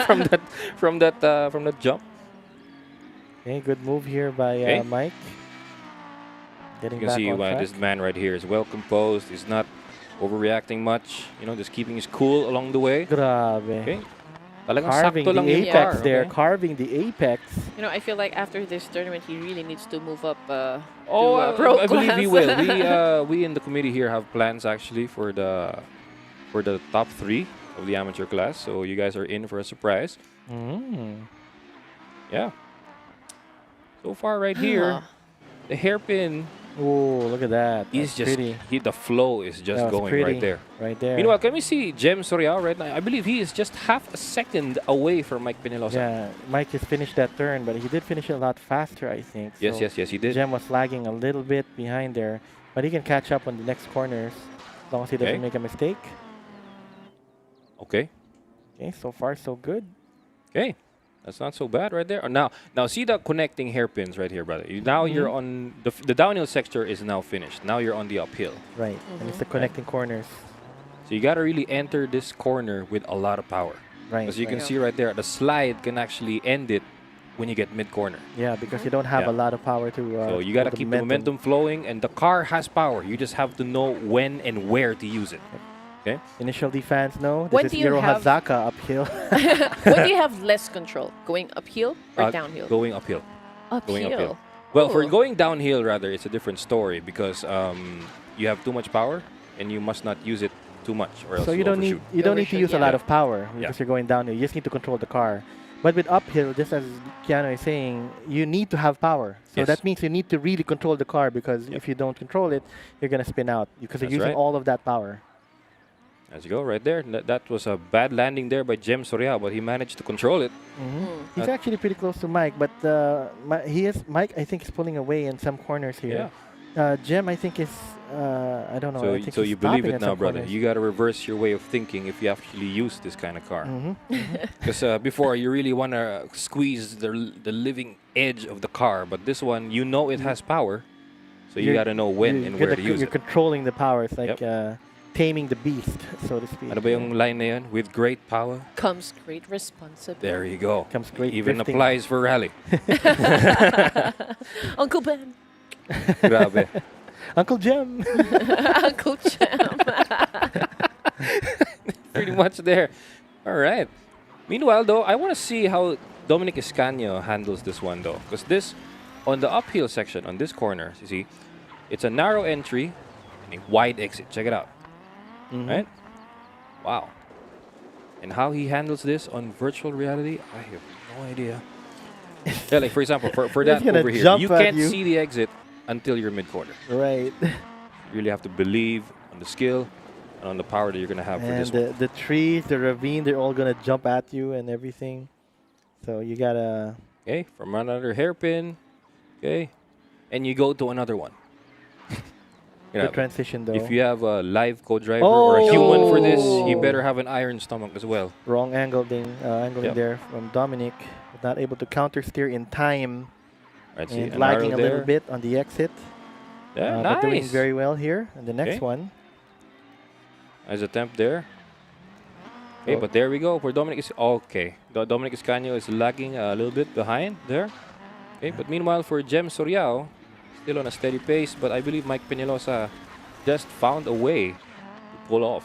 from that jump. Okay, good move here by Okay. Mike. Getting You can back see on why track. this man right here is well composed. He's not overreacting much. You know, just keeping his cool along the way. Grabe. Okay. Talagang Carving sakto the lang yung apex car. there. Okay? Carving the apex. You know, I feel like after this tournament, he really needs to move up Oh, to pro I believe he class. will. We in the committee here have plans actually for the top 3 of the amateur class. So you guys are in for a surprise. Mm. Yeah. So far right here, the hairpin Oh, look at that. is That's just pretty. the flow is just That was going pretty. right there. Right there. Meanwhile, can we see Jem Soriao right now? I believe he is just half a second away from Mike Penelosa. Yeah, Mike just finished that turn, but he did finish it a lot faster, I think. Yes, So yes, he did. Jem was lagging a little bit behind there, but he can catch up on the next corners as long as he doesn't Okay. make a mistake. Okay. Okay, so far so good. Okay. That's not so bad right there. Now see the connecting hairpins right here, brother. Now you're on the downhill sector is now finished. Now you're on the uphill. Right, and it's the connecting corners. So you got to really enter this corner with a lot of power. Right. As you can right. see right there, the slide can actually end it when you get mid-corner. Yeah, because you don't have Yeah. a lot of power to. So you got to hold keep the momentum flowing, and the car has power. You just have to know when and where to use it. Okay? Initially, fans know When this do is you Hiro have- Hazaka uphill. When do you have less control? Going uphill or downhill? Going uphill. Going uphill. Uphill. Well, for Oh. going downhill, rather, it's a different story because you have too much power, and you must not use it too much, or else So you you'll don't need overshoot. you don't need to Overshoot, use a lot yeah. of power Yeah. because you're going downhill. You just need to control the car. But with uphill, just as Keanu is saying, you need to have power. So Yes. that means you need to really control the car because if you don't control it, you're gonna spin out because you're That's using right. all of that power. As you go right there, that was a bad landing there by Jem Soria, but he managed to control it. He's actually pretty close to Mike, but Mike. I think is pulling away in some corners here. Jem, I think is I don't know. I think So he's you believe stopping it at now, some brother. corners. You got to reverse your way of thinking if you actually use this kind of car. Mhm. Because before, you really want to squeeze the living edge of the car, but this one, you know it has power, so you You're- got to know when and where to use You're it. controlling the power. It's like taming the beast, so to speak. Ano ba yung line na yun? With great power, Comes great responsibility. there you go. Comes great Even drifting. applies for rally. Uncle Ben. Grabe. Uncle Jem. Uncle Jam. Pretty much there. All right. Meanwhile, though, I want to see how Dominic Escanio handles this one, though. Because this, on the uphill section, on this corner, you see, it's a narrow entry and a wide exit. Check it out. Right? Wow. And how he handles this on virtual reality, I have no idea. Yeah, like, for example, for He's that gonna over here, jump you at can't you. see the exit until you're mid-corner. Right. You really have to believe on the skill and on the power that you're going to have for And this one. the trees, the ravine, they're all gonna jump at you and everything. So you gotta. Okay, from another hairpin. Okay, and you go to another one. You The know, transition though. if you have a live co-driver or a human for this, you Oh. better have an iron stomach as well. Wrong angling Yep. there from Dominic. Not able to counter steer in time Right, see, and an lagging arrow a little there. bit on the exit. Yeah, But doing nice. very well here. And the next Okay. one. Nice attempt there. Okay, Oh. but there we go. For Dominic is okay. Dominic Escanio is lagging a little bit behind there. Okay, but meanwhile for Jem Soriao, still on a steady pace. But I believe Mike Penelosa just found a way to pull off.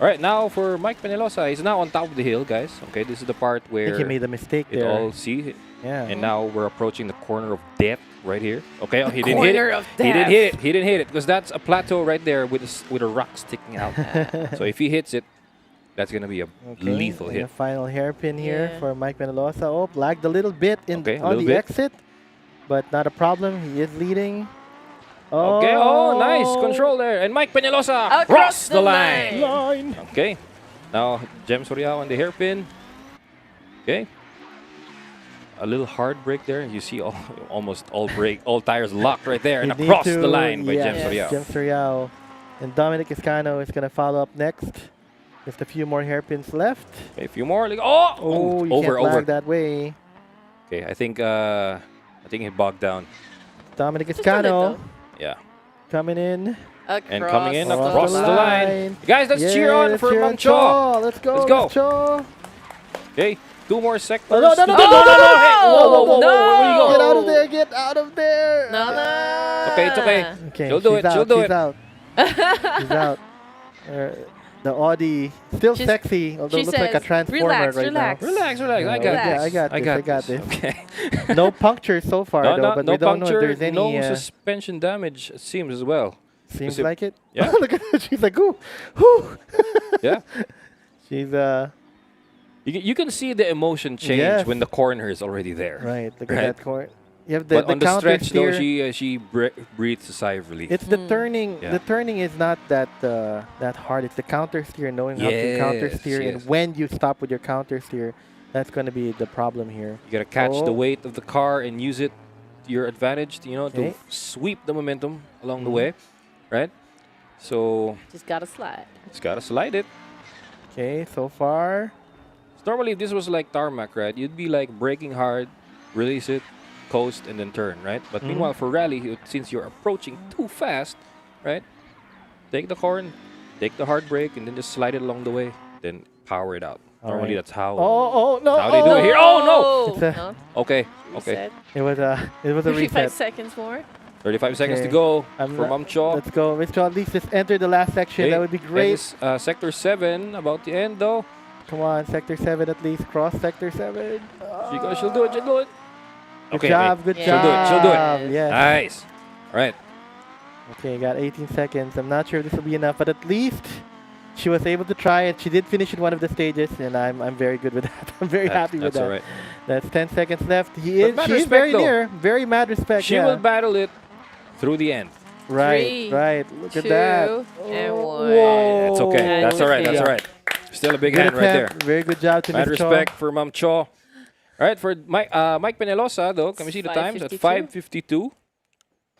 All right, now for Mike Penelosa, he's now on top of the hill, guys. Okay, this is the part I think where he made a mistake it there. all see. Yeah. And now we're approaching the corner of death right here. Okay, oh, he didn't hit Corner it. of He didn't death. hit it. He didn't hit it because that's a plateau right there with with a rock sticking out. So if he hits it, that's gonna be a Okay, lethal and hit. a final hairpin here Yeah. for Mike Penelosa. Oh, lagged a little bit Okay, a on little the bit. exit, but not a problem. He is leading. Oh, Okay, oh, nice control there. And Mike Penelosa Across the line. Line. Okay, now Jem Soriao on the hairpin. Okay, a little hard brake there. You see almost all tires locked right there and He need across to- the line by Jem yes, Soriao. Jem Soriao. And Dominic Escano is going to follow up next. Just a few more hairpins left. Okay, a few more. Like, oh, You over, can't over. lag that way. Okay, I think he bogged down. Dominic Just a little. Escano Yeah. coming in. And coming in Across across the line. Guys, let's Yeah, cheer on let's for cheer on Mang Cho. Cho. Let's go. Let's go. Let's Cho. Okay, 2 more sectors. Oh, no, no, to no, go. no, no, no, no. Hey, whoa, whoa, whoa, whoa, where you No. Get go? out of there. Get out of there. No, no. Okay, it's okay. Okay, She'll do she's it, out, she'll do she's it. out. She's out. The Audi still She's- sexy, although she it looks like a says, transformer "Relax, right relax." now. Relax, relax. I got Yeah, this. I got this. Okay. No punctures so far, though, but no we don't know puncture, if there's any. no suspension damage, it seems as well. Seems Is it- like it. Yeah. Look at her. She's like, ooh, whew. Yeah. She's You can see the emotion change Yes. when the corner is already there. right. Look Right. at that court. You have the But on the counter stretch, though, steer. she breathes a sigh of relief. It's the turning. Yeah. The turning is not that hard. It's the counter steer, knowing how to counter Yes, steer, yes. and when you stop with your counter steer, that's going to be the problem here. You gotta catch the Oh. weight of the car and use it to your advantage, to Okay. sweep the momentum along the Mhm. way, right? So Just gotta slide. just gotta slide it. Okay, so far. Normally, if this was like tarmac, right, you'd be like braking hard, release it, coast, and then turn, right? But Mhm. meanwhile, for rally, since you're approaching too fast, right, take the horn, take the hard brake, and then just slide it along the way, then power it out. All Normally, right. that's how. Oh no! How they do it here. Oh, It's a- no. Okay, okay. Reset. It was a 35 reset. seconds more. 35 seconds to Okay. go I'm for not- Ma'am Cho. Let's go, Mr. At least just enter the last section. Okay, That would be that great. is, sector 7, about to end though. Come on, Sector 7 at least. Cross Sector 7. She'll do it, she'll do it. Good Okay, job, good Yeah. She'll do it, she'll do it. Yes. Yes. Nice. All right. Okay, got 18 seconds. I'm not sure if this will be enough, but at least she was able to try it. She did finish in one of the stages, and I'm very good with that. I'm very happy with That's that. all right. That's 10 seconds left. But She mad is respect, very though. near. Very mad respect. She yeah. will battle it through the end. Right, 3, right. Look at that. 2, and 1. Whoa. That's okay. That's That's all right. That's okay. all right. Still a big Good hand right there. attempt. Very good job to Mad Miss Cho. respect for Ma'am Cho. All right, for Mike Penelosa, though, can we see the times? At 5:52.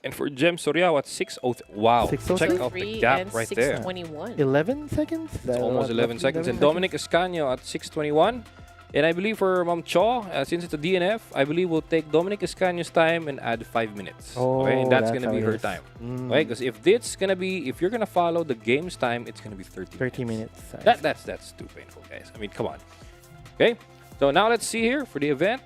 And for Jem Soriao at 6:03. Wow. 6:03. Check out the 3 gap and right there. 6:21. 11 seconds? It's almost 11 seconds. And Dominic Escanio at 6:21. And I believe for Ma'am Cho, since it's a DNF, I believe we'll take Dominic Escanio's time and add 5 minutes. Okay? And that's going to how be it her is. time. Mm. Okay? Because if you're going to follow the game's time, it's going to be 30 minutes. That's too painful, guys. I mean, come on. Okay? So now let's see here for the event.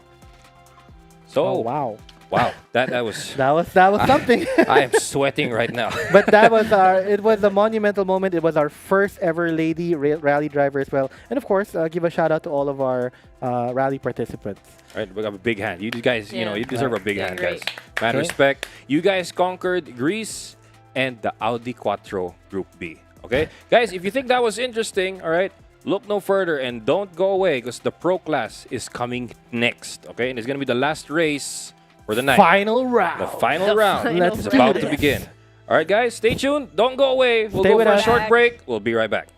So, Oh, wow. wow, that was. That was something. I am sweating right now. But that was it was a monumental moment. It was our first ever lady rally driver as well. And of course, give a shout out to all of our rally participants. All right, we have a big hand. You guys, you know, you deserve a big Yeah, hand, great. guys. Mad Okay. respect. You guys conquered Greece and the Audi Quattro Group B. Okay, guys, if you think that was interesting, all right, look no further and don't go away because the pro class is coming next. Okay, and it's gonna be the last race for the night. Final round. The final The round final is round. about do to this. begin. All right, guys, stay tuned. Don't go away. We'll Stay go with for a us. short break. We'll be right back.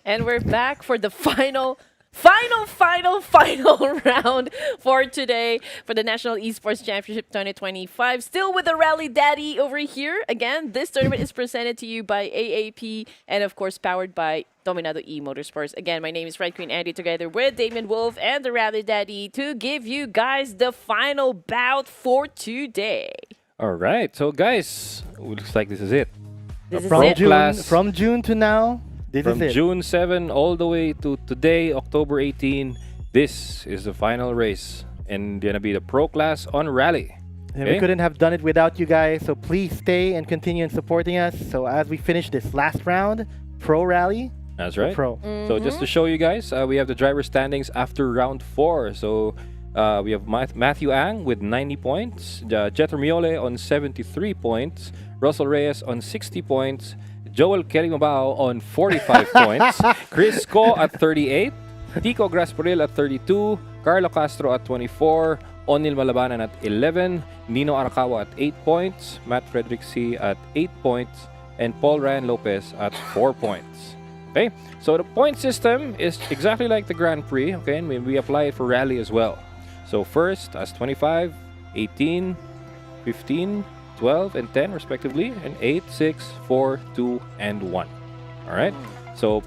And we're back for the final round for today for the National Esports Championship 2025. Still with the Rally Daddy over here. Again, this tournament is presented to you by AAP and, of course, powered by Dominado E-Motorsports. Again, my name is Red Queen Andy, together with Damon Wolf and the Rally Daddy to give you guys the final bout for today. All right, so guys, looks like this is it. This is From it. From June to now, this From is it. June 7 all the way to today, October 18, this is the final race. And gonna be the pro class on Rally. And Okay. we couldn't have done it without you guys, so please stay and continue in supporting us. So as we finish this last round, Pro Rally, That's right. Pro. So just to show you guys, we have the driver standings after round 4. So we have Matthew Ang with 90 points, Jetro Miole on 73 points, Russell Reyes on 60 points, Joel Kerimabao on 45 points, Chris Ko at 38, Tico Grasporil at 32, Carlo Castro at 24, Onil Malabanan at 11, Nino Arakawa at 8 points, Matt Frederick C at 8 points, and Paul Ryan Lopez at 4 points. Okay, so the point system is exactly like the Grand Prix, okay, and we apply it for Rally as well. So first as 25, 18, 15, 12, and 10 respectively, and 8, 6, 4, 2, and 1. All right, so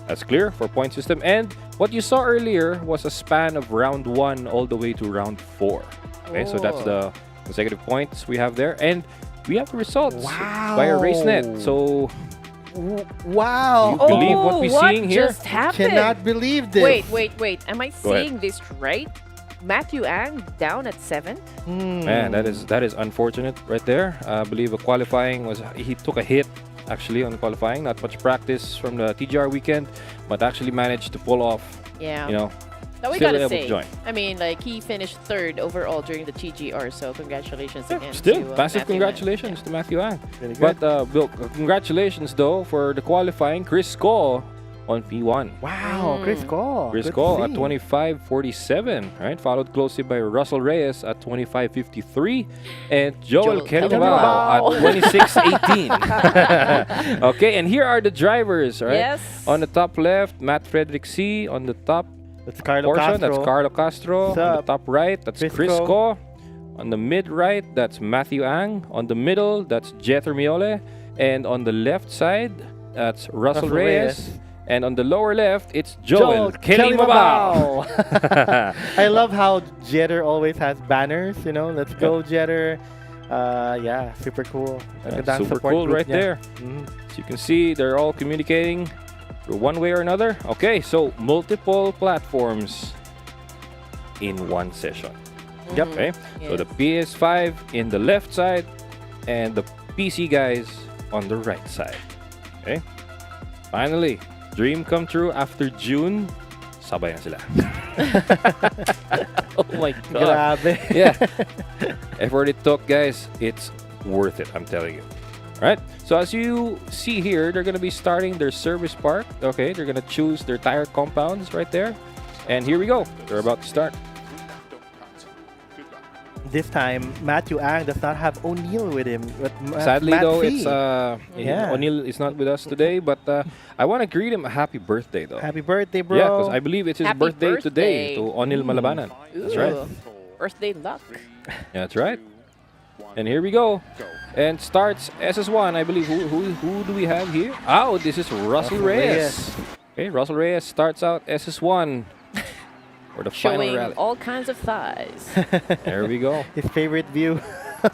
that's clear for point system. And what you saw earlier was a span of round 1 all the way to round 4. Okay, so that's the consecutive points we have there. And we have the results via RaceNet. So Wow! You believe what we're what seeing here? just happened? Cannot believe this. Wait. Am I Go ahead. seeing this right? Matthew Ang down at 7? man, that is unfortunate right there. I believe the qualifying he took a hit actually on qualifying. Not much practice from the TGR weekend, but actually managed to pull off. Yeah. You know, Now we still gotta able to say, join. I mean, like, he finished 3rd overall during the TGR, so congratulations again. Still, to, massive Matthew congratulations Ang. to Matthew Ang. Really good. But Bill, congratulations though for the qualifying. Chris Ko on P1. Wow, Chris Cole. Chris Good Ko to at see. 25.47, right? Followed closely by Russell Reyes at 25.53 and Joel Joel Kerimabao at 26.18. Okay, and here are the drivers, right? Yes. On the top left, Matt Frederick C. On the top That's Carlo portion, Castro. that's Carlo Castro. What's On the up? top right, that's Chris Chris Ko. Ko. On the mid right, that's Matthew Ang. On the middle, that's Jetro Miole. And on the left side, that's Russell Reyes. And on the lower left, it's Joel Kerimabao. I love how Jetter always has banners, you know. Let's go, Jetter. Yeah, super cool. Magandang Super support cool group right niya. there. Mhm. As you can see, they're all communicating through one way or another. Okay, so multiple platforms in one session. Yep. Okay, so Yes. the PS5 in the left side and the PC guys on the right side. Okay, finally, dream come true after June. Sabay na sila. Oh my God. Grabe. Yeah. Effort it took, guys. It's worth it, I'm telling you. All right. So as you see here, they're going to be starting their service park. Okay. They're going to choose their tire compounds right there. And here we go. They're about to start. This time, Matthew Ang does not have O'Neill with him. But Sadly, Matt though, C. it's Yeah. O'Neill is not with us today, but I want to greet him a happy birthday, though. Happy birthday, bro. Yeah, because I believe it's his Happy birthday birthday. today to O'Neill Malabanan. That's right. Ooh, Birthday luck. Yeah, that's right. And here we go. And starts SS1, I believe. Who do we have here? Oh, this is Russell Reyes. Okay, Russell Reyes starts out SS1 for the final Showing rally. all kinds of thighs. There we go. His favorite view.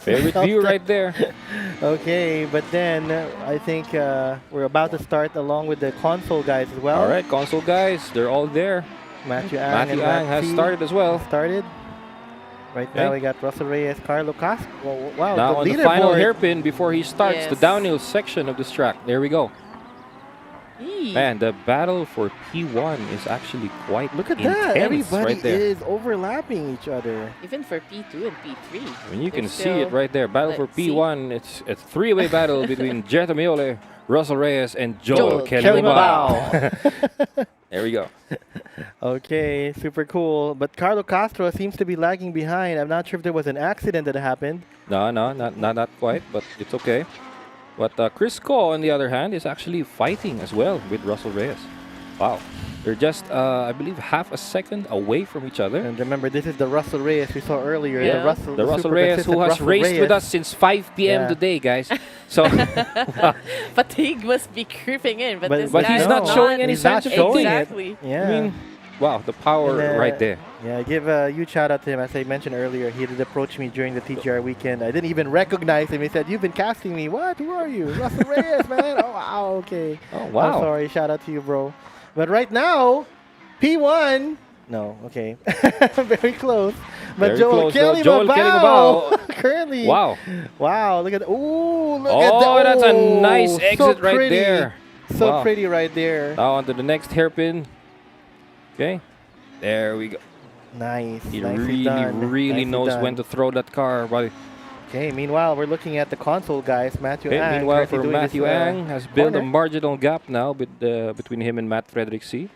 Favorite view right there. Okay, but then I think we're about to start along with the console guys as well. All right, console guys, they're all there. Matthew Ang, Matthew and Ang Matt has C started as well. Started. Right Okay. now we got Russell Reyes, Carlo Castro. Wow, Now on the final leaderboard. hairpin before he starts the Yes. downhill section of this track. There we go. Eee. Man, the battle for P1 is actually quite Look at intense that. Everybody right there. is overlapping each other. Even for P2 and P3. I mean, you they're can see it still- right there. Battle for let's see. P1. It's a three-way battle between Jetro Miole, Russell Reyes, and Joel Joel Kerimabao. There we go. Okay, super cool. But Carlo Castro seems to be lagging behind. I'm not sure if there was an accident that happened. No, not quite, but it's okay. But Chris Ko, on the other hand, is actually fighting as well with Russell Reyes. Wow. They're just, I believe, half a second away from each other. And remember, this is the Russell Reyes we saw earlier. Yeah. The Russell, The Russell super Reyes, consistent who has Russell raced Reyes. with us since 5 p.m. Yeah. today, guys. So, Fatigue must be creeping in, but, But- this but guy he's is not showing any He's not signs of showing fatigue. it. Exactly. Yeah. I mean, wow, the power And, right there. Yeah, give a huge shout out to him. As I mentioned earlier, he did approach me during the TGR weekend. I didn't even recognize him. He said, "You've been casting me." What? Who are you? Russell Reyes, man. Oh, wow. Okay. Oh, I'm wow. sorry. Shout out to you, bro. But right now, P1. No. Okay. Very close. But Very Joel close, though. Kelly Joel Kelly Mabao currently. Wow. Wow. Look at. Ooh. Look at that. Oh, that's a nice Oh, exit so right pretty. there. So Wow. pretty right there. Now on to the next hairpin. Okay. There we go. Nice. He Nicely done. really Nicely knows done. when to throw that car, buddy. Okay, meanwhile, we're looking at the console, guys. Matthew Okay, Ang. meanwhile, currently for doing Matthew this, Ang, has built a corner. marginal gap now between him and Matt Frederick C.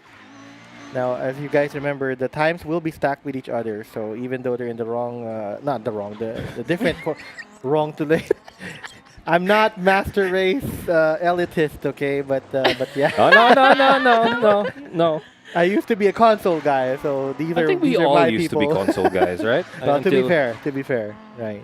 Now, as you guys remember, the times will be stacked with each other. So even though they're in the wrong, not the wrong, the different, wrong to lane. I'm not master race elitist, okay? But yeah, Oh, no. I used to be a console guy, so these I are think we these are all my used people. to be console guys, right? Well, to be Until- fair, right.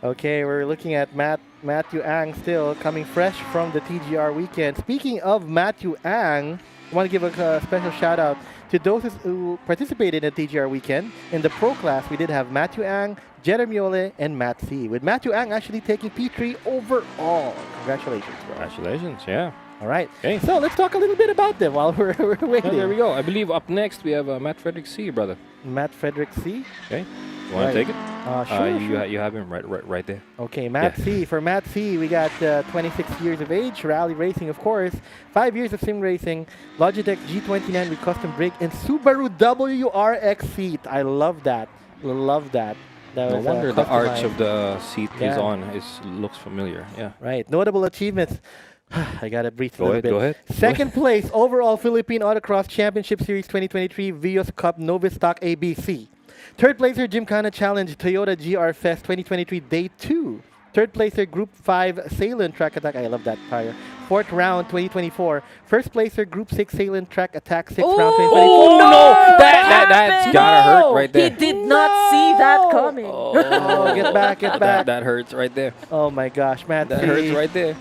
Okay, we're looking at Matthew Ang still coming fresh from the TGR weekend. Speaking of Matthew Ang, I want to give a special shout out to those who participated in the TGR weekend. In the pro class, we did have Matthew Ang, Jeremiole, and Matt C. With Matthew Ang actually taking P3 overall. Congratulations, bro. Congratulations, yeah. All right. Okay. So let's talk a little bit about them while we're Yeah, waiting. there we go. I believe up next we have Matt Frederick C, brother. Matt Frederick C. Okay. You want Right. to take it? Sure, You, sure. you have him right there. Okay, Matt Yeah. C. For Matt C, we got 26 years of age, rally racing, of course, 5 years of sim racing, Logitech G29 with custom brake, and Subaru WRX seat. I love that. Love that. That No was, wonder the arch customized. of the seat he's Yeah. on looks familiar. Yeah. Right. Notable achievements. I gotta breathe a Go little ahead, bit. go ahead. Second place overall Philippine Autocross Championship Series 2023 Vios Cup Novistock ABC. Third placer Gymkhana Challenge Toyota GR Fest 2023 Day 2. Third placer Group 5 Salem Track Attack. I love that tire. Fourth round 2024. First placer Group 6 Salem Track Attack 6th round 2024. Oh, no! That's happened? gotta hurt right He there. did not see that coming. Oh, get back, get back. That hurts right there. Oh my gosh, Matt. That C. hurts right there.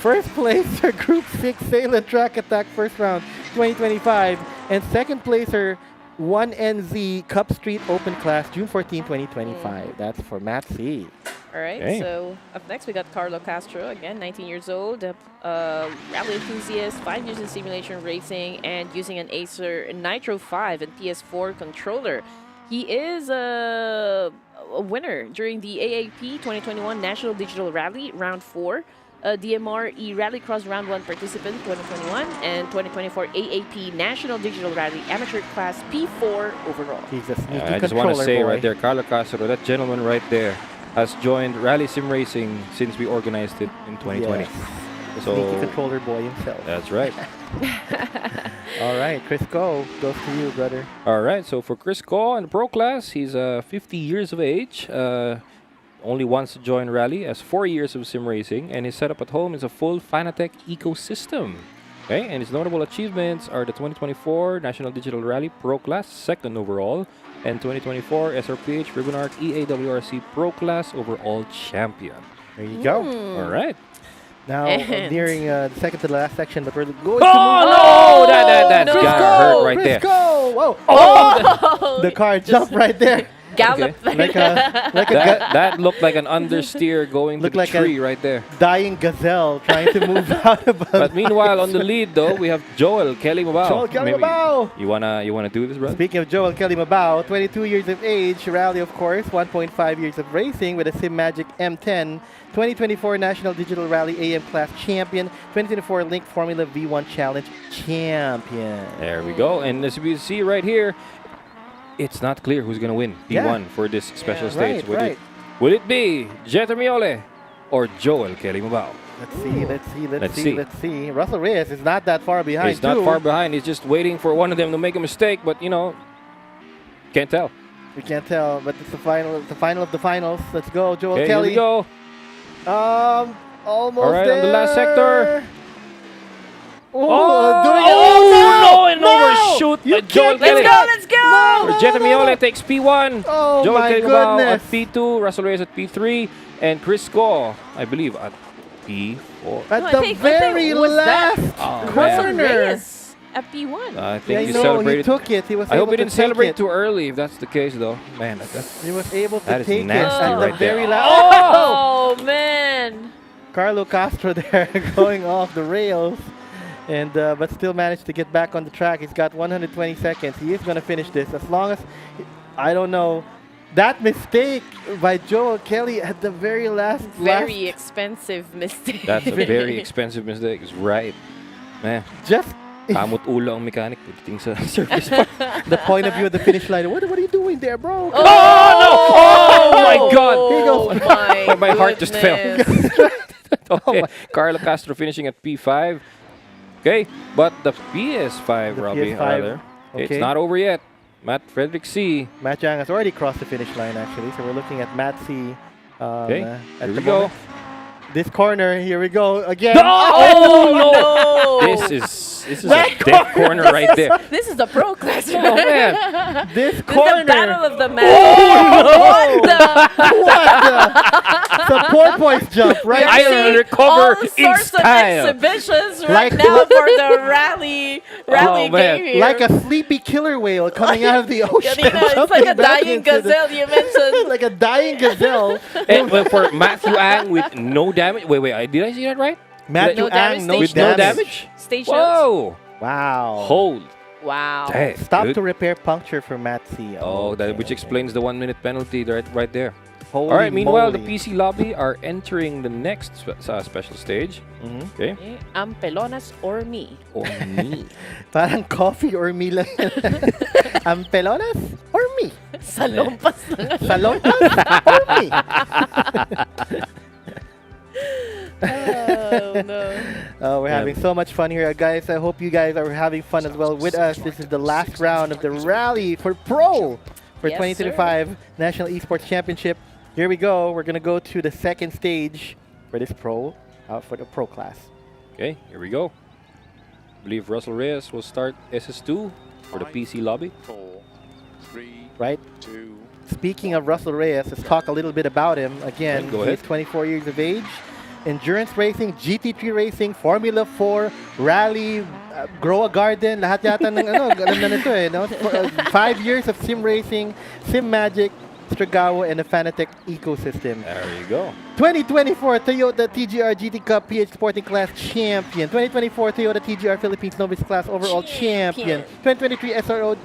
First placer Group 6 Salem Track Attack first round 2025. And second placer 1NZ Cup Street Open Class June 14, 2025. That's for Matt C. All right, Okay. so up next we got Carlo Castro, again, 19 years old, rally enthusiast, 5 years in simulation racing, and using an Acer Nitro 5 and PS4 controller. He is a winner during the AAP 2021 National Digital Rally Round 4, DMR E-Rallycross Round 1 participant 2021, and 2024 AAP National Digital Rally Amateur Class P4 overall. He's a sneaky I just want to controller say boy. right there, Carlo Castro, that gentleman right there, has joined Rally Sim Racing since we organized it in 2020. Yes. The So- sneaky controller boy himself. That's right. All right, Chris Go, goes to you, brother. All right, so for Chris Ko in the pro class, he's 50 years of age. Only wants to join Rally, has 4 years of sim racing, and his setup at home is a full Fanatec ecosystem. Okay, and his notable achievements are the 2024 National Digital Rally Pro Class, second overall, and 2024 SRPH Ribbon Arc EAWRC Pro Class overall champion. There you go. All right. Now, And- nearing the second to the last section, but we're going Oh, to move no! That's no. gotta Chris hurt Go, right Chris there. Go! Whoa! Oh! The car jumped right there. Gallop. Like a That looked like an understeer going to Looked the like a- tree right there. dying gazelle trying to move out of But meanwhile, on the lead though, we have Joel Kelly Mabao. Joel Kelly Maybe- Mabao. You wanna do this, brother? Speaking of Joel Kelly Mabao, 22 years of age, rally of course, 1.5 years of racing with a SimMagic M10, 2024 National Digital Rally AM Class Champion, 2024 Link Formula V1 Challenge Champion. There we go. And as you see right here, it's not clear who's gonna win P1 for this special Yeah. stage. Right. Will it be Jeremiole or Joel Kelly Mabao? Let's see, Let's see. let's see. Russell Reyes is not that far behind. He's not too. far behind. He's just waiting for one of them to make a mistake, but you know, can't tell. We can't tell, but it's the final of the finals. Let's go, Joel Okay, Kelly. here we go. Almost All right, there. on the last sector. Oh, Oh, doing oh, Joel Let's Kelly. go, let's go! Jetta Miole takes P1. Oh Joel my Kelly at goodness. P2. Russell Reyes at P3. And Chris Go, I believe, at P4. At No, I the think- very was that last Oh, Russell man. corner. Reyes at P1. I Yeah, think I he know, he celebrated. took it. He was I hope able he to didn't take celebrate it. too early, if that's the case, though. Man, that's He was able to That is take it nasty at the right there. very last. Oh, man. Carlo Castro there going off the rails, and but still managed to get back on the track. He's got 120 seconds. He is going to finish this as long as, I don't know, that mistake by Joel Kelly at the very last. Very expensive mistake. That's a very expensive mistake. It's right. Man, Just kamot ulo ang mechanic pagdating sa service part. the point of view of the finish line. What are you doing there, bro? Oh, no! Oh, my God! Here goes. My, My heart just fell. goodness. Okay, Carlo Castro finishing at P5. Okay, but the PS5, The Robbie, PS5, rather. It's okay. not over yet. Matt Frederick C. Matt Yang has already crossed the finish line, actually. So we're looking at Matt C. Okay, At here the we go. moment. This corner, here we go again. Oh, no! This is a death corner right there. This is the pro class. Oh, man. This This is corner. the battle of the man. What the? What the? The porpoise jump, right? I You're seeing recover all in sorts style. of exhibitions Like- right now for the rally Oh, man. game here. Like a sleepy killer whale coming out of the ocean. Kanina, it's jumping like a back dying into the- gazelle you mentioned. like a dying gazelle. And well, for Matthew Ang with no damage. Wait, did I see that right? Matthew No damage, Ang, no With station no damage. damage? Station. Whoa! Wow. Hold. Wow. Dang, Stop dude. to repair puncture for Matt C. Oh, that which explains the 1 minute penalty right there. Holy All right. Meanwhile, the moly. PC lobby are entering the next special stage. Mhm. Okay. Ampelonas or me? Or me. Parang coffee or me lang. Ampelonas or me? Salompas lang. Salonpas or me? Oh, no. We're Yeah. having so much fun here, guys. I hope you guys are having fun as well with us. This is the last round of the rally for Pro for Yes, 2025 National Esports Championship. Here we go. We're gonna go to the second stage for this Pro, for the Pro class. Okay, here we go. I believe Russell Reyes will start SS2 for the PC lobby. 4, 3, Right? 2, Speaking of Russell Reyes, let's talk a little bit about him. Again, Okay, go he's ahead. 24 years of age. Endurance racing, GT3 racing, Formula 4, rally, grow a garden, lahat yata ng ano, alam na nito eh. No? 5 years of sim racing, sim magic, Stregawo, and a Fanatec ecosystem. There you go. 2024 Toyota TGR GT Cup PH Sporting Class Champion. 2024 Toyota TGR Philippines Novice Class Overall Champion. 2023 SRO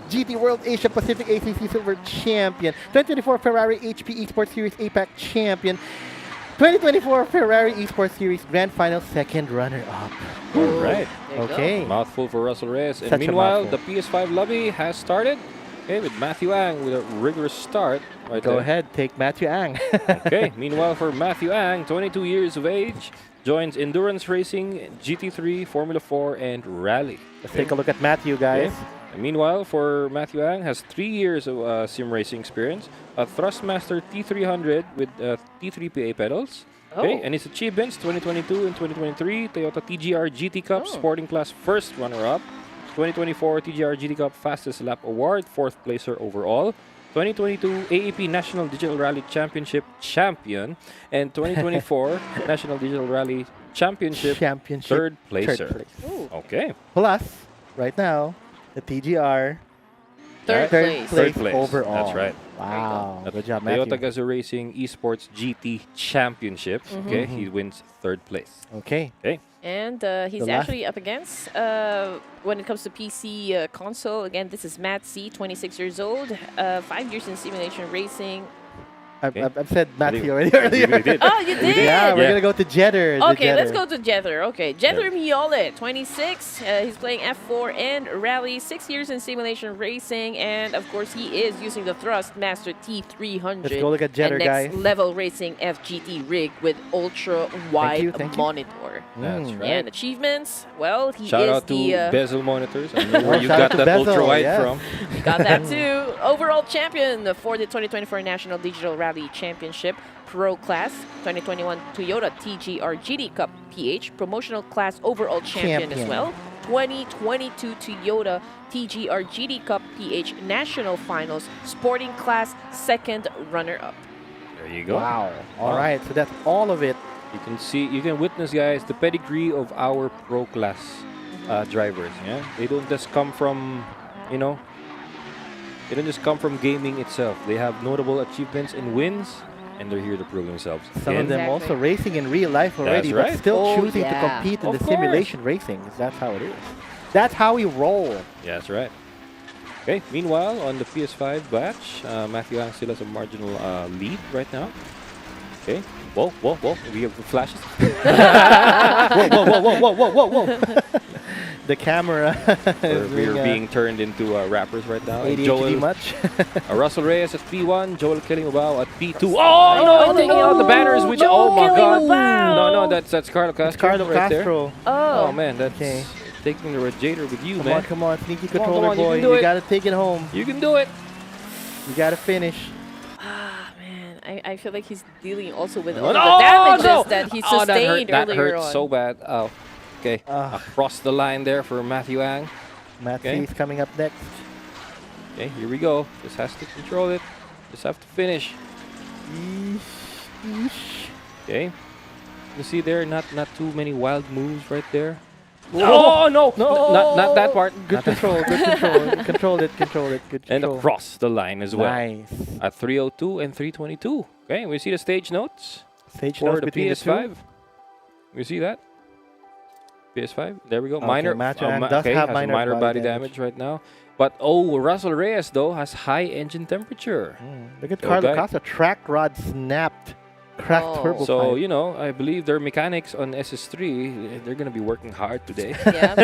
GT World Asia Pacific ACC Silver Champion. 2024 Ferrari HP Esports Series APAC Champion. 2024 Ferrari Esports Series Grand Final second runner-up. All right. There you go. Okay. Mouthful for Russell Reyes. And Such a meanwhile, the mouthful. PS5 lobby has started. Okay, with Matthew Ang with a rigorous start. Right Go there. ahead, take Matthew Ang. Okay, meanwhile for Matthew Ang, 22 years of age, joins endurance racing, GT3, Formula 4, and rally. Let's take a look at Matthew, guys. Okay. And meanwhile, for Matthew Ang, has 3 years of sim racing experience, a Thrustmaster T300 with T3PA pedals. Okay, Oh. and his achievements 2022 and 2023 Toyota TGR GT Cup Oh. Sporting Class first runner-up, 2024 TGR GT Cup Fastest Lap Award, 4th placer overall, 2022 AAP National Digital Rally Championship champion, and 2024 National Digital Rally Championship, Championship. third placer. Third place. Ooh, Okay. Plus, right now, the TGR third third place. place, Third place. overall. That's right. Wow. At Good job, Toyota Matthew. Gazoo Racing Esports GT Championship. Okay, he wins third place. Okay. Okay. And he's The last- actually up against, when it comes to PC console, again, this is Matt C, 26 years old, 5 years in simulation racing. I've, Okay. I've said Matthew We already earlier. really did. Oh, you did? Yeah, we're Yeah. gonna go to Jetter. the Okay, let's Jetter. go to Jether. Okay, Jether Miole, 26. He's playing F4 and Rally, 6 years in simulation racing, and of course he is using the Thrustmaster T300. Let's go look at Jetter, and next guys. level racing FGT rig with ultra wide thank you. monitor. That's Mm. right. And achievements, well, he Shout is out to the Bezel Monitors. I know where you Shout out got to that Bezel, ultra wide yes. from. he got that too. Overall champion for the 2024 National Digital Rally Championship Pro Class, 2021 Toyota TGR GD Cup PH Promotional Class Overall champion as Champion. well. 2022 Toyota TGR GD Cup PH National Finals Sporting Class second runner-up. There you go. Wow. All Wow. right. So that's all of it. You can see, you can witness, guys, the pedigree of our pro class drivers. Yeah, they don't just come from, you know, they don't just come from gaming itself. They have notable achievements and wins, and they're here to prove themselves. Some of them Exactly. also racing in real life already, right. but still Oh, choosing to yeah. compete in Of the course. simulation racing. 'Cause that's how it is. That's how we roll. Yeah, that's right. Okay, meanwhile, on the PS5 batch, Matthew Ang still has a marginal lead right now. Okay. Whoa, whoa, whoa. We have the flashes. Whoa, whoa, whoa, whoa, whoa, whoa, whoa, whoa. The camera is We're doing, being turned into rappers right now. And ADHD much. Russell Reyes at P1, Joel Killing-Mabao at P2. Oh, no, taking out the banners, which, oh my god. No, that's Carlo Castro. It's Carlo right there. Castro. Oh man, that's Okay. taking the radiator with you, Come man. on, come on, sneaky Come on, controller come on, you boy. can do You it. gotta take it home. You can do it. You gotta finish. Ah, man, I feel like he's dealing also with No, all no, the damages no. that he Oh, sustained that earlier hurt on. so bad. Oh, okay. Across the line there for Matthew Ang. Matt Okay. C's coming up next. Okay, here we go. Just has to control it. Just have to finish. Okay. You see there, not too many wild moves right there. Oh no! Not that part. Good Not that control, good control. Controlled it, controlled it. Good And control. across the line as well. Nice. At 302 and 322. Okay, we see the stage notes Stage for notes the between PS5. the two. We see that. PS5. There we go. Okay, Minor. Matthew Ang does okay, have has minor body body damage right now. But oh, Russell Reyes though has high engine temperature. Look at Go Carlo guy. Castro. Track rod snapped. Cracked Oh. turbo So pipe. you know, I believe their mechanics on SS3, they're gonna be working hard today. Yeah,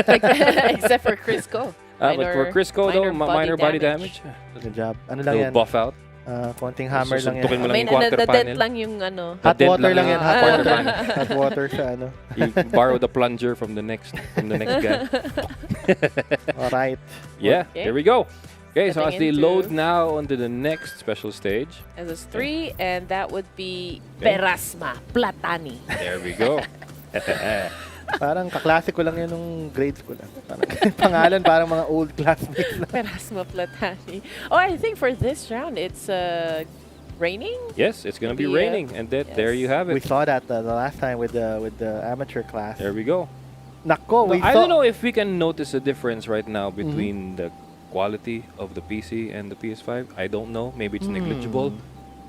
except for Crisco. But for Crisco though, minor body damage. Good job. Ano lang Little yan? buff out. Konting hammer lang Susuntukin mo yan. lang May yung quarter nadadent panel. lang yung ano. Hot Dead water lang lang yan. yung Hot quarter water. panel. Hot water sa ano. You borrow the plunger from the next guy. Alright. Yeah, Okay. there we go. Okay, so as Getting they into- load now onto the next special stage, SS3, and that would be Okay. Perasma Platani. there we go. Parang kaklase ko lang yan nung grade school. Parang pangalan parang mga old classmates na. Perasma Platani. Oh, I think for this round, it's raining? Yes, it's gonna be The, raining, and there you have We it. saw that the last time with the amateur class. There we go. Nako, we I saw. don't know if we can notice a difference right now between the quality of the PC and the PS5. I don't know. Maybe it's negligible,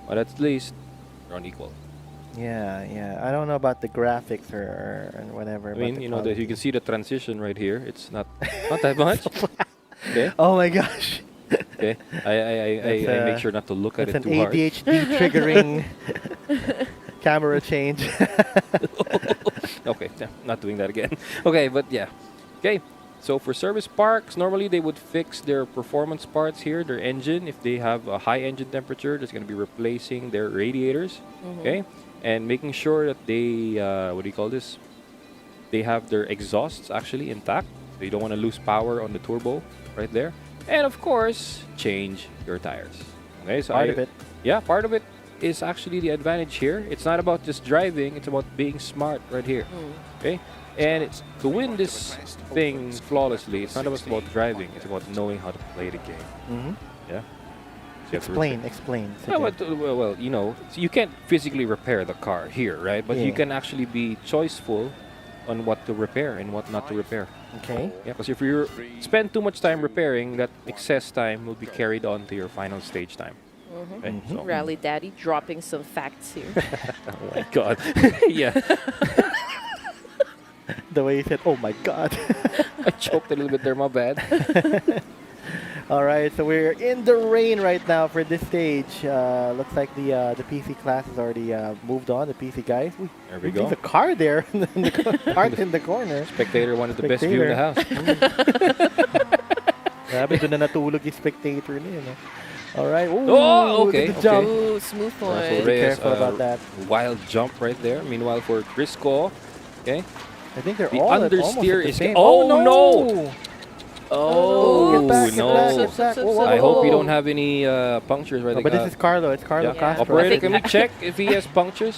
but at least they're unequal. Yeah, I don't know about the graphics or whatever. I about mean, the you know, that you quality. can see the transition right here. It's not that much. Okay, Oh my gosh. okay. I That's, make sure not to look at It's it an too hard. ADHD triggering camera change. Okay, yeah, not doing that again. Okay, but yeah. Okay, so for service parks, normally they would fix their performance parts here, their engine. If they have a high engine temperature, that's going to be replacing their radiators. Okay, and making sure that they, what do you call this? They have their exhausts actually intact. So you don't want to lose power on the turbo right there. And of course, change your tires. Okay, so Part of it. yeah, part of it is actually the advantage here. It's not about just driving, it's about being smart right here. Okay? And it's to win this thing flawlessly, it's not just about driving, it's about knowing how to play the game. Mhm. Yeah? So you have to Explain. yeah, Sige. but, well, you know, you can't physically repair the car here, right? But you Yeah. can actually be choiceful on what to repair and what not to repair. Okay. Yeah, because if you spend too much time repairing, that excess time will be carried on to your final stage time. Okay, so- Rally Daddy dropping some facts here. oh my god. Yeah, The way you said, "Oh my God." I choked a little bit there, my bad. All right, so we're in the rain right now for this stage. Looks like the PC class has already moved on. The PC guys. Ooh, There we there's go. a car there, parked in the corner. Spectator wanted the best view in the house. Grabe, doon na natulog yung spectator na yun. All right. Ooh, Oh, okay, good job. Ooh, smooth Russell one. Reyes, careful about that. Wild jump right there. Meanwhile, for Crisco, okay, I think they're The all almost understeer at the is same. oh, no! no! Oh, Get back, get no. back, get back. Whoa, whoa, I hope whoa. you don't have any punctures right Oh, but this is Carlo. It's Carlo Yeah. Castro. Operator, I can think- we check if he has punctures?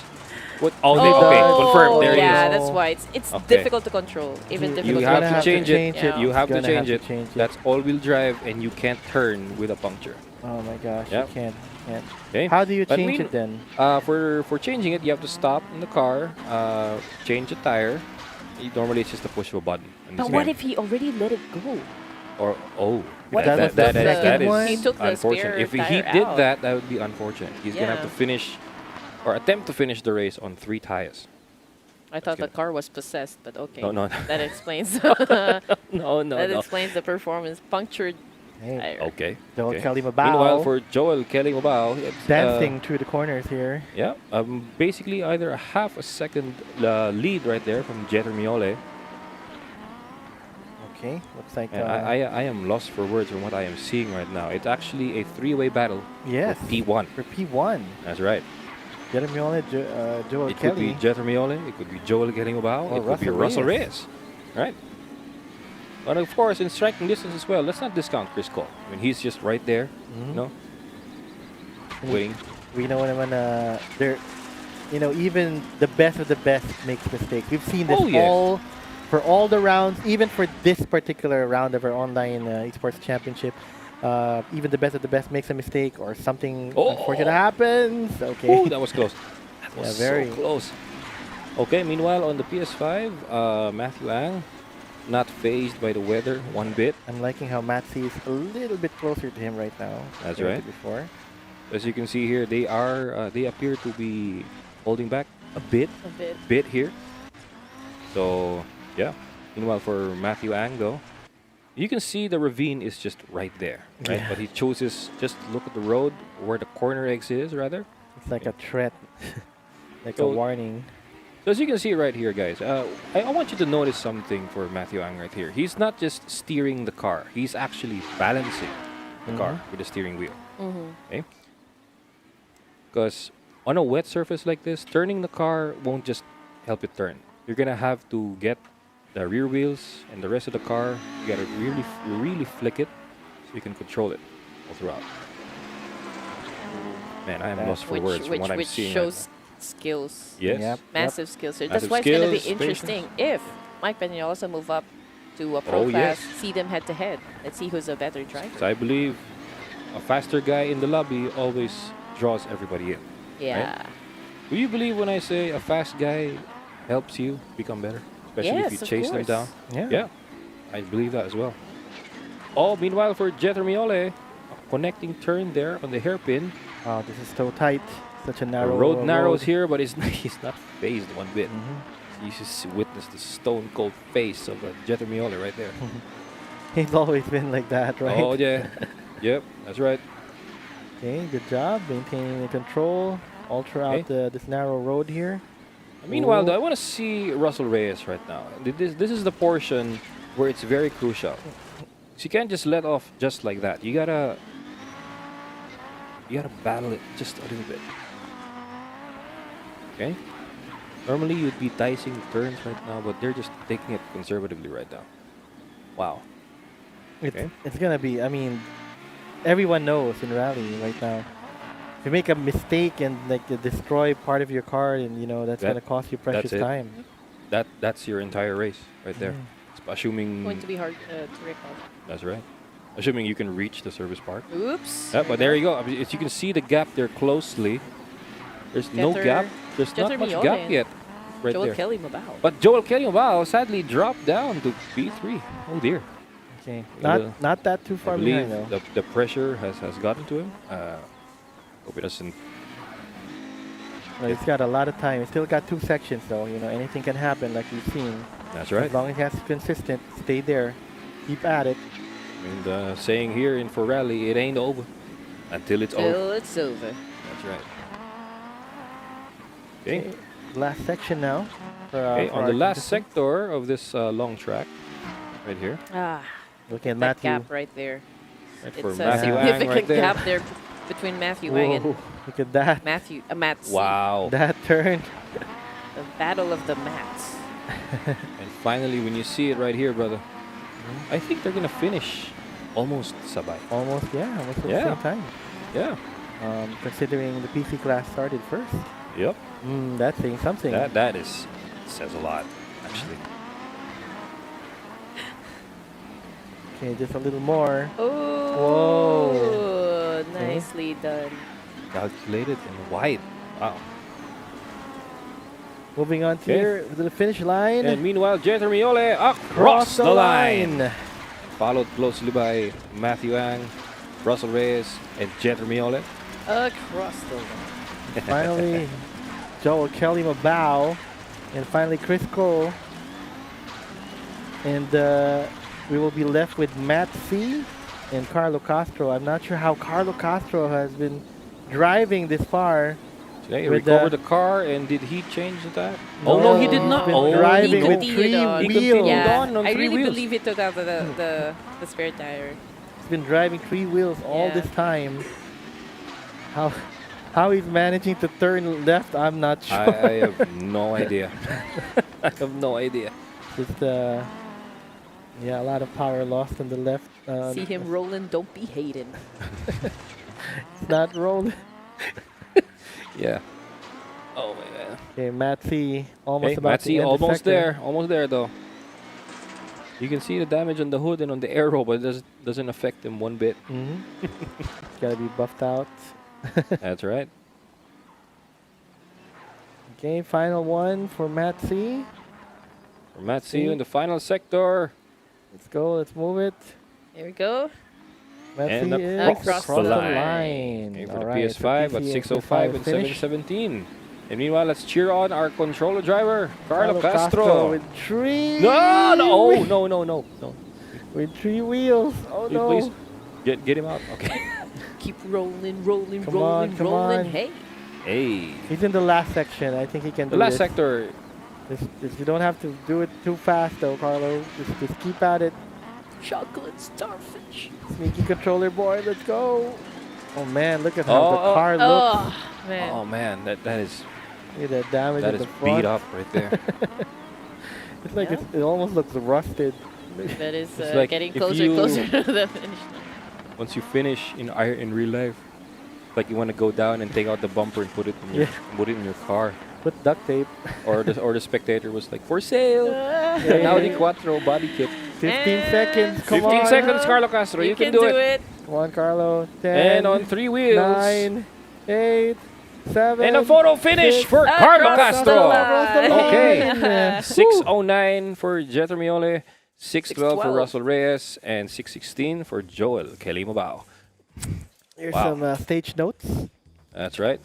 What? Oh, He okay, does. confirmed. There yeah, he is. that's why it's Okay. difficult to control. Even You difficult You to have control. to change it. Yeah. You have to Gonna change have it. to change it. That's all-wheel drive, and you can't turn with a puncture. Oh my gosh, Yep. you can't. Okay. How do you But change mean- it then? For changing it, you have to stop in the car, change the tire. Normally, it's just a push of a button. And But it's what done. if he already let it go? Or What That if was the second is one? He took the unfortunate. spare If he tire did out. that, that would be unfortunate. He's gonna have to Yeah. finish or attempt to finish the race on 3 tires. I thought the good. car was possessed, but okay. No, no. That explains. No, that explains the performance. Punctured Hey, tire. Okay. Joel okay. Kelly Mabao Meanwhile, for Joel Kelly Mabao, it's, dancing through the corners here. Yeah, basically either a half a second lead right there from Jeter Miole. Okay, looks like And I am lost for words from what I am seeing right now. It's actually a 3-way battle yes for P1. for P1. That's right. Jeremy Joel It could be Kelly. Jeter Miole, it could be Joel Kelly Mabao, Or it could be Russell Russell Reyes. Right? But of course, in striking distance as well, let's not discount Chris Cole. I mean, he's just right there, Mhm. you know, waiting. We know naman they're, even the best of the best makes mistakes. We've seen this Oh, yes. all for all the rounds, even for this particular round of our online esports championship. Even the best of the best makes a mistake or something unfortunate happens. Okay. Oh, that was close. That was very. so close. Okay, meanwhile, on the PS5, Matthew Ang, not phased by the weather one bit. I'm liking how Matsi is a little bit closer to him right now. That's compared right. to Before. As you can see here, they appear to be holding back a bit A bit. here. So, yeah. Meanwhile, for Matthew Ang, though, you can see the ravine is just right there, right? Yeah. But he chooses just look at the road where the corner exit is, rather. It's like a threat, like So- a warning. So as you can see right here, guys, I want you to notice something for Matthew Ang right here. He's not just steering the car. He's actually balancing the car with the steering wheel. Okay? Because on a wet surface like this, turning the car won't just help it turn. You're going to have to get the rear wheels and the rest of the car. You got to really flick it so you can control it all throughout. Man, I am lost for words from what I'm Which seeing. shows skills. Yes. Yep. Massive skills. So that's Massive why it's going to be skills, interesting if Mike Peña also move up to a pro Oh, class, yes. see them head to head. Let's see who's a better driver. So I believe a faster guy in the lobby always draws everybody in. Yeah. Do you believe when I say a fast guy helps you become better? Especially if Yes, you of chase them course. down? Yeah. Yeah, I believe that as well. Oh, meanwhile for Jeter Miole, a connecting turn there on the hairpin. Wow, this is so tight. Such a The narrow road narrows road. here, but he's not phased one bit. Mhm. You just witness the stone cold face of Jeter Miole right there. He's always been like that, right? Oh, yeah. Yep, that's right. Okay, good job maintaining the control all throughout this narrow road here. Meanwhile, Ooh. though, I want to see Russell Reyes right now. This is the portion where it's very crucial. So you can't just let off just like that. You gotta battle it just a little bit. Okay? Normally you'd be dicing turns right now, but they're just taking it conservatively right now. Wow. It's, Okay. it's gonna be, I mean, everyone knows in rally right now. If you make a mistake and like you destroy part of your car, and that's That- gonna cost you precious it. time. That's your entire race right there. Assuming Going to be hard to recover. that's right. Assuming you can reach the service park. Oops. Yeah, but there you go. I mean, as you can see the gap there closely. There's no Jeter- gap. There's not Jeter much Miole. gap yet. Right Joel there. Kelly Mabao. But Joel Kelly Mabao sadly dropped down to P3. Oh dear. Okay, Well, not that too I far believe behind though. the pressure has gotten to him. Hope it doesn't. But he's got a lot of time. He's still got 2 sections though. Anything can happen, like we've seen. That's right. As long as he has consistent, stay there, keep at it. And the saying here in for rally, it ain't over until it's over. Till it's over. That's right. Okay. Last section now. Okay, for on our the last contestant. sector of this long track, right here, Ah, Looking at that Matthew. gap right there. right It's for a Matthew Ang significant right there. gap there between Matthew Ang and Whoa, look at that. Mats. Wow. That turn. The battle of the mats. And finally, when you see it right here, brother, I think they're gonna finish almost sabay. Almost at the Yeah. same time. Yeah. Considering the PC class started first. Yep. That's saying something. That says a lot, actually. Okay, just a little more. Oh, nicely done. Calculated and wide. Wow. Moving on Okay. here to the finish line. And meanwhile, Jetermiole across the line. Followed closely by Matthew Ang, Russell Reyes, and Jetermiole. Across the line. Finally, Joel Kelly Mabao. And finally, Chris Cole. And we will be left with Matt C. and Carlo Castro. I'm not sure how Carlo Castro has been driving this far. Today, he With recovered the car, and did he change that? Oh, No, no, he did he's not. been Oh, driving He with continued 3 on. He wheels. continued Yeah, on I three really wheels. believe he took out the spare tire. He's been driving 3 wheels all Yeah. this time. How he's managing to turn left, I'm not sure. I have no idea. I have no idea. Just yeah, a lot of power lost on the left. See him rolling, don't be hating. It's not rolling. Yeah. Oh my god. Okay, Matt C. almost Okay, about Matt to C, end the almost sector. there. Almost there, though. You can see the damage on the hood and on the aero, but it doesn't affect him one bit. Mhm. Gotta be buffed out. That's right. Okay, final one for Matt C. For Matt C in the final sector. Let's go. Let's move it. Here we go. Matt And C is across across the the line. line. Okay, for All the right, PS5 at PC 6:05 and finish. 7:17. And meanwhile, let's cheer on our controller driver, Carlo Castro. with 3. No, no. With 3 wheels. Oh no. Please, get him out. Okay. Keep rolling, rolling, Come on, rolling, come rolling. on. Hey. Hey. He's in the last section. I think he can The do last this. sector. You don't have to do it too fast though, Carlo. Just keep at it. Chocolate starfish. Sneaky controller boy, let's go. Oh man, look at how the Oh, car looks. Oh, man. Oh man, that is Look at that damage that at is the front. beat up right there. It's like Yeah. it almost looks rusted. That is It's like getting if closer you- and closer to the finish line. Once you finish in real life, like you want to go down and take out the bumper and put it in your, put it in your car, Put duct tape. or the spectator was like for sale. Yeah. Now the Quattro body kit. 15 And seconds. Come 15 on. seconds, Carlo Castro. You can do it. Come on, Carlo. 10, And on 3 wheels. 9, 8, 7. And a photo finish six, for Carlo across the Castro. line. Okay. 6:09 for Jetermiole, 6:12 for 6:12. Russell Reyes, and 6:16 for Joel Kelly Mabao. Here's Wow. some stage notes. That's right.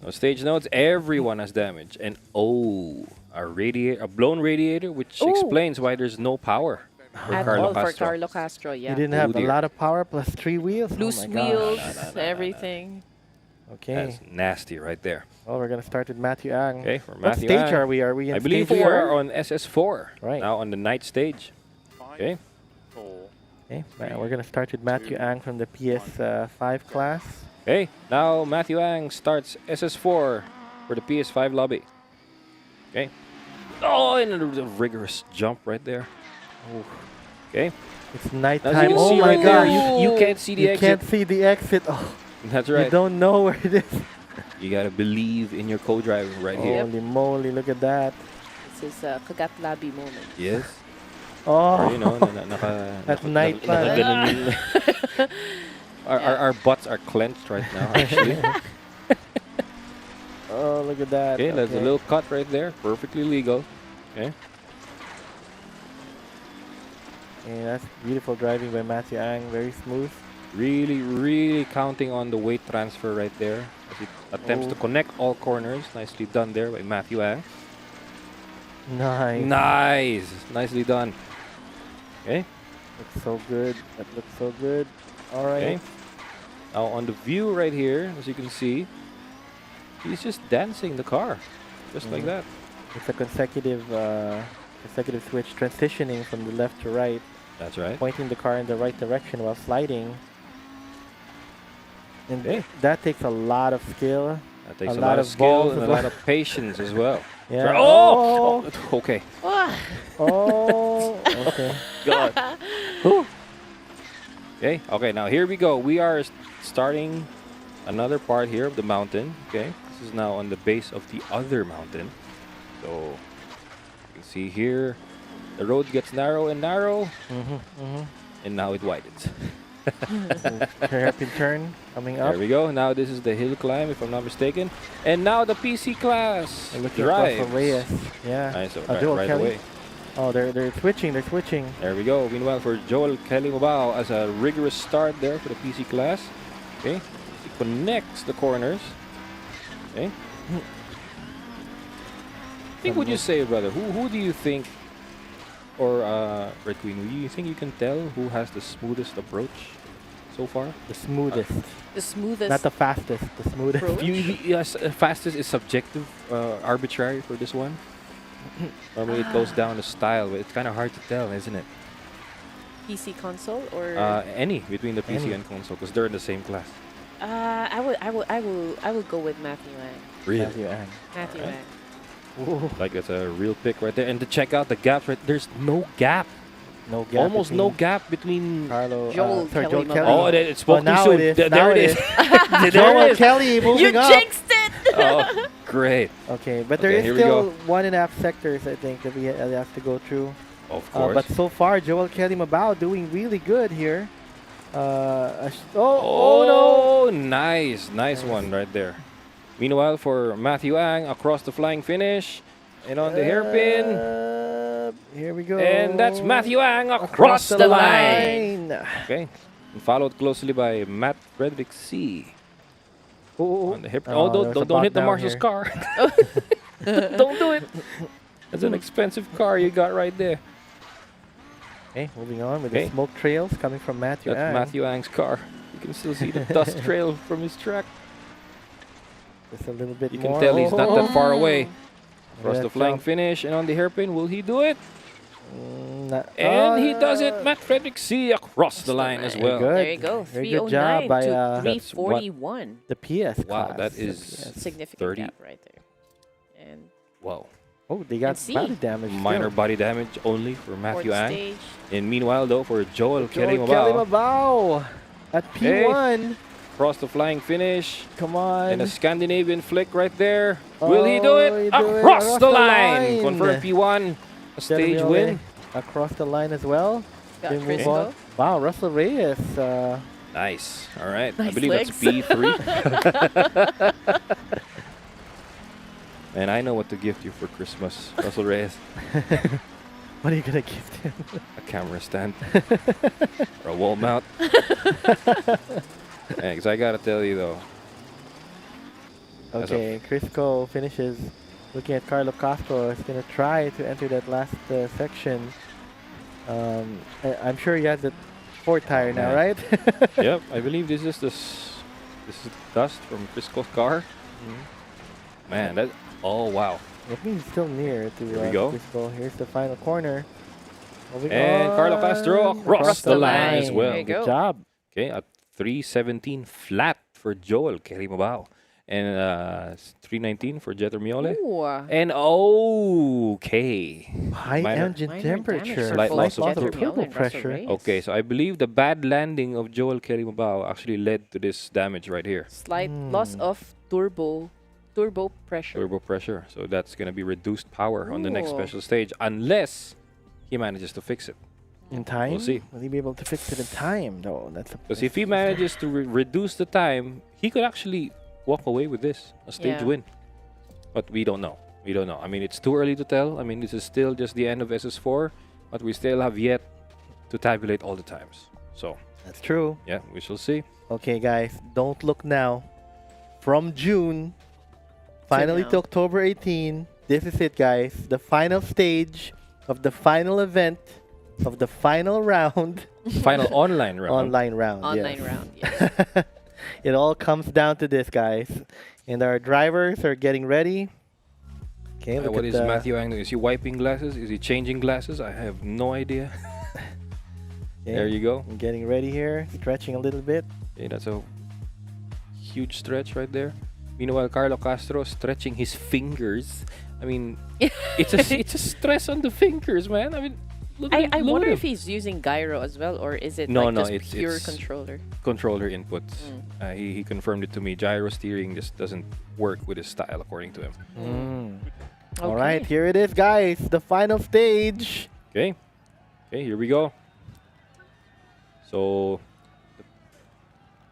No stage notes. Everyone has damage, and a blown radiator, which Ooh. explains why there's no power for At Carlo all for Castro. Carlo Castro, yeah. He didn't have a dear. lot of power plus 3 wheels. Loose oh my gosh. wheels, everything. Okay. That's nasty right there. Well, we're gonna start with Matthew Ang. Okay, for What Matthew stage Ang, are we? Are we in I believe stage we 4? are on SS4. Right. Now on the night stage. Okay. Okay, we're gonna start with Matthew Ang from the PS5 class. Okay. Now Matthew Ang starts SS4 for the PS5 lobby. Okay. Oh, and a rigorous jump right there. Okay. It's As you nighttime. can Oh see my right there, gosh! you can't see the You exit. can't see the exit. Oh, That's you right. don't know where it is. You gotta believe in your co-driving right here. Holy moly! Look at that. This is a Kagat Labi moment. Yes. Oh, Or, you know, At night pa. nakaganon yung- our butts are clenched right now, actually. oh, look at that. Okay, that's a little cut right there. Perfectly legal. Okay. Yeah, that's beautiful driving by Matthew Ang. Very smooth. Really, really counting on the weight transfer right there as he attempts to connect all corners. Nicely done there by Matthew Ang. Nice. Nice. Nicely done. Okay. Looks so good. That looks so good. All right. Okay. Now on the view right here, as you can see, he's just dancing the car. Just like that. It's a consecutive switch, transitioning from the left to right, That's right. pointing the car in the right direction while sliding. And Okay. that takes a lot of skill. That takes A a lot lot of of skill balls and a as lot well. of patience as well. Yeah. Oh! Okay. What? Oh, okay. God. Ooh. Okay, now here we go. We are starting another part here of the mountain. Okay, this is now on the base of the other mountain. So you can see here, the road gets narrow and narrow, and now it widens. Hairpin turn coming up. There we go. Now this is the hill climb, if I'm not mistaken. And now the PC class And look at drives. Russell Reyes. Yeah. Nice, so Joel right Kelly. away. Oh, they're switching. They're switching. There we go. Meanwhile, for Joel Kelly Mabao as a rigorous start there for the PC class. Okay, he connects the corners. Okay. I think, would you say, brother? Who do you think, or Red Queen? Do you think you can tell who has the smoothest approach so far? The smoothest. The smoothest. Not the fastest. The smoothest. Approach? Yes, fastest is subjective, arbitrary for this one. Normally it goes down to style, but it's kind of hard to tell, isn't it? PC console or Any between the PC Any. and console, because they're in the same class. I will go with Matthew Ang. Really? Matthew Ang. Matthew Alright. Ang. Ooh, Like that's a real pick right there. And to check out the gaps, right? There's no gap. no gap. Almost no between gap between. Joel Joel sorry, Kelly Joel Mabao. Kelly. Oh, it spoke too now soon. it is. There Now it it is. is. There Joel it is. Kelly moving You up. jinxed it! Oh, great. Okay, but there Okay, is here we still go. 1.5 sectors, I think, that we have to go through. Of course. But so far, Joel Kelly Mabao doing really good here. Oh no! Nice one right there. Meanwhile, for Matthew Ang across the flying finish and on the hairpin. Here we go. And that's Matthew Ang across the line. Okay. And followed closely by Matt Frederick C. Oh, On the hairpin. Oh, don't hit the marshal's car. Don't do it. That's an expensive car you got right there. Okay, moving on with Okay. the smoke trails coming from Matthew That's Ang. Matthew Ang's car. You can still see the dust trail from his track. Just a little bit You more. can tell he's not that far away. Across That the flying jump. finish and on the hairpin, will he do it? Not- And he does it. Matt Frederick C across the line as line. well. Good. There you go. Very good job 309 by, to That's what- 341. the PS Wow, class. that The is PS. Significant 30. gap right there. And Wow. Oh, they got And C. body damage. Minor still. body damage only for Matthew fourth Ang. stage. And meanwhile, though, for Joel Kelly Joel Kelly Mabao, Mabao at P1. across the flying finish. Come on. And a Scandinavian flick right there. Will he do Oh, it? he do it. Across the line. Confirmed P1. A stage Jeremy win. Ole across the line as well. Got They move Crystal. on. Wow, Russell Reyes. Nice. All right. I Nice believe legs. that's P3. And I know what to gift you for Christmas, Russell Reyes. What are you gonna gift him? A camera stand. Or a wall mount. Because I got to tell you, though. As of- Okay, Crisco finishes looking at Carlo Castro. He's gonna try to enter that last section. I'm sure he has the fourth tire now, man. right? Yep. I believe this is this is dust from Crisco's car. Man, that... Oh, wow. I think he's still near to Here we go. Crisco. Here's the final corner. Moving And Carlo on. Castro across the line as well. There you Good go. job. Okay, at 317 flat for Joel Kelly Mabao. And 319 for Jeter Miole. Ooh. And okay. High Minor- engine Minor temperature. damage for Slight both loss of Jeter turbo Miole turbo and Russell pressure. Reyes. Okay, so I believe the bad landing of Joel Kelly Mabao actually led to this damage right here. Slight loss of turbo pressure. Turbo pressure. So that's going to be reduced power on the next Ooh. special stage unless he manages to fix it. In time? We'll see. Will he be able to fix it in time, though? That's Because if he manages to reduce the time, he could actually walk away with this, a stage Yeah. win. But we don't know. We don't know. I mean, it's too early to tell. I mean, this is still just the end of SS4, but we still have yet to tabulate all the times. So, That's true. yeah, we shall see. Okay, guys, don't look now. From June, finally now. to October 18, this is it, guys. The final stage of the final event of the final round. Final online round. Online round. Online yes. round, yes. It all comes down to this, guys. And our drivers are getting ready. Okay, look What at is the- Matthew Ang doing? Is he wiping glasses? Is he changing glasses? I have no idea. okay, There you go. Getting ready here, stretching a little bit. Okay, that's a huge stretch right there. Meanwhile, Carlo Castro stretching his fingers I mean, it's a stress on the fingers, man. I mean, look at I look wonder at if him. he's using gyro as well, or is it No, like no, just pure it's controller? controller inputs. He confirmed it to me. Gyro steering just doesn't work with his style, according to him. All right, here it is, guys. The final stage. Okay, here we go. So,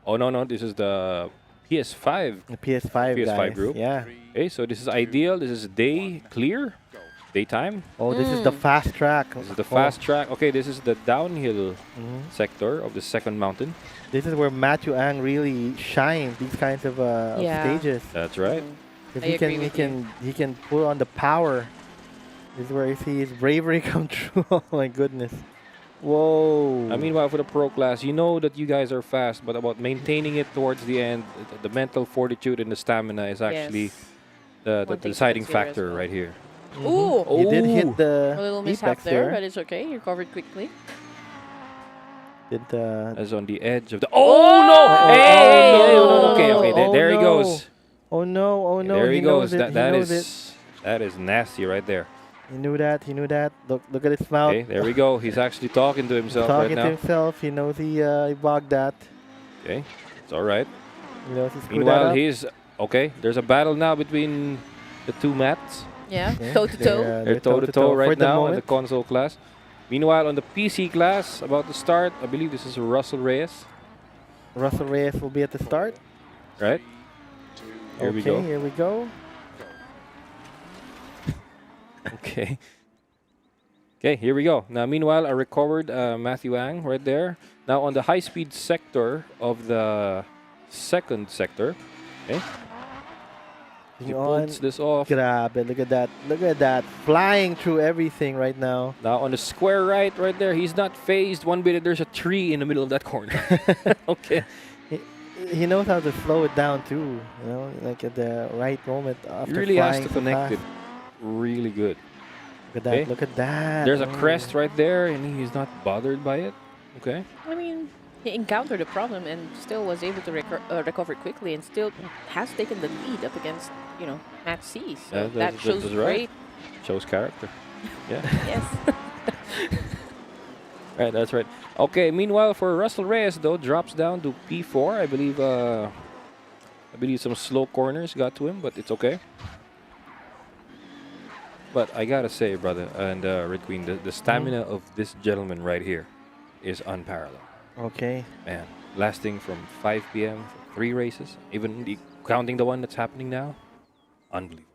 oh no, this is the PS5. The PS5, PS5 guys. group. Yeah. Okay, so this is ideal. This is day clear, daytime. Oh, this is the fast track. This is the fast track. Okay, this is the downhill sector of the second mountain. This is where Matthew Ang really shines. These kinds of Yeah. stages. That's right. 'Cause I he agree can with he can pull on the power. This is where you see his bravery come true. Oh my goodness. Whoa. I mean, for the pro class, you know that you guys are fast, but about maintaining it towards the end, the mental fortitude and the stamina is actually Yes. the One thing to deciding consider as factor well. right here. Ooh, He did hit Ooh. the a little mishap apex there, but it's okay. You recovered quickly. Did As on the edge of the. Oh no! Hey! no. Okay. Oh, There he no. goes. Oh no! Oh no! There he goes. knows it, That he knows that is nasty right there. He knew that. He knew that. Look at his mouth. Okay, there we go. He's actually talking to himself Talking right to now. himself. He knows he bogged that. Okay, it's all right. He knows he screwed that Meanwhile, up. he's okay. There's a battle now between the two mats. Yeah, Yeah, toe to toe. They're toe to toe for right the now in the moment. console class. Meanwhile, on the PC class, about to start, I believe this is Russell Reyes, Russell Reyes will be at the start. right? Here we go. Here we go. Okay. Okay, here we go. Now, meanwhile, I recovered Matthew Ang right there. Now, on the high-speed sector of the second sector, okay, he On. pulls this off. Grabe, look at that. Look at that. Flying through everything right now. Now, on the square right there, he's not phased one bit. There's a tree in the middle of that corner. Okay. He knows how to slow it down too. You know, like at the right moment after He really has flying to so connect it fast. really good. Look at that. Okay. Look at that. There's a Oh. crest right there, and he's not bothered by it. Okay. I mean, he encountered a problem and still was able to recover quickly, and still has taken the lead up against Matt C. So Yeah, that shows that's right. great. Shows character. Yeah. Yes. Right, that's right. Okay, meanwhile for Russell Reyes though, drops down to P4. I believe some slow corners got to him, but it's okay. But I gotta say, brother, and Red Queen, the stamina of this gentleman right here is unparalleled. Okay. Man, lasting from 5 p.m. for 3 races, even counting the one that's happening now, unbelievable.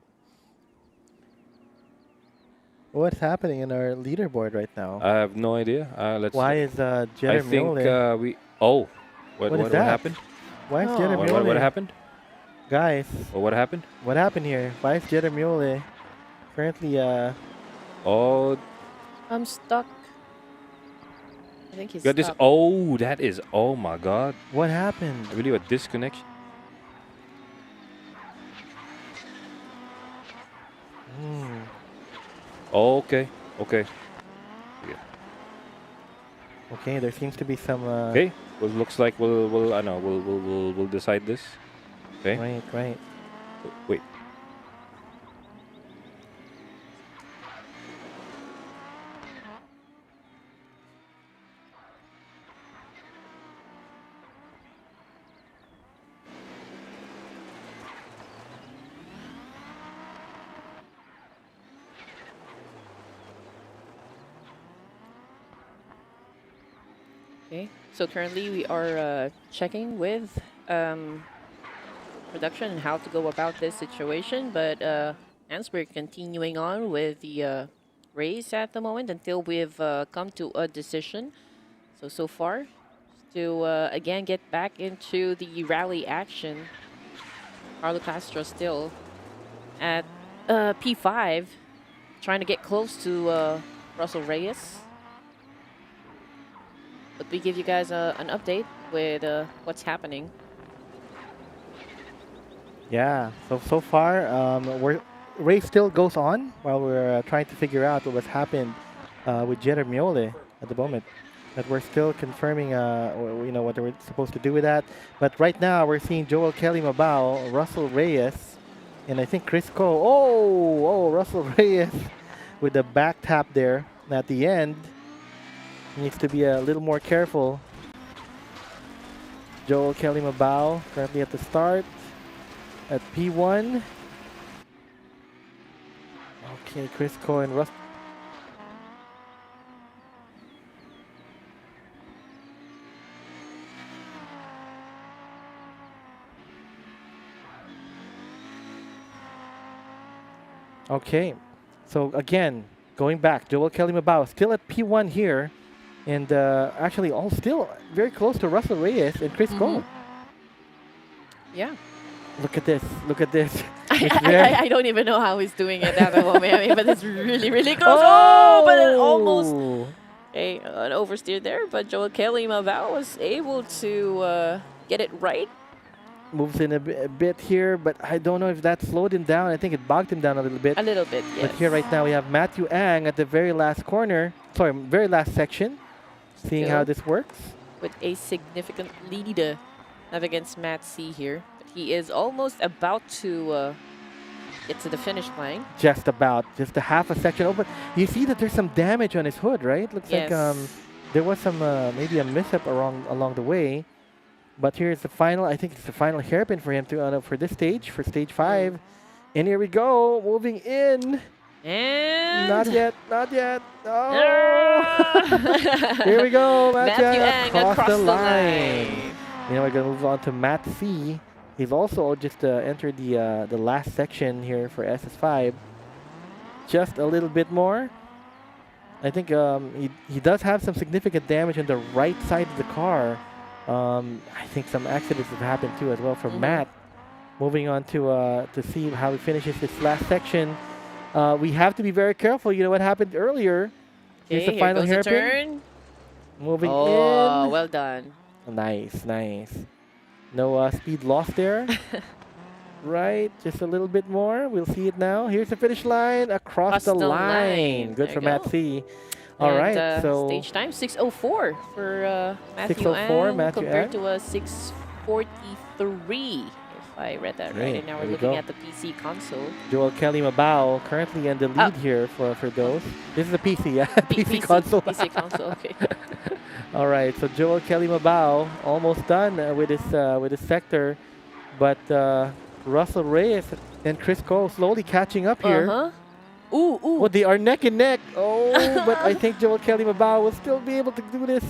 What's happening in our leaderboard right now? I have no idea. Let's. Why is I Jeremy think we. Oh, What what is that? happened? Why is Oh. Jeremy What happened? Guys, Well, what happened? what happened here? Why is Jeremy currently Oh, I'm stuck. I think he's got this. stuck. Oh, that is. Oh my God! what happened? I believe a disconnection. Hmm. Okay. Okay. Okay, there seems to be some Okay. Well, looks like I know. We'll decide this. Okay. right. Wait. Okay. So currently we are checking with production and how to go about this situation, but hence we're continuing on with the race at the moment until we've come to a decision. So far, to again get back into the rally action, Carlo Castro still at P5, trying to get close to Russell Reyes. But we give you guys an update with what's happening. Yeah. So far, race still goes on while we're trying to figure out what was happened with Jeremy at the moment. That we're still confirming, what we're supposed to do with that. But right now, we're seeing Joel Kelly Mabao, Russell Reyes, And I think Chris Cole. Oh, Russell Reyes with the back tap there at the end. Needs to be a little more careful. Joel Kelly Mabao currently at the start at P1. Okay, Chris Cole and Russ. Okay, so again, going back, Joel Kelly Mabao still at P1 here, and actually all still very close to Russell Reyes and Chris Cole. Yeah. Look at this, look at this. It's very- I don't even know how he's doing it at the moment, I mean, but it's really, really close. Oh, but it almost an oversteer there, but Joel Kelly Mabao was able to get it right. Moves in a bit here, but I don't know if that slowed him down. I think it bogged him down a little bit. A little bit, yes. But here right now we have Matthew Ang at the very last corner. Sorry, very last section. Seeing how this works. With a significant lead up against Matt C here. But he is almost about to get to the finish line. Just about. Just a half a section open. You see that there's some damage on his hood, right? Looks like there was some maybe a mishap along the way. But here's the final. I think it's the final hairpin for him to for this stage, for stage 5. And here we go, moving in. And not yet, not yet. Oh! Here we go, Matthew Ang across the line. You know, we're gonna move on to Matt C. He's also just entered the last section here for SS5. Just a little bit more. I think he does have some significant damage on the right side of the car. I think some accidents have happened too as well for Matt. Moving on to see how he finishes this last section. We have to be very careful. You know what happened earlier. Here's the final hairpin. Turn. Moving in. Oh, well done. Nice, nice. No speed loss there. Right, just a little bit more. We'll see it now. Here's the finish line. Across the line. Good for Matt C. All right, so stage time 6:04 for Matthew 6:04, Ang Matthew compared Ang. to a 6:43. If I read that right, and now we're There we looking go. at the PC console. Joel Kelly Mabao currently in the lead here for those. This is the PC, yeah. PC console. PC console, okay. All right, so Joel Kelly Mabao almost done with his sector, but Russell Reyes and Chris Cole slowly catching up here. Ooh. Well, they are neck and neck. Oh, but I think Joel Kelly Mabao will still be able to do this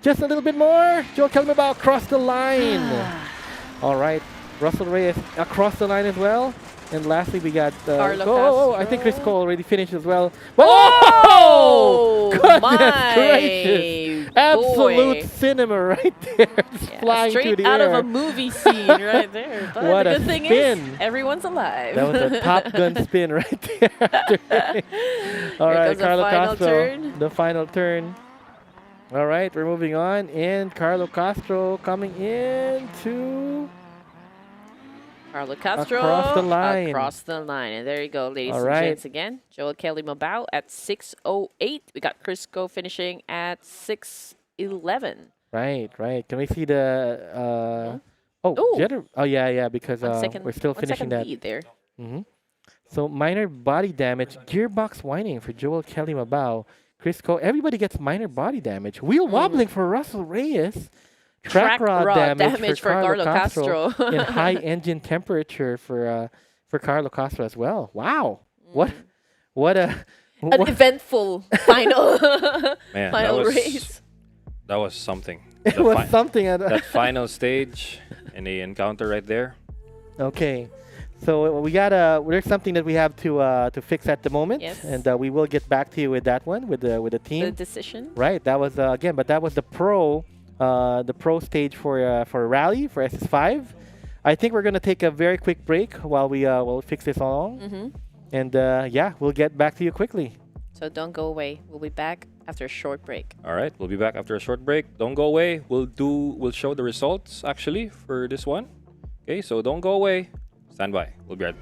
just a little bit more. Joel Kelly Mabao across the line. All right, Russell Reyes across the line as well. And lastly, we got I think Chris Cole already finished as well. Oh, goodness gracious! Absolute cinema right there, just flying through the air. Straight out of a movie scene right there. But What the a good thing spin. is, everyone's alive. That was a Top Gun spin right there. All right, Carlo Castro, the final turn. All right, we're moving on, and Carlo Castro coming into Carlo Castro across the line. Across the line. And there you go, ladies All and right. gents again. Joel Kelly Mabao at 6:08. We got Chris Cole finishing at 6:11. Right. Can we see the yeah, because we're still finishing that. Lead there. So minor body damage, gearbox whining for Joel Kelly Mabao. Chris Cole, everybody gets minor body damage. Wheel wobbling for Russell Reyes. Track rod damage for Carlo Castro. And high engine temperature for Carlo Castro as well. Wow. What an eventful final Man, final race. That was something. It was something. That final stage and the encounter right there. Okay. So we got there's something that we have to fix at the moment, Yes. and we will get back to you with that one with the team. The decision. Right. That was but that was the pro stage for rally for SS5. I think we're gonna take a very quick break while we'll fix this along, and we'll get back to you quickly. So don't go away. We'll be back after a short break. All right, we'll be back after a short break. Don't go away. We'll show the results actually for this one. Okay, so don't go away. Stand by. We'll be right back.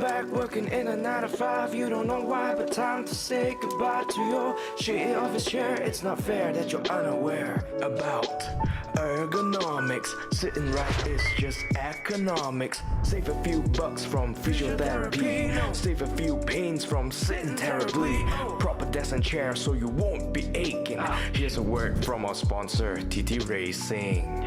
back working in a 9 to 5. You don't know why, but time to say goodbye to your shitty office chair. It's not fair that you're unaware about ergonomics. Sitting right is just economics. Save a few bucks from physiotherapy. Save a few pains from sitting terribly. Proper desk and chair so you won't be aching. Here's a word from our sponsor, TTRacing.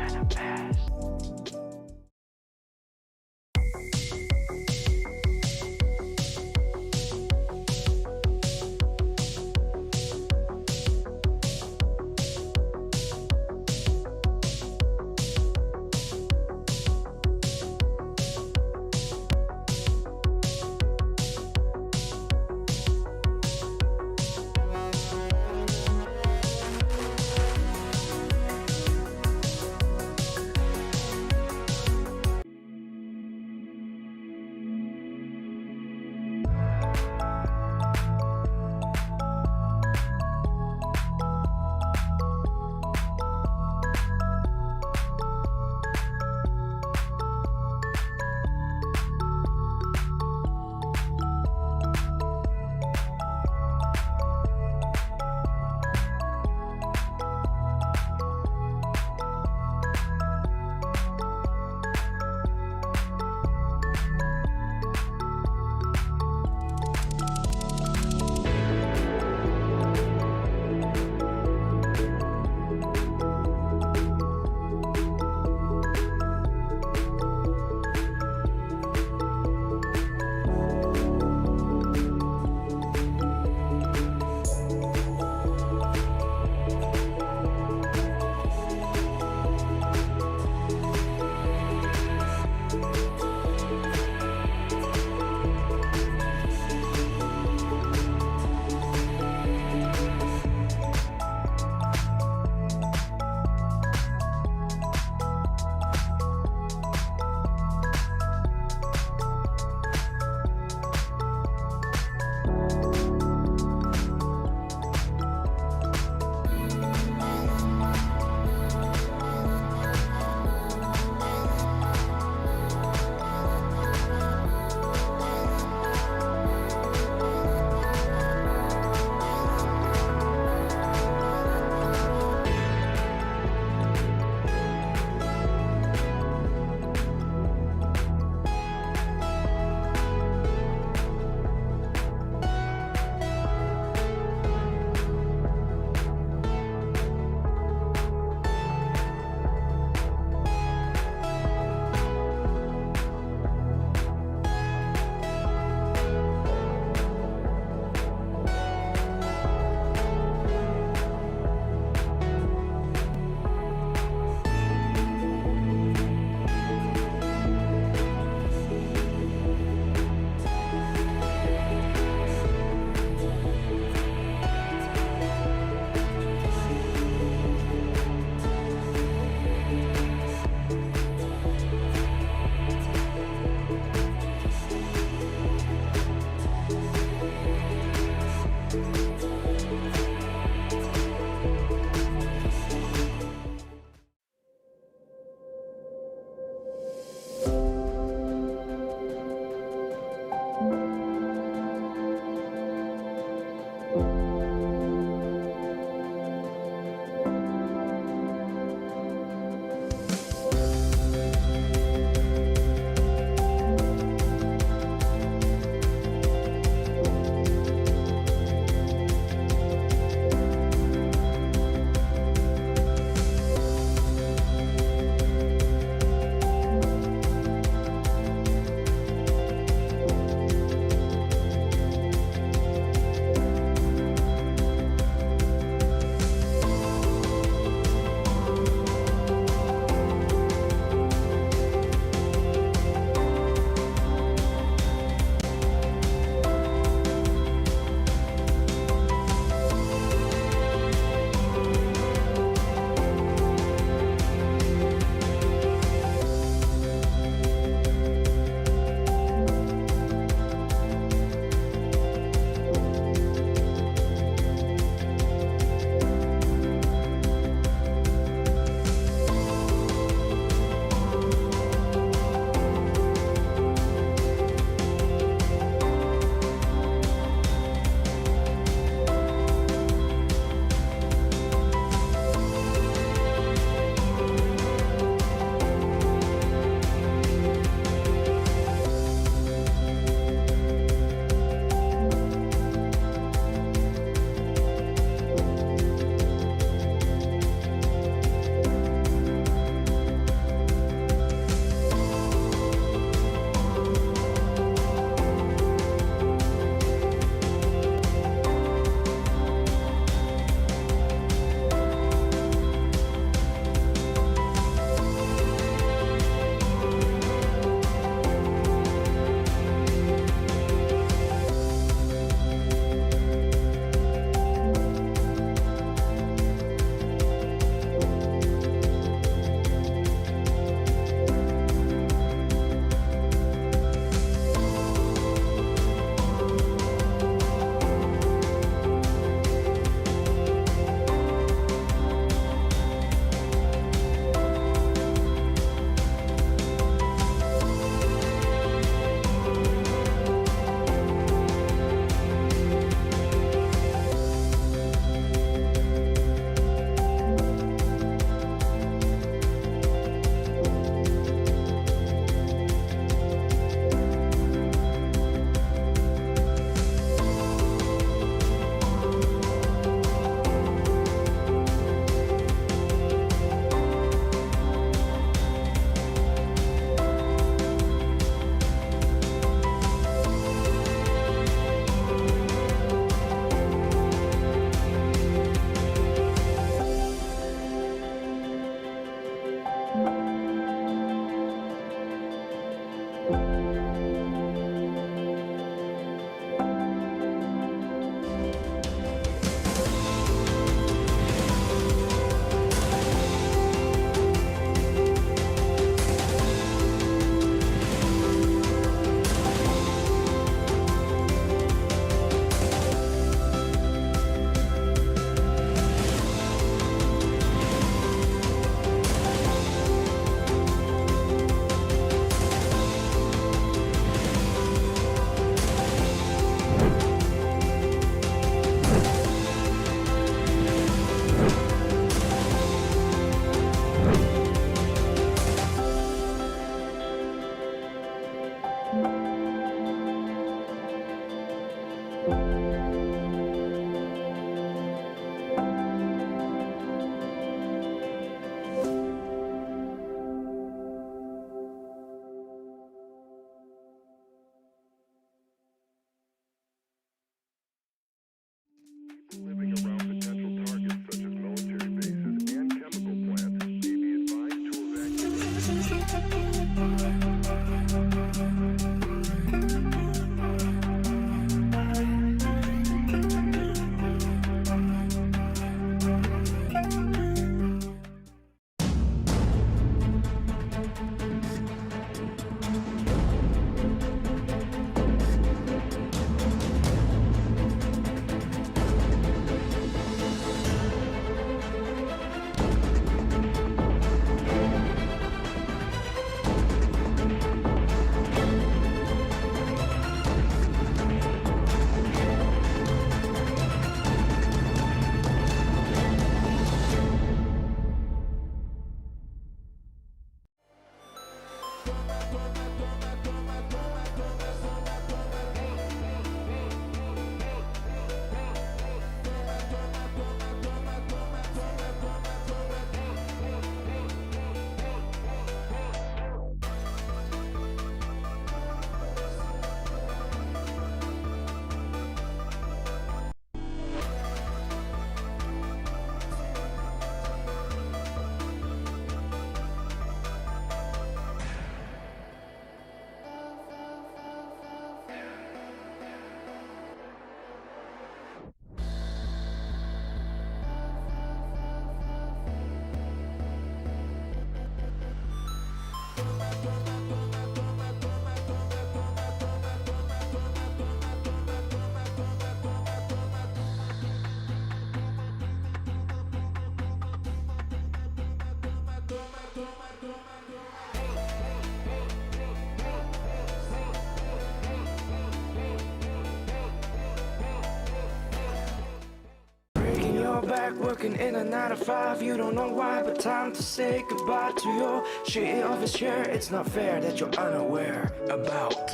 Breaking your back, working in a 9 to 5. You don't know why, but time to say goodbye to your shitty office chair. It's not fair that you're unaware about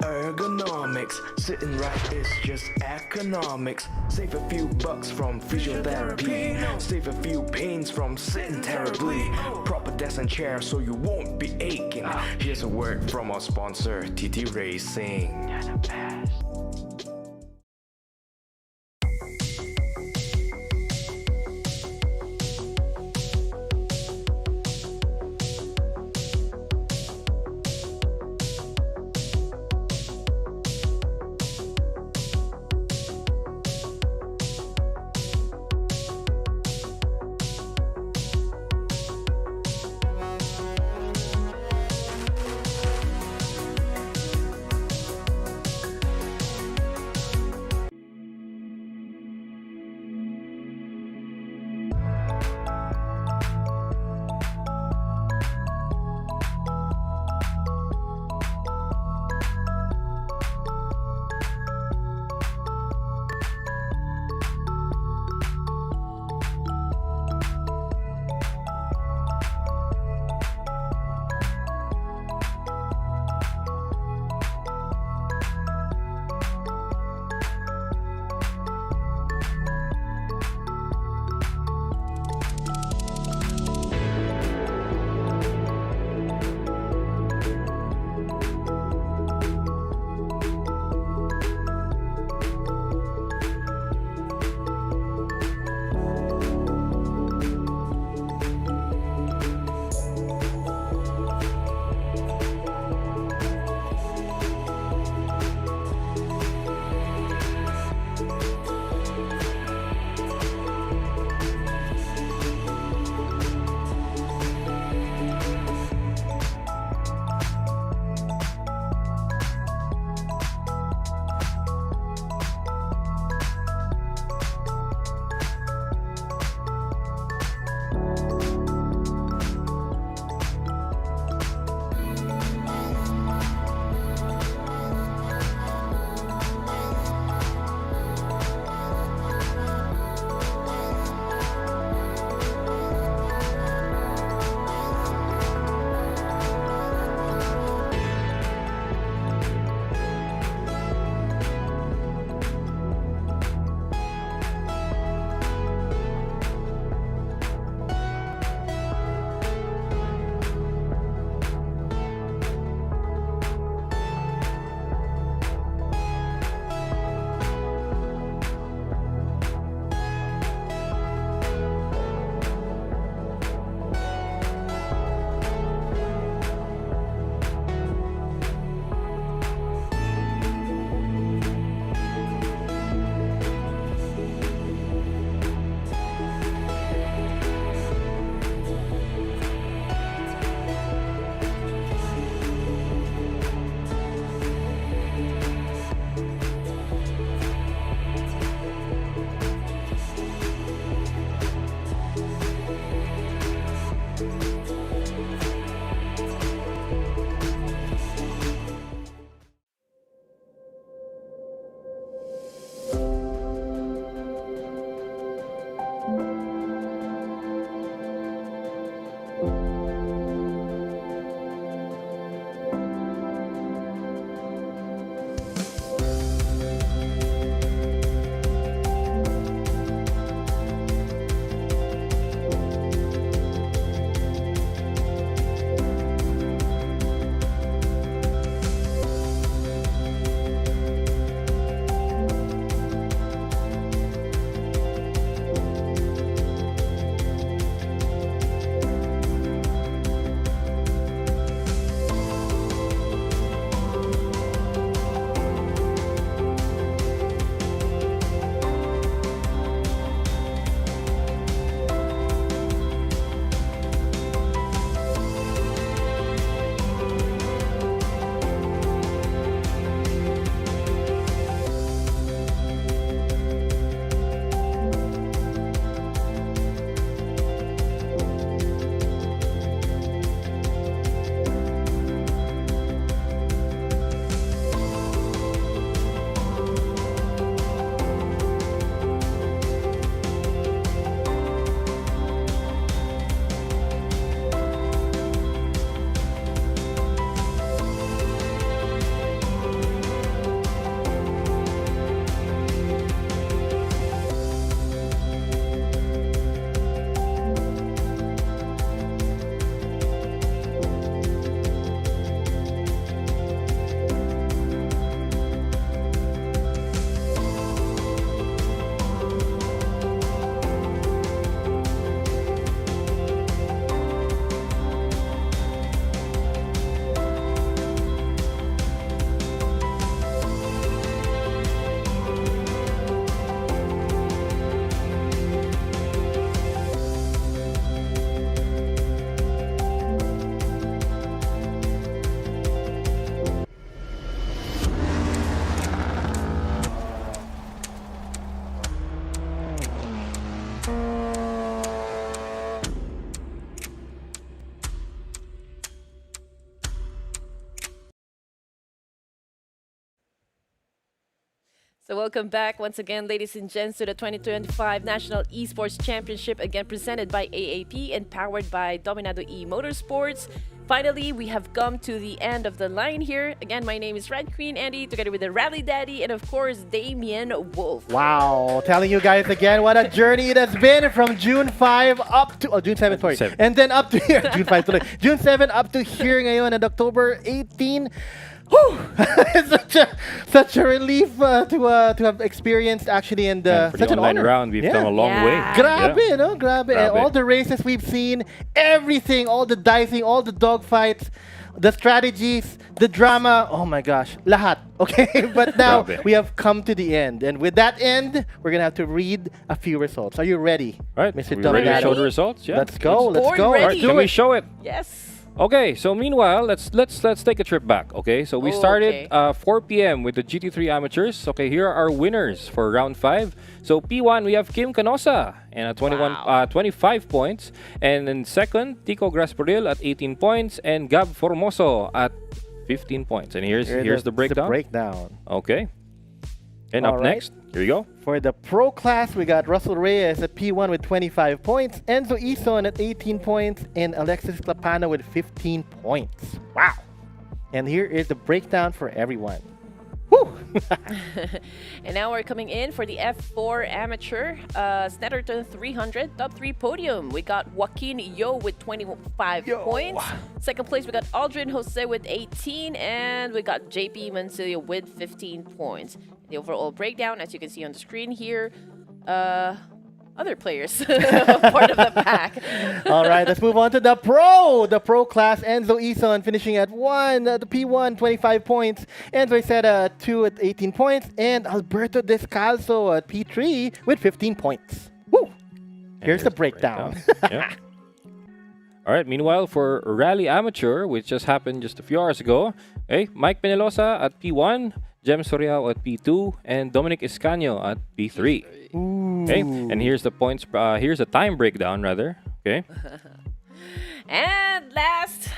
ergonomics. Sitting right is just economics. Save a few bucks from physiotherapy. Save a few pains from sitting terribly. Proper desk and chair so you won't be aching. Here's a word from our sponsor, TTRacing. So welcome back once again, ladies and gents, to the 2025 National Esports Championship, again presented by AAP and powered by Dominado E-Motorsports. Finally, we have come to the end of the line here. Again, my name is Red Queen Andy, together with the Rally Daddy and of course, Damien Wolf. Wow, telling you guys again what a journey it has been from June 5 up to June 7, sorry. 7. And then up to here, June 5 tuloy. June 7 up to here ngayon and October 18. Whew! It's such a relief to have experienced actually, and And for such the an online honor. round, we've come a long Yeah. way. Grabe, no? Grabe. And Grabe. all the races we've seen, everything, all the dicing, all the dogfights, the strategies, the drama. Oh my gosh, lahat. Okay, but now Grabe. we have come to the end, and with that end, we're gonna have to read a few results. Are you ready, All right, Mr. we ready to Dominado? show the results? Yeah. Let's go. Let's born go. ready. All Let's right, do can we it. show it? Yes. Okay, so meanwhile, let's take a trip back. Okay, so we started 4 p.m. with the GT3 amateurs. Okay, here are our winners for round 5. So P1 we have Kim Canosa and at 25 points, and in second Tico Grasporil at 18 points and Gab Formoso at 15 points. And here's the breakdown. Okay, and All up right. next, here we go. For the pro class, we got Russell Reyes at P1 with 25 points, Enzo Ison at 18 points, and Alexis Clapano with 15 points. Wow. And here is the breakdown for everyone. Woo! And now we're coming in for the F4 Amateur Snetterton 300 top 3 podium. We got Joaquin Yo with 25 points. Second place, we got Aldrin Jose with 18, and we got JP Mancillo with 15 points. The overall breakdown, as you can see on the screen here, other players part of the pack. All right, let's move on to the pro. The pro class, Enzo Ison finishing at 1, the P1, 25 points. Enzo Iseta at 2 at 18 points. And Alberto Descalzo at P3 with 15 points. Woo! Here's the breakdown. Yeah. All right, meanwhile, for Rally Amateur, which just happened just a few hours ago, okay, Mike Penelosa at P1, Jem Soriao at P2, and Dominic Escanio at P3. Okay, and here's the points. Here's the time breakdown, rather. Okay. And last,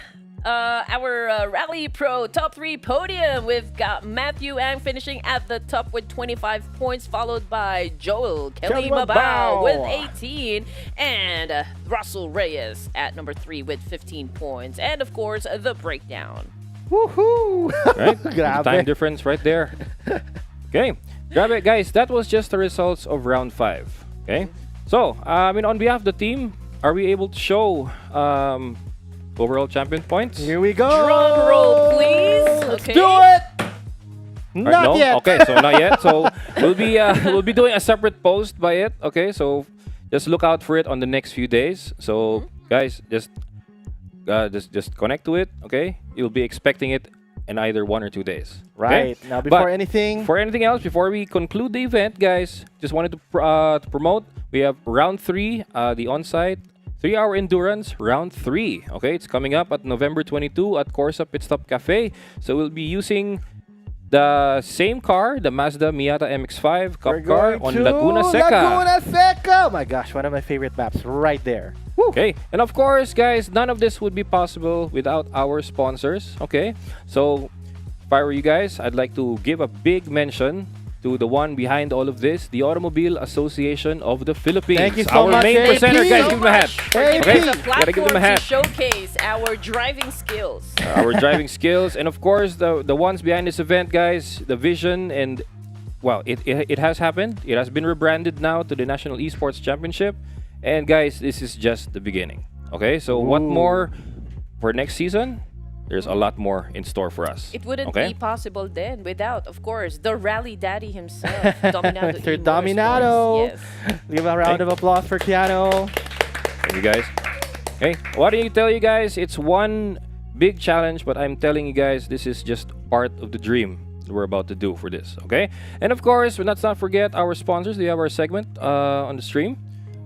our Rally Pro top 3 podium. We've got Matthew Ang finishing at the top with 25 points, followed by Joel Kelly Kelly Mabao Mabao. with 18, and Russell Reyes at number 3 with 15 points. And of course, the breakdown. Woohoo! Right? The Grabe. time difference right there. Okay. Grab it, guys. That was just the results of round 5. Okay. So, on behalf of the team, are we able to show overall champion points? Here we go. Drum roll, please. Let's Okay. do it. All Not right, no? yet. Okay, so not yet. So we'll be doing a separate post by it. Okay, so just look out for it on the next few days. So guys, just connect to it. Okay, you'll be expecting it in either 1 or 2 days. Right. Okay? Now, before But anything, for anything else, before we conclude the event, guys, just wanted to promote. We have round 3, the on-site 3-hour endurance round 3. Okay, it's coming up at November 22 at KORSA Pitstop Cafe. So we'll be using the same car, the Mazda Miata MX-5 Cup we're car going on to Laguna Seca. Laguna Seca. Oh my gosh, one of my favorite maps right there. Woo. Okay, and of course, guys, none of this would be possible without our sponsors. Okay, so if I were you guys, I'd like to give a big mention to the one behind all of this, the Automobile Association of the Philippines. Thank you so our much, main AP. presenter, guys, So give them a hand. much for Hey, giving Pete. us a Gotta give them a platform hand. to showcase our driving skills. Our driving skills, and of course the ones behind this event, guys, the vision, and well, it has happened. It has been rebranded now to the National Esports Championship, and guys, this is just the beginning. Okay, so what more for next season? There's a lot more in store for us. It wouldn't okay? be possible then without, of course, the rally daddy himself, Dominado Mr. E-Motorsports. Dominado. Yes. Give a round of applause for Keanu. Thank you, guys. Okay, what do you tell you guys? It's one big challenge, but I'm telling you guys, this is just part of the dream that we're about to do for this. Okay, and of course, let's not forget our sponsors. We have our segment on the stream.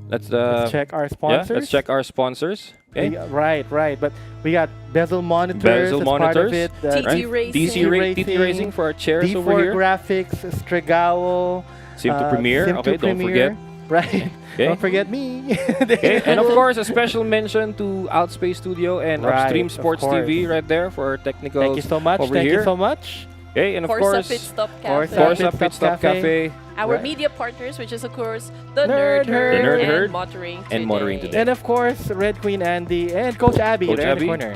Let's check our yeah, sponsors. let's check our sponsors. Okay. Right. But we got Bezel Monitors. Bezel as part of Monitors. it. TTRacing. TTRacing for our chairs D4 over here. Graphics, SIM² Premier. SIM² Okay, don't Premier. forget. Right. Okay. Don't forget me. Okay, and of course, a special mention to Outspace Studio and Right, Upstream of Sports course. TV right there for our technical. Thank you so much. over Thank here. you so much. Okay, and of Corsa course, Pitstop Corsa. Cafe. Corsa Pitstop Pitstop Cafe. Cafe. Our Right. media partners, which is of course the Nerd Nerd Herd. Herd, The Nerd Herd and Motoring and Motoring Today. And of course, Red Queen Andy and Coach Abby Coach there Abby. in the corner.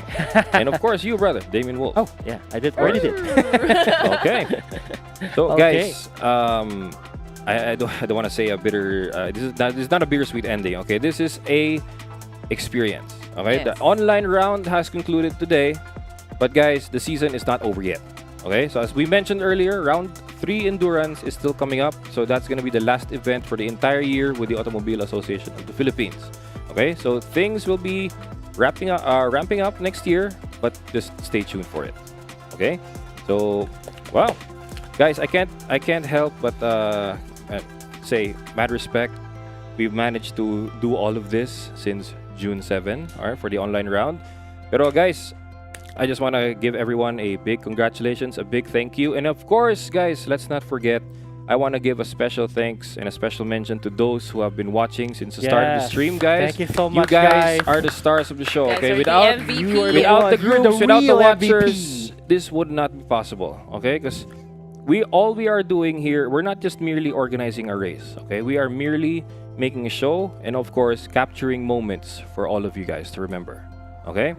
And of course, you, brother, Damien Wolf. Oh, yeah, I already did. Okay. So, Okay. guys, I don't want to say a bitter. This is not a bittersweet ending. Okay, this is a experience. Okay, Yes. the online round has concluded today, but guys, the season is not over yet. Okay, so as we mentioned earlier, round 3 endurance is still coming up. So that's going to be the last event for the entire year with the Automobile Association of the Philippines. Okay, so things will be ramping up next year, but just stay tuned for it. Okay, so wow, guys, I can't help but say mad respect. We've managed to do all of this since June 7, all right, for the online round. Pero guys, I just want to give everyone a big congratulations, a big thank you. And of course, guys, let's not forget, I want to give a special thanks and a special mention to those who have been watching since the start of the Yes. stream, guys. Thank you so You much, guys guys. are the stars of the show, Guys okay? are the Without MVP. You are the without one. the You're groups, without the real watchers, MVP. this would not be possible, okay? Because all we are doing here, we're not just merely organizing a race, okay? We are merely making a show and of course capturing moments for all of you guys to remember, okay?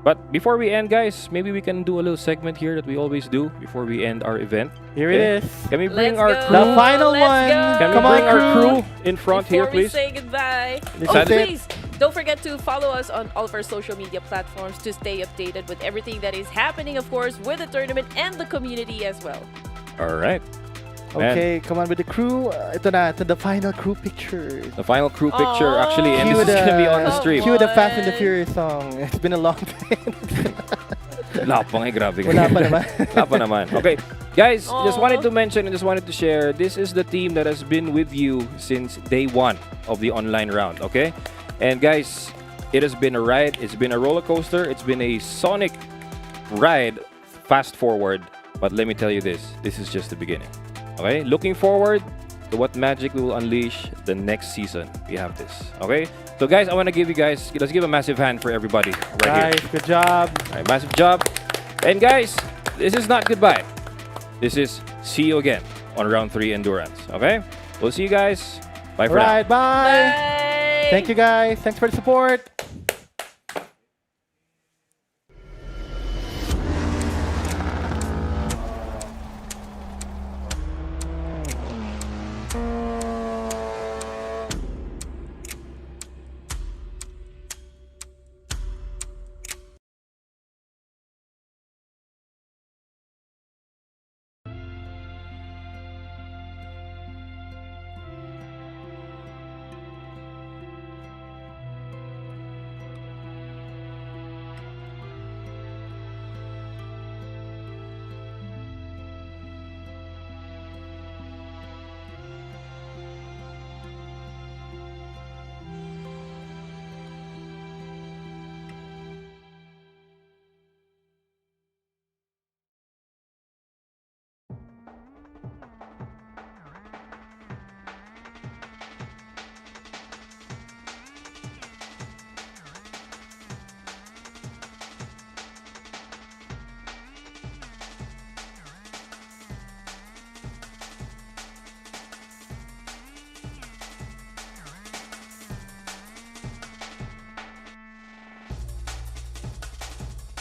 But before we end, guys, maybe we can do a little segment here that we always do before we end our event. Here Okay? it is. Can we bring Let's our go. crew? The final Let's one. go. Can we Come on, bring our crew. crew in front Before here, please? we say goodbye. This Oh, is it. please don't forget to follow us on all of our social media platforms to stay updated with everything that is happening, of course, with the tournament and the community as well. All right. Man. Okay, come on with the crew. Ito na, the final crew picture. The final crew picture, Aw. actually, and Cue this is the- gonna be on the Come stream. Cue the Fast and the on. Furious song. It's been a long time. Lapang eh, grabe. Wala pa naman. Wala pa naman. Okay, guys, just Aw. wanted to mention and just wanted to share, this is the team that has been with you since day 1 of the online round, okay? And guys, it has been a ride. It's been a roller coaster. It's been a sonic ride, fast forward. But let me tell you this is just the beginning. Okay, looking forward to what magic we will unleash the next season. We have this. Okay, so guys, I want to let's give a massive hand for everybody right Guys, here. good job. All right, massive job. And guys, this is not goodbye. This is see you again on round 3 endurance. Okay, we'll see you guys. Bye for now. Right, bye. Bye. Thank you guys. Thanks for the support.